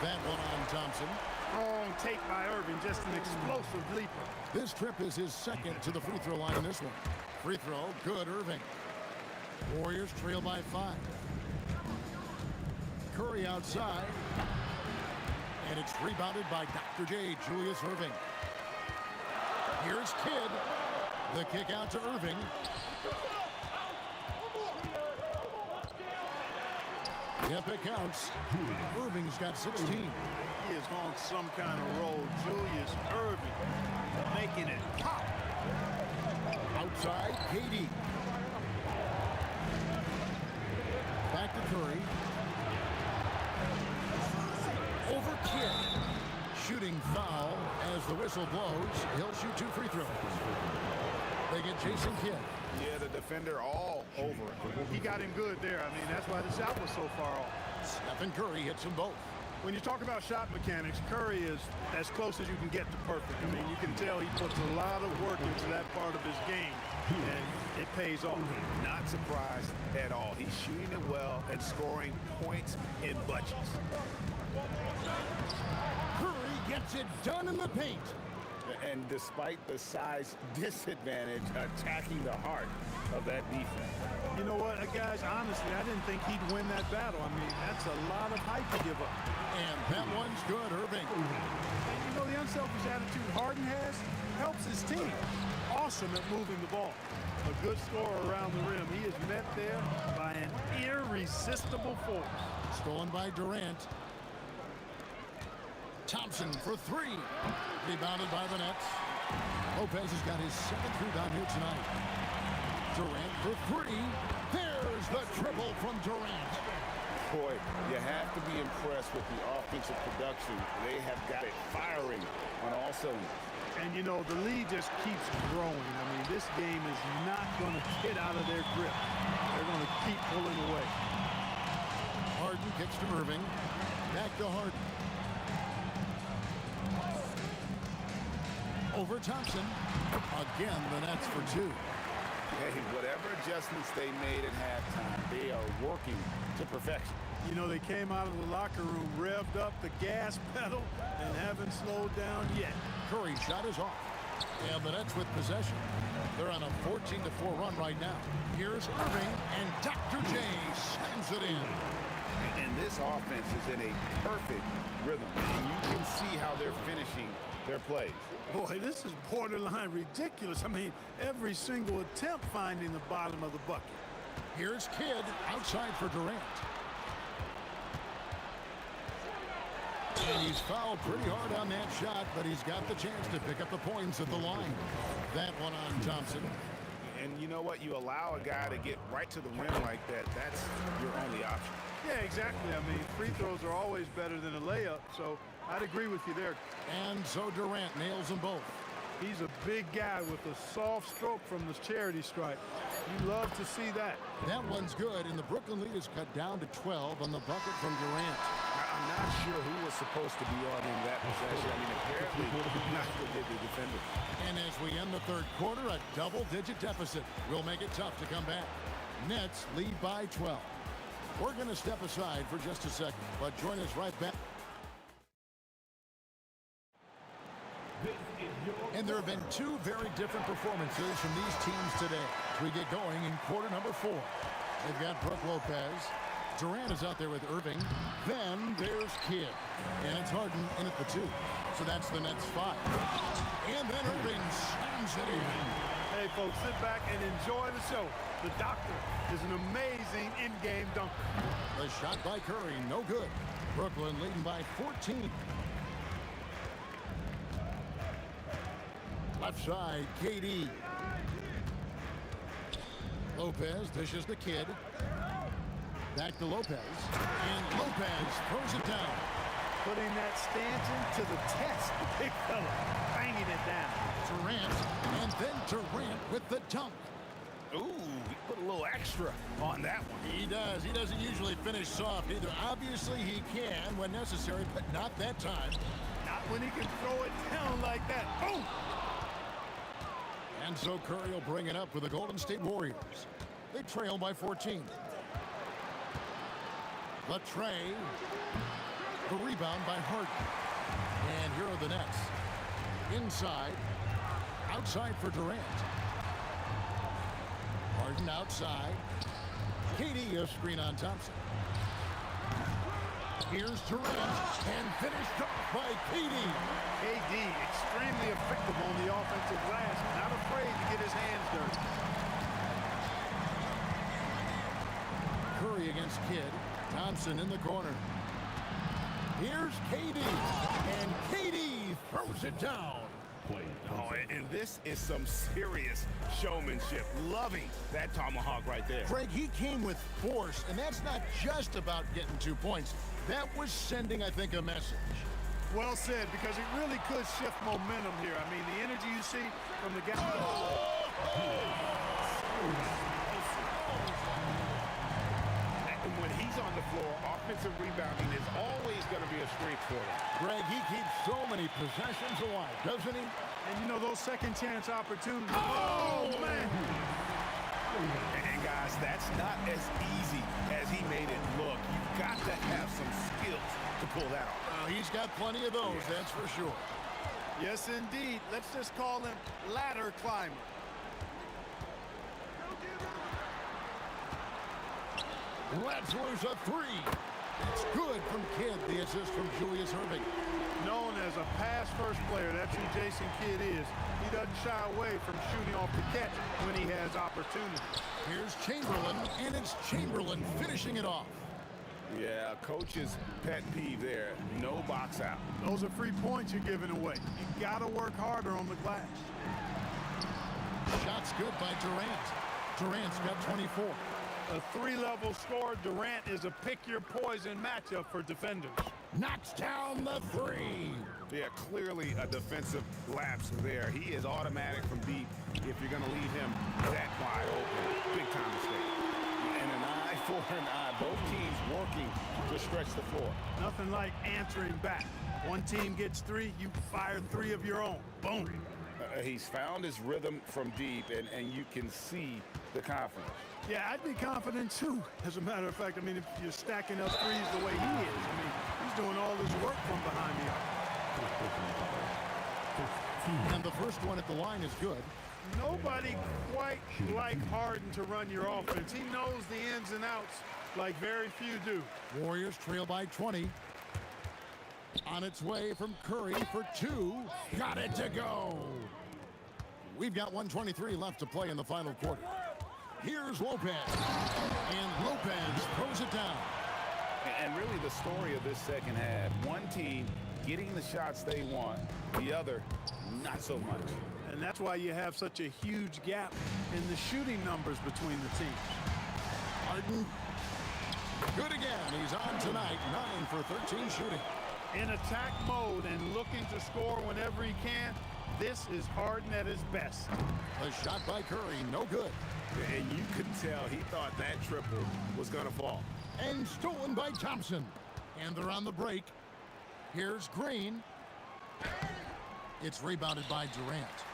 That one on Thompson. Strong take by Irving, just an explosive leaper. This trip is his 2nd to the free throw line in this one. Free throw, good, Irving. Warriors trail by 5. Curry outside. And it's rebounded by Dr. J, Julius Irving. Here's Kidd. The kick out to Irving. Yep, it counts. Irving's got 16. He is on some kind of roll. Julius Irving making it pop. Outside, KD. Back to Curry. shooting foul as the whistle blows. He'll shoot 2 free throws. They get Jason Kidd. Yeah, the defender all over him. He got him good there. I mean, that's why the shot was so far off. Stephen Curry hits them both. When you talk about shot mechanics, Curry is as close as you can get to perfect. I mean, you can tell he puts a lot of work into that part of his game, and it pays off. Not surprised at all. He's shooting it well and scoring points in bunches. Curry gets it done in the paint. And despite the size disadvantage, attacking the heart of that defense. You know what, guys, honestly, I didn't think he'd win that battle. I mean, that's a lot of height to give up. And that one's good, Irving. And you know, the unselfish attitude Harden has helps his team. Awesome at moving the ball. A good scorer around the rim. He is met there by an irresistible force. Stolen by Durant. Thompson for 3. Rebounded by the Nets. Lopez has got his 7th rebound here tonight. Durant for 3. There's the triple from Durant. Boy, you have to be impressed with the offensive production. They have got it firing on all cylinders. And, you know, the lead just keeps growing. I mean, this game is not going to get out of their grip. They're going to keep pulling away. Harden kicks to Irving. Back to Harden. Over Thompson. Again, the Nets for 2. Hey, whatever adjustments they made at halftime, they are working to perfection. You know, they came out of the locker room, revved up the gas pedal, and haven't slowed down yet. Curry's shot is off. And the Nets with possession. They're on a 14-4 run right now. Here's Irving, and Dr. J slams it in. And this offense is in a perfect rhythm. And you can see how they're finishing their plays. Boy, this is borderline ridiculous. I mean, every single attempt finding the bottom of the bucket. Here's Kidd outside for Durant. And he's fouled pretty hard on that shot, but he's got the chance to pick up the points at the line. That one on Thompson. And you know what? You allow a guy to get right to the rim like that. That's your only option. Yeah, exactly. I mean, free throws are always better than a layup, so I'd agree with you there. And so Durant nails them both. He's a big guy with a soft stroke from the charity stripe. You love to see that. That one's good, and the Brooklyn lead is cut down to 12 on the bucket from Durant. I'm not sure who was supposed to be on in that possession. I mean, apparently not the defender. And as we end the third quarter, a double-digit deficit will make it tough to come back. Nets lead by 12. We're going to step aside for just a second, but join us right back. And there have been 2 very different performances from these teams today as we get going in quarter number 4. They've got Brook Lopez. Durant is out there with Irving. Then there's Kidd. And it's Harden in at the 2. So that's the Nets 5. And then Irving slams it in. Hey, folks, sit back and enjoy the show. The Doctor is an amazing in-game dunker. The shot by Curry, no good. Brooklyn leading by 14. Left side, KD. Lopez dishes the Kidd. Back to Lopez. And Lopez throws it down. Putting that Stanton to the test, big fella. Banging it down. Durant, and then Durant with the dunk. Ooh, he put a little extra on that one. He does. He doesn't usually finish soft either. Obviously, he can when necessary, but not that time. Not when he can throw it down like that. Boom! And so Curry will bring it up for the Golden State Warriors. They trail by 14. Latrey. The rebound by Harden. And here are the Nets. Inside. Outside for Durant. Harden outside. KD a screen on Thompson. Here's Durant. And finished off by KD. KD extremely effective on the offensive glass. Not afraid to get his hands dirty. Curry against Kidd. Thompson in the corner. Here's KD. And KD throws it down. Oh, and this is some serious showmanship. Loving that tomahawk right there. Greg, he came with force, and that's not just about getting 2 points. That was sending, I think, a message. Well said, because it really could shift momentum here. I mean, the energy you see from the guy. And when he's on the floor, offensive rebounding is always going to be a strength for him. Greg, he keeps so many possessions alive, doesn't he? And you know, those second chance opportunities. Oh, man. And guys, that's not as easy as he made it look. You've got to have some skills to pull that off. He's got plenty of those, that's for sure. Yes, indeed. Let's just call him ladder climber. Let's lose a three. It's good from Kidd, the assist from Julius Erving. Known as a pass-first player, that's who Jason Kidd is. He doesn't shy away from shooting off the catch when he has opportunity. Here's Chamberlain, and it's Chamberlain finishing it off. Yeah, coach's pet peeve there. No box out. Those are free points you're giving away. You got to work harder on the glass. Shot's good by Durant. Durant's got 24. A three-level score. Durant is a pick-your-poison matchup for defenders. Knocks down the three. Yeah, clearly a defensive lapse there. He is automatic from deep if you're going to leave him that wide open. Big time mistake. And an eye for an eye. Both teams working to stretch the floor. Nothing like answering back. One team gets three, you fire three of your own. Boom. He's found his rhythm from deep, and you can see the confidence. Yeah, I'd be confident too. As a matter of fact, I mean, if you're stacking up threes the way he is, I mean, he's doing all his work from behind the arc. And the first one at the line is good. Nobody quite like Harden to run your offense. He knows the ins and outs like very few do. Warriors trail by 20. On its way from Curry for two. Got it to go. We've got 1:23 left to play in the final quarter. Here's Lopez. And Lopez throws it down. And really the story of this second half, one team getting the shots they want, the other not so much. And that's why you have such a huge gap in the shooting numbers between the teams. Harden. Good again. He's on tonight. 9 for 13 shooting. In attack mode and looking to score whenever he can, this is Harden at his best. A shot by Curry, no good. And you could tell he thought that triple was going to fall. And stolen by Thompson. And they're on the break. Here's Green. It's rebounded by Durant.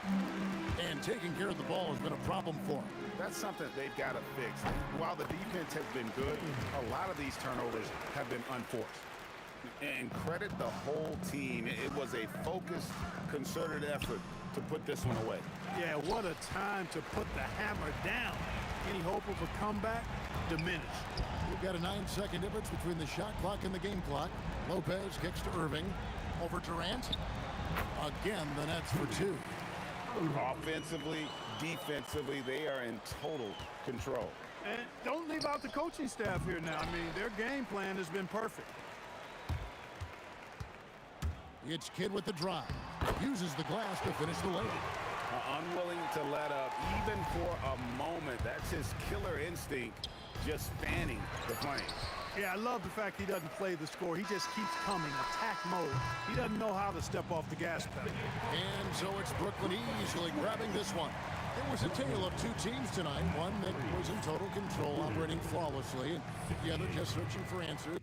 And taking care of the ball has been a problem for him. That's something they've got to fix. While the defense has been good, a lot of these turnovers have been unforced. And credit the whole team. It was a focused, concerted effort to put this one away. Yeah, what a time to put the hammer down. Any hope of a comeback? Diminished. We've got a 9-second difference between the shot clock and the game clock. Lopez kicks to Irving. Over Durant. Again, the Nets for two. Offensively, defensively, they are in total control. And don't leave out the coaching staff here now. I mean, their game plan has been perfect. It's Kidd with the drive. Uses the glass to finish the layup. Unwilling to let up, even for a moment. That's his killer instinct, just fanning the flames. Yeah, I love the fact he doesn't play the score. He just keeps coming, attack mode. He doesn't know how to step off the gas pedal. And so it's Brooklyn easily grabbing this one. It was a tale of two teams tonight. One that was in total control, operating flawlessly, and the other just searching for answers.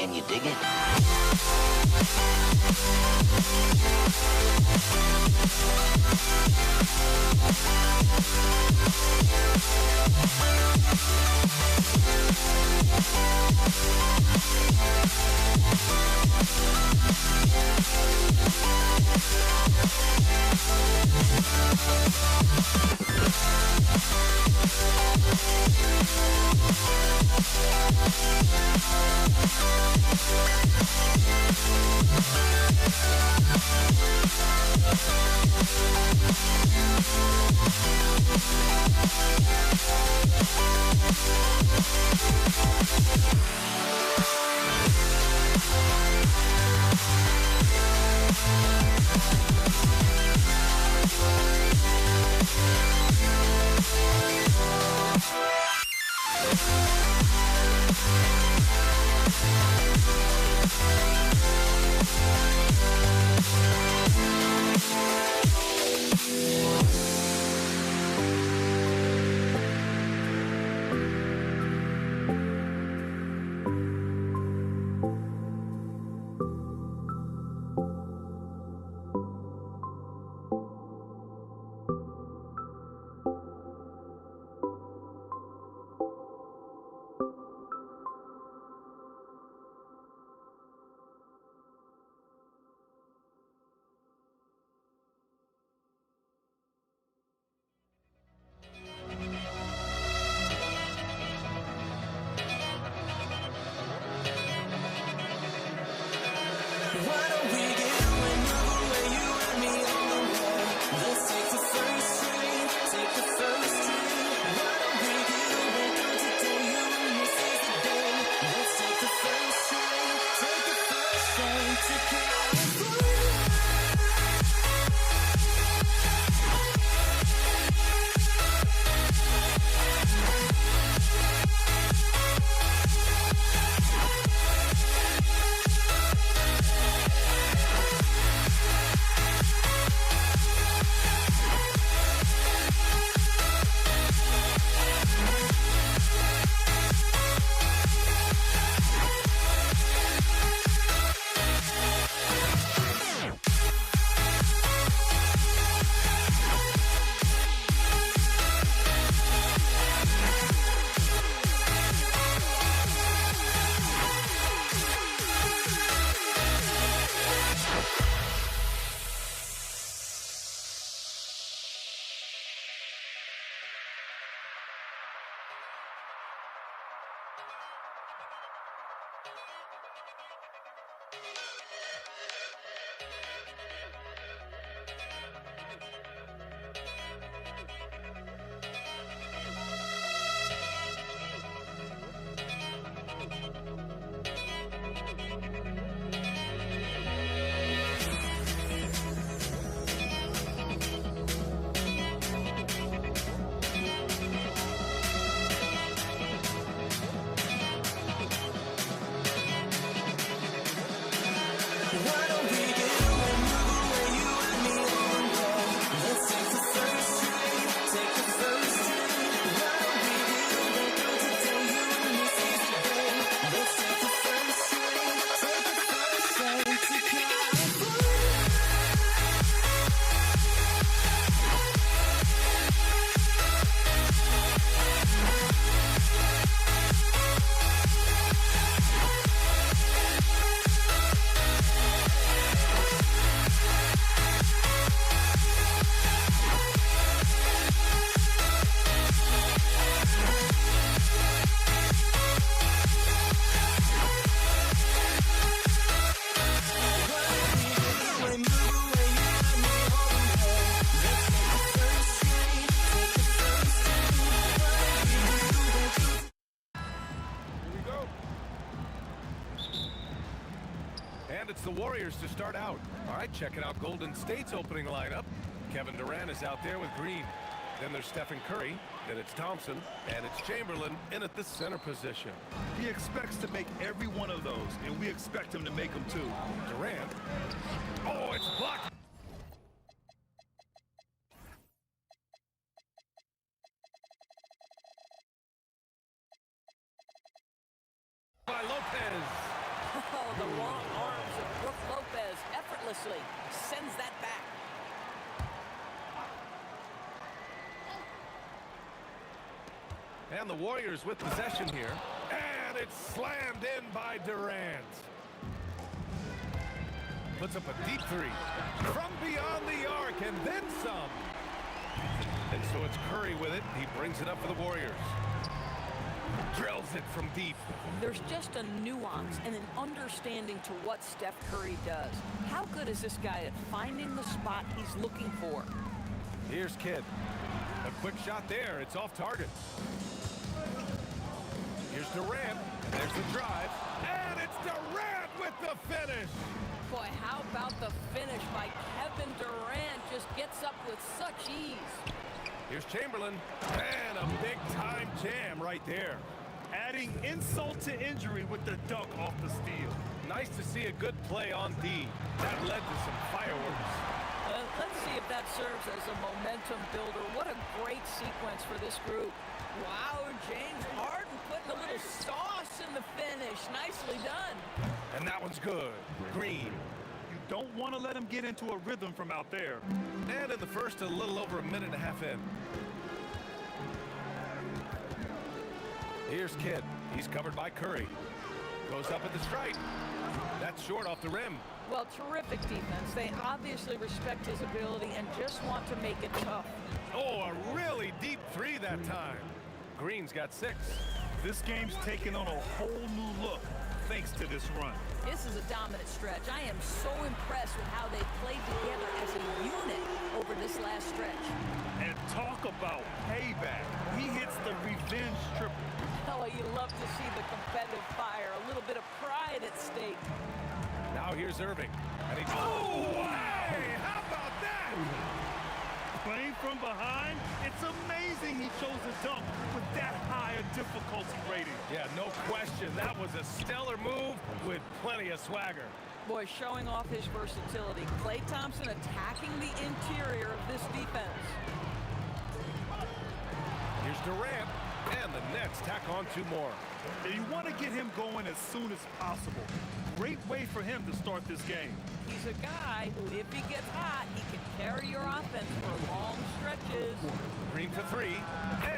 Can you dig it? it's the Warriors to start out. All right, checking out Golden State's opening lineup. Kevin Durant is out there with Green. Then there's Stephen Curry. Then it's Thompson. And it's Chamberlain in at the center position. He expects to make every one of those, and we expect him to make them too. Durant. Oh, it's blocked. By Lopez. Oh, the long arms of Brook Lopez effortlessly sends that back. And the Warriors with possession here. And it's slammed in by Durant. Puts up a deep three. From beyond the arc and then some. And so it's Curry with it. He brings it up for the Warriors. Drills it from deep. There's just a nuance and an understanding to what Steph Curry does. How good is this guy at finding the spot he's looking for? Here's Kidd. A quick shot there. It's off target. Here's Durant. There's the drive. And it's Durant with the finish. Boy, how about the finish by Kevin Durant? Just gets up with such ease. Here's Chamberlain. And a big-time jam right there. Adding insult to injury with the dunk off the steal. Nice to see a good play on D. That led to some fireworks. Let's see if that serves as a momentum builder. What a great sequence for this group. Wow, James Harden putting a little sauce in the finish. Nicely done. And that one's good. Green. You don't want to let him get into a rhythm from out there. And in the first, a little over a minute and a half in. Here's Kidd. He's covered by Curry. Goes up at the stripe. That's short off the rim. Well, terrific defense. They obviously respect his ability and just want to make it tough. Oh, a really deep three that time. Green's got 6. This game's taken on a whole new look thanks to this run. This is a dominant stretch. I am so impressed with how they played together as a unit over this last stretch. And talk about payback. He hits the revenge triple. Oh, you love to see the competitive fire. A little bit of pride at stake. Now here's Irving. And he... Oh, hey! How about that? Playing from behind, it's amazing he chose a dunk with that high a difficulty rating. Yeah, no question. That was a stellar move with plenty of swagger. Boy, showing off his versatility. Klay Thompson attacking the interior of this defense. Here's Durant, and the Nets tack on 2 more. And you want to get him going as soon as possible. Great way for him to start this game. He's a guy who, if he gets hot, he can carry your offense for long stretches. Green for 3,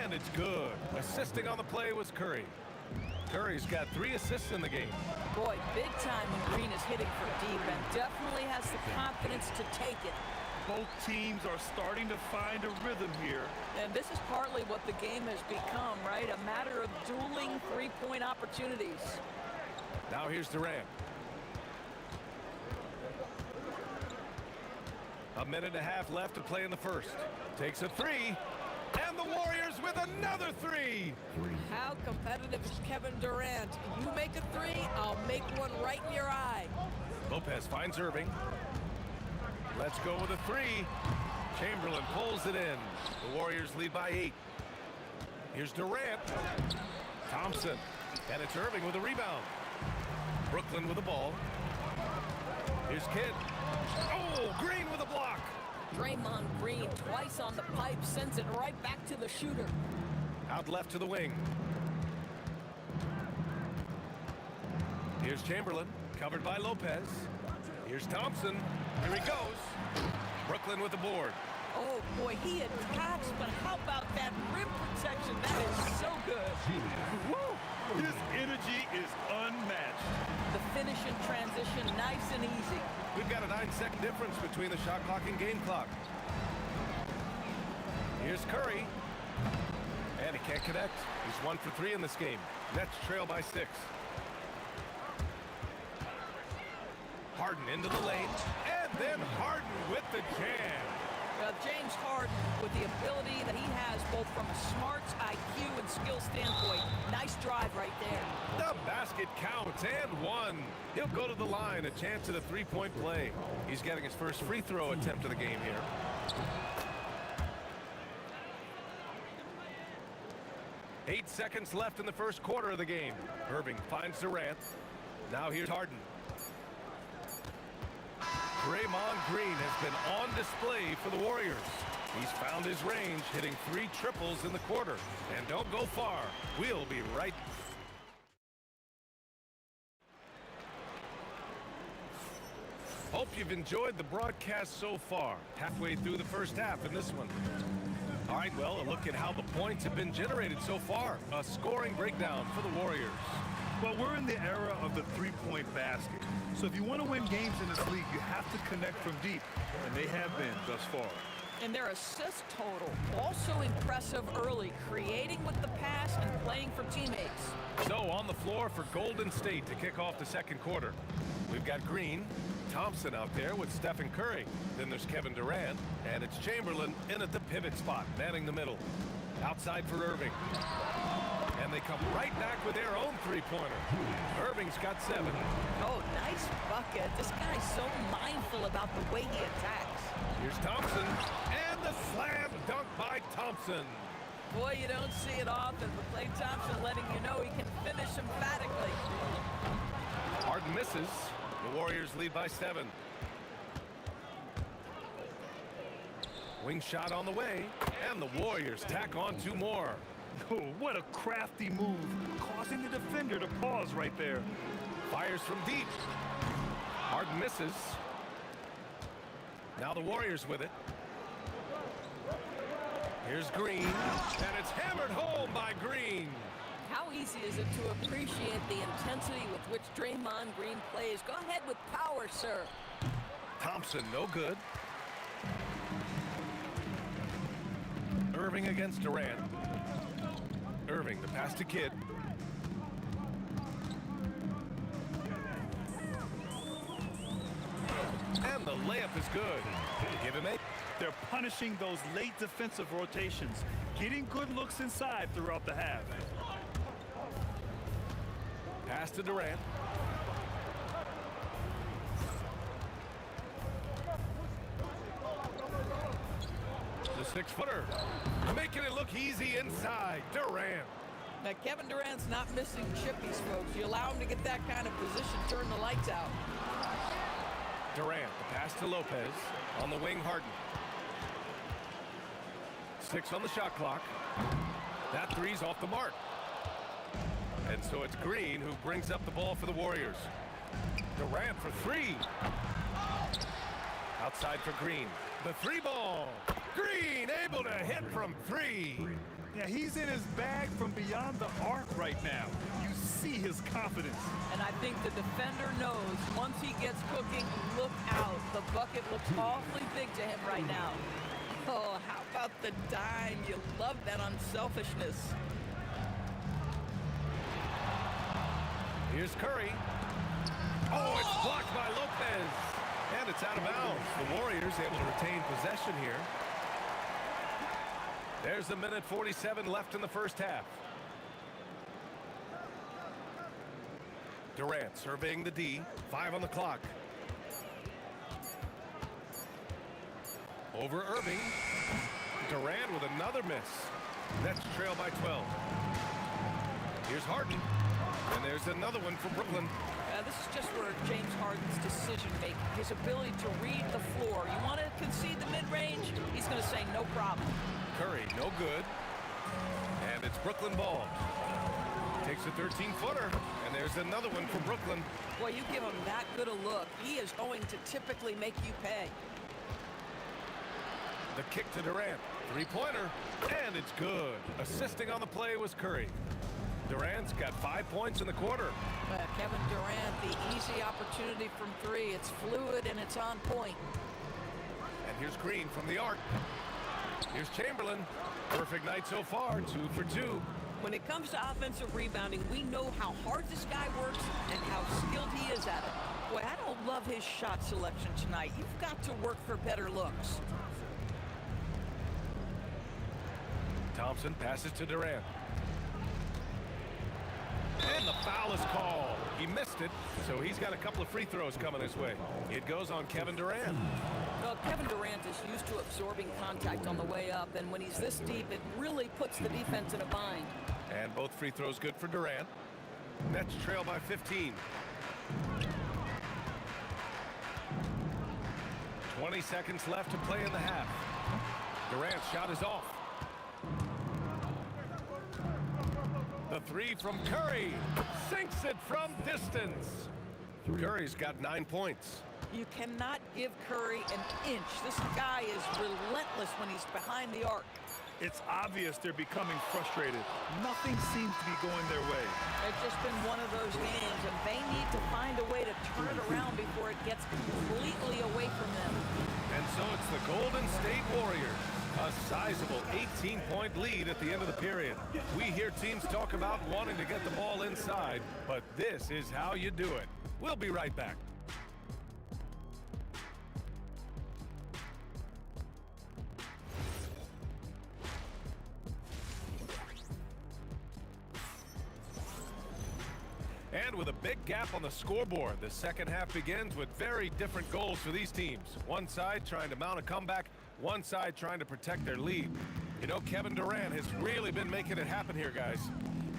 and it's good. Assisting on the play was Curry. Curry's got 3 assists in the game. Boy, big time when Green is hitting from deep and definitely has the confidence to take it. Both teams are starting to find a rhythm here. And this is partly what the game has become, right? A matter of dueling three-point opportunities. Now here's Durant. A minute and a half left to play in the first. Takes a 3. And the Warriors with another 3. How competitive is Kevin Durant? You make a 3, I'll make one right in your eye. Lopez finds Irving. Let's go with a 3. Chamberlain pulls it in. The Warriors lead by 8. Here's Durant. Thompson. And it's Irving with a rebound. Brooklyn with the ball. Here's Kidd. Oh, Green with a block. Draymond Green twice on the pipe, sends it right back to the shooter. Out left to the wing. Here's Chamberlain, covered by Lopez. Here's Thompson. Here he goes. Brooklyn with the board. Oh, boy, he attacks, but how about that rim protection? That is so good. Woo! His energy is unmatched. The finish in transition, nice and easy. We've got a 9-second difference between the shot clock and game clock. Here's Curry. And he can't connect. He's 1 for 3 in this game. Nets trail by 6. Harden into the lane. And then Harden with the jam. James Harden, with the ability that he has both from a smarts, IQ, and skill standpoint. Nice drive right there. The basket counts and one. He'll go to the line, a chance at a three-point play. He's getting his first free throw attempt of the game here. Eight seconds left in the first quarter of the game. Irving finds Durant. Now here's Harden. Draymond Green has been on display for the Warriors. He's found his range, hitting 3 triples in the quarter. And don't go far. We'll be right. Hope you've enjoyed the broadcast so far. Halfway through the first half in this one. All right, well, a look at how the points have been generated so far. A scoring breakdown for the Warriors. Well, we're in the era of the three-point basket. So if you want to win games in this league, you have to connect from deep. And they have been thus far. And their assist total, also impressive early, creating with the pass and playing for teammates. So on the floor for Golden State to kick off the second quarter. We've got Green, Thompson out there with Stephen Curry. Then there's Kevin Durant, and it's Chamberlain in at the pivot spot, manning the middle. Outside for Irving. And they come right back with their own three-pointer. Irving's got 7. Oh, nice bucket. This guy's so mindful about the way he attacks. Here's Thompson, and the slam dunk by Thompson. Boy, you don't see it often, but Klay Thompson letting you know he can finish emphatically. Harden misses. The Warriors lead by 7. Wing shot on the way, and the Warriors tack on 2 more. Oh, what a crafty move, causing the defender to pause right there. Fires from deep. Harden misses. Now the Warriors with it. Here's Green, and it's hammered home by Green. How easy is it to appreciate the intensity with which Draymond Green plays? Go ahead with power, sir. Thompson, no good. Irving against Durant. Irving, the pass to Kidd. And the layup is good. Give him 8. They're punishing those late defensive rotations, getting good looks inside throughout the half. Pass to Durant. The 6-footer. Making it look easy inside. Durant. Now, Kevin Durant's not missing chippies, folks. You allow him to get that kind of position, turn the lights out. Durant, the pass to Lopez. On the wing, Harden. 6 on the shot clock. That 3's off the mark. And so it's Green who brings up the ball for the Warriors. Durant for 3. Outside for Green. The 3 ball. Green able to hit from 3. Yeah, he's in his bag from beyond the arc right now. You see his confidence. And I think the defender knows once he gets cooking, look out. The bucket looks awfully big to him right now. Oh, how about the dime? You love that unselfishness. Here's Curry. Oh, it's blocked by Lopez. And it's out of bounds. The Warriors able to retain possession here. There's a minute 47 left in the first half. Durant surveying the D. 5 on the clock. Over Irving. Durant with another miss. Nets trail by 12. Here's Harden. And there's another one from Brooklyn. This is just where James Harden's decision-making, his ability to read the floor. You want to concede the mid-range? He's going to say no problem. Curry, no good. And it's Brooklyn ball. Takes a 13-footer. And there's another one for Brooklyn. Boy, you give him that good a look, he is going to typically make you pay. The kick to Durant. 3-pointer. And it's good. Assisting on the play was Curry. Durant's got 5 points in the quarter. Kevin Durant, the easy opportunity from 3. It's fluid and it's on point. And here's Green from the arc. Here's Chamberlain. Perfect night so far, 2 for 2. When it comes to offensive rebounding, we know how hard this guy works and how skilled he is at it. Boy, I don't love his shot selection tonight. You've got to work for better looks. Thompson passes to Durant. ridiculous call. He missed it, so he's got a couple of free throws coming his way. It goes on Kevin Durant. Well, Kevin Durant is used to absorbing contact on the way up, and when he's this deep, it really puts the defense in a bind. And both free throws good for Durant. Nets trail by 15. 20 seconds left to play in the half. Durant's shot is off. The three from Curry. Sinks it from distance. Curry's got 9 points. You cannot give Curry an inch. This guy is relentless when he's behind the arc. It's obvious they're becoming frustrated. Nothing seems to be going their way. It's just been one of those games, and they need to find a way to turn it around before it gets completely away from them. And so it's the Golden State Warriors. A sizable 18-point lead at the end of the period. We hear teams talk about wanting to get the ball inside, but this is how you do it. We'll be right back. And with a big gap on the scoreboard, the second half begins with very different goals for these teams. One side trying to mount a comeback, one side trying to protect their lead. You know, Kevin Durant has really been making it happen here, guys.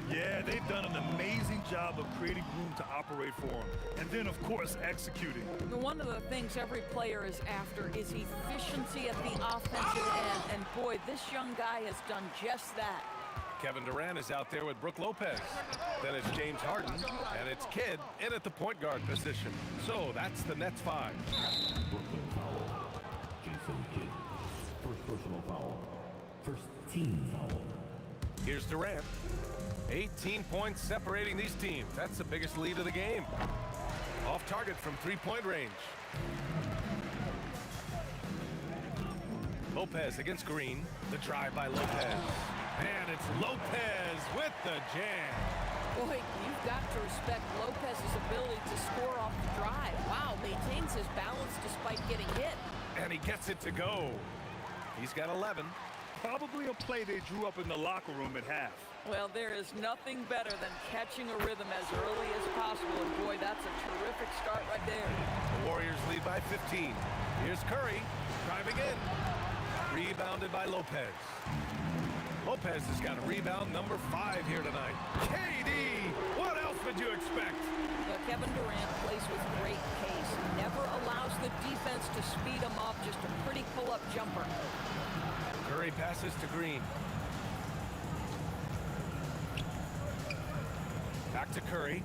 Yeah, they've done an amazing job of creating room to operate for him. And then, of course, executing. One of the things every player is after is efficiency at the offensive end. And boy, this young guy has done just that. Kevin Durant is out there with Brook Lopez. Then it's James Harden, and it's Kidd in at the point guard position. So that's the Nets 5. Brooklyn foul. Jason Kidd. First personal foul. First team foul. Here's Durant. 18 points separating these teams. That's the biggest lead of the game. Off target from three-point range. Lopez against Green. The drive by Lopez. And it's Lopez with the jam. Boy, you've got to respect Lopez's ability to score off the drive. Wow, maintains his balance despite getting hit. And he gets it to go. He's got 11. Probably a play they drew up in the locker room at half. Well, there is nothing better than catching a rhythm as early as possible. And boy, that's a terrific start right there. The Warriors lead by 15. Here's Curry driving in. Rebounded by Lopez. Lopez has got a rebound number 5 here tonight. KD, what else would you expect? Well, Kevin Durant plays with great pace. He never allows the defense to speed him up. Just a pretty pull-up jumper. Curry passes to Green. Back to Curry.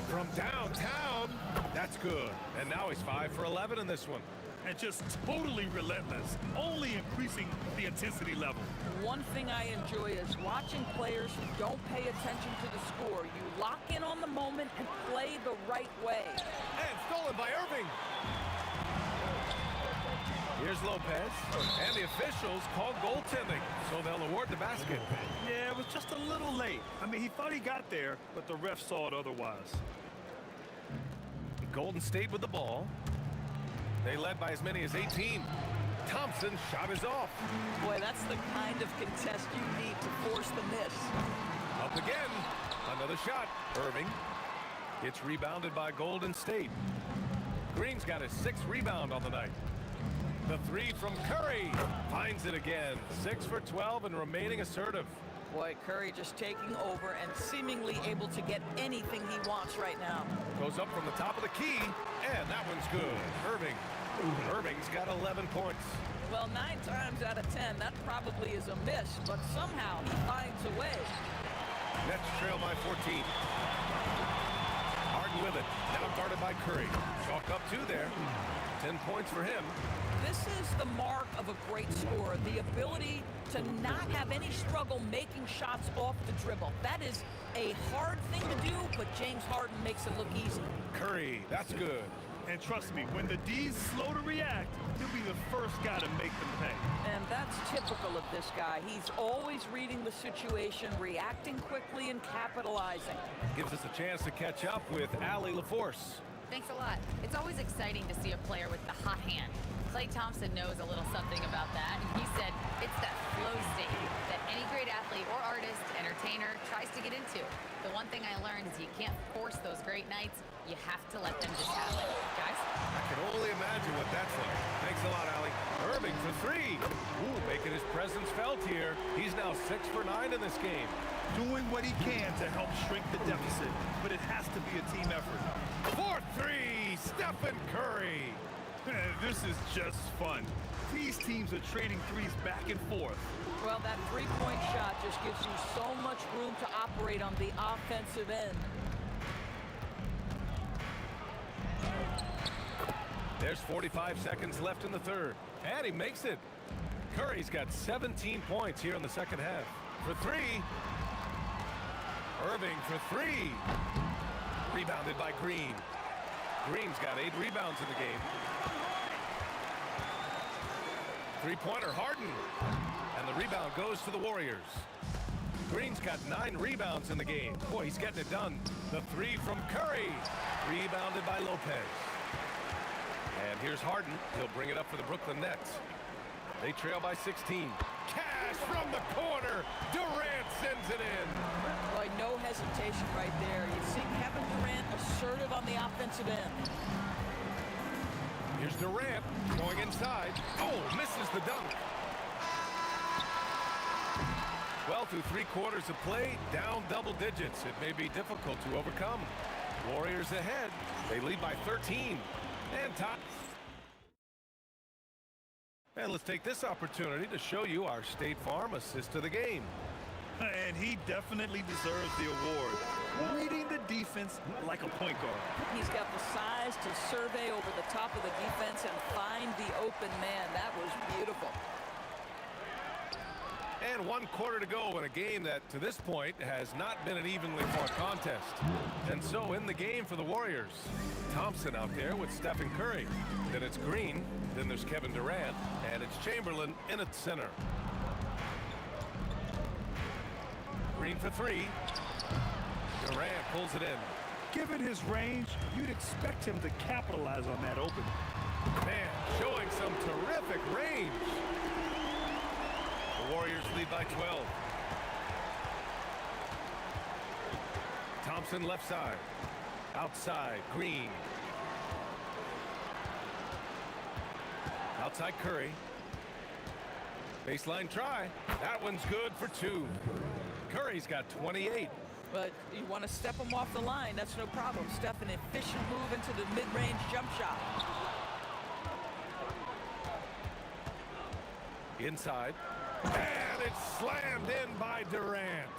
From downtown. That's good. And now he's 5 for 11 in this one. And just totally relentless, only increasing the intensity level. One thing I enjoy is watching players who don't pay attention to the score. You lock in on the moment and play the right way. And stolen by Irving. Here's Lopez, and the officials called goaltending, so they'll award the basket. Yeah, it was just a little late. I mean, he thought he got there, but the ref saw it otherwise. Golden State with the ball. They led by as many as 18. Thompson's shot is off. Boy, that's the kind of contest you need to force the miss. Up again. Another shot. Irving. It's rebounded by Golden State. Green's got his 6th rebound on the night. The 3 from Curry. Finds it again. 6 for 12 and remaining assertive. Boy, Curry just taking over and seemingly able to get anything he wants right now. Goes up from the top of the key, and that one's good. Irving's got 11 points. Well, 9 times out of 10, that probably is a miss, but somehow he finds a way. Nets trail by 14. Harden with it. Now guarded by Curry. Chalk up 2 there. 10 points for him. This is the mark of a great scorer, the ability to not have any struggle making shots off the dribble. That is a hard thing to do, but James Harden makes it look easy. Curry, that's good. And trust me, when the D's slow to react, he'll be the first guy to make them pay. And that's typical of this guy. He's always reading the situation, reacting quickly, and capitalizing. Gives us a chance to catch up with Allie LaForce. Thanks a lot. It's always exciting to see a player with the hot hand. Klay Thompson knows a little something about that, and he said it's that flow state that any great athlete or artist, entertainer, tries to get into. The one thing I learned is you can't force those great nights. You have to let them just happen. Guys? I can only imagine what that's like. Thanks a lot, Allie. Irving for three. Ooh, making his presence felt here. He's now 6 for 9 in this game. Doing what he can to help shrink the deficit, but it has to be a team effort. 4-3, Stephen Curry. This is just fun. These teams are trading threes back and forth. Well, that three-point shot just gives you so much room to operate on the offensive end. There's 45 seconds left in the third, and he makes it. Curry's got 17 points here in the second half. For three. Irving for three. Rebounded by Green. Green's got 8 rebounds in the game. Three-pointer, Harden. And the rebound goes to the Warriors. Green's got 9 rebounds in the game. Boy, he's getting it done. The three from Curry. Rebounded by Lopez. And here's Harden. He'll bring it up for the Brooklyn Nets. They trail by 16. Cash from the corner. Durant sends it in. Boy, no hesitation right there. You see Kevin Durant assertive on the offensive end. Here's Durant going inside. Oh, misses the dunk. Well, through 3 quarters of play, down double digits. It may be difficult to overcome. Warriors ahead. They lead by 13. And top. And let's take this opportunity to show you our State Farm assist to the game. And he definitely deserves the award. Reading the defense like a point guard. He's got the size to survey over the top of the defense and find the open man. That was beautiful. And 1 quarter to go in a game that, to this point, has not been an evenly fought contest. And so in the game for the Warriors, Thompson out there with Stephen Curry. Then it's Green. Then there's Kevin Durant. And it's Chamberlain in at center. Green for three. Durant pulls it in. Given his range, you'd expect him to capitalize on that open. Man, showing some terrific range. The Warriors lead by 12. Thompson left side. Outside, Green. Outside Curry. Baseline try. That one's good for 2. Curry's got 28. But you want to step him off the line, that's no problem. Step an efficient move into the mid-range jump shot. Inside. And it's slammed in by Durant.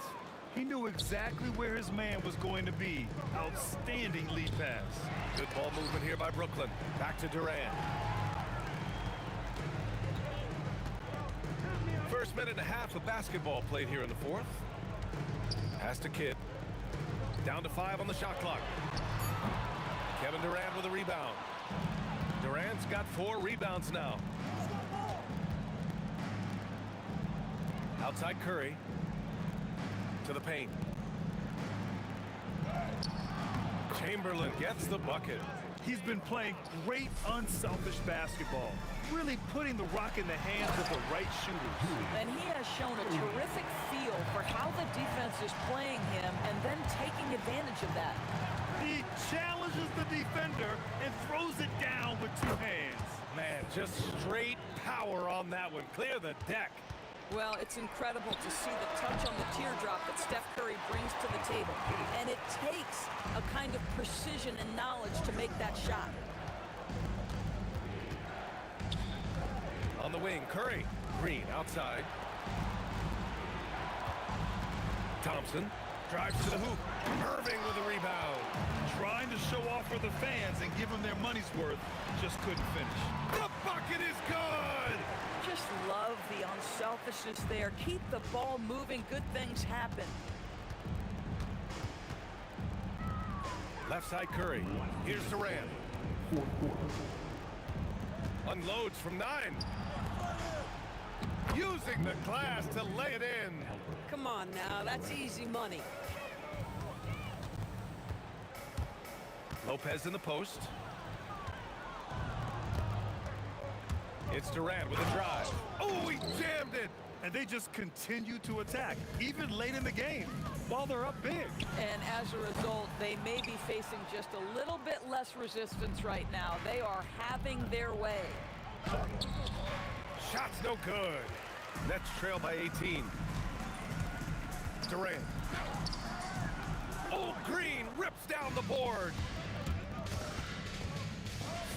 He knew exactly where his man was going to be. Outstanding lead pass. Good ball movement here by Brooklyn. Back to Durant. First minute and a half of basketball played here in the fourth. Pass to Kidd. Down to 5 on the shot clock. Kevin Durant with a rebound. Durant's got 4 rebounds now. Outside Curry. To the paint. Chamberlain gets the bucket. He's been playing great unselfish basketball. Really putting the rock in the hands of the right shooters. And he has shown a terrific feel for how the defense is playing him and then taking advantage of that. He challenges the defender and throws it down with 2 hands. Man, just straight power on that one. Clear the deck. Well, it's incredible to see the touch on the teardrop that Steph Curry brings to the table. And it takes a kind of precision and knowledge to make that shot. On the wing, Curry. Green outside. Thompson drives to the hoop. Irving with a rebound. Trying to show off for the fans and give them their money's worth. Just couldn't finish. The bucket is good! Just love the unselfishness there. Keep the ball moving. Good things happen. Left side Curry. Here's Durant. Unloads from 9. Using the glass to lay it in. Come on now, that's easy money. Lopez in the post. It's Durant with a drive. Oh, he jammed it. And they just continue to attack, even late in the game, while they're up big. And as a result, they may be facing just a little bit less resistance right now. They are having their way. Shot's no good. Nets trail by 18. Durant. Oh, Green rips down the board.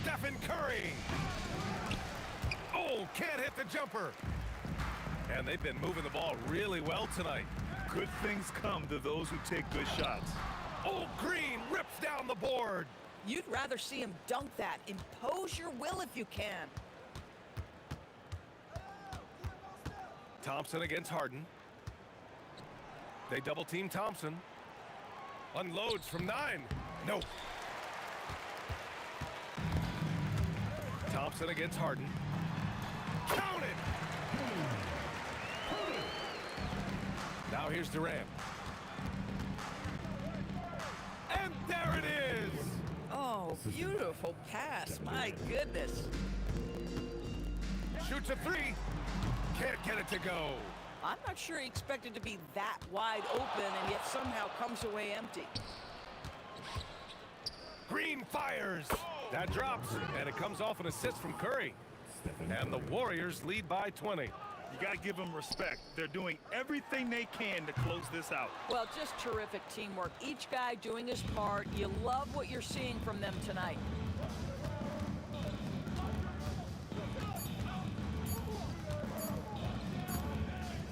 Stephen Curry. Oh, can't hit the jumper. And they've been moving the ball really well tonight. Good things come to those who take good shots. Oh, Green rips down the board. You'd rather see him dunk that. Impose your will if you can. Thompson against Harden. They double team Thompson. Unloads from 9. No. Thompson against Harden. Count it. Now here's Durant. And there it is. Oh, beautiful pass. My goodness. Shoots a 3. Can't get it to go. I'm not sure he expected to be that wide open and yet somehow comes away empty. Green fires. That drops, and it comes off an assist from Curry. And the Warriors lead by 20. You got to give them respect. They're doing everything they can to close this out. Well, just terrific teamwork. Each guy doing his part. You love what you're seeing from them tonight.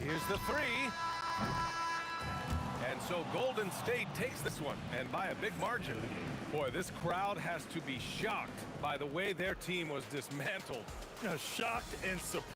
Here's the 3. And so Golden State takes this one, and by a big margin. Boy, this crowd has to be shocked by the way their team was dismantled. Shocked and surprised.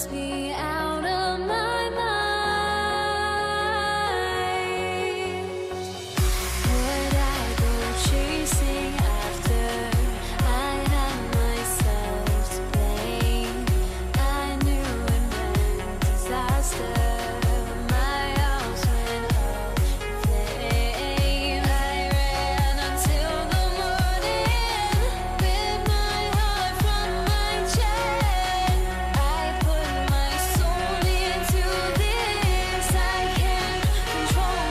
puts me out of my mind. Would I go chasing after I had myself to blame? I knew it meant disaster. My house went up in flame. I ran until the morning with my heart from my chest. I put my soul into this. I can't control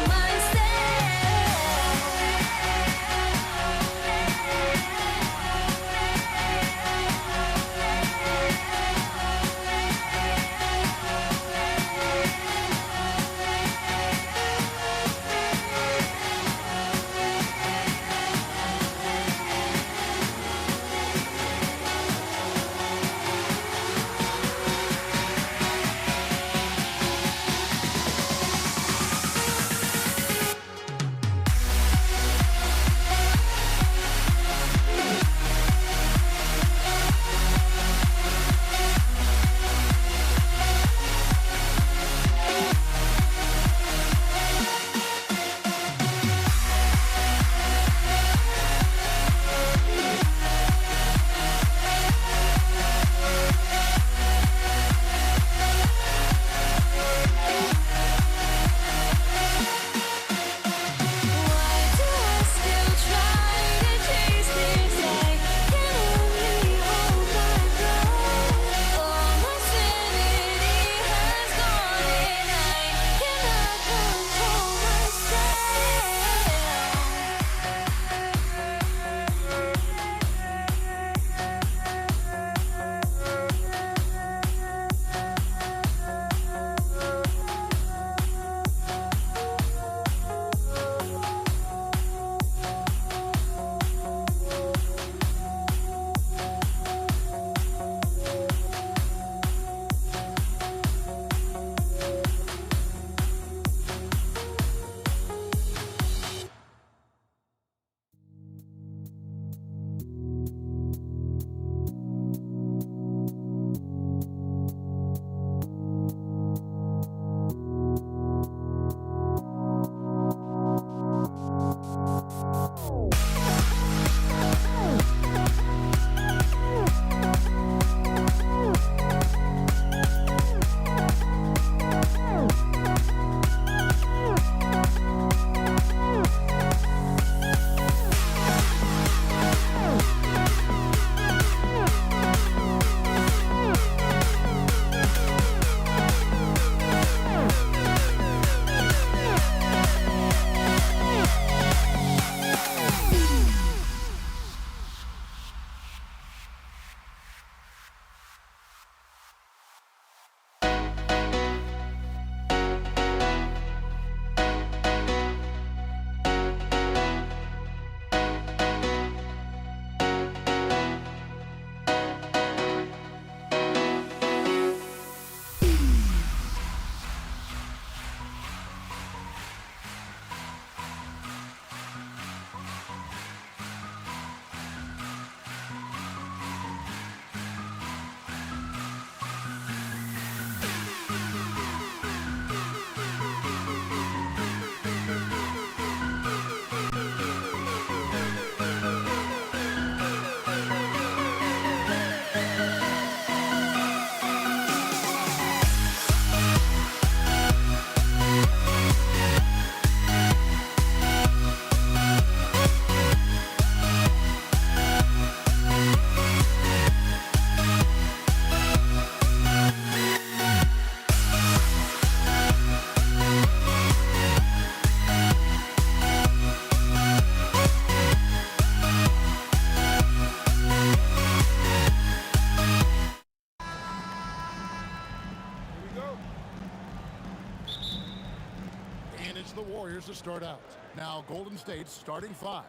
The Warriors to start out. Now Golden State's starting five.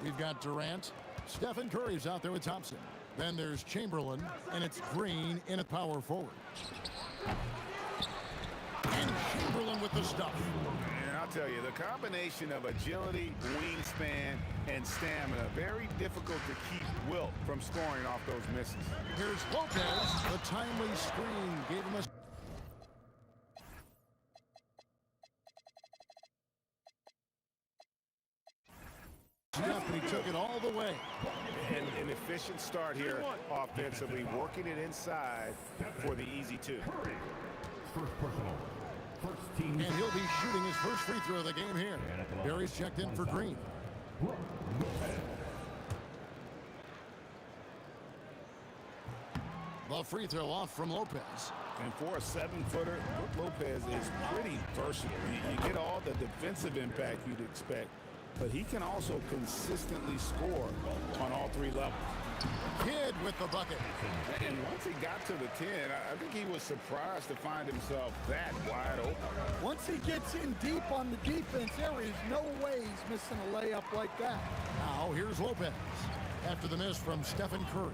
We've got Durant. Stephen Curry's out there with Thompson. Then there's Chamberlain, and it's Green in at power forward. And Chamberlain with the stuff. Yeah, I'll tell you, the combination of agility, wingspan, and stamina, very difficult to keep Wilt from scoring off those misses. Here's Lopez. The timely screen gave him a... And he took it all the way. And an efficient start here offensively, working it inside for the easy two. First personal. First team. And he'll be shooting his first free throw of the game here. Barry's checked in for Green. The free throw off from Lopez. And for a 7-footer, Lopez is pretty versatile. You get all the defensive impact you'd expect, but he can also consistently score on all three levels. Kidd with the bucket. And once he got to the 10, I think he was surprised to find himself that wide open. Once he gets in deep on the defense, there is no way he's missing a layup like that. Now here's Lopez after the miss from Stephen Curry.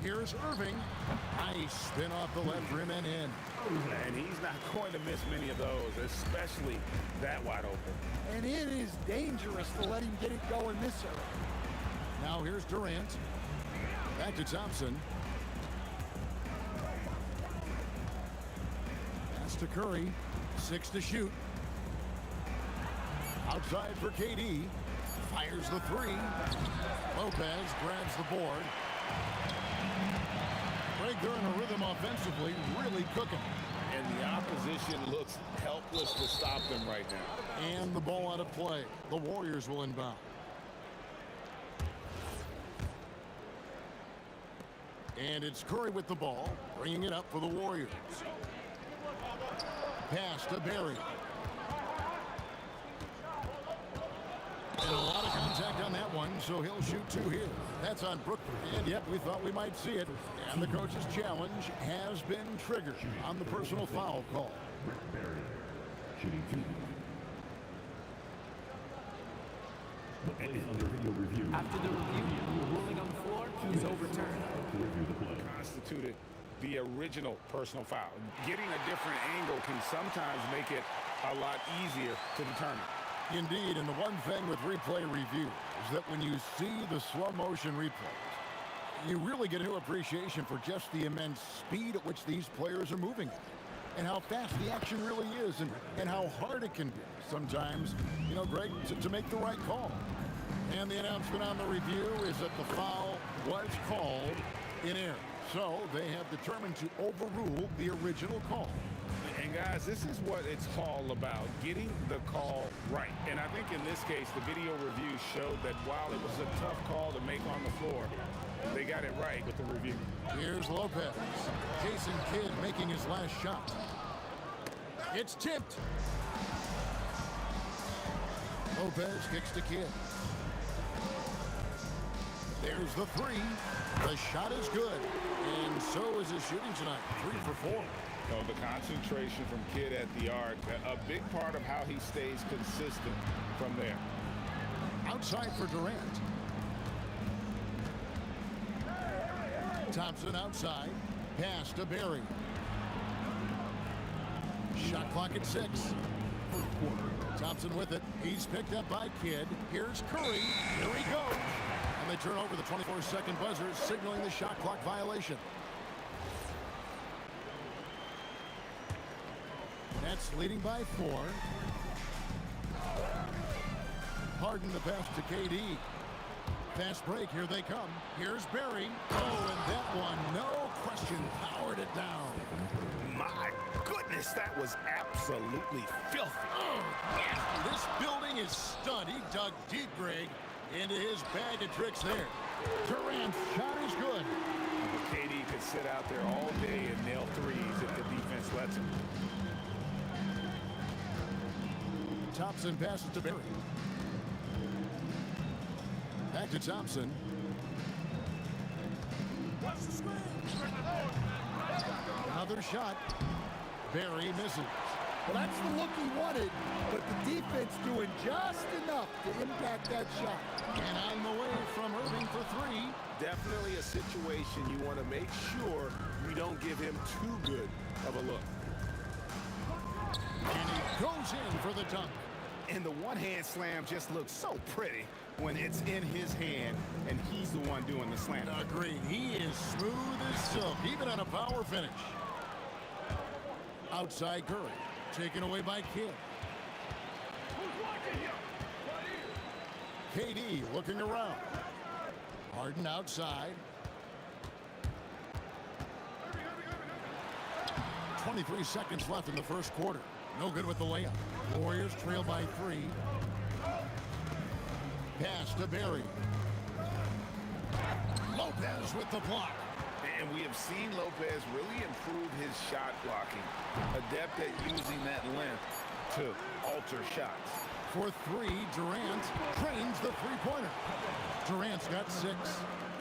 Here's Irving. Nice spin off the left rim and in. And he's not going to miss many of those, especially that wide open. And it is dangerous to let him get it going this early. Now here's Durant. Back to Thompson. Pass to Curry. 6 to shoot. Outside for KD. Fires the 3. Lopez grabs the board. Greg, they're in a rhythm offensively, really cooking. And the opposition looks helpless to stop them right now. And the ball out of play. The Warriors will inbound. And it's Curry with the ball, bringing it up for the Warriors. Pass to Barry. And a lot of contact on that one, so he'll shoot 2 here. That's on Brooklyn. And yep, we thought we might see it. And the coach's challenge has been triggered on the personal foul call. Barry. Shooting 2. The play is under video review. After the review, the ruling on the floor is overturned. Review the play. Constituted the original personal foul. Getting a different angle can sometimes make it a lot easier to determine. Indeed, and the one thing with replay review is that when you see the slow motion replays, you really get a new appreciation for just the immense speed at which these players are moving at, and how fast the action really is, and how hard it can be sometimes, you know, Greg, to make the right call. And the announcement on the review is that the foul was called in error. So they have determined to overrule the original call. And guys, this is what it's all about, getting the call right. And I think in this case, the video review showed that while it was a tough call to make on the floor, they got it right with the review. Here's Lopez. Jason Kidd making his last shot. It's tipped. Lopez kicks to Kidd. There's the 3. The shot is good. And so is his shooting tonight. 3 for 4. You know, the concentration from Kidd at the arc, a big part of how he stays consistent from there. Outside for Durant. Thompson outside. Pass to Barry. Shot clock at 6. Thompson with it. He's picked up by Kidd. Here's Curry. Here he goes. And they turn over the 24-second buzzer, signaling the shot clock violation. Nets leading by 4. Harden the pass to KD. Fast break, here they come. Here's Barry. Oh, and that one, no question, powered it down. My goodness, that was absolutely filthy. Oh, yeah. This building is stunned. He dug deep, Greg, into his bag of tricks there. Durant's shot is good. KD could sit out there all day and nail threes if the defense lets him. Thompson passes to Barry. Back to Thompson. Another shot. Barry misses. Well, that's the look he wanted, but the defense doing just enough to impact that shot. And on the way from Irving for 3. Definitely a situation you want to make sure you don't give him too good of a look. And he goes in for the dunk. And the one-hand slam just looks so pretty when it's in his hand and he's the one doing the slam. Agreed. He is smooth as silk, even on a power finish. Outside Curry. Taken away by Kidd. KD looking around. Harden outside. 23 seconds left in the first quarter. No good with the layup. Warriors trail by 3. Pass to Barry. Lopez with the block. And we have seen Lopez really improve his shot blocking. Adept at using that length to alter shots. For 3, Durant trains the three-pointer. Durant's got 6.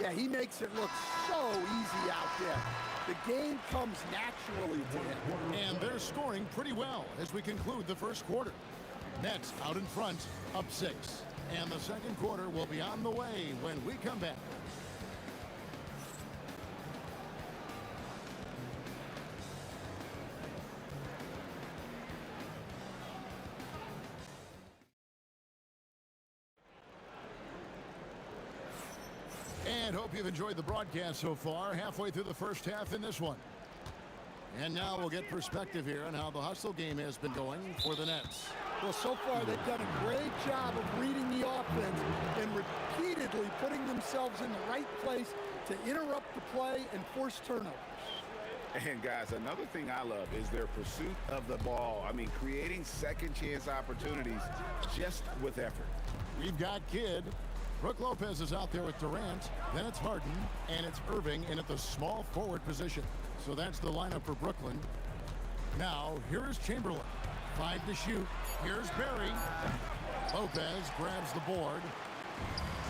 Yeah, he makes it look so easy out there. The game comes naturally to him. And they're scoring pretty well as we conclude the first quarter. Nets out in front, up 6. And the second quarter will be on the way when we come back. And hope you've enjoyed the broadcast so far. Halfway through the first half in this one. And now we'll get perspective here on how the hustle game has been going for the Nets. Well, so far they've done a great job of reading the offense and repeatedly putting themselves in the right place to interrupt the play and force turnovers. And guys, another thing I love is their pursuit of the ball. I mean, creating second chance opportunities just with effort. We've got Kidd. Brook Lopez is out there with Durant. Then it's Harden, and it's Irving in at the small forward position. So that's the lineup for Brooklyn. Now, here is Chamberlain. 5 to shoot. Here's Barry. Lopez grabs the board.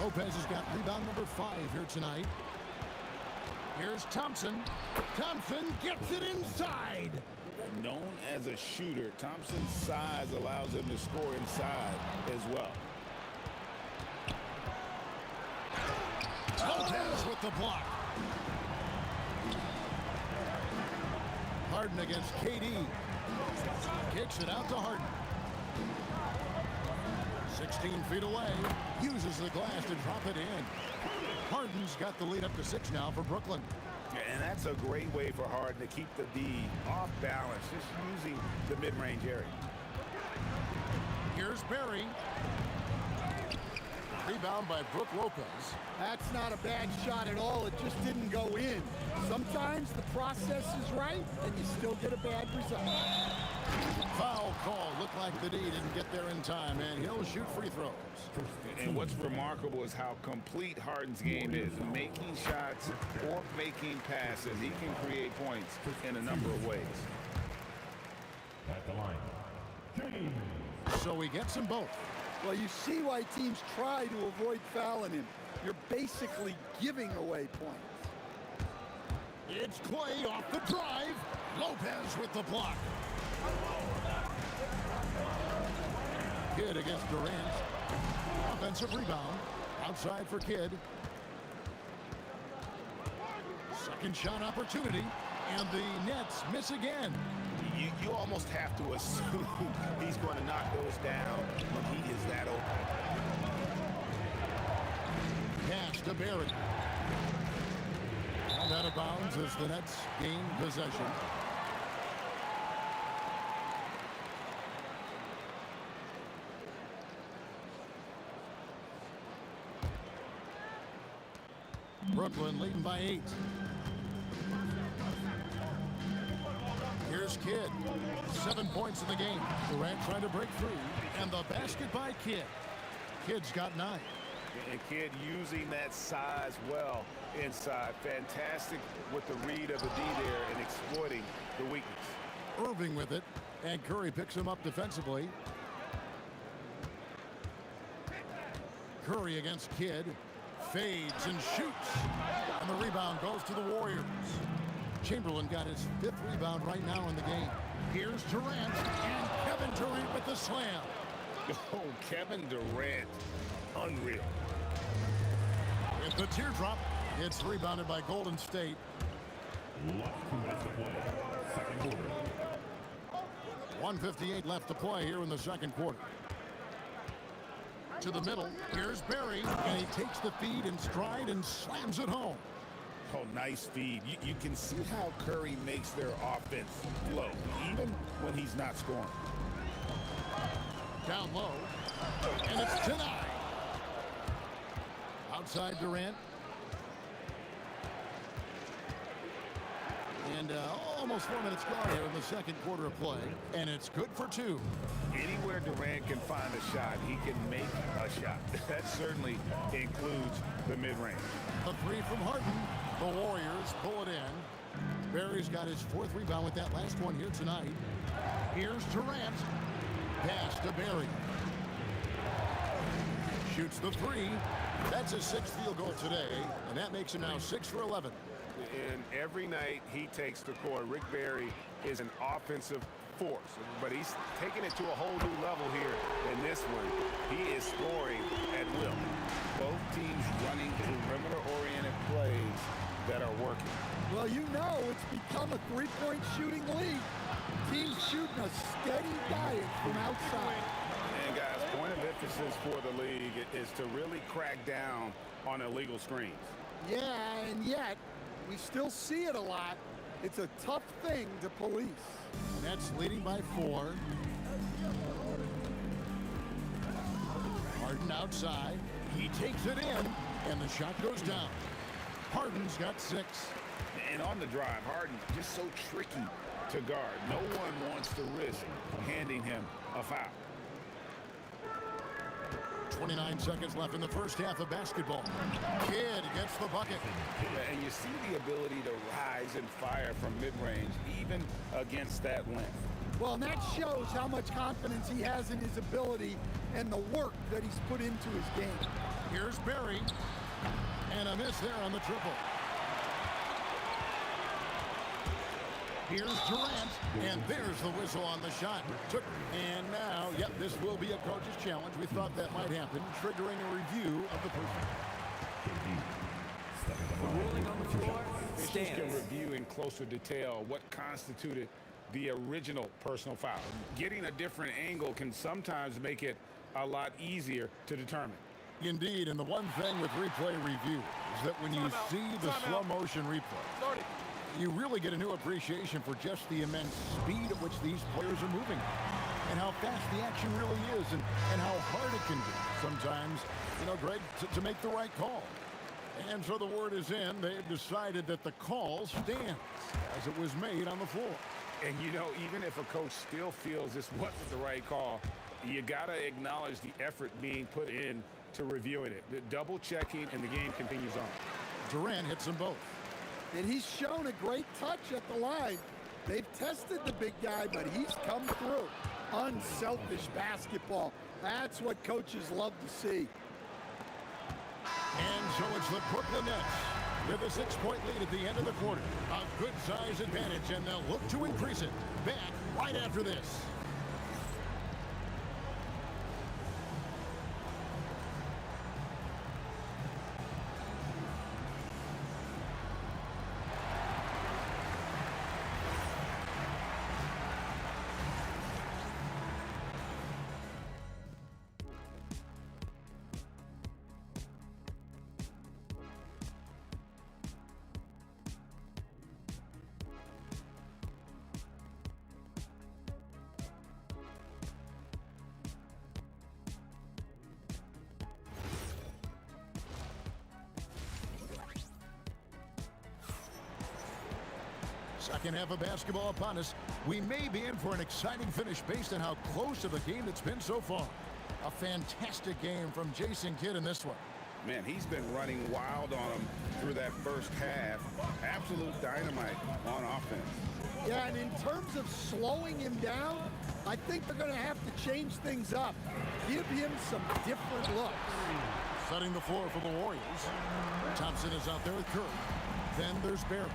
Lopez has got rebound number 5 here tonight. Here's Thompson. Thompson gets it inside. Known as a shooter, Thompson's size allows him to score inside as well. Lopez with the block. Harden against KD. Kicks it out to Harden. 16 feet away. Uses the glass to drop it in. Harden's got the lead up to 6 now for Brooklyn. And that's a great way for Harden to keep the D off balance, just using the mid-range area. Here's Barry. Rebound by Brook Lopez. That's not a bad shot at all. It just didn't go in. Sometimes the process is right, and you still get a bad result. Foul call. Looked like the D didn't get there in time, and he'll shoot free throws. And what's remarkable is how complete Harden's game is. Making shots or making passes. He can create points in a number of ways. At the line, So he gets them both. Well, you see why teams try to avoid fouling him. You're basically giving away points. It's Clay off the drive. Lopez with the block. Kidd against Durant. Offensive rebound. Outside for Kidd. Second shot opportunity. And the Nets miss again. You almost have to assume he's going to knock those down when he is that open. Pass to Barry. And out of bounds as the Nets gain possession. Brooklyn leading by 8. Here's Kidd. 7 points in the game. Durant trying to break free. And the basket by Kidd. Kidd's got 9. And Kidd using that size well inside. Fantastic with the read of the D there and exploiting the weakness. Irving with it. And Curry picks him up defensively. Curry against Kidd. Fades and shoots. And the rebound goes to the Warriors. Chamberlain got his 5th rebound right now in the game. Here's Durant, and Kevin Durant with the slam. Oh, Kevin Durant, unreal. With the teardrop, it's rebounded by Golden State. Last 2 minutes to play. Second quarter. 1:58 left to play here in the second quarter. To the middle. Here's Barry, and he takes the feed in stride and slams it home. Oh, nice feed. You can see how Curry makes their offense flow, even when he's not scoring. Down low, and it's denied. Outside Durant. And almost 4 minutes gone here in the second quarter of play, and it's good for two. Anywhere Durant can find a shot, he can make a shot. That certainly includes the mid-range. A three from Harden. The Warriors pull it in. Barry's got his fourth rebound with that last one here tonight. Here's Durant. Pass to Barry. Shoots the three. That's his sixth field goal today, and that makes him now 6 for 11. And every night he takes the court, Rick Barry is an offensive force, but he's taking it to a whole new level here in this one. He is scoring at will. Both teams running perimeter-oriented plays that are working. Well, you know it's become a three-point shooting league. Teams shooting a steady diet from outside. And guys, point of emphasis for the league is to really crack down on illegal screens. Yeah, and yet we still see it a lot. It's a tough thing to police. Nets leading by 4. Harden outside. He takes it in, and the shot goes down. Harden's got 6. And on the drive, Harden just so tricky to guard. No one wants to risk handing him a foul. 29 seconds left in the first half of basketball. Kidd gets the bucket. And you see the ability to rise and fire from mid-range, even against that length. Well, and that shows how much confidence he has in his ability and the work that he's put into his game. Here's Barry. And a miss there on the triple. Here's Durant, and there's the whistle on the shot. And now, yep, this will be a coach's challenge. We thought that might happen, triggering a review of the first. The ruling on the floor Officials can stands. review in closer detail what constituted the original personal foul. Getting a different angle can sometimes make it a lot easier to determine. Indeed, and the one thing with replay review is that when you see the slow motion replay, you really get a new appreciation for just the immense speed at which these players are moving and how fast the action really is and how hard it can be sometimes, Greg, to make the right call. And so the word is in. They've decided that the call stands as it was made on the floor. And, even if a coach still feels this wasn't the right call, you got to acknowledge the effort being put in to reviewing it. The double checking, and the game continues on. Durant hits them both. And he's shown a great touch at the line. They've tested the big guy, but he's come through. Unselfish basketball. That's what coaches love to see. And so it's the Brooklyn Nets with a 6-point lead at the end of the quarter. A good size advantage, and they'll look to increase it. Back right after this. Second half of basketball upon us. We may be in for an exciting finish based on how close of a game it's been so far. A fantastic game from Jason Kidd in this one. Man, he's been running wild on him through that first half. Absolute dynamite on offense. Yeah, and in terms of slowing him down, I think they're going to have to change things up. Give him some different looks. Setting the floor for the Warriors. Thompson is out there with Curry. Then there's Barry.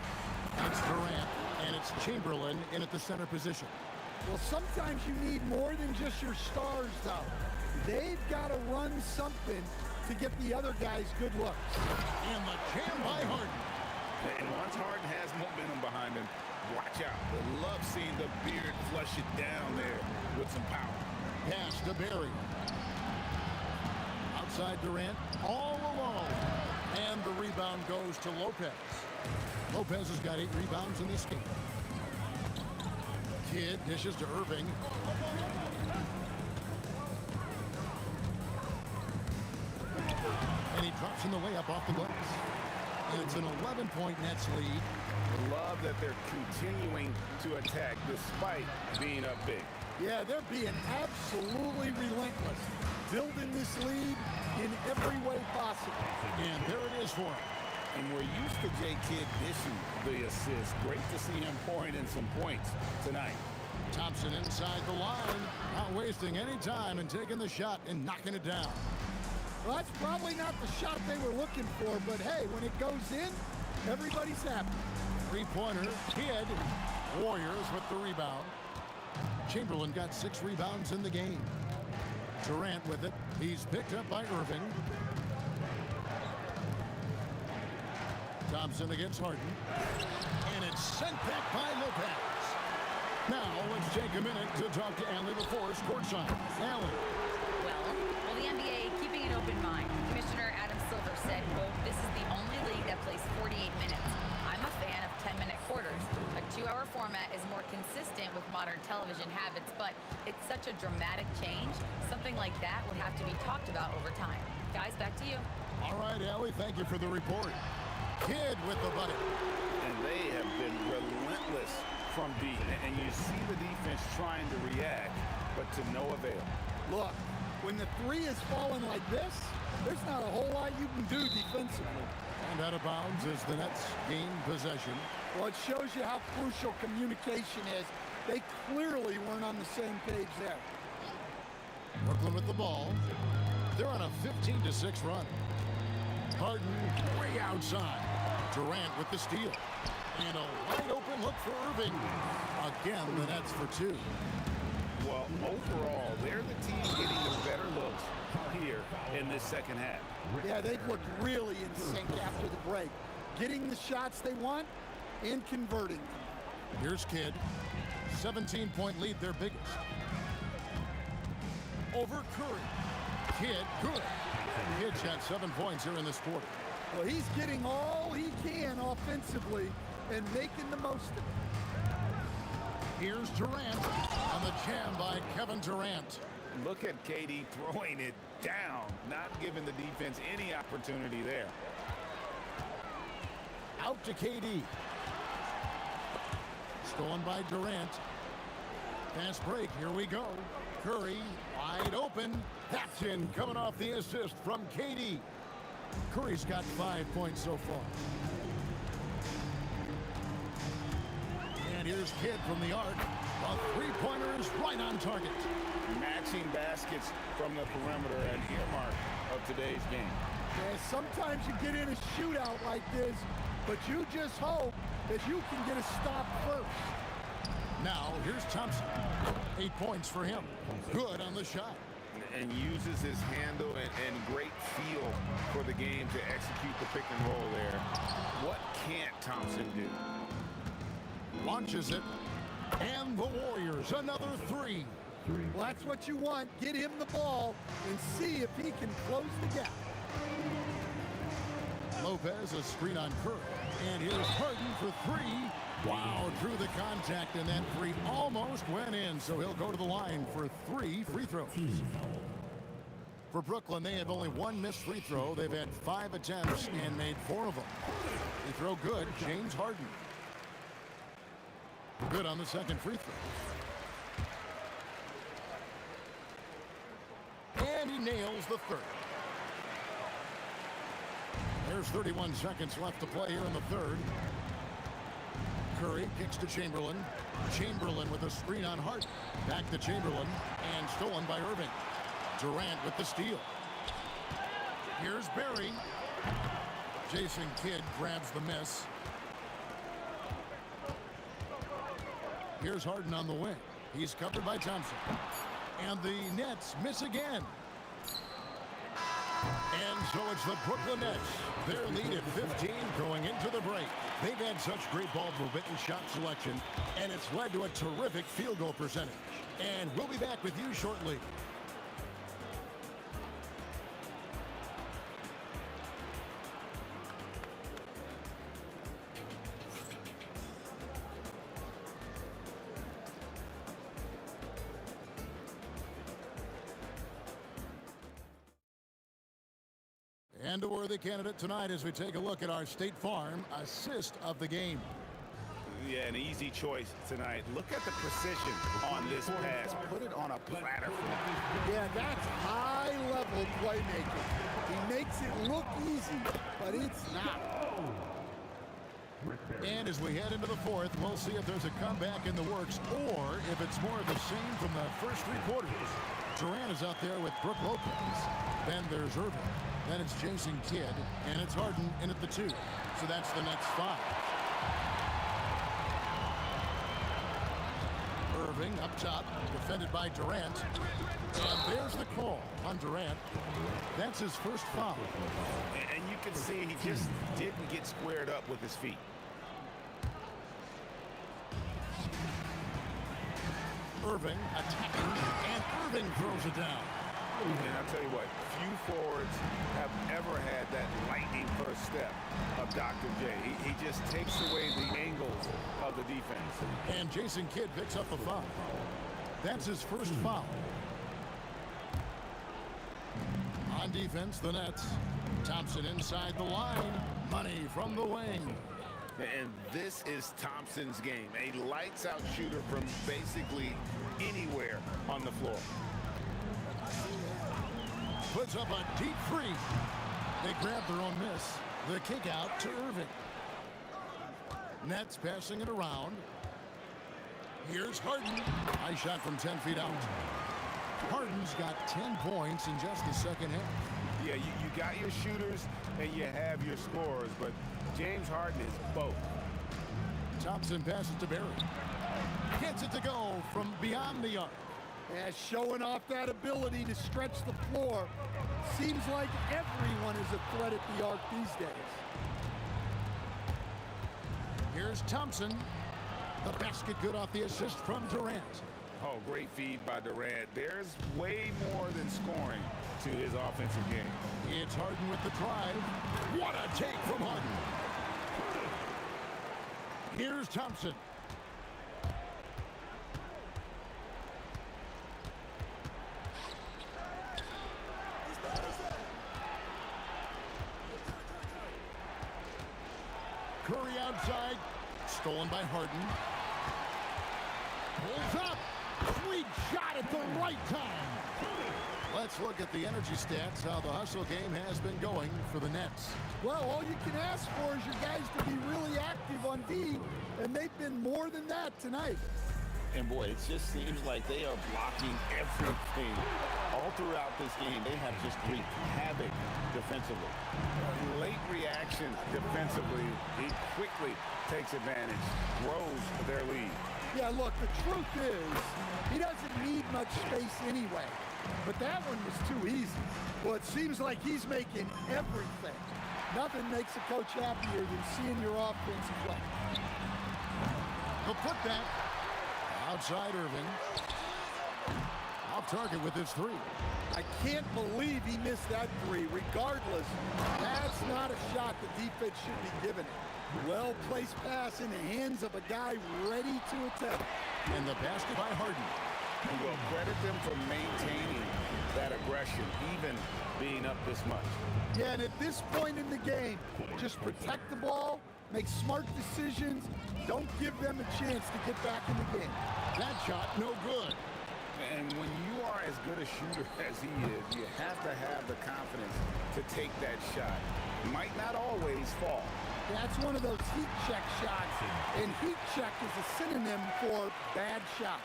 It's Durant, and it's Chamberlain in at the center position. Well, sometimes you need more than just your stars, though. They've got to run something to get the other guys good looks. And the jam by Harden. And once Harden has momentum behind him, watch out. I love seeing the beard flush it down there with some power. Pass to Barry. Outside Durant, all alone. And the rebound goes to Lopez. Lopez has got 8 rebounds in this game. Kidd dishes to Irving. And he drops in the way up off the glass. And it's an 11-point Nets lead. Love that they're continuing to attack despite being up big. Yeah, they're being absolutely relentless. Building this lead in every way possible. And there it is for him. And we're used to J. Kidd dishing the assist. Great to see him pouring in some points tonight. Thompson inside the line, not wasting any time and taking the shot and knocking it down. Well, that's probably not the shot they were looking for, but hey, when it goes in, everybody's happy. Three-pointer, Kidd. Warriors with the rebound. Chamberlain got 6 rebounds in the game. Durant with it. He's picked up by Irving. Thompson against Harden. And it's sent back by Lopez. Now let's take a minute to talk to Allie LaForce courtside. Allie. Well, the NBA keeping an open mind. Commissioner Adam Silver said, quote, "This is the only league that plays 48 minutes. I'm a fan of 10-minute quarters. A 2-hour format is more consistent with modern television habits, but it's such a dramatic change. Something like that would have to be talked about over time." Guys, back to you. All right, Allie, thank you for the report. Kidd with the bucket. And they have been relentless from deep. And you see the defense trying to react, but to no avail. Look, when the 3 is falling like this, there's not a whole lot you can do defensively. And out of bounds as the Nets gain possession. Well, it shows you how crucial communication is. They clearly weren't on the same page there. Brooklyn with the ball. They're on a 15-6 run. Harden way outside. Durant with the steal. And a wide open look for Irving. Again, the Nets for 2. Well, overall, they're the team getting the better looks here in this second half. Yeah, they've looked really in sync after the break. Getting the shots they want and converting them. Here's Kidd. 17-point lead, their biggest. Over Curry. Kidd, good. Kidd's got 7 points here in this quarter. Well, he's getting all he can offensively and making the most of it. Here's Durant on the jam by Kevin Durant. Look at KD throwing it down, not giving the defense any opportunity there. Out to KD. Stolen by Durant. Fast break, here we go. Curry, wide open. That's in, coming off the assist from KD. Curry's got 5 points so far. And here's Kidd from the arc. A three-pointer is right on target. Matching baskets from the perimeter, an earmark of today's game. Yeah, sometimes you get in a shootout like this, but you just hope that you can get a stop first. Now, here's Thompson. 8 points for him. Good on the shot. And uses his handle and great feel for the game to execute the pick and roll there. What can't Thompson do? Launches it. And the Warriors, another 3. Well, that's what you want. Get him the ball and see if he can close the gap. Lopez, a screen on Curry. And here's Harden for 3. Wow, through the contact, and that 3 almost went in, so he'll go to the line for 3 free throws. For Brooklyn, they have only 1 missed free throw. They've had 5 attempts and made 4 of them. Free throw good, James Harden. Good on the second free throw. And he nails the third. There's 31 seconds left to play here in the third. Curry kicks to Chamberlain. Chamberlain with a screen on Harden. Back to Chamberlain, and stolen by Irving. Durant with the steal. Here's Barry. Jason Kidd grabs the miss. Here's Harden on the wing. He's covered by Thompson. And the Nets miss again. And so it's the Brooklyn Nets. Their lead at 15 going into the break. They've had such great ball movement and shot selection, and it's led to a terrific field goal percentage. And we'll be back with you shortly. And a worthy candidate tonight as we take a look at our State Farm assist of the game. Yeah, an easy choice tonight. Look at the precision on this pass. Put it on a platter. Yeah, that's high-level playmaking. He makes it look easy, but it's not. And as we head into the fourth, we'll see if there's a comeback in the works or if it's more of the same from the first three quarters. Durant is out there with Brook Lopez. Then there's Irving. Then it's Jason Kidd, and it's Harden in at the 2. So that's the Nets 5. Irving up top, defended by Durant. And there's the call on Durant. That's his first foul. And you can see he just didn't get squared up with his feet. Irving attacking, and Irving throws it down. And I'll tell you what, few forwards have ever had that lightning first step of Dr. J. He just takes away the angles of the defense. And Jason Kidd picks up a foul. That's his first foul. On defense, the Nets. Thompson inside the line. Money from the wing. And this is Thompson's game. A lights-out shooter from basically anywhere on the floor. Puts up a deep three. They grab their own miss. The kick out to Irving. Nets passing it around. Here's Harden. Nice shot from 10 feet out. Harden's got 10 points in just the second half. Yeah, you got your shooters and you have your scorers, but James Harden is both. Thompson passes to Barry. Gets it to go from beyond the arc. Yeah, showing off that ability to stretch the floor. Seems like everyone is a threat at the arc these days. Here's Thompson. The basket good off the assist from Durant. Oh, great feed by Durant. There's way more than scoring to his offensive game. It's Harden with the drive. What a take from Harden. Here's Thompson. Curry outside. Stolen by Harden. Pulls up. Sweet shot at the right time. Let's look at the energy stats, how the hustle game has been going for the Nets. Well, all you can ask for is your guys to be really active on D, and they've been more than that tonight. And boy, it just seems like they are blocking everything. All throughout this game, they have just wreaked havoc defensively. Late reaction defensively, he quickly takes advantage, grows their lead. Yeah, look, the truth is, he doesn't need much space anyway. But that one was too easy. Well, it seems like he's making everything. Nothing makes a coach happier than seeing your offense play. The putback. Outside Irving. Off target with his three. I can't believe he missed that three. Regardless, that's not a shot the defense should be giving it. Well-placed pass in the hands of a guy ready to attack. And the basket by Harden. Well, credit them for maintaining that aggression, even being up this much. Yeah, and at this point in the game, just protect the ball, make smart decisions, don't give them a chance to get back in the game. That shot, no good. And when you are as good a shooter as he is, you have to have the confidence to take that shot. Might not always fall. That's one of those heat check shots, and heat check is a synonym for bad shot.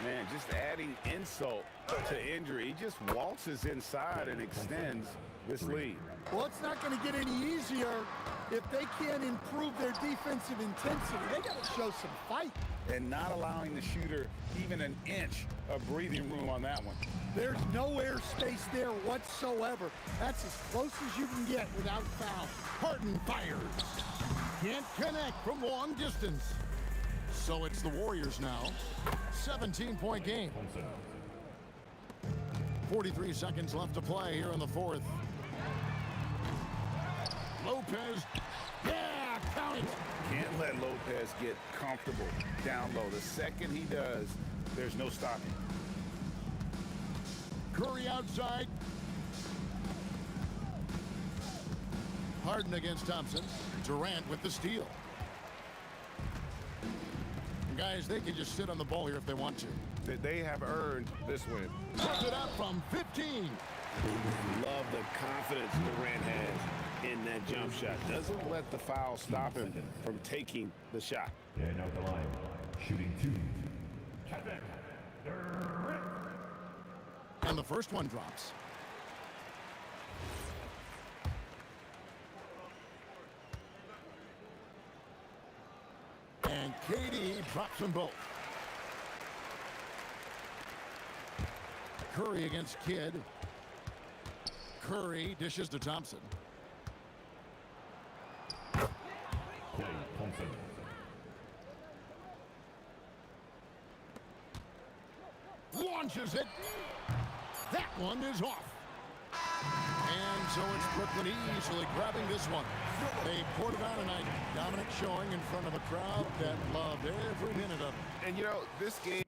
Man, just adding insult to injury. He just waltzes inside and extends this lead. Well, it's not going to get any easier if they can't improve their defensive intensity. They got to show some fight. And not allowing the shooter even an inch of breathing room on that one. There's no airspace there whatsoever. That's as close as you can get without foul. Harden fires. Can't connect from long distance. So it's the Warriors now. 17-point game. 43 seconds left to play here in the fourth. Lopez. Yeah, count it. Can't let Lopez get comfortable down low. The second he does, there's no stopping. Curry outside. Harden against Thompson. Durant with the steal. Guys, they can just sit on the ball here if they want to. They have earned this win. Puts it up from 15. Love the confidence Durant has in that jump shot. Doesn't let the foul stop him from taking the shot. And out the line, shooting 2. And the first one drops. And KD drops them both. Curry against Kidd. Curry dishes to Thompson. Thompson. Launches it. That one is off. And so it's Brooklyn easily grabbing this one. They poured it out tonight. Dominant showing in front of a crowd that loved every minute of it. And, you know, this game